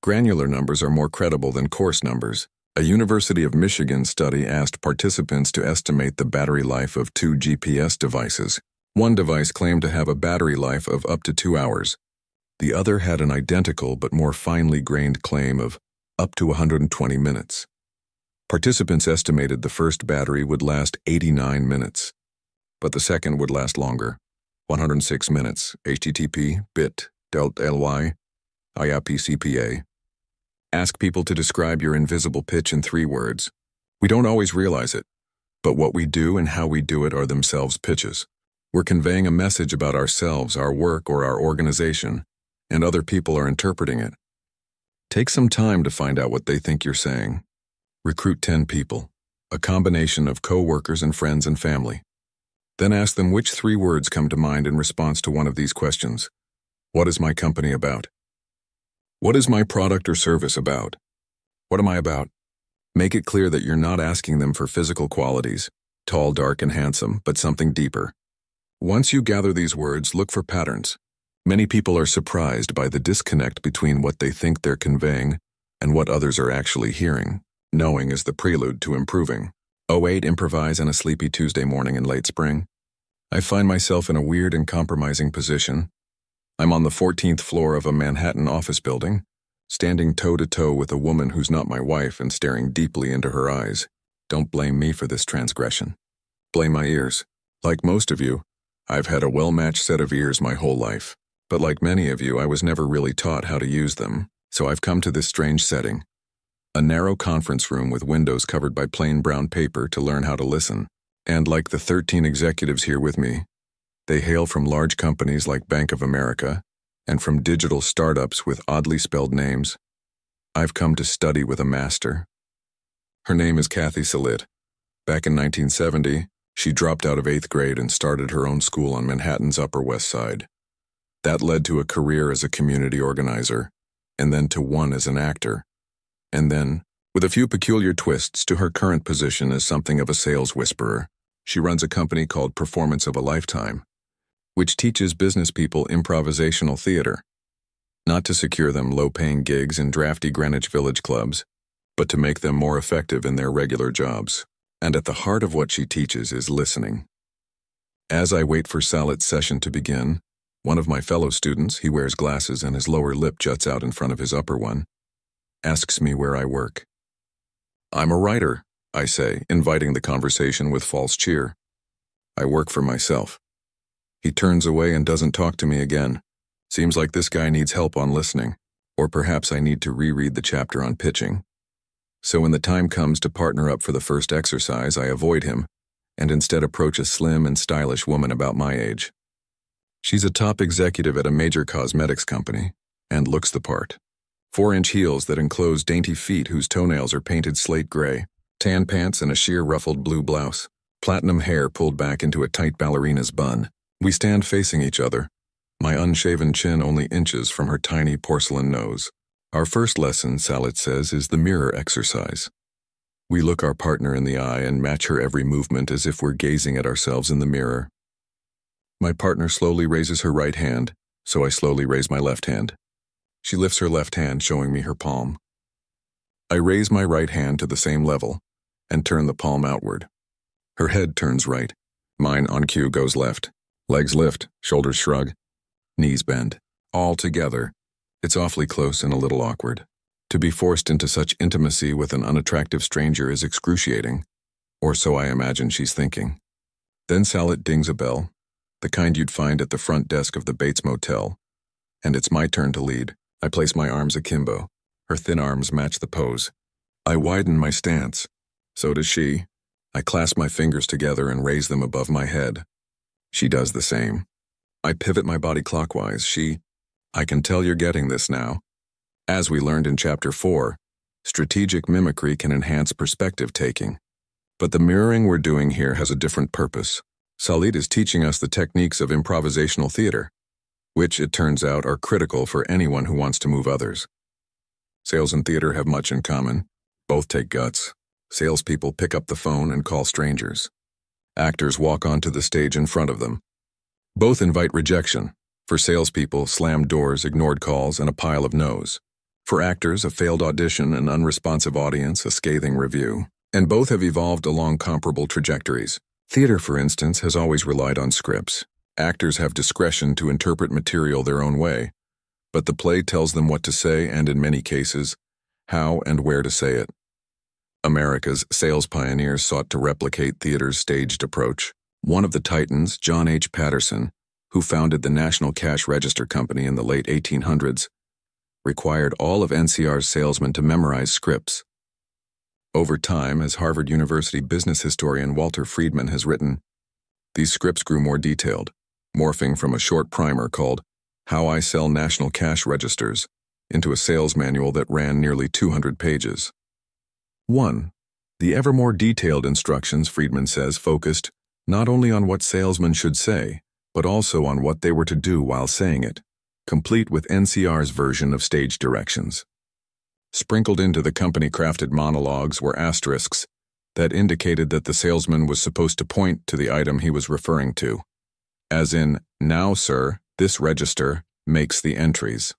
Granular numbers are more credible than coarse numbers. A University of Michigan study asked participants to estimate the battery life of 2 GPS devices. One device claimed to have a battery life of up to 2 hours. The other had an identical but more finely grained claim of up to 120 minutes. Participants estimated the first battery would last 89 minutes, but the second would last longer, 106 minutes, http bit.ly, IAPCPA. Ask people to describe your invisible pitch in 3 words. We don't always realize it, but what we do and how we do it are themselves pitches. We're conveying a message about ourselves, our work, or our organization, and other people are interpreting it. Take some time to find out what they think you're saying. Recruit 10 people, a combination of co-workers and friends and family. Then ask them which 3 words come to mind in response to one of these questions. What is my company about? What is my product or service about? What am I about? Make it clear that you're not asking them for physical qualities, tall, dark, and handsome, but something deeper. Once you gather these words, look for patterns. Many people are surprised by the disconnect between what they think they're conveying and what others are actually hearing. Knowing is the prelude to improving. 08 improvise on a sleepy Tuesday morning in late spring. I find myself in a weird and compromising position. I'm on the 14th floor of a Manhattan office building, standing toe-to-toe with a woman who's not my wife and staring deeply into her eyes. Don't blame me for this transgression. Blame my ears. Like most of you, I've had a well-matched set of ears my whole life. But like many of you, I was never really taught how to use them, so I've come to this strange setting. A narrow conference room with windows covered by plain brown paper to learn how to listen. And like the 13 executives here with me, they hail from large companies like Bank of America and from digital startups with oddly spelled names. I've come to study with a master. Her name is Kathy Salit. Back in 1970, she dropped out of 8th grade and started her own school on Manhattan's Upper West Side. That led to a career as a community organizer, and then to one as an actor, and then, with a few peculiar twists, to her current position as something of a sales whisperer. She runs a company called Performance of a Lifetime, which teaches business people improvisational theater, not to secure them low-paying gigs in drafty Greenwich Village clubs, but to make them more effective in their regular jobs. And at the heart of what she teaches is listening. As I wait for Salit's session to begin, one of my fellow students, he wears glasses and his lower lip juts out in front of his upper one, asks me where I work. I'm a writer, I say, inviting the conversation with false cheer. I work for myself. He turns away and doesn't talk to me again. Seems like this guy needs help on listening, or perhaps I need to reread the chapter on pitching. So when the time comes to partner up for the first exercise, I avoid him, and instead approach a slim and stylish woman about my age. She's a top executive at a major cosmetics company, and looks the part. 4-inch heels that enclose dainty feet whose toenails are painted slate gray, tan pants and a sheer ruffled blue blouse, platinum hair pulled back into a tight ballerina's bun. We stand facing each other, my unshaven chin only inches from her tiny porcelain nose. Our first lesson, Salit says, is the mirror exercise. We look our partner in the eye and match her every movement as if we're gazing at ourselves in the mirror. My partner slowly raises her right hand, so I slowly raise my left hand. She lifts her left hand, showing me her palm. I raise my right hand to the same level and turn the palm outward. Her head turns right. Mine, on cue, goes left. Legs lift, shoulders shrug, knees bend. All together. It's awfully close and a little awkward. To be forced into such intimacy with an unattractive stranger is excruciating, or so I imagine she's thinking. Then Salit dings a bell, the kind you'd find at the front desk of the Bates Motel, and it's my turn to lead. I place my arms akimbo. Her thin arms match the pose. I widen my stance. So does she. I clasp my fingers together and raise them above my head. She does the same. I pivot my body clockwise. I can tell you're getting this now. As we learned in Chapter 4, strategic mimicry can enhance perspective taking. But the mirroring we're doing here has a different purpose. Salit is teaching us the techniques of improvisational theater, which, it turns out, are critical for anyone who wants to move others. Sales and theater have much in common. Both take guts. Salespeople pick up the phone and call strangers. Actors walk onto the stage in front of them. Both invite rejection. For salespeople, slammed doors, ignored calls, and a pile of no's. For actors, a failed audition, an unresponsive audience, a scathing review. And both have evolved along comparable trajectories. Theater, for instance, has always relied on scripts. Actors have discretion to interpret material their own way, but the play tells them what to say and, in many cases, how and where to say it. America's sales pioneers sought to replicate theater's staged approach. One of the titans, John H. Patterson, who founded the National Cash Register Company in the late 1800s, required all of NCR's salesmen to memorize scripts. Over time, as Harvard University business historian Walter Friedman has written, these scripts grew more detailed, morphing from a short primer called How I Sell National Cash Registers into a sales manual that ran nearly 200 pages. 1. The ever more detailed instructions, Friedman says, focused not only on what salesmen should say, but also on what they were to do while saying it, complete with NCR's version of stage directions. Sprinkled into the company-crafted monologues were asterisks that indicated that the salesman was supposed to point to the item he was referring to, as in, "Now, sir, this register makes the entries."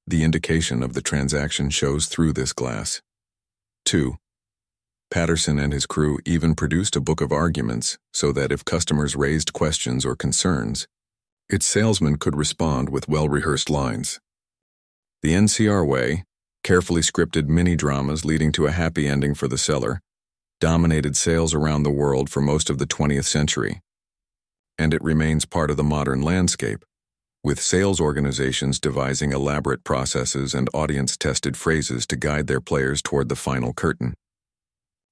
The indication of the transaction shows through this glass. 2. Patterson and his crew even produced a book of arguments so that if customers raised questions or concerns, its salesman could respond with well-rehearsed lines. The NCR way, carefully scripted mini-dramas leading to a happy ending for the seller, dominated sales around the world for most of the 20th century. And it remains part of the modern landscape, with sales organizations devising elaborate processes and audience-tested phrases to guide their players toward the final curtain.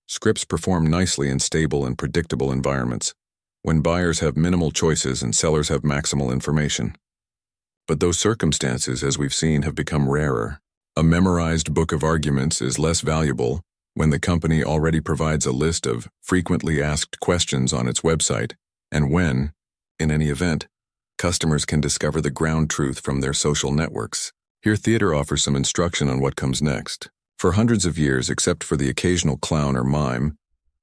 Scripts perform nicely in stable and predictable environments, when buyers have minimal choices and sellers have maximal information. But those circumstances, as we've seen, have become rarer. A memorized book of arguments is less valuable when the company already provides a list of frequently asked questions on its website, and when, in any event, customers can discover the ground truth from their social networks. Here, theater offers some instruction on what comes next. For hundreds of years, except for the occasional clown or mime,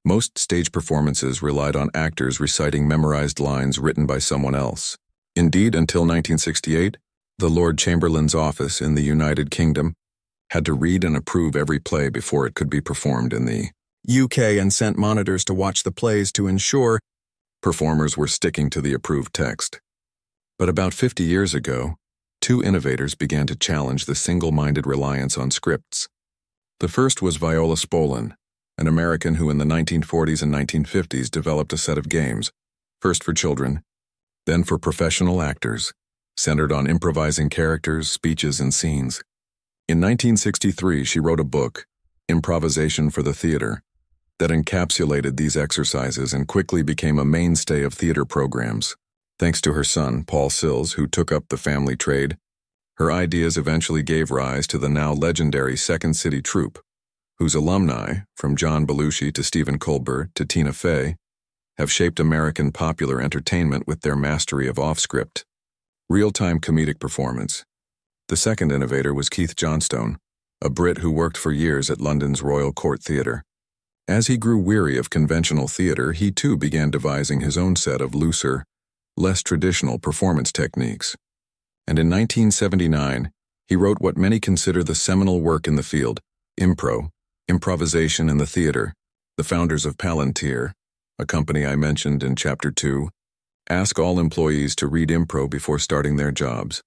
most stage performances relied on actors reciting memorized lines written by someone else. Indeed, until 1968, the Lord Chamberlain's office in the United Kingdom had to read and approve every play before it could be performed in the UK and sent monitors to watch the plays to ensure performers were sticking to the approved text. But about 50 years ago, two innovators began to challenge the single-minded reliance on scripts. The first was Viola Spolin, an American who in the 1940s and 1950s developed a set of games, first for children, then for professional actors, centered on improvising characters, speeches, and scenes. In 1963, she wrote a book, Improvisation for the Theater, that encapsulated these exercises and quickly became a mainstay of theater programs. Thanks to her son, Paul Sills, who took up the family trade, her ideas eventually gave rise to the now legendary Second City Troupe, whose alumni, from John Belushi to Stephen Colbert to Tina Fey, have shaped American popular entertainment with their mastery of off-script, real-time comedic performance. The second innovator was Keith Johnstone, a Brit who worked for years at London's Royal Court Theatre. As he grew weary of conventional theatre, he too began devising his own set of looser, less traditional performance techniques. And in 1979, he wrote what many consider the seminal work in the field, Improvisation in the Theatre. The founders of Palantir, a company I mentioned in Chapter 2, ask all employees to read Impro before starting their jobs.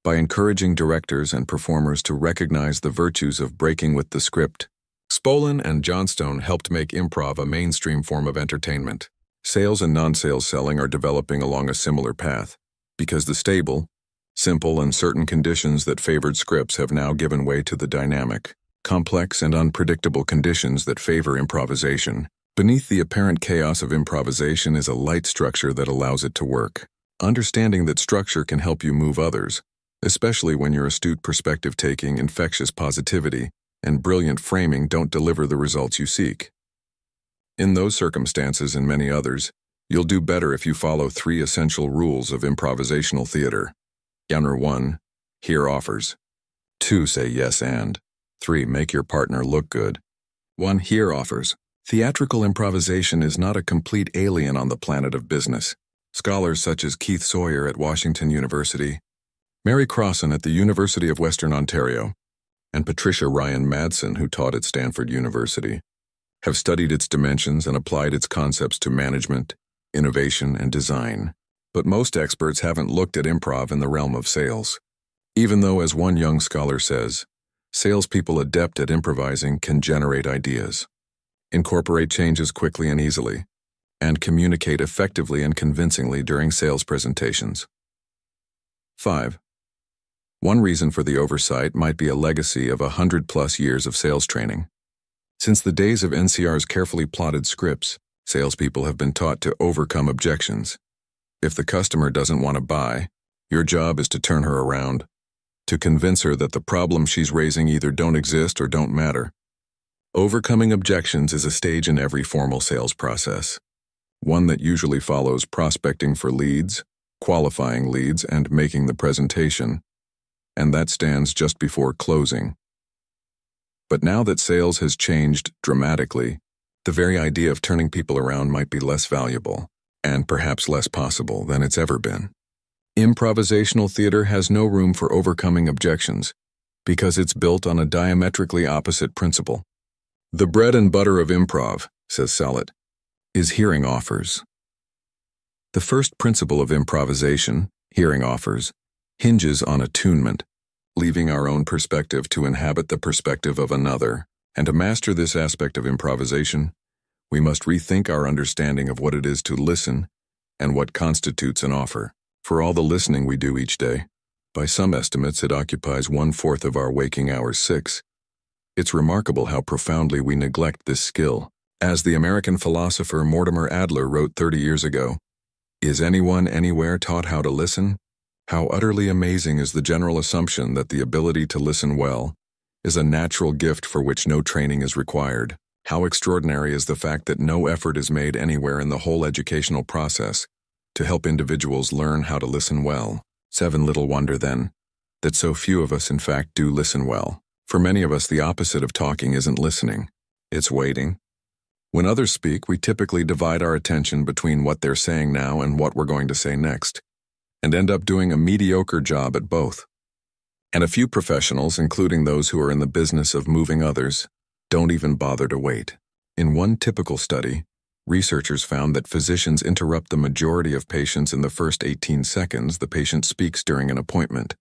By encouraging directors and performers to recognize the virtues of breaking with the script, Spolin and Johnstone helped make improv a mainstream form of entertainment. Sales and non-sales selling are developing along a similar path, because the stable, simple, and certain conditions that favored scripts have now given way to the dynamic, complex, and unpredictable conditions that favor improvisation. Beneath the apparent chaos of improvisation is a light structure that allows it to work. Understanding that structure can help you move others, especially when your astute perspective-taking, infectious positivity, and brilliant framing don't deliver the results you seek. In those circumstances and many others, you'll do better if you follow 3 essential rules of improvisational theater. 1. Hear offers. 2. Say yes and. 3. Make your partner look good. 1. Hear offers. Theatrical improvisation is not a complete alien on the planet of business. Scholars such as Keith Sawyer at Washington University, Mary Crossan at the University of Western Ontario, and Patricia Ryan Madsen, who taught at Stanford University, have studied its dimensions and applied its concepts to management, innovation, and design. But most experts haven't looked at improv in the realm of sales. Even though, as one young scholar says, salespeople adept at improvising can generate ideas, incorporate changes quickly and easily, and communicate effectively and convincingly during sales presentations. 5. One reason for the oversight might be a legacy of 100+ years of sales training. Since the days of NCR's carefully plotted scripts, salespeople have been taught to overcome objections. If the customer doesn't want to buy, your job is to turn her around, to convince her that the problems she's raising either don't exist or don't matter. Overcoming objections is a stage in every formal sales process, one that usually follows prospecting for leads, qualifying leads, and making the presentation, and that stands just before closing. But now that sales has changed dramatically, the very idea of turning people around might be less valuable, and perhaps less possible than it's ever been. Improvisational theater has no room for overcoming objections, because it's built on a diametrically opposite principle. The bread and butter of improv, says Salit, is hearing offers. The first principle of improvisation, hearing offers, hinges on attunement, leaving our own perspective to inhabit the perspective of another. And to master this aspect of improvisation, we must rethink our understanding of what it is to listen and what constitutes an offer. For all the listening we do each day, by some estimates it occupies 1/4 of our waking hours 6. It's remarkable how profoundly we neglect this skill. As the American philosopher Mortimer Adler wrote 30 years ago, "Is anyone anywhere taught how to listen? How utterly amazing is the general assumption that the ability to listen well is a natural gift for which no training is required. How extraordinary is the fact that no effort is made anywhere in the whole educational process to help individuals learn how to listen well. 7 Little wonder, then, that so few of us in fact do listen well. For many of us, the opposite of talking isn't listening, it's waiting. When others speak, we typically divide our attention between what they're saying now and what we're going to say next, and end up doing a mediocre job at both. And a few professionals, including those who are in the business of moving others, don't even bother to wait. In one typical study, researchers found that physicians interrupt the majority of patients in the first 18 seconds the patient speaks during an appointment,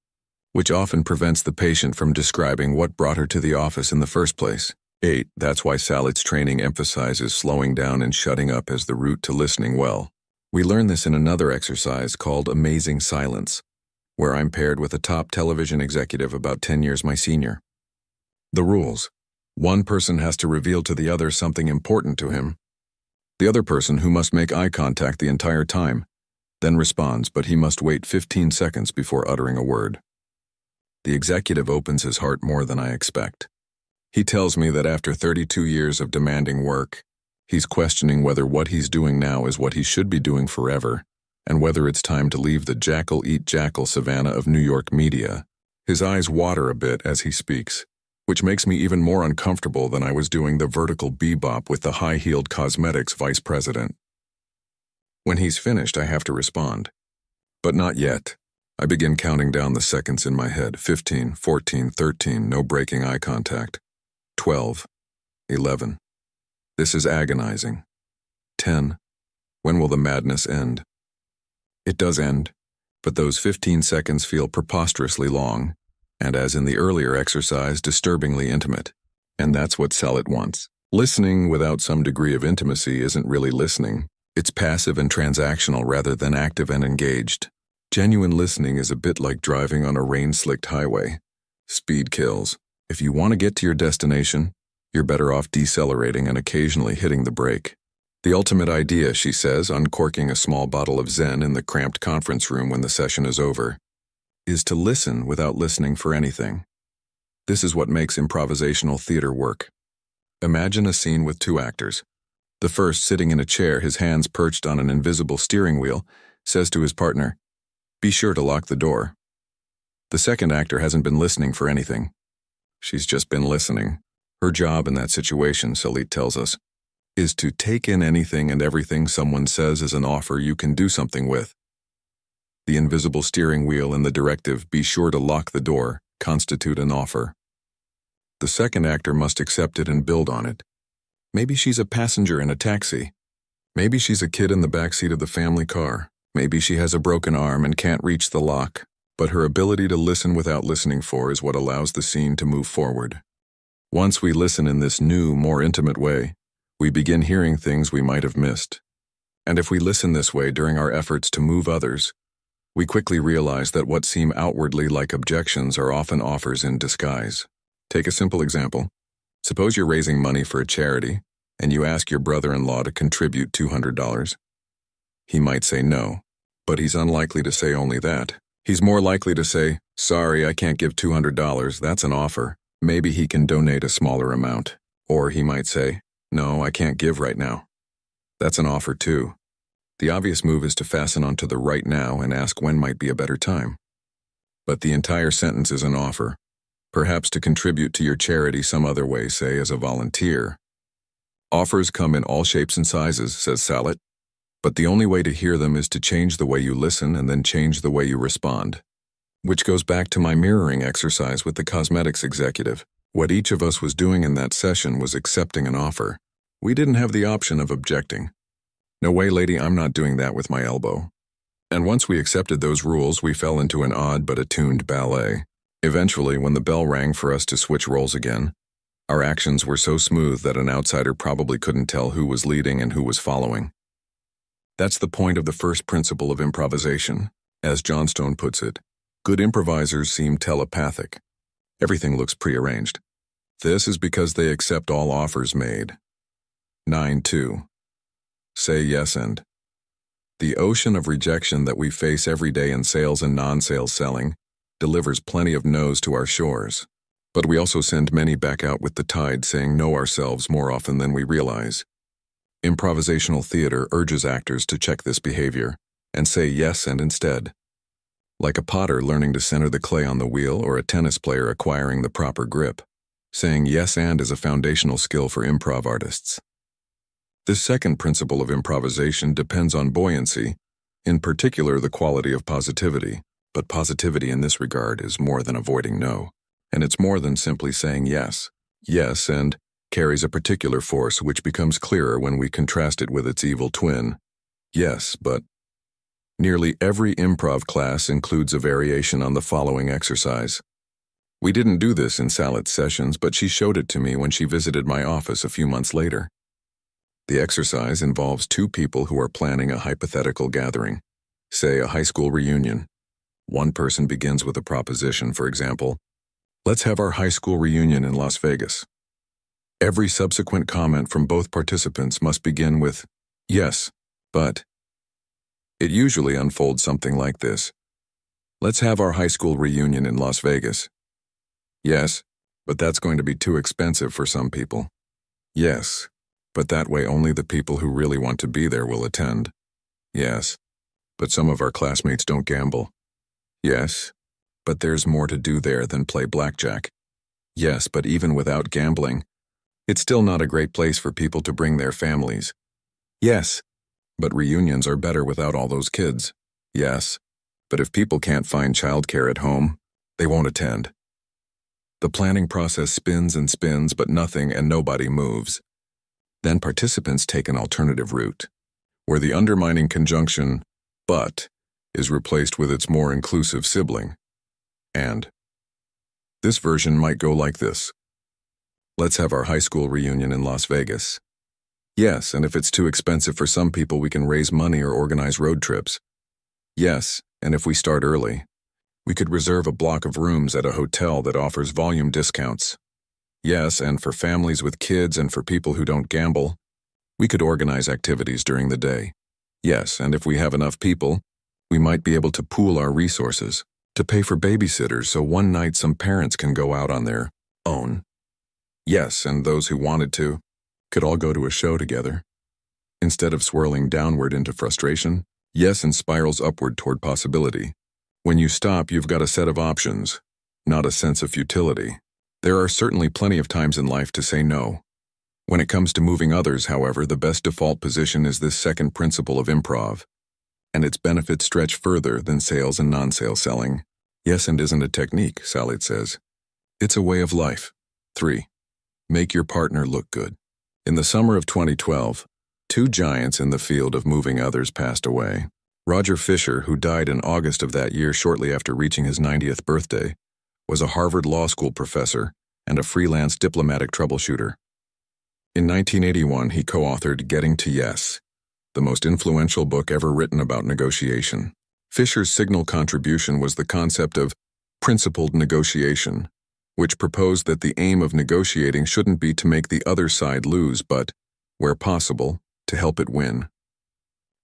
which often prevents the patient from describing what brought her to the office in the first place. 8. That's why Salit's training emphasizes slowing down and shutting up as the route to listening well. We learn this in another exercise called Amazing Silence, where I'm paired with a top television executive about 10 years my senior. The rules: one person has to reveal to the other something important to him. The other person, who must make eye contact the entire time, then responds, but he must wait 15 seconds before uttering a word. The executive opens his heart more than I expect. He tells me that after 32 years of demanding work, he's questioning whether what he's doing now is what he should be doing forever, and whether it's time to leave the jackal-eat-jackal savanna of New York media. His eyes water a bit as he speaks, which makes me even more uncomfortable than I was doing the vertical bebop with the high-heeled cosmetics vice president. When he's finished, I have to respond. But not yet. I begin counting down the seconds in my head. 15, 14, 13, no breaking eye contact. 12, 11. This is agonizing. 10. When will the madness end? It does end, but those 15 seconds feel preposterously long, and as in the earlier exercise, disturbingly intimate. And that's what Salit wants. Listening without some degree of intimacy isn't really listening. It's passive and transactional rather than active and engaged. Genuine listening is a bit like driving on a rain-slicked highway. Speed kills. If you want to get to your destination, you're better off decelerating and occasionally hitting the brake. The ultimate idea, she says, uncorking a small bottle of Zen in the cramped conference room when the session is over, is to listen without listening for anything. This is what makes improvisational theater work. Imagine a scene with 2 actors. The first, sitting in a chair, his hands perched on an invisible steering wheel, says to his partner, "Be sure to lock the door." The second actor hasn't been listening for anything. She's just been listening. Her job in that situation, Salit tells us, is to take in anything and everything someone says as an offer you can do something with. The invisible steering wheel and the directive, "Be sure to lock the door," constitute an offer. The second actor must accept it and build on it. Maybe she's a passenger in a taxi. Maybe she's a kid in the backseat of the family car. Maybe she has a broken arm and can't reach the lock. But her ability to listen without listening for is what allows the scene to move forward. Once we listen in this new, more intimate way, we begin hearing things we might have missed. And if we listen this way during our efforts to move others, we quickly realize that what seem outwardly like objections are often offers in disguise. Take a simple example. Suppose you're raising money for a charity, and you ask your brother-in-law to contribute $200. He might say no, but he's unlikely to say only that. He's more likely to say, "Sorry, I can't give $200, that's an offer. Maybe he can donate a smaller amount." Or he might say, "No, I can't give right now." That's an offer too. The obvious move is to fasten onto the right now and ask when might be a better time. But the entire sentence is an offer, perhaps to contribute to your charity some other way, say as a volunteer. Offers come in all shapes and sizes, says Salit, but the only way to hear them is to change the way you listen and then change the way you respond. Which goes back to my mirroring exercise with the cosmetics executive. What each of us was doing in that session was accepting an offer. We didn't have the option of objecting. "No way, lady, I'm not doing that with my elbow." And once we accepted those rules, we fell into an odd but attuned ballet. Eventually, when the bell rang for us to switch roles again, our actions were so smooth that an outsider probably couldn't tell who was leading and who was following. That's the point of the first principle of improvisation. As Johnstone puts it, good improvisers seem telepathic. Everything looks prearranged. This is because they accept all offers made. 9.2. Say yes and. The ocean of rejection that we face every day in sales and non-sales selling delivers plenty of no's to our shores. But we also send many back out with the tide, saying no ourselves more often than we realize. Improvisational theater urges actors to check this behavior and say yes and instead. Like a potter learning to center the clay on the wheel or a tennis player acquiring the proper grip, saying yes and is a foundational skill for improv artists. This second principle of improvisation depends on buoyancy, in particular the quality of positivity, but positivity in this regard is more than avoiding no, and it's more than simply saying yes. Yes and carries a particular force which becomes clearer when we contrast it with its evil twin. Yes, but. Nearly every improv class includes a variation on the following exercise. We didn't do this in Salit's sessions, but she showed it to me when she visited my office a few months later. The exercise involves two people who are planning a hypothetical gathering, say a high school reunion. One person begins with a proposition, for example, "Let's have our high school reunion in Las Vegas." Every subsequent comment from both participants must begin with, "Yes, but." It usually unfolds something like this. "Let's have our high school reunion in Las Vegas." "Yes, but that's going to be too expensive for some people." "Yes, but that way only the people who really want to be there will attend." "Yes, but some of our classmates don't gamble." "Yes, but there's more to do there than play blackjack." "Yes, but even without gambling, it's still not a great place for people to bring their families." "Yes, but reunions are better without all those kids." "Yes, but if people can't find childcare at home, they won't attend." The planning process spins and spins, but nothing and nobody moves. Then participants take an alternative route, where the undermining conjunction, but, is replaced with its more inclusive sibling, and. This version might go like this. "Let's have our high school reunion in Las Vegas." "Yes, and if it's too expensive for some people, we can raise money or organize road trips." "Yes, and if we start early, we could reserve a block of rooms at a hotel that offers volume discounts." "Yes, and for families with kids and for people who don't gamble, we could organize activities during the day." "Yes, and if we have enough people, we might be able to pool our resources to pay for babysitters so one night some parents can go out on their own." "Yes, and those who wanted to could all go to a show together." Instead of swirling downward into frustration, yes and spirals upward toward possibility. When you stop, you've got a set of options, not a sense of futility. There are certainly plenty of times in life to say no. When it comes to moving others, however, the best default position is this second principle of improv, and its benefits stretch further than sales and non-sales selling. Yes and isn't a technique, Salit says. It's a way of life. 3. Make your partner look good. In the summer of 2012, two giants in the field of moving others passed away. Roger Fisher, who died in August of that year shortly after reaching his 90th birthday, was a Harvard Law School professor and a freelance diplomatic troubleshooter. In 1981, he co-authored Getting to Yes, the most influential book ever written about negotiation. Fisher's signal contribution was the concept of principled negotiation, which proposed that the aim of negotiating shouldn't be to make the other side lose, but, where possible, to help it win.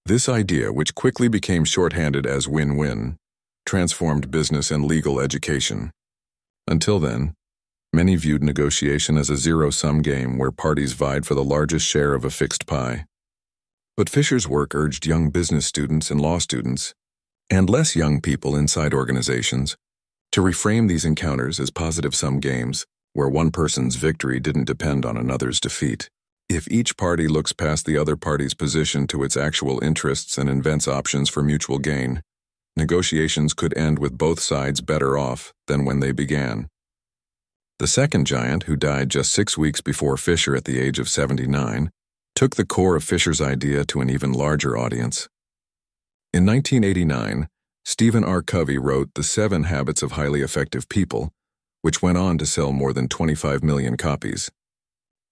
This idea, which quickly became shorthanded as win-win, transformed business and legal education. Until then, many viewed negotiation as a zero-sum game where parties vied for the largest share of a fixed pie. But Fisher's work urged young business students and law students, and less young people inside organizations, to reframe these encounters as positive-sum games where one person's victory didn't depend on another's defeat. If each party looks past the other party's position to its actual interests and invents options for mutual gain, negotiations could end with both sides better off than when they began. The second giant, who died just 6 weeks before Fisher at the age of 79, took the core of Fisher's idea to an even larger audience. In 1989, Stephen R. Covey wrote The 7 Habits of Highly Effective People, which went on to sell more than 25 million copies.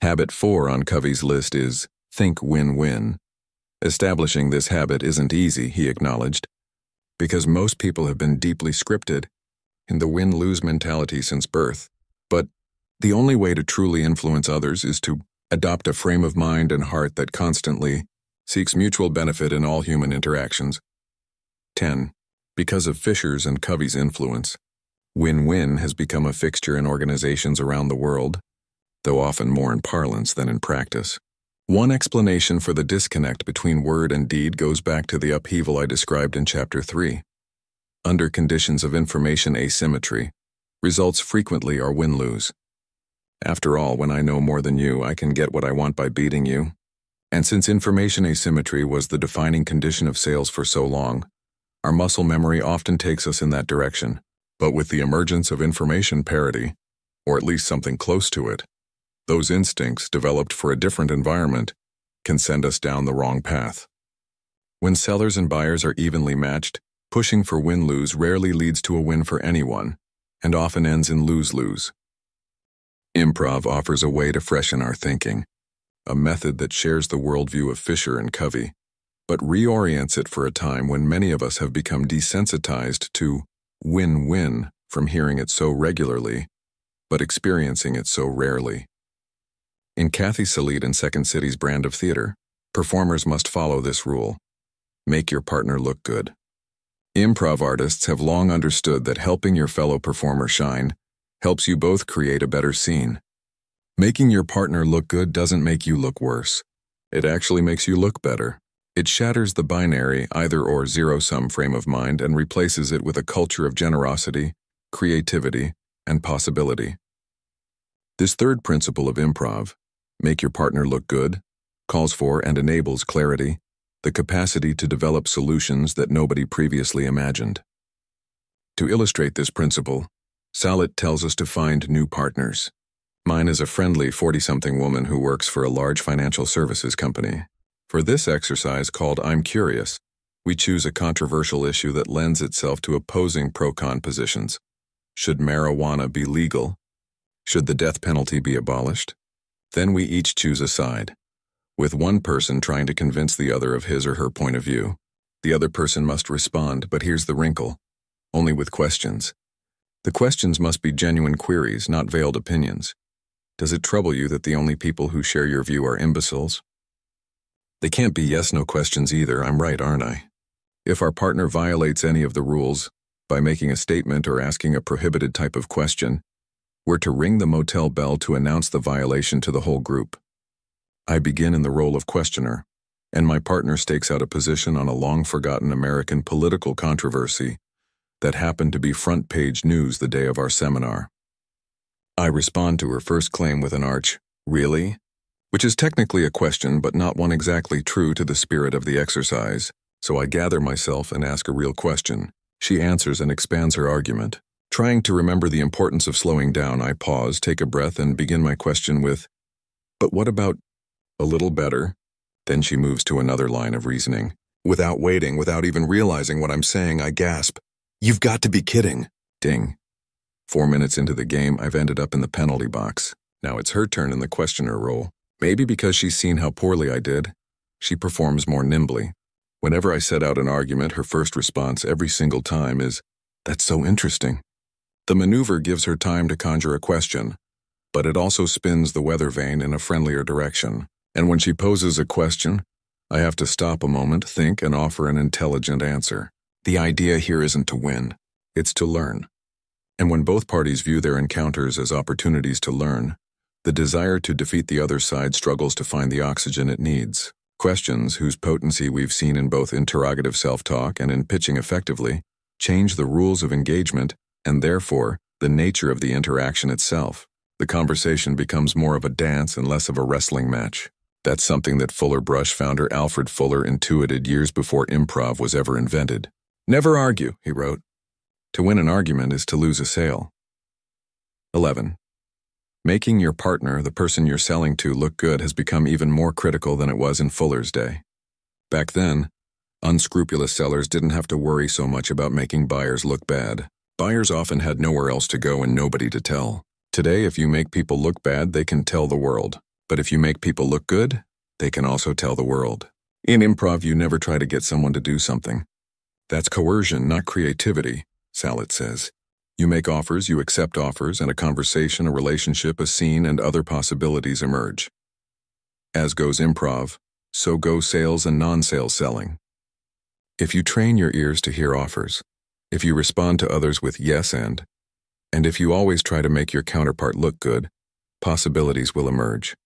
Habit 4 on Covey's list is Think Win-Win. Establishing this habit isn't easy, he acknowledged, because most people have been deeply scripted in the win-lose mentality since birth. But the only way to truly influence others is to adopt a frame of mind and heart that constantly seeks mutual benefit in all human interactions. 10. Because of Fisher's and Covey's influence, win-win has become a fixture in organizations around the world, though often more in parlance than in practice. One explanation for the disconnect between word and deed goes back to the upheaval I described in Chapter 3. Under conditions of information asymmetry, results frequently are win-lose. After all, when I know more than you, I can get what I want by beating you. And since information asymmetry was the defining condition of sales for so long, our muscle memory often takes us in that direction. But with the emergence of information parity, or at least something close to it, those instincts, developed for a different environment, can send us down the wrong path. When sellers and buyers are evenly matched, pushing for win-lose rarely leads to a win for anyone, and often ends in lose-lose. Improv offers a way to freshen our thinking, a method that shares the worldview of Fisher and Covey, but reorients it for a time when many of us have become desensitized to win-win from hearing it so regularly, but experiencing it so rarely. In Kathy Salit and Second City's brand of theater, performers must follow this rule: make your partner look good. Improv artists have long understood that helping your fellow performer shine helps you both create a better scene. Making your partner look good doesn't make you look worse. It actually makes you look better. It shatters the binary either-or zero-sum frame of mind and replaces it with a culture of generosity, creativity, and possibility. This third principle of improv, make your partner look good, calls for and enables clarity, the capacity to develop solutions that nobody previously imagined. To illustrate this principle, Salit tells us to find new partners. Mine is a friendly 40-something woman who works for a large financial services company. For this exercise called I'm Curious, we choose a controversial issue that lends itself to opposing pro-con positions. Should marijuana be legal? Should the death penalty be abolished? Then we each choose a side, with one person trying to convince the other of his or her point of view. The other person must respond, but here's the wrinkle: only with questions. The questions must be genuine queries, not veiled opinions. Does it trouble you that the only people who share your view are imbeciles? They can't be yes-no questions either, I'm right, aren't I? If our partner violates any of the rules by making a statement or asking a prohibited type of question, we're to ring the motel bell to announce the violation to the whole group. I begin in the role of questioner, and my partner stakes out a position on a long-forgotten American political controversy that happened to be front-page news the day of our seminar. I respond to her first claim with an arch, "Really?" which is technically a question but not one exactly true to the spirit of the exercise, so I gather myself and ask a real question. She answers and expands her argument. Trying to remember the importance of slowing down, I pause, take a breath, and begin my question with, "But what about a little better?" Then she moves to another line of reasoning. Without waiting, without even realizing what I'm saying, I gasp, "You've got to be kidding!" Ding. 4 minutes into the game, I've ended up in the penalty box. Now it's her turn in the questioner role. Maybe because she's seen how poorly I did, she performs more nimbly. Whenever I set out an argument, her first response every single time is, "That's so interesting." The maneuver gives her time to conjure a question, but it also spins the weather vane in a friendlier direction. And when she poses a question, I have to stop a moment, think, and offer an intelligent answer. The idea here isn't to win, it's to learn. And when both parties view their encounters as opportunities to learn, the desire to defeat the other side struggles to find the oxygen it needs. Questions, whose potency we've seen in both interrogative self-talk and in pitching effectively, change the rules of engagement and therefore the nature of the interaction itself. The conversation becomes more of a dance and less of a wrestling match. That's something that Fuller Brush founder Alfred Fuller intuited years before improv was ever invented. "Never argue," he wrote. "To win an argument is to lose a sale." 11. Making your partner, the person you're selling to, look good has become even more critical than it was in Fuller's day. Back then, unscrupulous sellers didn't have to worry so much about making buyers look bad. Buyers often had nowhere else to go and nobody to tell. Today, if you make people look bad, they can tell the world. But if you make people look good, they can also tell the world. In improv, you never try to get someone to do something. That's coercion, not creativity, Salit says. You make offers, you accept offers, and a conversation, a relationship, a scene, and other possibilities emerge. As goes improv, so go sales and non-sales selling. If you train your ears to hear offers, if you respond to others with yes and if you always try to make your counterpart look good, possibilities will emerge.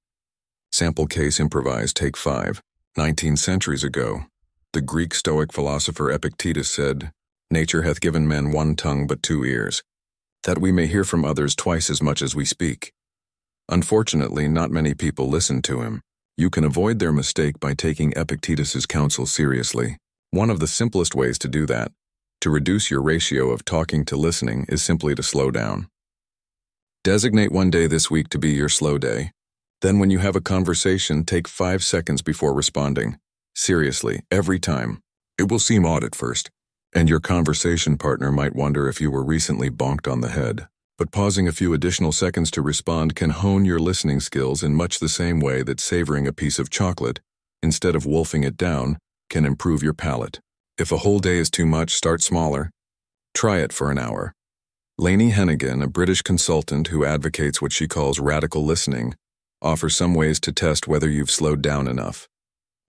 Sample case improvised, take 5. 19 centuries ago, the Greek Stoic philosopher Epictetus said, "Nature hath given men one tongue but 2 ears, that we may hear from others twice as much as we speak." Unfortunately, not many people listen to him. You can avoid their mistake by taking Epictetus's counsel seriously. One of the simplest ways to do that, to reduce your ratio of talking to listening, is simply to slow down. Designate one day this week to be your slow day. Then when you have a conversation, take 5 seconds before responding. Seriously, every time. It will seem odd at first, and your conversation partner might wonder if you were recently bonked on the head. But pausing a few additional seconds to respond can hone your listening skills in much the same way that savoring a piece of chocolate, instead of wolfing it down, can improve your palate. If a whole day is too much, start smaller. Try it for an hour. Lainey Hennigan, a British consultant who advocates what she calls radical listening, offers some ways to test whether you've slowed down enough.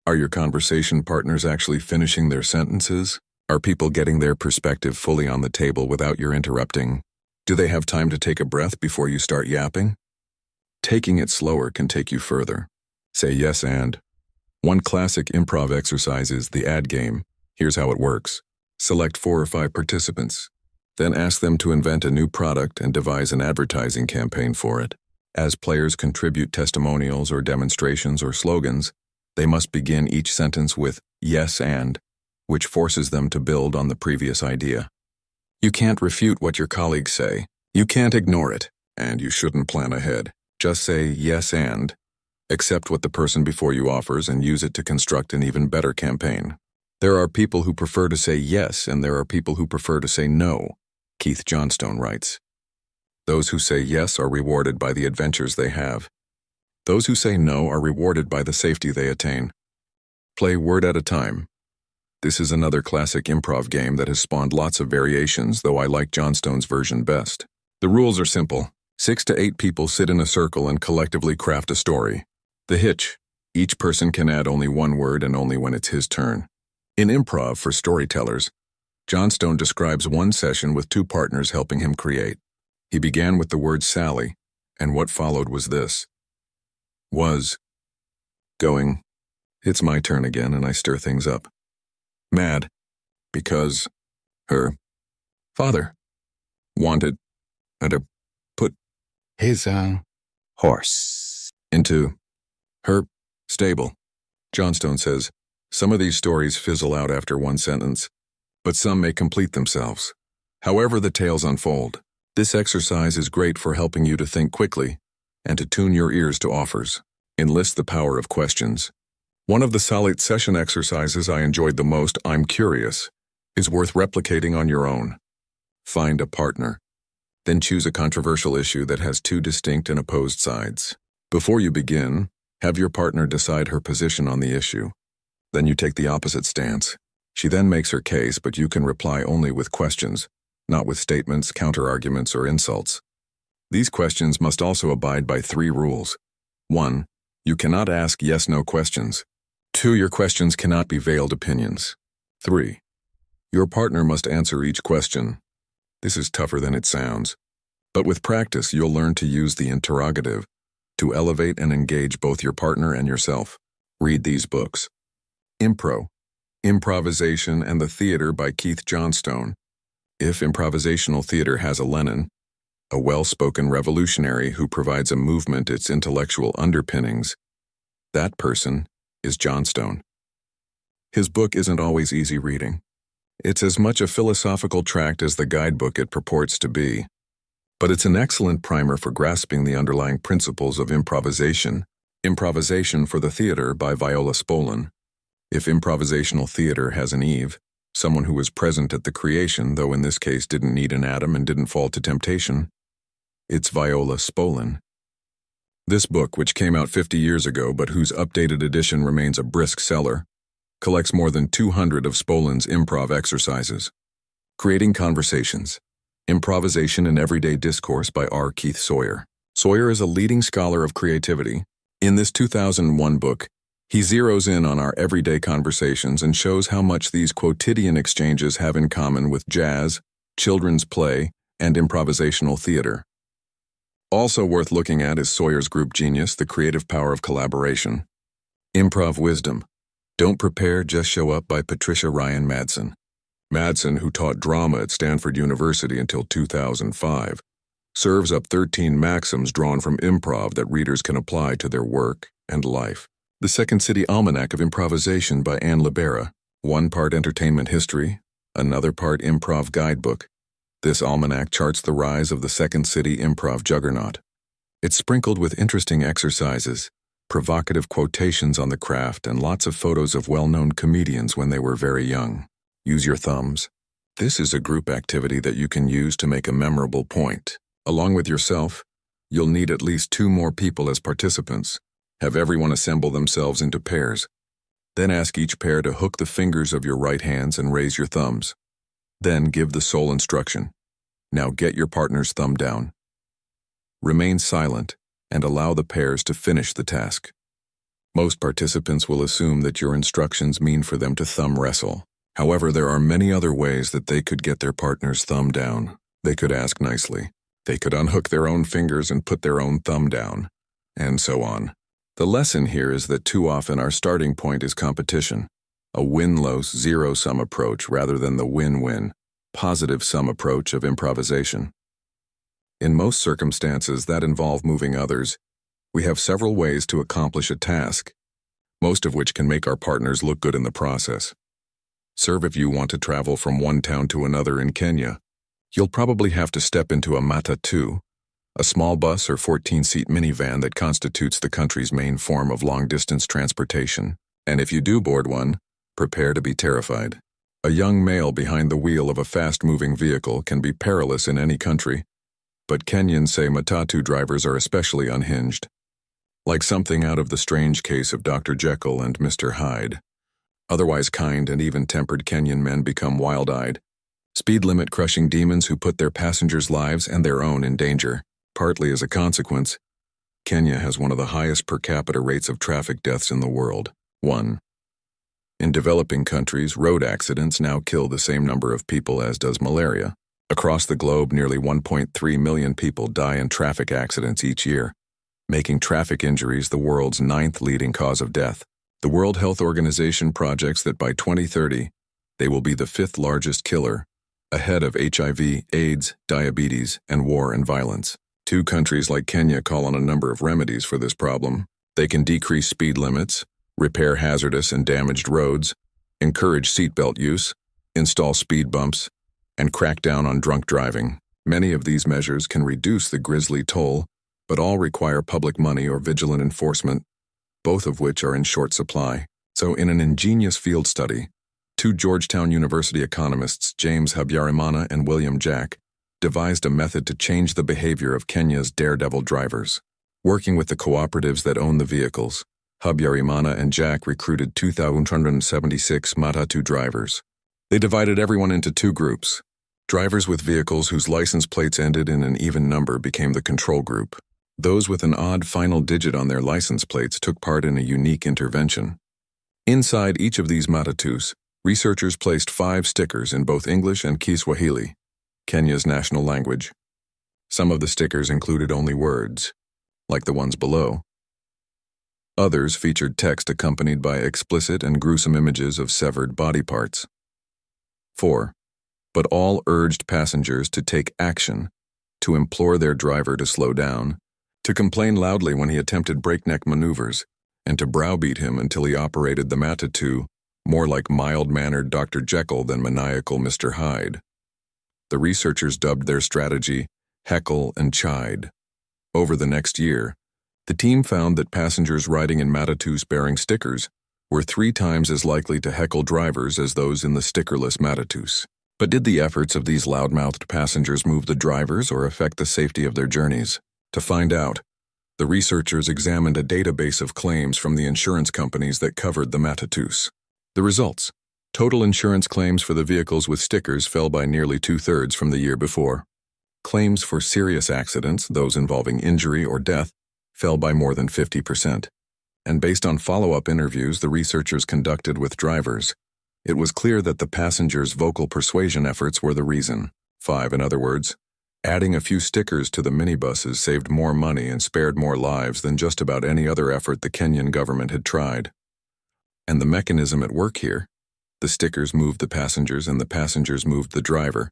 Are your conversation partners actually finishing their sentences? Are people getting their perspective fully on the table without your interrupting? Do they have time to take a breath before you start yapping? Taking it slower can take you further. Say yes and. One classic improv exercise is the ad game. Here's how it works. Select 4 or 5 participants. Then ask them to invent a new product and devise an advertising campaign for it. As players contribute testimonials or demonstrations or slogans, they must begin each sentence with yes and, which forces them to build on the previous idea. You can't refute what your colleagues say. You can't ignore it, and you shouldn't plan ahead. Just say yes and, accept what the person before you offers, and use it to construct an even better campaign. There are people who prefer to say yes, and there are people who prefer to say no, Keith Johnstone writes. Those who say yes are rewarded by the adventures they have. Those who say no are rewarded by the safety they attain. Play word at a time. This is another classic improv game that has spawned lots of variations, though I like Johnstone's version best. The rules are simple. 6 to 8 people sit in a circle and collectively craft a story. The hitch: each person can add only 1 word and only when it's his turn. In improv for storytellers, Johnstone describes one session with 2 partners helping him create. He began with the word Sally, and what followed was this. Was. Going. It's my turn again, and I stir things up. Mad. Because her father wanted her to put his horse into her stable. Johnstone says, some of these stories fizzle out after 1 sentence, but some may complete themselves. However the tales unfold, This exercise is great for helping you to think quickly and to tune your ears to offers. Enlist the power of questions. One of the solid session exercises I enjoyed the most, I'm curious, is worth replicating on your own. Find a partner. Then choose a controversial issue that has two distinct and opposed sides. Before you begin, have your partner decide her position on the issue. Then you take the opposite stance. She then makes her case, but you can reply only with questions, not with statements, counterarguments, or insults. These questions must also abide by 3 rules. 1. You cannot ask yes-no questions. 2. Your questions cannot be veiled opinions. 3. Your partner must answer each question. This is tougher than it sounds. But with practice, you'll learn to use the interrogative to elevate and engage both your partner and yourself. Read these books. Impro, Improvisation and the Theater by Keith Johnstone. If improvisational theater has a Lenin, a well-spoken revolutionary who provides a movement its intellectual underpinnings, that person is Johnstone. His book isn't always easy reading. It's as much a philosophical tract as the guidebook it purports to be, but it's an excellent primer for grasping the underlying principles of improvisation. Improvisation for the Theater by Viola Spolin. If improvisational theater has an Eve, someone who was present at the creation, though in this case didn't need an Adam and didn't fall to temptation, it's Viola Spolin. This book, which came out 50 years ago but whose updated edition remains a brisk seller, collects more than 200 of Spolin's improv exercises. Creating Conversations, Improvisation in Everyday Discourse by R. Keith Sawyer. Sawyer is a leading scholar of creativity. In this 2001 book, he zeroes in on our everyday conversations and shows how much these quotidian exchanges have in common with jazz, children's play, and improvisational theater. Also worth looking at is Sawyer's group genius, The Creative Power of Collaboration. Improv Wisdom, Don't Prepare, Just Show Up by Patricia Ryan Madsen. Madsen, who taught drama at Stanford University until 2005, serves up 13 maxims drawn from improv that readers can apply to their work and life. The Second City Almanac of Improvisation by Ann Libera, 1 part entertainment history, another part improv guidebook. This almanac charts the rise of the Second City improv juggernaut. It's sprinkled with interesting exercises, provocative quotations on the craft, and lots of photos of well-known comedians when they were very young. Use your thumbs. This is a group activity that you can use to make a memorable point. Along with yourself, you'll need at least 2 more people as participants. Have everyone assemble themselves into pairs. Then ask each pair to hook the fingers of your right hands and raise your thumbs. Then give the sole instruction. Now get your partner's thumb down. Remain silent and allow the pairs to finish the task. Most participants will assume that your instructions mean for them to thumb wrestle. However, there are many other ways that they could get their partner's thumb down. They could ask nicely. They could unhook their own fingers and put their own thumb down, and so on. The lesson here is that too often our starting point is competition, a win-lose, zero-sum approach rather than the win-win, positive-sum approach of improvisation. In most circumstances that involve moving others, we have several ways to accomplish a task, most of which can make our partners look good in the process. Serve if you want to travel from one town to another in Kenya. You'll probably have to step into a matatu, a small bus or 14-seat minivan that constitutes the country's main form of long-distance transportation. And if you do board one, prepare to be terrified. A young male behind the wheel of a fast-moving vehicle can be perilous in any country, but Kenyans say matatu drivers are especially unhinged. Like something out of The Strange Case of Dr. Jekyll and Mr. Hyde. Otherwise kind and even-tempered Kenyan men become wild-eyed, speed limit crushing demons who put their passengers' lives and their own in danger. Partly as a consequence, Kenya has one of the highest per capita rates of traffic deaths in the world. 1. In developing countries, road accidents now kill the same number of people as does malaria. Across the globe, nearly 1.3 million people die in traffic accidents each year, making traffic injuries the world's 9th leading cause of death. The World Health Organization projects that by 2030, they will be the 5th largest killer, ahead of HIV, AIDS, diabetes, and war and violence. 2 countries like Kenya call on a number of remedies for this problem. They can decrease speed limits, repair hazardous and damaged roads, encourage seatbelt use, install speed bumps, and crack down on drunk driving. Many of these measures can reduce the grisly toll, but all require public money or vigilant enforcement, both of which are in short supply. So in an ingenious field study, two Georgetown University economists, James Habyarimana and William Jack, devised a method to change the behavior of Kenya's daredevil drivers. Working with the cooperatives that own the vehicles, Habyarimana and Jack recruited 2,276 Matatu drivers. They divided everyone into two groups. Drivers with vehicles whose license plates ended in an even number became the control group. Those with an odd final digit on their license plates took part in a unique intervention. Inside each of these Matatus, researchers placed 5 stickers in both English and Kiswahili, Kenya's national language. Some of the stickers included only words, like the ones below. Others featured text accompanied by explicit and gruesome images of severed body parts. 4. But all urged passengers to take action, to implore their driver to slow down, to complain loudly when he attempted breakneck maneuvers, and to browbeat him until he operated the Matatu more like mild-mannered Dr. Jekyll than maniacal Mr. Hyde. The researchers dubbed their strategy Heckle and Chide. Over the next year, the team found that passengers riding in Matatus bearing stickers were 3 times as likely to heckle drivers as those in the stickerless Matatus. But did the efforts of these loud-mouthed passengers move the drivers or affect the safety of their journeys? To find out, the researchers examined a database of claims from the insurance companies that covered the Matatus. The results: total insurance claims for the vehicles with stickers fell by nearly 2/3 from the year before. Claims for serious accidents, those involving injury or death, fell by more than 50%. And based on follow-up interviews the researchers conducted with drivers, it was clear that the passengers' vocal persuasion efforts were the reason. 5, in other words, adding a few stickers to the minibuses saved more money and spared more lives than just about any other effort the Kenyan government had tried. And the mechanism at work here, the stickers moved the passengers and the passengers moved the driver,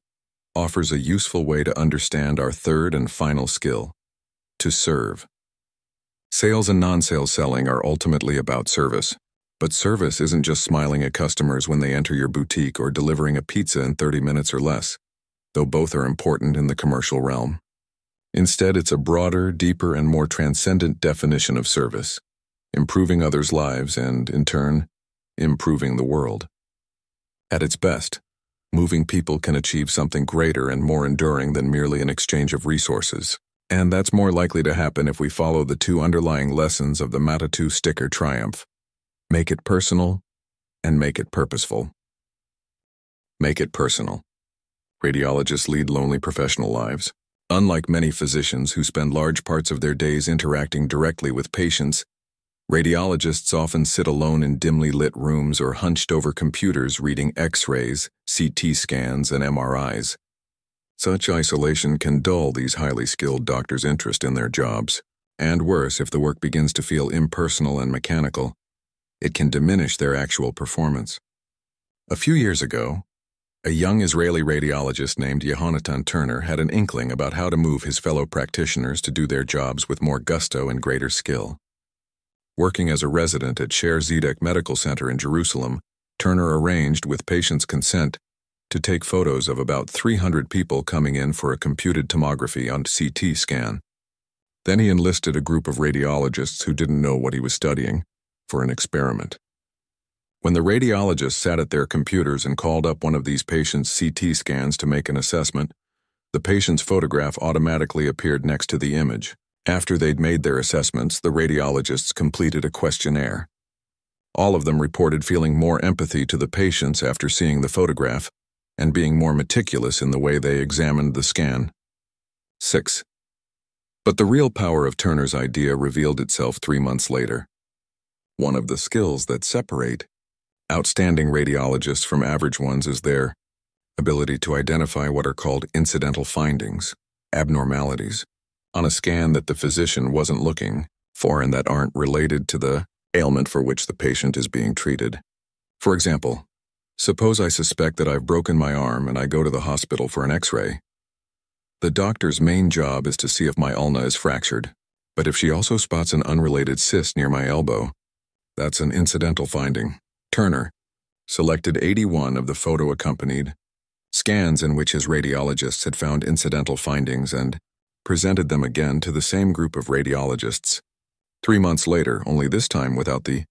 offers a useful way to understand our third and final skill: to serve. Sales and non-sales selling are ultimately about service. But service isn't just smiling at customers when they enter your boutique or delivering a pizza in 30 minutes or less, though both are important in the commercial realm. Instead, it's a broader, deeper, and more transcendent definition of service, improving others' lives and, in turn, improving the world. At its best, moving people can achieve something greater and more enduring than merely an exchange of resources. And that's more likely to happen if we follow the 2 underlying lessons of the Matatu sticker triumph. Make it personal, and make it purposeful. Make it personal. Radiologists lead lonely professional lives. Unlike many physicians who spend large parts of their days interacting directly with patients, radiologists often sit alone in dimly lit rooms or hunched over computers reading X-rays, CT scans, and MRIs. Such isolation can dull these highly skilled doctors' interest in their jobs, and worse if the work begins to feel impersonal and mechanical. It can diminish their actual performance. A few years ago, a young Israeli radiologist named Yehonatan Turner had an inkling about how to move his fellow practitioners to do their jobs with more gusto and greater skill. Working as a resident at Sher Zedek Medical Center in Jerusalem, Turner arranged, with patients' consent, to take photos of about 300 people coming in for a computed tomography on CT scan. Then he enlisted a group of radiologists who didn't know what he was studying for an experiment. When the radiologists sat at their computers and called up one of these patients' CT scans to make an assessment, the patient's photograph automatically appeared next to the image. After they'd made their assessments, the radiologists completed a questionnaire. All of them reported feeling more empathy to the patients after seeing the photograph and being more meticulous in the way they examined the scan. 6. But the real power of Turner's idea revealed itself 3 months later. One of the skills that separate outstanding radiologists from average ones is their ability to identify what are called incidental findings, abnormalities, on a scan that the physician wasn't looking for and that aren't related to the ailment for which the patient is being treated. For example, suppose I suspect that I've broken my arm and I go to the hospital for an X-ray. The doctor's main job is to see if my ulna is fractured, but if she also spots an unrelated cyst near my elbow, that's an incidental finding. Turner selected 81 of the photo-accompanied scans in which his radiologists had found incidental findings and presented them again to the same group of radiologists. 3 months later, only this time without the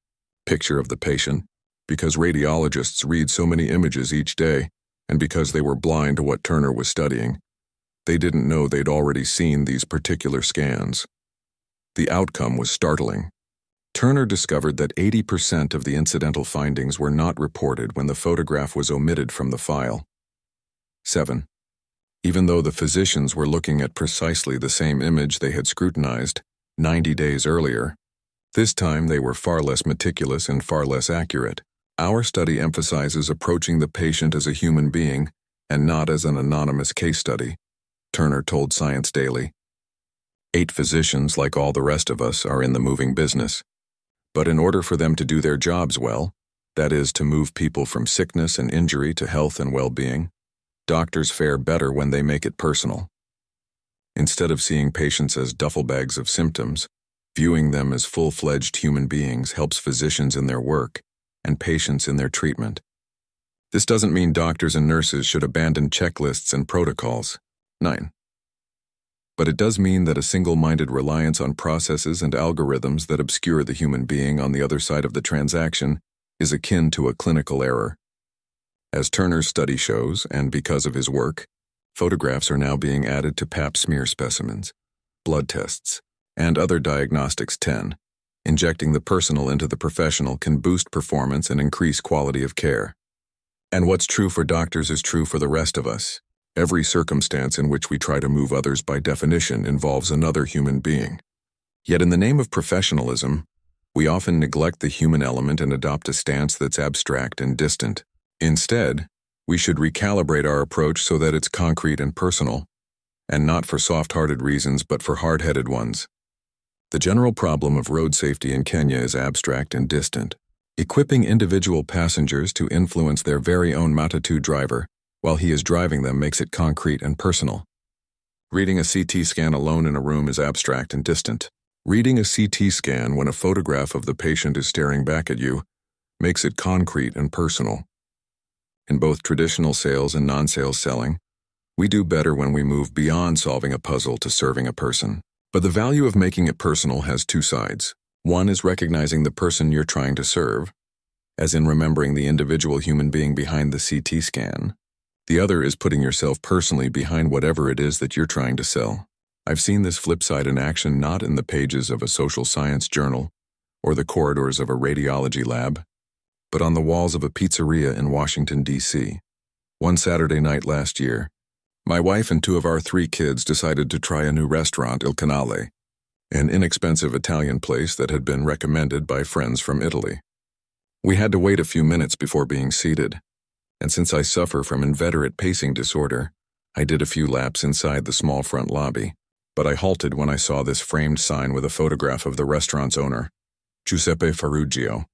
picture of the patient, because radiologists read so many images each day, and because they were blind to what Turner was studying. They didn't know they'd already seen these particular scans. The outcome was startling. Turner discovered that 80% of the incidental findings were not reported when the photograph was omitted from the file. 7. Even though the physicians were looking at precisely the same image they had scrutinized 90 days earlier, this time they were far less meticulous and far less accurate. Our study emphasizes approaching the patient as a human being and not as an anonymous case study, Turner told Science Daily. 8 physicians, like all the rest of us, are in the moving business. But in order for them to do their jobs well, that is, to move people from sickness and injury to health and well-being, doctors fare better when they make it personal. Instead of seeing patients as duffel bags of symptoms, viewing them as full-fledged human beings helps physicians in their work and patients in their treatment. This doesn't mean doctors and nurses should abandon checklists and protocols. 9. But it does mean that a single-minded reliance on processes and algorithms that obscure the human being on the other side of the transaction is akin to a clinical error. As Turner's study shows, and because of his work, photographs are now being added to Pap smear specimens, blood tests, and other diagnostics. 10. Injecting the personal into the professional can boost performance and increase quality of care. And what's true for doctors is true for the rest of us. Every circumstance in which we try to move others by definition involves another human being. Yet in the name of professionalism, we often neglect the human element and adopt a stance that's abstract and distant. Instead, we should recalibrate our approach so that it's concrete and personal, and not for soft-hearted reasons but for hard-headed ones. The general problem of road safety in Kenya is abstract and distant. Equipping individual passengers to influence their very own matatu driver while he is driving them makes it concrete and personal. Reading a CT scan alone in a room is abstract and distant. Reading a CT scan when a photograph of the patient is staring back at you makes it concrete and personal. In both traditional sales and non-sales selling, we do better when we move beyond solving a puzzle to serving a person. But the value of making it personal has 2 sides. One is recognizing the person you're trying to serve, as in remembering the individual human being behind the CT scan. The other is putting yourself personally behind whatever it is that you're trying to sell. I've seen this flip side in action not in the pages of a social science journal or the corridors of a radiology lab, but on the walls of a pizzeria in Washington, D.C. One Saturday night last year, my wife and 2 of our 3 kids decided to try a new restaurant, Il Canale, an inexpensive Italian place that had been recommended by friends from Italy. We had to wait a few minutes before being seated, and since I suffer from inveterate pacing disorder, I did a few laps inside the small front lobby, but I halted when I saw this framed sign with a photograph of the restaurant's owner, Giuseppe Farruggio.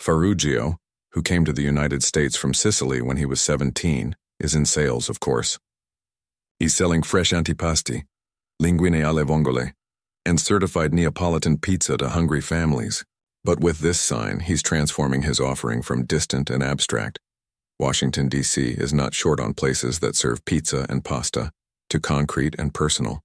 Farruggio, who came to the United States from Sicily when he was 17, is in sales, of course. He's selling fresh antipasti, linguine alle vongole, and certified Neapolitan pizza to hungry families. But with this sign, he's transforming his offering from distant and abstract. Washington, D.C. is not short on places that serve pizza and pasta, to concrete and personal.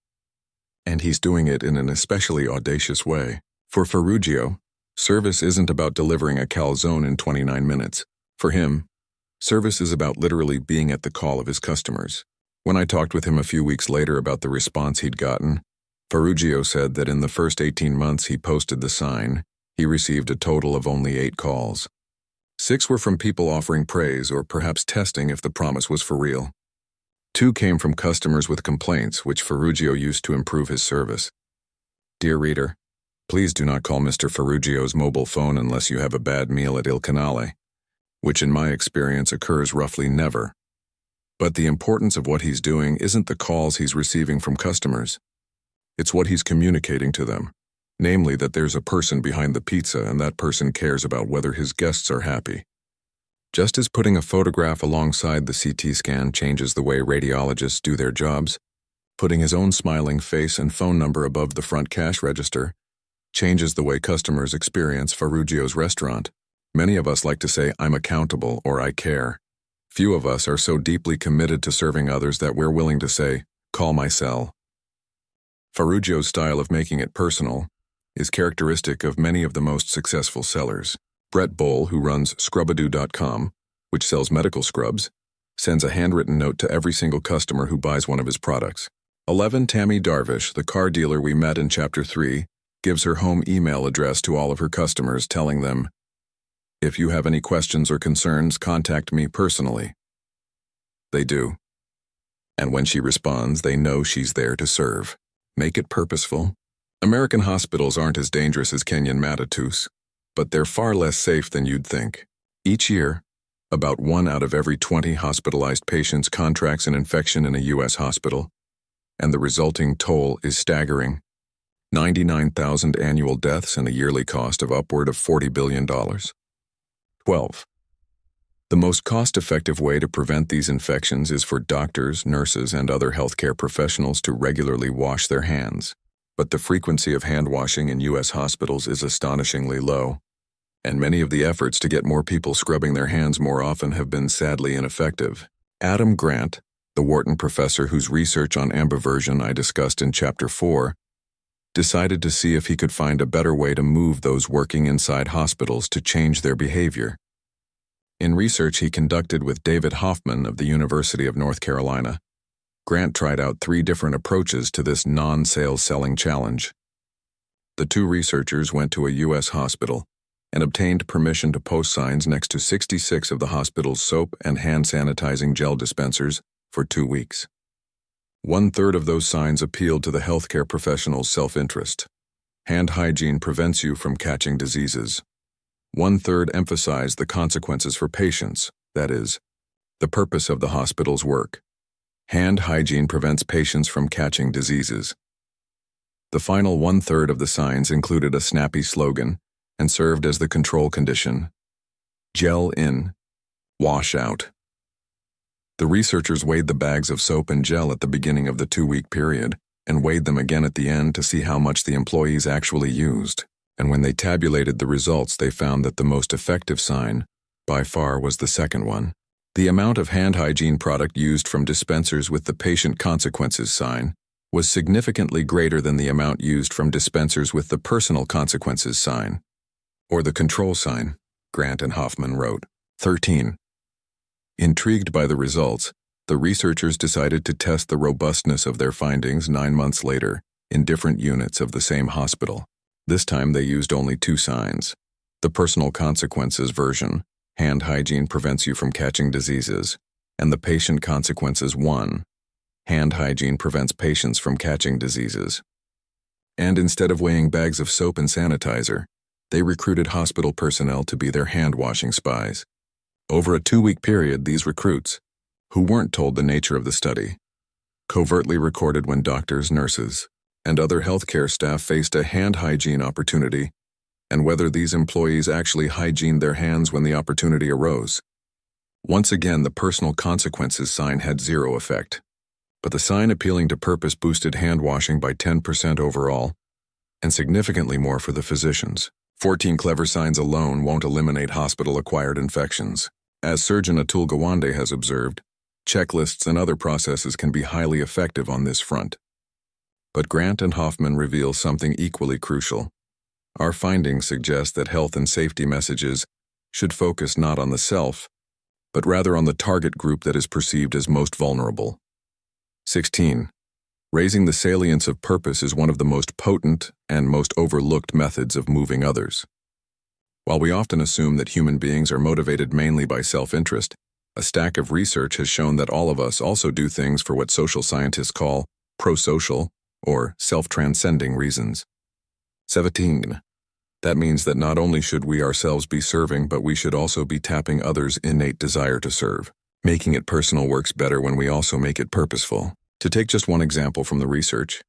And he's doing it in an especially audacious way. For Farruggio, service isn't about delivering a calzone in 29 minutes. For him, service is about literally being at the call of his customers. When I talked with him a few weeks later about the response he'd gotten, Farruggio said that in the first 18 months he posted the sign, he received a total of only 8 calls. 6 were from people offering praise or perhaps testing if the promise was for real. 2 came from customers with complaints, which Farruggio used to improve his service. Dear reader, please do not call Mr. Farruggio's mobile phone unless you have a bad meal at Il Canale, which in my experience occurs roughly never. But the importance of what he's doing isn't the calls he's receiving from customers. It's what he's communicating to them, namely that there's a person behind the pizza and that person cares about whether his guests are happy. Just as putting a photograph alongside the CT scan changes the way radiologists do their jobs, putting his own smiling face and phone number above the front cash register changes the way customers experience Farruggio's restaurant. Many of us like to say, "I'm accountable" or "I care." Few of us are so deeply committed to serving others that we're willing to say, "Call my cell." Ferruggio's style of making it personal is characteristic of many of the most successful sellers. Brett Boll, who runs Scrubadoo.com, which sells medical scrubs, sends a handwritten note to every single customer who buys one of his products. 11. Tammy Darvish, the car dealer we met in Chapter 3, gives her home email address to all of her customers, telling them, "If you have any questions or concerns, contact me personally." They do. And when she responds, they know she's there to serve. Make it purposeful. American hospitals aren't as dangerous as Kenyan Matatus, but they're far less safe than you'd think. Each year, about 1 out of every 20 hospitalized patients contracts an infection in a U.S. hospital, and the resulting toll is staggering. 99,000 annual deaths and a yearly cost of upward of $40 billion. 12. The most cost-effective way to prevent these infections is for doctors, nurses, and other healthcare professionals to regularly wash their hands. But the frequency of hand washing in U.S. hospitals is astonishingly low, and many of the efforts to get more people scrubbing their hands more often have been sadly ineffective. Adam Grant, the Wharton professor whose research on ambiversion I discussed in Chapter 4, decided to see if he could find a better way to move those working inside hospitals to change their behavior. In research he conducted with David Hoffman of the University of North Carolina, Grant tried out 3 different approaches to this non-sales selling challenge. The 2 researchers went to a U.S. hospital and obtained permission to post signs next to 66 of the hospital's soap and hand sanitizing gel dispensers for 2 weeks. 1/3 of those signs appealed to the healthcare professional's self-interest. Hand hygiene prevents you from catching diseases. 1/3 emphasized the consequences for patients, that is, the purpose of the hospital's work. Hand hygiene prevents patients from catching diseases. The final 1/3 of the signs included a snappy slogan and served as the control condition: gel in, wash out. The researchers weighed the bags of soap and gel at the beginning of the 2-week period and weighed them again at the end to see how much the employees actually used. And when they tabulated the results, they found that the most effective sign, by far, was the second one. The amount of hand hygiene product used from dispensers with the patient consequences sign was significantly greater than the amount used from dispensers with the personal consequences sign, or the control sign, Grant and Hoffman wrote. 13. Intrigued by the results, the researchers decided to test the robustness of their findings 9 months later in different units of the same hospital. This time they used only 2 signs: the personal consequences version, hand hygiene prevents you from catching diseases, and the patient consequences 1, hand hygiene prevents patients from catching diseases. And instead of weighing bags of soap and sanitizer, they recruited hospital personnel to be their hand-washing spies. Over a 2-week period, these recruits, who weren't told the nature of the study, covertly recorded when doctors, nurses, and other healthcare staff faced a hand hygiene opportunity, and whether these employees actually hygiened their hands when the opportunity arose. Once again, the personal consequences sign had 0 effect, but the sign appealing to purpose boosted hand washing by 10% overall, and significantly more for the physicians. 14 clever signs alone won't eliminate hospital-acquired infections. As surgeon Atul Gawande has observed, checklists and other processes can be highly effective on this front. But Grant and Hoffman reveal something equally crucial. Our findings suggest that health and safety messages should focus not on the self, but rather on the target group that is perceived as most vulnerable. 16. Raising the salience of purpose is one of the most potent and most overlooked methods of moving others. While we often assume that human beings are motivated mainly by self-interest, a stack of research has shown that all of us also do things for what social scientists call pro-social or self-transcending reasons. 17. That means that not only should we ourselves be serving, but we should also be tapping others' innate desire to serve. Making it personal works better when we also make it purposeful. To take just one example from the research,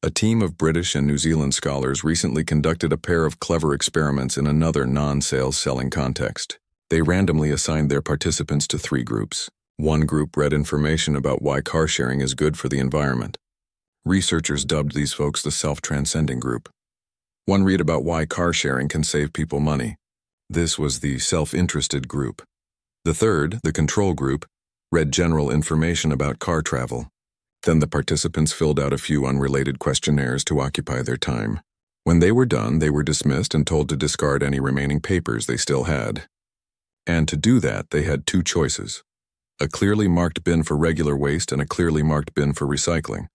a team of British and New Zealand scholars recently conducted a pair of clever experiments in another non-sales selling context. They randomly assigned their participants to 3 groups. One group read information about why car sharing is good for the environment. Researchers dubbed these folks the self-transcending group. One read about why car sharing can save people money. This was the self-interested group. The third, the control group, read general information about car travel. Then the participants filled out a few unrelated questionnaires to occupy their time. When they were done, they were dismissed and told to discard any remaining papers they still had. And to do that, they had two choices: a clearly marked bin for regular waste and a clearly marked bin for recycling.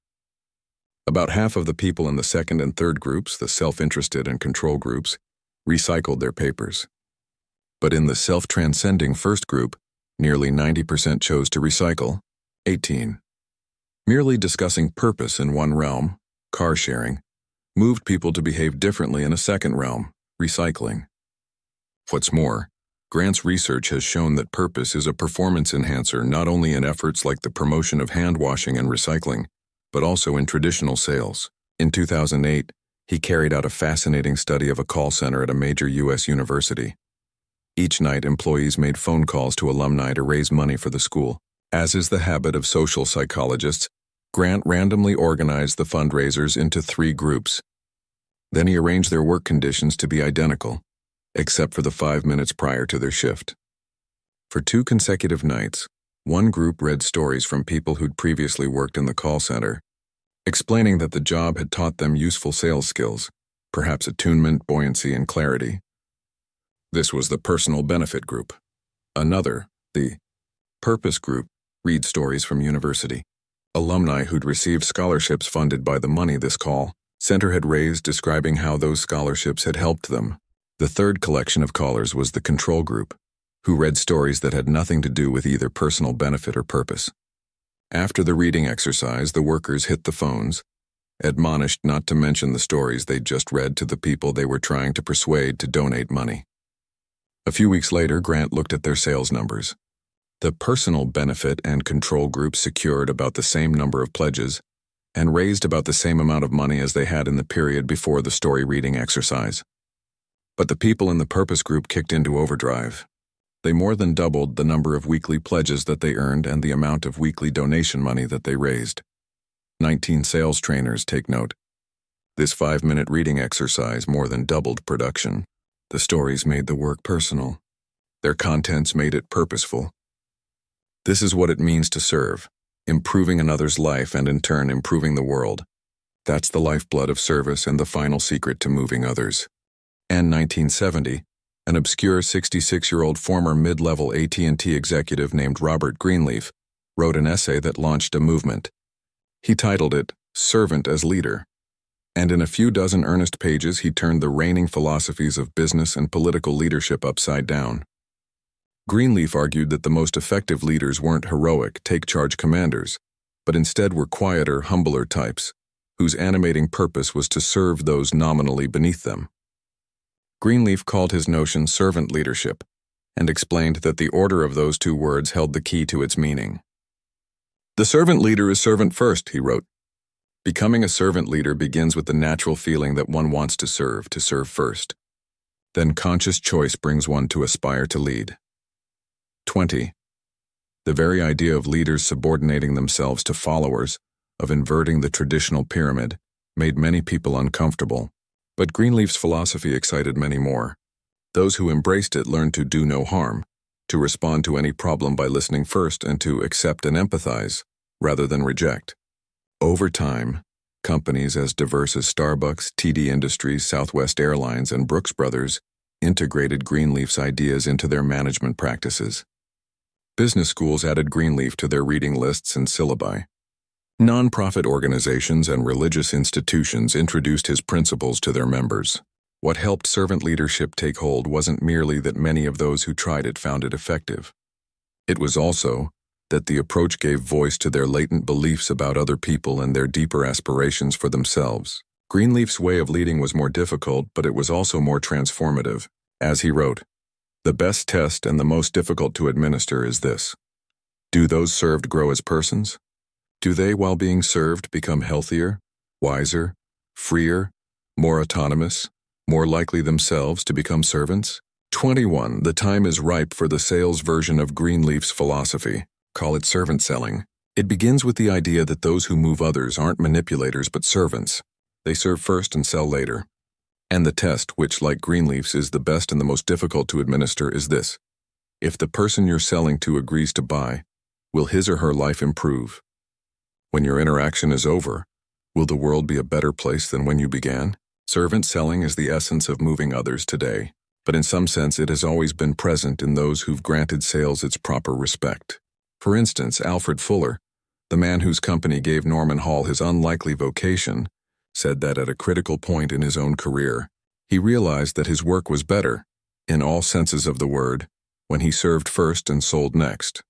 About half of the people in the second and third groups, the self-interested and control groups, recycled their papers. But in the self-transcending first group, nearly 90% chose to recycle, 18. Merely discussing purpose in one realm, car sharing, moved people to behave differently in a second realm, recycling. What's more, Grant's research has shown that purpose is a performance enhancer not only in efforts like the promotion of hand washing and recycling, but also in traditional sales. In 2008, he carried out a fascinating study of a call center at a major U.S. university. Each night, employees made phone calls to alumni to raise money for the school. As is the habit of social psychologists, Grant randomly organized the fundraisers into 3 groups. Then he arranged their work conditions to be identical, except for the 5 minutes prior to their shift. For 2 consecutive nights, one group read stories from people who'd previously worked in the call center, explaining that the job had taught them useful sales skills, perhaps attunement, buoyancy, and clarity. This was the personal benefit group. Another, the purpose group, read stories from university. Alumni who'd received scholarships funded by the money this call center had raised, describing how those scholarships had helped them. The third collection of callers was the control group, who read stories that had nothing to do with either personal benefit or purpose. After the reading exercise, the workers hit the phones, admonished not to mention the stories they'd just read to the people they were trying to persuade to donate money. A few weeks later, Grant looked at their sales numbers. The personal benefit and control groups secured about the same number of pledges and raised about the same amount of money as they had in the period before the story reading exercise. But the people in the purpose group kicked into overdrive. They more than doubled the number of weekly pledges that they earned and the amount of weekly donation money that they raised. 19 sales trainers take note. This 5-minute reading exercise more than doubled production. The stories made the work personal. Their contents made it purposeful. This is what it means to serve, improving another's life and in turn improving the world. That's the lifeblood of service and the final secret to moving others. And 1970, an obscure 66-year-old former mid-level AT&T executive named Robert Greenleaf wrote an essay that launched a movement. He titled it, "Servant as Leader." And in a few dozen earnest pages, he turned the reigning philosophies of business and political leadership upside down. Greenleaf argued that the most effective leaders weren't heroic, take-charge commanders, but instead were quieter, humbler types, whose animating purpose was to serve those nominally beneath them. Greenleaf called his notion servant leadership, and explained that the order of those 2 words held the key to its meaning. "The servant leader is servant first," he wrote. Becoming a servant leader begins with the natural feeling that one wants to serve first. Then conscious choice brings one to aspire to lead. 20. The very idea of leaders subordinating themselves to followers, of inverting the traditional pyramid, made many people uncomfortable. But Greenleaf's philosophy excited many more. Those who embraced it learned to do no harm, to respond to any problem by listening first and to accept and empathize, rather than reject. Over time, companies as diverse as Starbucks, TD Industries, Southwest Airlines, and Brooks Brothers integrated Greenleaf's ideas into their management practices. Business schools added Greenleaf to their reading lists and syllabi. Non-profit organizations and religious institutions introduced his principles to their members. What helped servant leadership take hold wasn't merely that many of those who tried it found it effective. It was also that the approach gave voice to their latent beliefs about other people and their deeper aspirations for themselves. Greenleaf's way of leading was more difficult, but it was also more transformative. As he wrote, "The best test and the most difficult to administer is this. Do those served grow as persons? Do they, while being served, become healthier, wiser, freer, more autonomous, more likely themselves to become servants?" 21. The time is ripe for the sales version of Greenleaf's philosophy. Call it servant selling. It begins with the idea that those who move others aren't manipulators but servants. They serve first and sell later. And the test, which like Greenleaf's is the best and the most difficult to administer, is this. If the person you're selling to agrees to buy, will his or her life improve? When your interaction is over, will the world be a better place than when you began? Servant selling is the essence of moving others today, but in some sense it has always been present in those who've granted sales its proper respect. For instance, Alfred Fuller, the man whose company gave Norman Hall his unlikely vocation, said that at a critical point in his own career, he realized that his work was better, in all senses of the word, when he served first and sold next.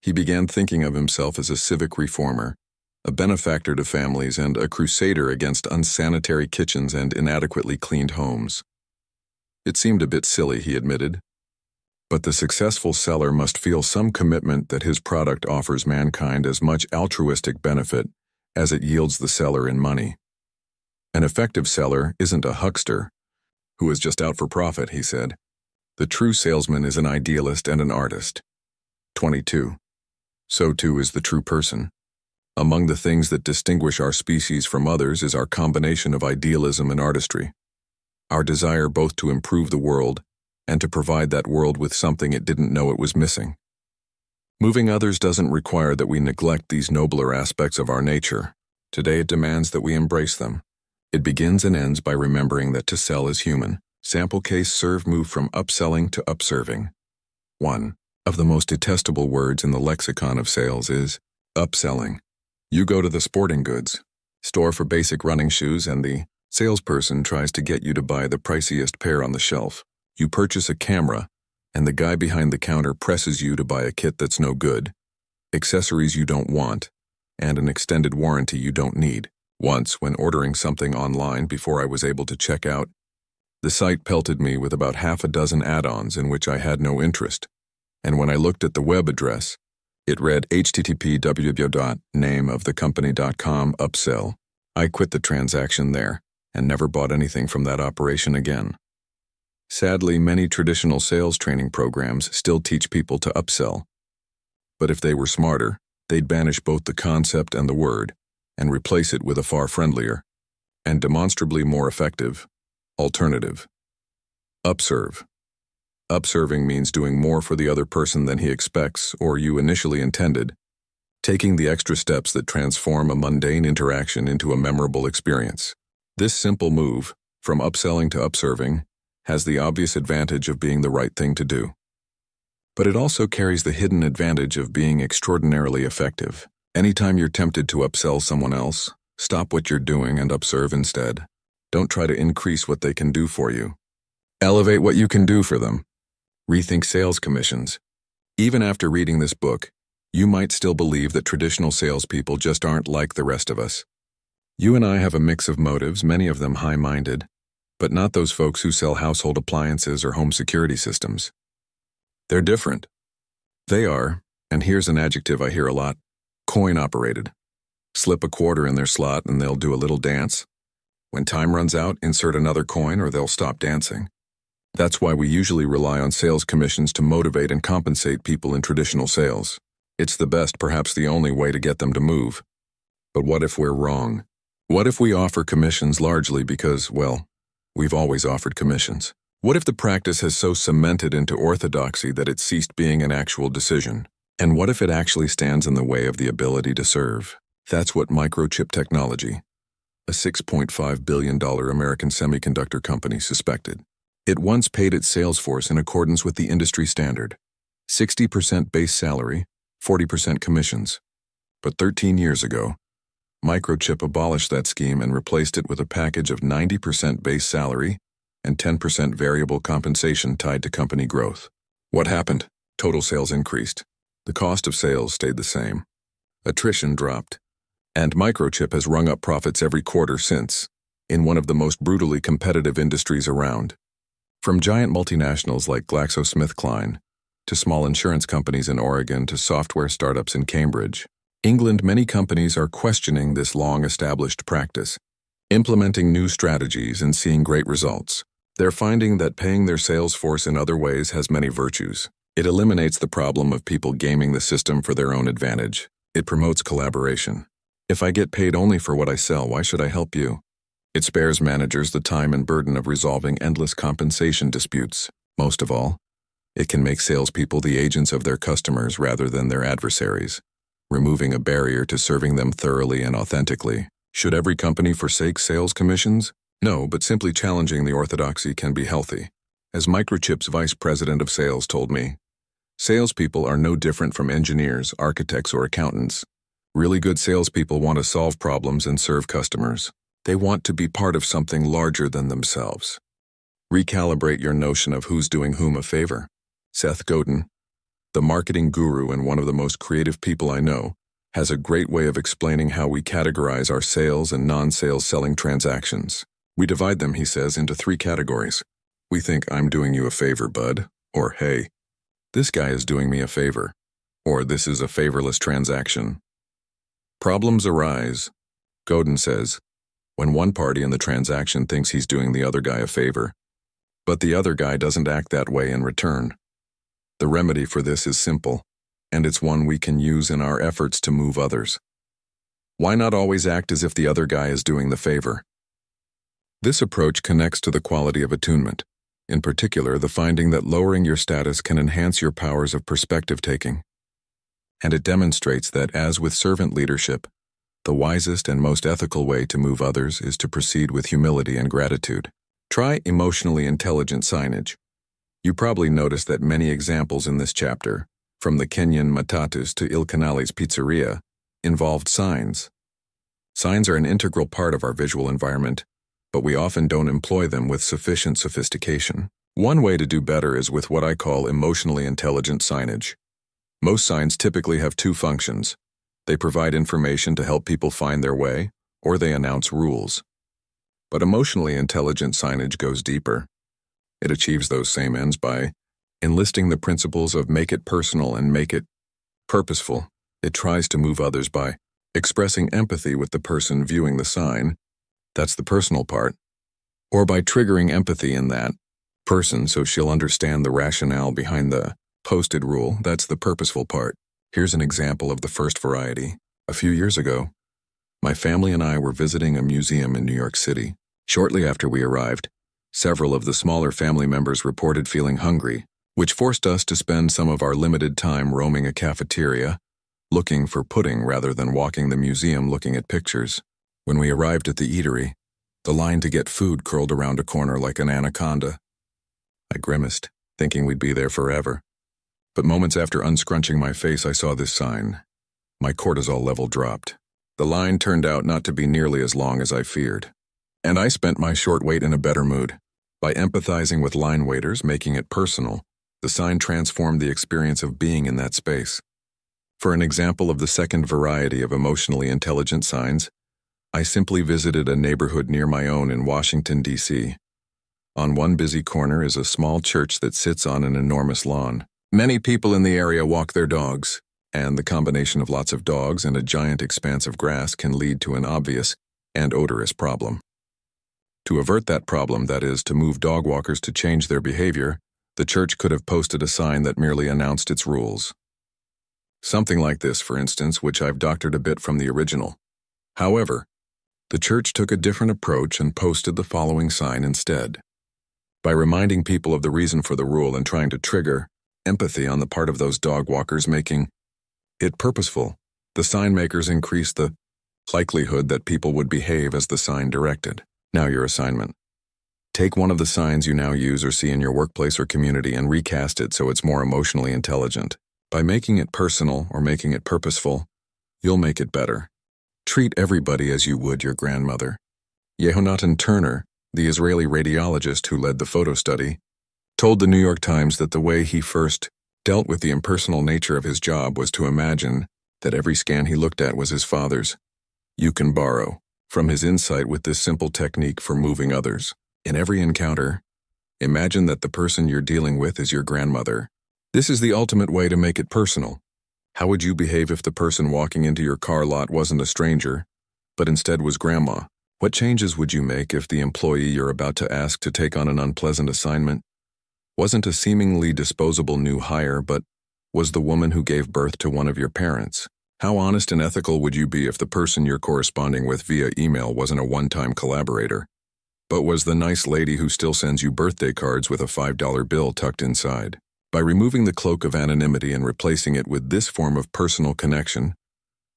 He began thinking of himself as a civic reformer, a benefactor to families, and a crusader against unsanitary kitchens and inadequately cleaned homes. It seemed a bit silly, he admitted, but the successful seller must feel some commitment that his product offers mankind as much altruistic benefit as it yields the seller in money. An effective seller isn't a huckster who is just out for profit, he said. The true salesman is an idealist and an artist. 22. So too is the true person. Among the things that distinguish our species from others is our combination of idealism and artistry. Our desire both to improve the world and to provide that world with something it didn't know it was missing. Moving others doesn't require that we neglect these nobler aspects of our nature. Today it demands that we embrace them. It begins and ends by remembering that to sell is human. Sample case serve move from upselling to upserving. 1. Of the most detestable words in the lexicon of sales is upselling. You go to the sporting goods store for basic running shoes and the salesperson tries to get you to buy the priciest pair on the shelf. You purchase a camera and the guy behind the counter presses you to buy a kit that's no good, accessories you don't want, and an extended warranty you don't need. Once, when ordering something online before I was able to check out, the site pelted me with about half a dozen add-ons in which I had no interest, and when I looked at the web address, it read http://nameofthecompany.com upsell. I quit the transaction there and never bought anything from that operation again. Sadly, many traditional sales training programs still teach people to upsell. But if they were smarter, they'd banish both the concept and the word, and replace it with a far friendlier, and demonstrably more effective, alternative. Upserve. Upserving means doing more for the other person than he expects or you initially intended, taking the extra steps that transform a mundane interaction into a memorable experience. This simple move, from upselling to upserving, has the obvious advantage of being the right thing to do. But it also carries the hidden advantage of being extraordinarily effective. Anytime you're tempted to upsell someone else, stop what you're doing and upserve instead. Don't try to increase what they can do for you. Elevate what you can do for them. Rethink sales commissions. Even after reading this book, you might still believe that traditional salespeople just aren't like the rest of us. You and I have a mix of motives, many of them high-minded, but not those folks who sell household appliances or home security systems. They're different. They are, and here's an adjective I hear a lot, coin-operated. Slip a quarter in their slot and they'll do a little dance. When time runs out, insert another coin or they'll stop dancing. That's why we usually rely on sales commissions to motivate and compensate people in traditional sales. It's the best, perhaps the only way to get them to move. But what if we're wrong? What if we offer commissions largely because, well, we've always offered commissions? What if the practice has so cemented into orthodoxy that it ceased being an actual decision? And what if it actually stands in the way of the ability to serve? That's what Microchip Technology, a $6.5 billion American semiconductor company, suspected. It once paid its sales force in accordance with the industry standard, 60% base salary, 40% commissions. But 13 years ago, Microchip abolished that scheme and replaced it with a package of 90% base salary and 10% variable compensation tied to company growth. What happened? Total sales increased. The cost of sales stayed the same. Attrition dropped. And Microchip has rung up profits every quarter since, in one of the most brutally competitive industries around. From giant multinationals like GlaxoSmithKline, to small insurance companies in Oregon to software startups in Cambridge, England, many companies are questioning this long-established practice, implementing new strategies and seeing great results. They're finding that paying their sales force in other ways has many virtues. It eliminates the problem of people gaming the system for their own advantage. It promotes collaboration. If I get paid only for what I sell, why should I help you? It spares managers the time and burden of resolving endless compensation disputes. Most of all, It can make salespeople the agents of their customers rather than their adversaries, removing a barrier to serving them thoroughly and authentically. Should every company forsake sales commissions? No, but simply challenging the orthodoxy can be healthy. As Microchip's vice president of sales told me, salespeople are no different from engineers, architects, or accountants. Really good salespeople want to solve problems and serve customers. They want to be part of something larger than themselves. Recalibrate your notion of who's doing whom a favor. Seth Godin, the marketing guru and one of the most creative people I know, has a great way of explaining how we categorize our sales and non-sales selling transactions. We divide them, he says, into 3 categories. We think, I'm doing you a favor, bud, or hey, this guy is doing me a favor, or this is a favorless transaction. Problems arise, Godin says, when one party in the transaction thinks he's doing the other guy a favor, but the other guy doesn't act that way in return. The remedy for this is simple, and it's one we can use in our efforts to move others. Why not always act as if the other guy is doing the favor? This approach connects to the quality of attunement, in particular the finding that lowering your status can enhance your powers of perspective taking. And it demonstrates that, as with servant leadership, the wisest and most ethical way to move others is to proceed with humility and gratitude. Try emotionally intelligent signage. You probably noticed that many examples in this chapter, from the Kenyan Matatus to Il Canale's Pizzeria, involved signs. Signs are an integral part of our visual environment, but we often don't employ them with sufficient sophistication. One way to do better is with what I call emotionally intelligent signage. Most signs typically have 2 functions. They provide information to help people find their way, or they announce rules. But emotionally intelligent signage goes deeper. It achieves those same ends by enlisting the principles of make it personal and make it purposeful. It tries to move others by expressing empathy with the person viewing the sign, that's the personal part, or by triggering empathy in that person so she'll understand the rationale behind the posted rule, that's the purposeful part. Here's an example of the first variety. A few years ago, my family and I were visiting a museum in New York City. Shortly after we arrived, several of the smaller family members reported feeling hungry, which forced us to spend some of our limited time roaming a cafeteria, looking for pudding rather than walking the museum looking at pictures. When we arrived at the eatery, the line to get food curled around a corner like an anaconda. I grimaced, thinking we'd be there forever. But moments after unscrunching my face, I saw this sign. My cortisol level dropped. The line turned out not to be nearly as long as I feared. And I spent my short wait in a better mood. By empathizing with line waiters, making it personal, the sign transformed the experience of being in that space. For an example of the second variety of emotionally intelligent signs, I simply visited a neighborhood near my own in Washington, D.C. On one busy corner is a small church that sits on an enormous lawn. Many people in the area walk their dogs, and the combination of lots of dogs and a giant expanse of grass can lead to an obvious and odorous problem. To avert that problem, that is, to move dog walkers to change their behavior, the church could have posted a sign that merely announced its rules. Something like this, for instance, which I've doctored a bit from the original. However, the church took a different approach and posted the following sign instead. By reminding people of the reason for the rule and trying to trigger empathy on the part of those dog walkers, making it purposeful, the sign makers increased the likelihood that people would behave as the sign directed. Now your assignment. Take one of the signs you now use or see in your workplace or community and recast it so it's more emotionally intelligent. By making it personal or making it purposeful, you'll make it better. Treat everybody as you would your grandmother. Yehonatan Turner, the Israeli radiologist who led the photo study, told the New York Times that the way he first dealt with the impersonal nature of his job was to imagine that every scan he looked at was his father's. You can borrow from his insight with this simple technique for moving others. In every encounter, imagine that the person you're dealing with is your grandmother. This is the ultimate way to make it personal. How would you behave if the person walking into your car lot wasn't a stranger, but instead was grandma? What changes would you make if the employee you're about to ask to take on an unpleasant assignment wasn't a seemingly disposable new hire, but was the woman who gave birth to one of your parents? How honest and ethical would you be if the person you're corresponding with via email wasn't a one-time collaborator, but was the nice lady who still sends you birthday cards with a $5 bill tucked inside? By removing the cloak of anonymity and replacing it with this form of personal connection,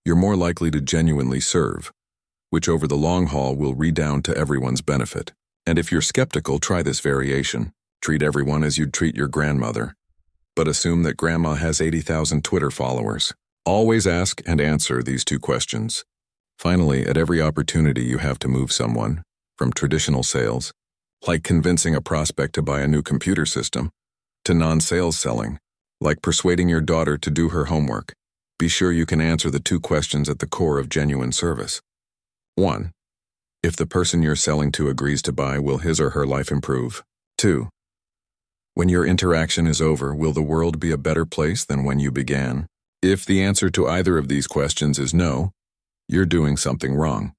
you're more likely to genuinely serve, which over the long haul will redound to everyone's benefit. And if you're skeptical, try this variation. Treat everyone as you'd treat your grandmother, but assume that grandma has 80,000 Twitter followers. Always ask and answer these two questions. Finally, at every opportunity you have to move someone, from traditional sales, like convincing a prospect to buy a new computer system, to non-sales selling, like persuading your daughter to do her homework, be sure you can answer the two questions at the core of genuine service. 1. If the person you're selling to agrees to buy, will his or her life improve? 2. When your interaction is over, will the world be a better place than when you began? If the answer to either of these questions is no, you're doing something wrong.